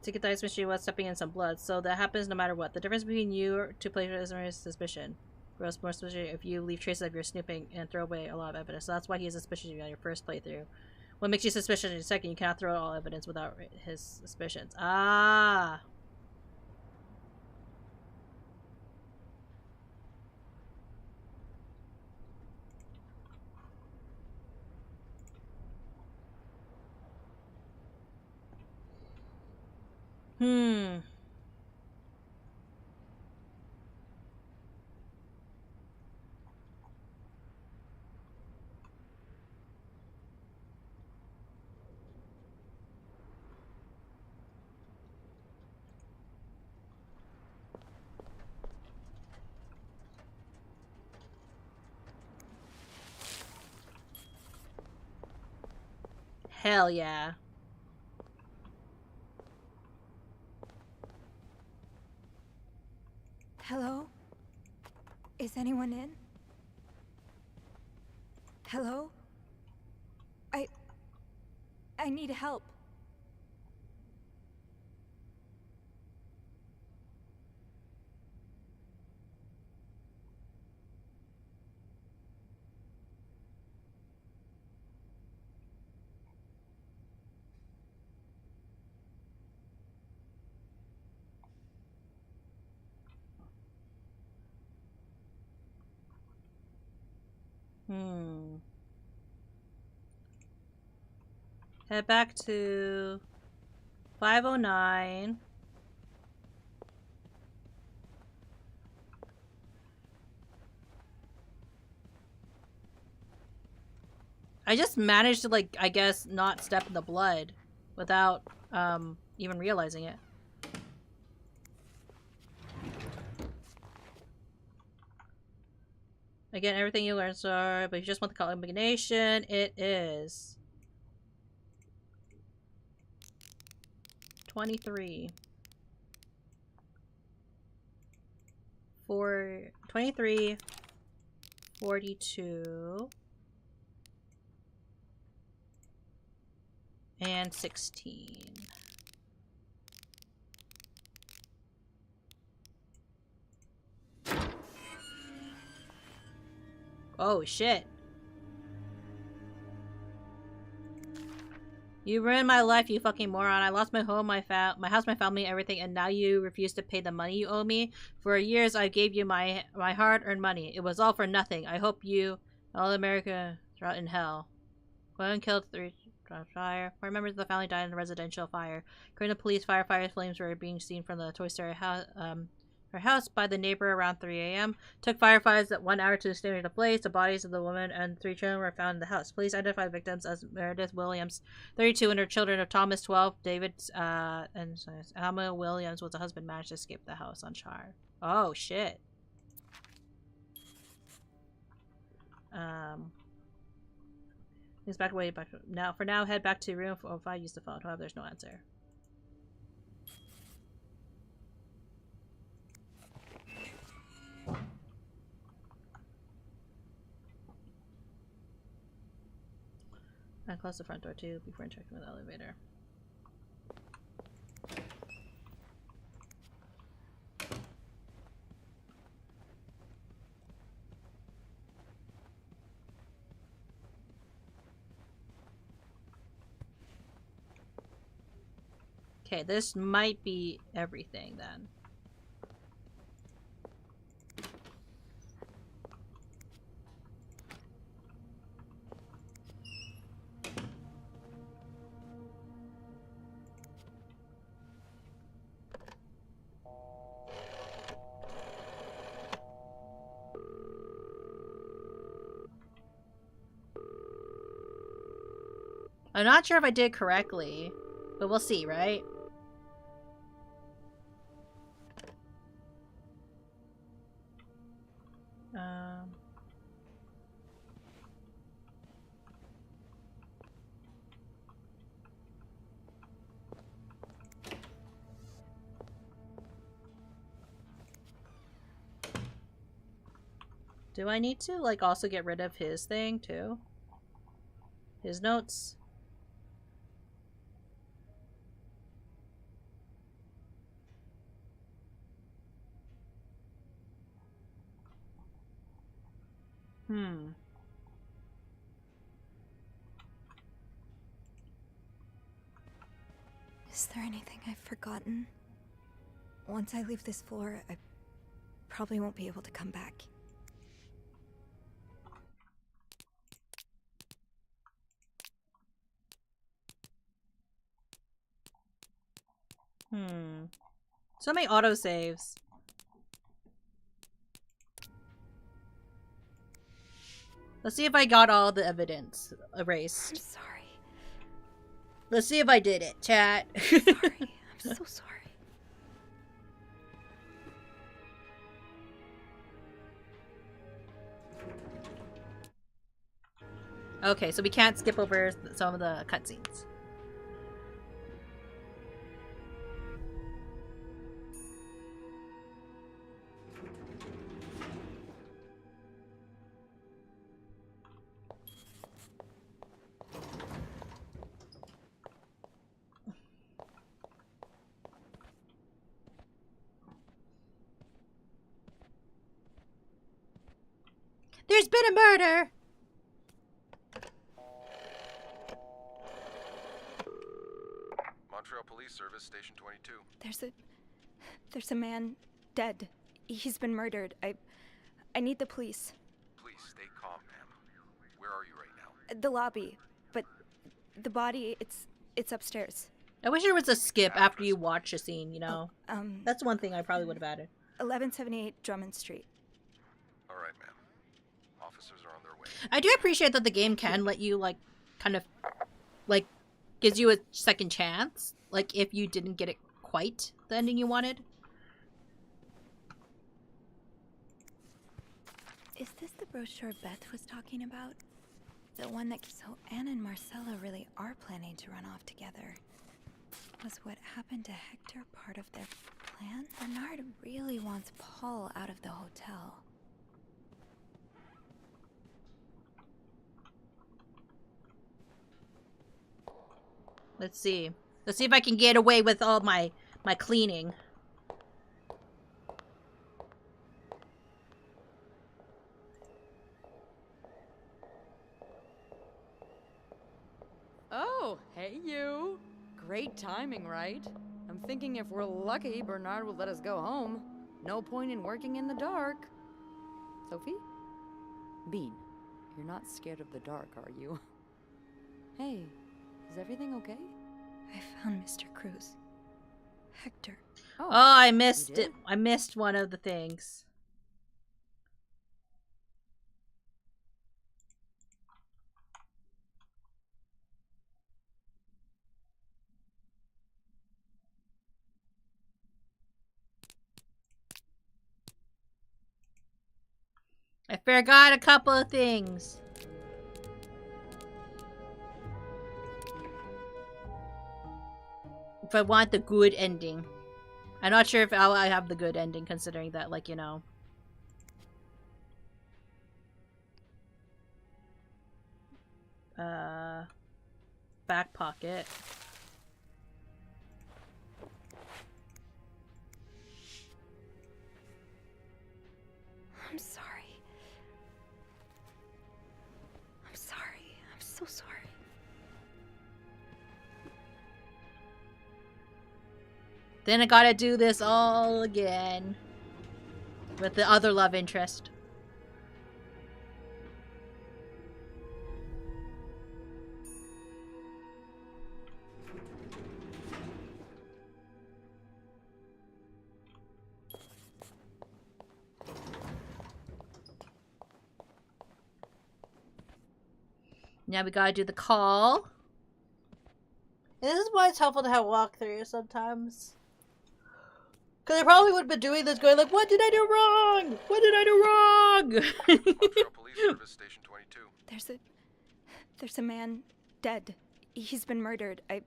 Ticket dice machine was stepping in some blood, so that happens no matter what. The difference between you or two players is suspicion. Gross, more suspicious if you leave traces of your snooping and throw away a lot of evidence. So that's why he is suspicious of you on your first playthrough. What makes you suspicious in your second? You cannot throw out all evidence without his suspicions. Ah. Hell yeah. Hello? Is anyone in? Hello? I need help. Head back to 509. I just managed to, like, I guess, not step in the blood without even realizing it. Again, everything you learn, sorry, but if you just want the combination, it is 23. 23, 42, and 16. Oh shit. You ruined my life, you fucking moron. I lost my home, my house, my family, everything, and now you refuse to pay the money you owe me? For years I gave you my hard-earned money. It was all for nothing. I hope you, all America, rot in hell. One killed 3 fire. 4 members of the family died in a residential fire. According to police, firefighters' flames were being seen from the Toy Story house, her house by the neighbor around 3 a.m. Took firefighters at 1 hour to extinguish the blaze. The bodies of the woman and 3 children were found in the house. Police identified victims as Meredith Williams, 32, and her children of Thomas, 12, David, and Alma Williams was the husband, managed to escape the house unharmed. Oh, shit. He's back away. Back now. For now, head back to room 405. Use the phone. However, there's no answer. And close the front door too before interacting with the elevator. Okay, this might be everything then. I'm not sure if I did correctly, but we'll see, right? Do I need to, like, also get rid of his thing, too? His notes? Is there anything I've forgotten? Once I leave this floor, I probably won't be able to come back. So many autosaves. Let's see if I got all the evidence erased. I'm sorry. Let's see if I did it, chat. Sorry. I'm so sorry. Okay, so we can't skip over some of the cutscenes. There's been a murder! Montreal Police Service, Station 22. There's a man dead. He's been murdered. I need the police. Please, stay calm, ma'am. Where are you right now? The lobby. But the body, it's upstairs. I wish there was a skip after you watch a scene, you know? That's one thing I probably would have added. 1178 Drummond Street. All right, ma'am. Officers are on their way. I do appreciate that the game can let you, like, kind of, like, gives you a second chance. Like, if you didn't get it quite the ending you wanted. Is this the brochure Beth was talking about? The one that... So Anne and Marcella really are planning to run off together. Was what happened to Hector part of their plan? Bernard really wants Paul out of the hotel. Let's see. Let's see if I can get away with all my cleaning. Oh, hey you. Great timing, right? I'm thinking if we're lucky, Bernard will let us go home. No point in working in the dark. Sophie? Bean, you're not scared of the dark, are you? Hey, is everything okay? I found Mr. Cruz. Hector. Oh, I missed it. I missed one of the things. I forgot a couple of things. If I want the good ending. I'm not sure if I have the good ending, considering that, like, you know. Back pocket. I'm sorry. I'm sorry. I'm so sorry. Then I gotta do this all again. With the other love interest. Now we gotta do the call. And this is why it's helpful to have walkthroughs sometimes. Because I probably would have been doing this going like, what did I do wrong? What did I do wrong? Police Service Station 22. There's a man dead. He's been murdered. I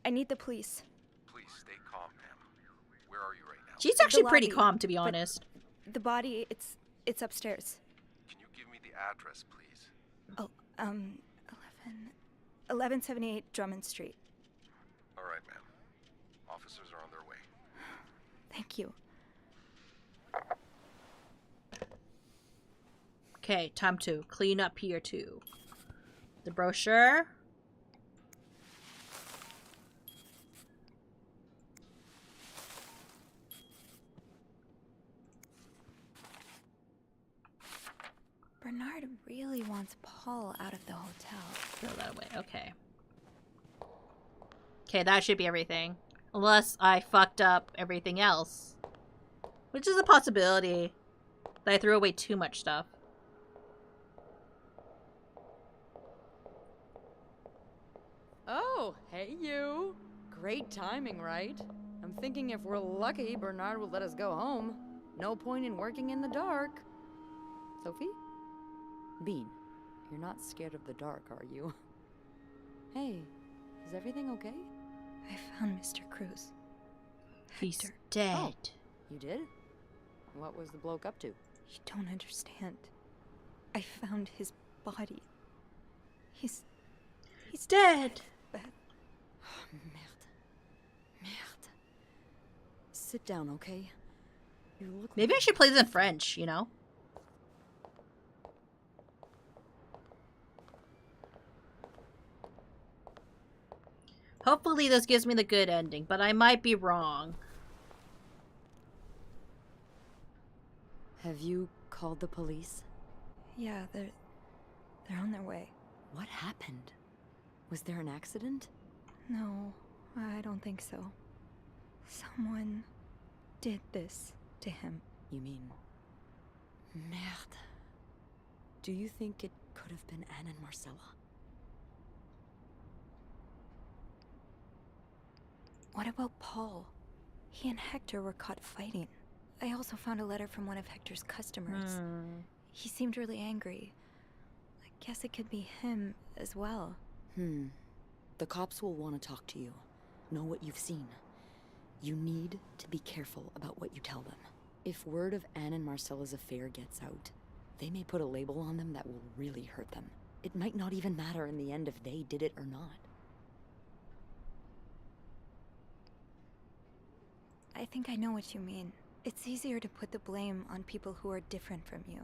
need the police. Please stay calm, ma'am. Where are you right now? She's actually pretty calm, to be honest. The body, it's upstairs. Can you give me the address, please? Oh, 1178 Drummond Street. All right, ma'am. Officers are on their way. Thank you. Okay, time to clean up here too. The brochure. Bernard really wants Paul out of the hotel. Throw that away. Okay. Okay, that should be everything. Unless I fucked up everything else. Which is a possibility. That I threw away too much stuff. Oh, hey you. Great timing, right? I'm thinking if we're lucky, Bernard will let us go home. No point in working in the dark. Sophie? Bean, you're not scared of the dark, are you? Hey, is everything okay? I found Mr. Cruz. He's dead. Oh, you did? What was the bloke up to? You don't understand. I found his body. He's dead. Merde. Merde. Sit down, okay? You look Maybe I should play this in French, you know? Hopefully this gives me the good ending, but I might be wrong. Have you called the police? Yeah, they're on their way. What happened? Was there an accident? No, I don't think so. Someone did this to him. You mean... Merde. Do you think it could have been Anne and Marcella? What about Paul? He and Hector were caught fighting. I also found a letter from one of Hector's customers. He seemed really angry. I guess it could be him as well. The cops will want to talk to you. Know what you've seen. You need to be careful about what you tell them. If word of Anne and Marcella's affair gets out, they may put a label on them that will really hurt them. It might not even matter in the end if they did it or not. I think I know what you mean. It's easier to put the blame on people who are different from you,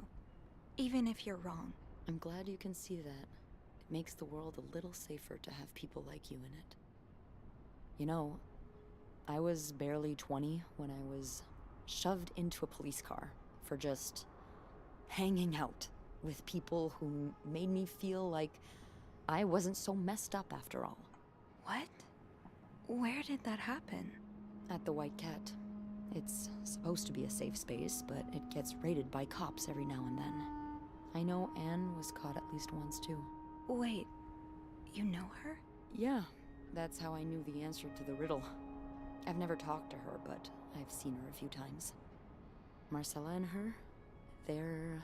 even if you're wrong. I'm glad you can see that. It makes the world a little safer to have people like you in it. You know, I was barely 20 when I was shoved into a police car for just hanging out with people who made me feel like I wasn't so messed up after all. What? Where did that happen? At the White Cat. It's supposed to be a safe space, but it gets raided by cops every now and then. I know Anne was caught at least once, too. Wait, you know her? Yeah, that's how I knew the answer to the riddle. I've never talked to her, but I've seen her a few times. Marcella and her, they're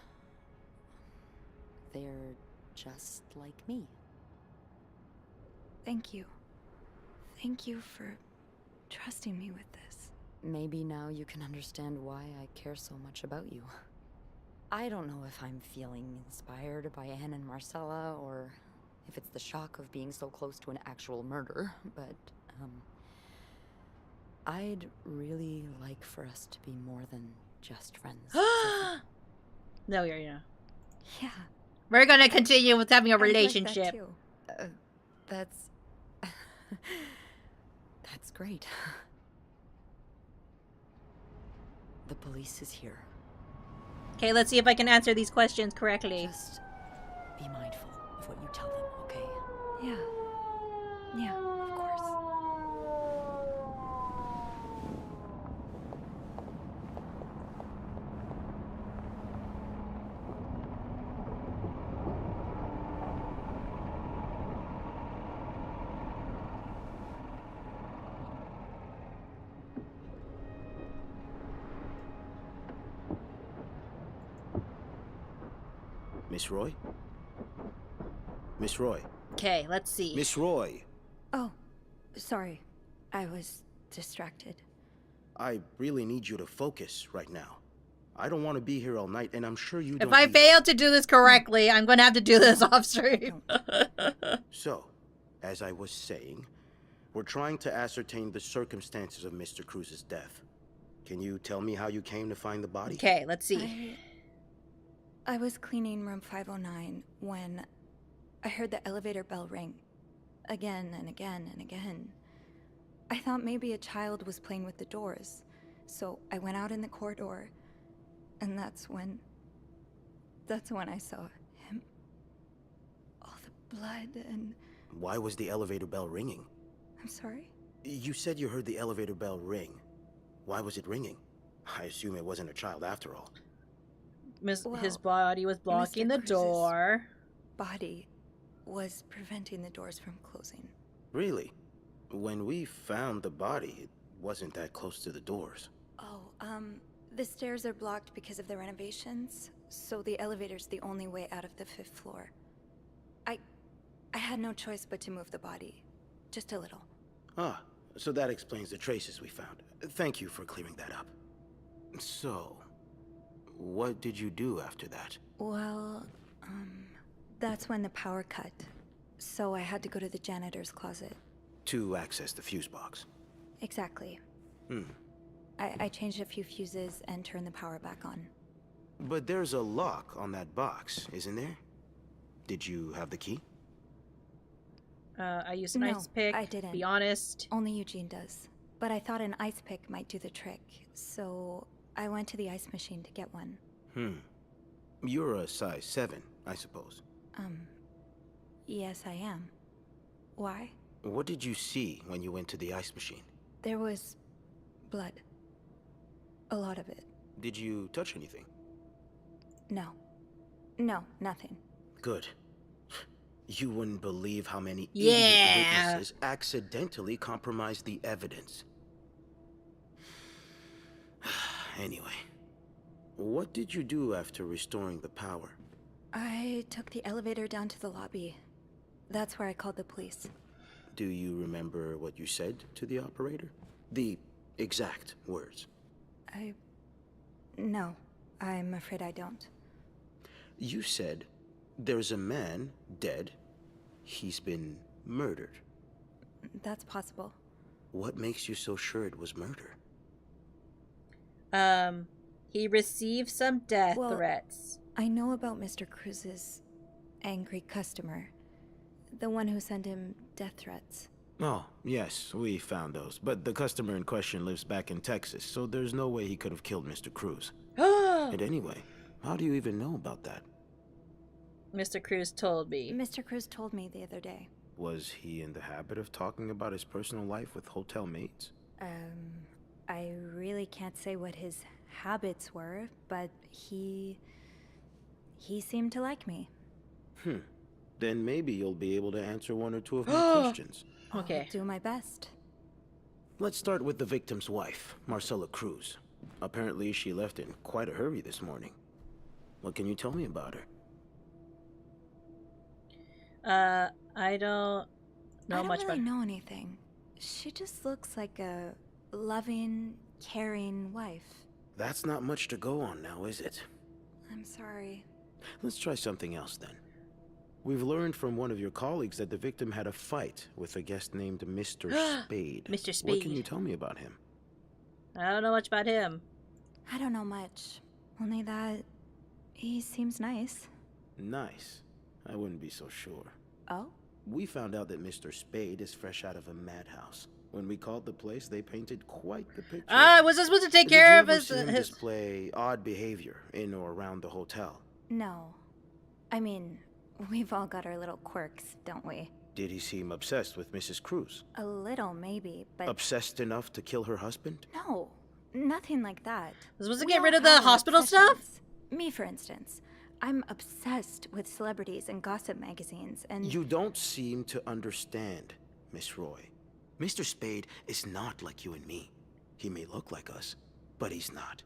just like me. Thank you. Thank you for trusting me with this. Maybe now you can understand why I care so much about you. I don't know if I'm feeling inspired by Anne and Marcella, or if it's the shock of being so close to an actual murder, but, I'd really like for us to be more than just friends. No, yeah. Yeah. We're gonna continue with having a relationship. Like that too. That's... That's great. The police is here. Okay, let's see if I can answer these questions correctly. Just be mindful of what you tell them, okay? Yeah. Yeah, of course. Miss Roy? Miss Roy? Okay, let's see. Miss Roy! Oh, sorry. I was distracted. I really need you to focus right now. I don't want to be here all night, and I'm sure you don't. If I fail to do this correctly, I'm gonna have to do this off stream. So, as I was saying, we're trying to ascertain the circumstances of Mr. Cruz's death. Can you tell me how you came to find the body? Okay, let's see. I was cleaning room 509 when I heard the elevator bell ring. Again and again and again. I thought maybe a child was playing with the doors, so I went out in the corridor, and that's when I saw him. All the blood and... Why was the elevator bell ringing? I'm sorry? You said you heard the elevator bell ring. Why was it ringing? I assume it wasn't a child after all. His body was blocking the door. Body was preventing the doors from closing. Really? When we found the body, it wasn't that close to the doors. Oh, the stairs are blocked because of the renovations, so the elevator's the only way out of the 5th floor. I had no choice but to move the body. Just a little. Ah, so that explains the traces we found. Thank you for clearing that up. So, what did you do after that? Well, that's when the power cut. So I had to go to the janitor's closet. To access the fuse box. Exactly. I changed a few fuses and turned the power back on. But there's a lock on that box, isn't there? Did you have the key? I used an ice pick. I didn't. Be honest. Only Eugene does. But I thought an ice pick might do the trick, so I went to the ice machine to get one. You're a size 7, I suppose. Yes, I am. Why? What did you see when you went to the ice machine? There was blood. A lot of it. Did you touch anything? No. No, nothing. Good. You wouldn't believe how many Yeah. idiot witnesses accidentally compromised the evidence. Anyway, what did you do after restoring the power? I took the elevator down to the lobby. That's where I called the police. Do you remember what you said to the operator? The exact words. No, I'm afraid I don't. You said, there's a man dead. He's been murdered. That's possible. What makes you so sure it was murder? He received some death threats. I know about Mr. Cruz's angry customer. The one who sent him death threats. Oh, yes, we found those. But the customer in question lives back in Texas, so there's no way he could have killed Mr. Cruz. And anyway, how do you even know about that? Mr. Cruz told me. Mr. Cruz told me the other day. Was he in the habit of talking about his personal life with hotel mates? I really really can't say what his habits were, but he seemed to like me. Then maybe you'll be able to answer one or two of my questions. Okay. I'll do my best. Let's start with the victim's wife, Marcella Cruz. Apparently, she left in quite a hurry this morning. What can you tell me about her? I don't know much about. I don't really know anything. She just looks like a loving, caring wife. That's not much to go on now, is it? I'm sorry. Let's try something else then. We've learned from one of your colleagues that the victim had a fight with a guest named Mr. Spade. Mr. Spade. What can you tell me about him? I don't know much about him. I don't know much. Only that he seems nice. Nice. I wouldn't be so sure. Oh? We found out that Mr. Spade is fresh out of a madhouse. When we called the place, they painted quite the picture. Was I supposed to take care of his... Did you ever see him display odd behavior in or around the hotel? No. I mean, we've all got our little quirks, don't we? Did he seem obsessed with Mrs. Cruz? A little, maybe, but... Obsessed enough to kill her husband? No, nothing like that. Was supposed to get rid of the hospital stuff? Me, for instance. I'm obsessed with celebrities and gossip magazines, and... You don't seem to understand, Miss Roy. Mr. Spade is not like you and me. He may look like us, but he's not.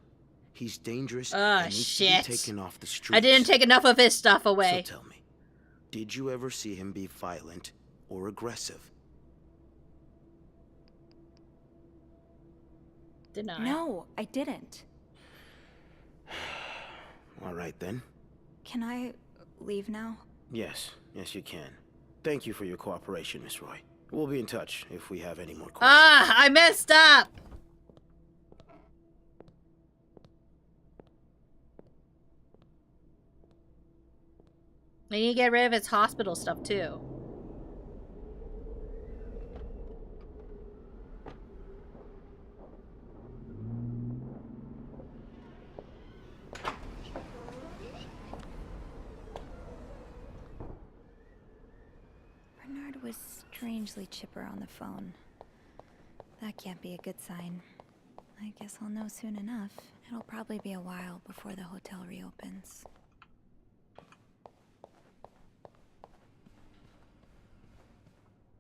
He's dangerous and needs to be taken off the streets. I didn't take enough of his stuff away. So tell me, did you ever see him be violent or aggressive? Deny. No, I didn't. All right, then. Can I leave now? Yes, you can. Thank you for your cooperation, Miss Roy. We'll be in touch if we have any more questions. I messed up! I need to get rid of his hospital stuff, too. Bernard was strangely chipper on the phone. That can't be a good sign. I guess I'll know soon enough. It'll probably be a while before the hotel reopens.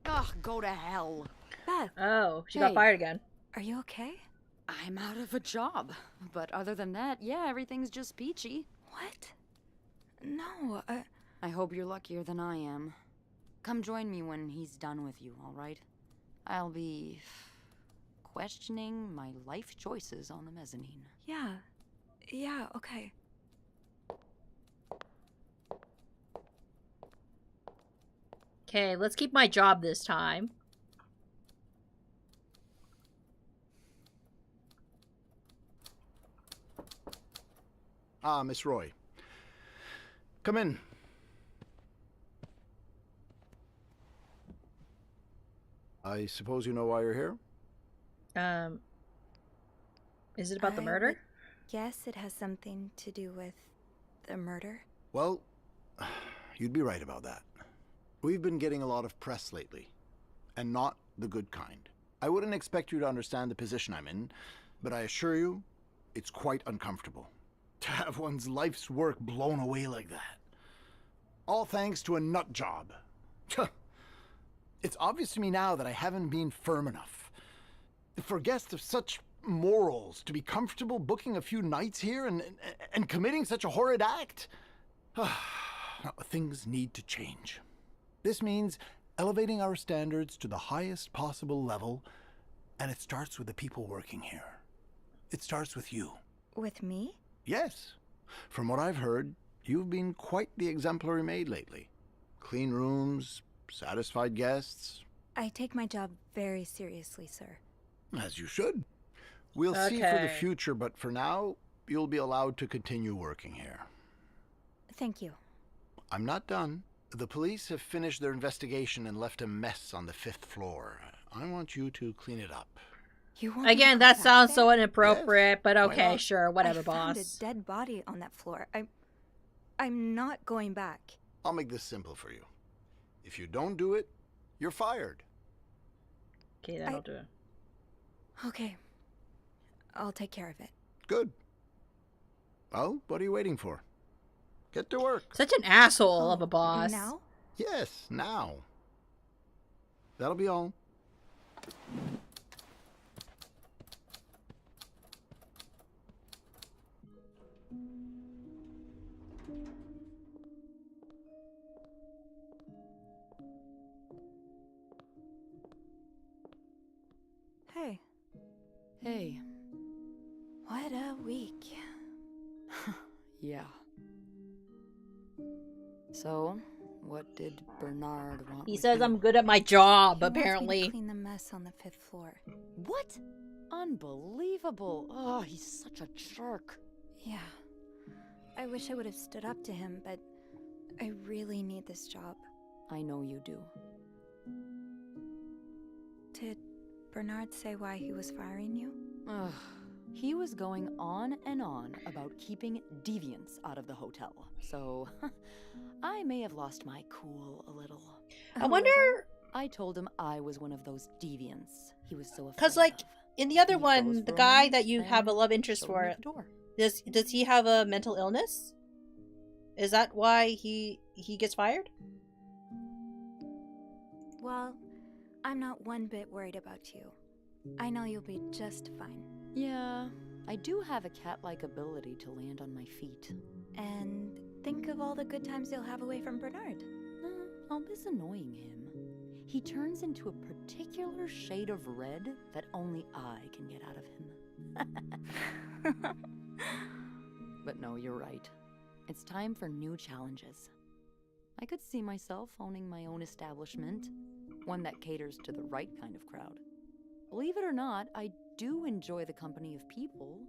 Ugh, go to hell. Beth! Oh, she got fired again. Are you okay? I'm out of a job. But other than that, yeah, everything's just peachy. What? No, I hope you're luckier than I am. Come join me when he's done with you, all right? I'll be questioning my life choices on the mezzanine. Yeah, okay. Okay, let's keep my job this time. Miss Roy. Come in. I suppose you know why you're here? Is it about the murder? Guess it has something to do with the murder. Well, you'd be right about that. We've been getting a lot of press lately, and not the good kind. I wouldn't expect you to understand the position I'm in, but I assure you, it's quite uncomfortable to have one's life's work blown away like that. All thanks to a nut job. It's obvious to me now that I haven't been firm enough. For guests of such morals to be comfortable booking a few nights here and committing such a horrid act? Things need to change. This means elevating our standards to the highest possible level, and it starts with the people working here. It starts with you. With me? Yes. From what I've heard, you've been quite the exemplary maid lately. Clean rooms, satisfied guests. I take my job very seriously, sir. As you should. We'll see for the future, but for now, you'll be allowed to continue working here. Thank you. I'm not done. The police have finished their investigation and left a mess on the 5th floor. I want you to clean it up. Again, that sounds so inappropriate, but okay, sure, whatever, I boss. found a dead body on that floor. I'm not going back. I'll make this simple for you. If you don't do it, you're fired. Okay, that'll do it. Okay. I'll take care of it. Good. Well, what are you waiting for? Get to work. Such an asshole of a boss. Now? Yes, now. That'll be all. Hey. Hey. What a week. Yeah. So, what did Bernard want? He says I'm good at my job, He wants me to apparently. clean the mess on the 5th floor. What? Unbelievable. Oh, he's such a jerk. Yeah. I wish I would have stood up to him, but I really need this job. I know you do. Did Bernard say why he was firing you? Ugh. He was going on and on about keeping deviants out of the hotel, so I may have lost my cool a little. I wonder... I told him I was one of those deviants he was so afraid Because, like, of. in the other He one, froze the for a guy moment that you have a and love interest showed me for, the door. does he have a mental illness? Is that why he gets fired? Well, I'm not one bit worried about you. I know you'll be just fine. Yeah, I do have a cat-like ability to land on my feet. And think of all the good times you'll have away from Bernard. I'll miss annoying him. He turns into a particular shade of red that only I can get out of him. But no, you're right. It's time for new challenges. I could see myself owning my own establishment, one that caters to the right kind of crowd. Believe it or not, I do enjoy the company of people,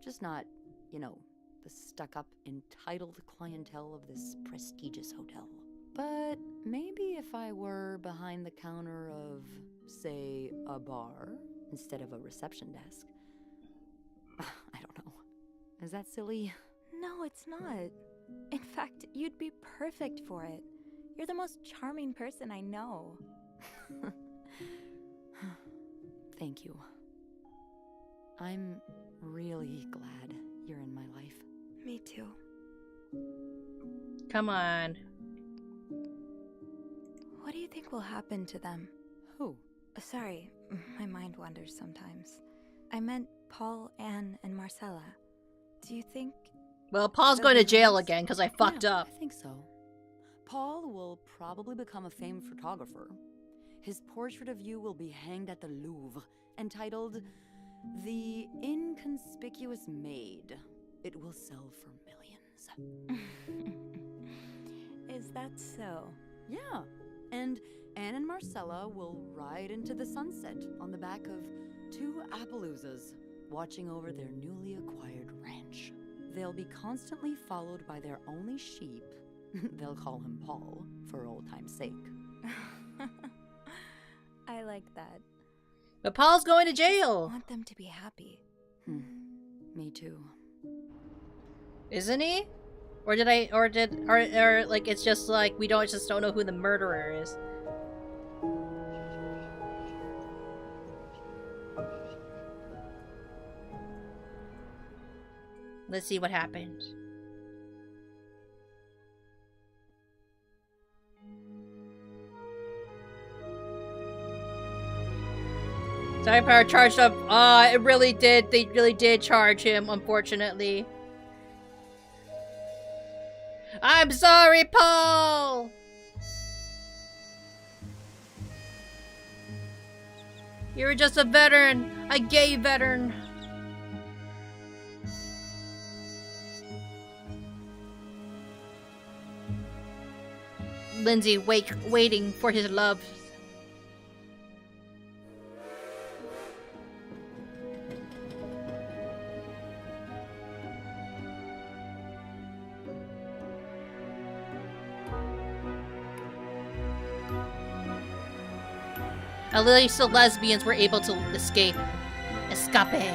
just not, you know, the stuck-up, entitled clientele of this prestigious hotel. But maybe if I were behind the counter of, say, a bar, instead of a reception desk. I don't know. Is that silly? No, it's not. In fact, you'd be perfect for it. You're the most charming person I know. Thank you. I'm really glad you're in my life. Me too. Come on. What do you think will happen to them? Who? Sorry, my mind wanders sometimes. I meant Paul, Anne, and Marcella. Do you think... Well, Paul's going to jail again because I fucked up. I think so. Paul will probably become a famed photographer. His portrait of you will be hanged at the Louvre, entitled The Inconspicuous Maid. It will sell for millions. Is that so? Yeah. And Anne and Marcella will ride into the sunset on the back of 2 Appaloozas, watching over their newly acquired ranch. They'll be constantly followed by their only sheep. They'll call him Paul, for old time's sake. I like that. But Paul's going to I jail. want them to be happy. Me too. Isn't he? Or like it's just like we don't know who the murderer is. Let's see what happens. Time power charged up. It really did. They really did charge him, unfortunately. I'm sorry, Paul! You were just a veteran. A gay veteran. Lindsay waiting for his love. At least the lesbians were able to escape. Escape.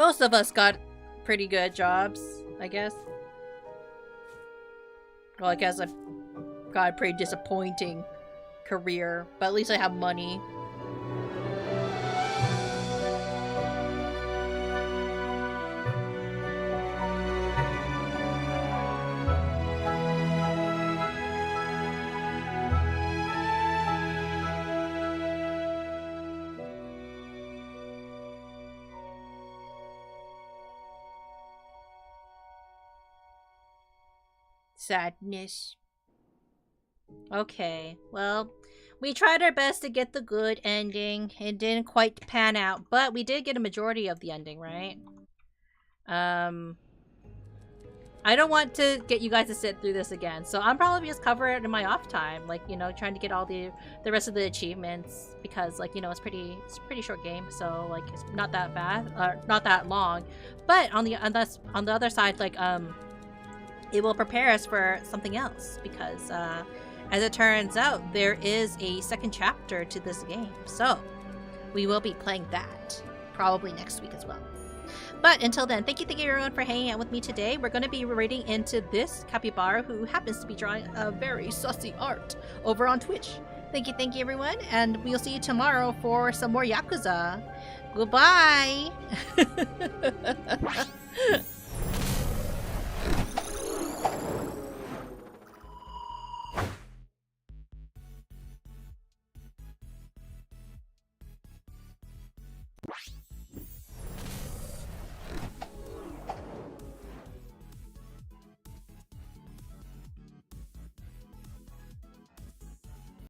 Most of us got pretty good jobs, I guess. Well, I guess I've got a pretty disappointing career, but at least I have money. Sadness. Okay, well, we tried our best to get the good ending. It didn't quite pan out, but we did get a majority of the ending, right? I don't want to get you guys to sit through this again, so I'm probably just cover it in my off time, like, you know, trying to get all the rest of the achievements, because, like, you know, it's a pretty short game, so, like, it's not that bad, not that long. But on the other side, like, it will prepare us for something else, because as it turns out, there is a second chapter to this game, so we will be playing that probably next week as well. But until then, thank you everyone for hanging out with me today. We're going to be reading into this capybara, who happens to be drawing a very sussy art over on Twitch. Thank you everyone, and we'll see you tomorrow for some more Yakuza. Goodbye!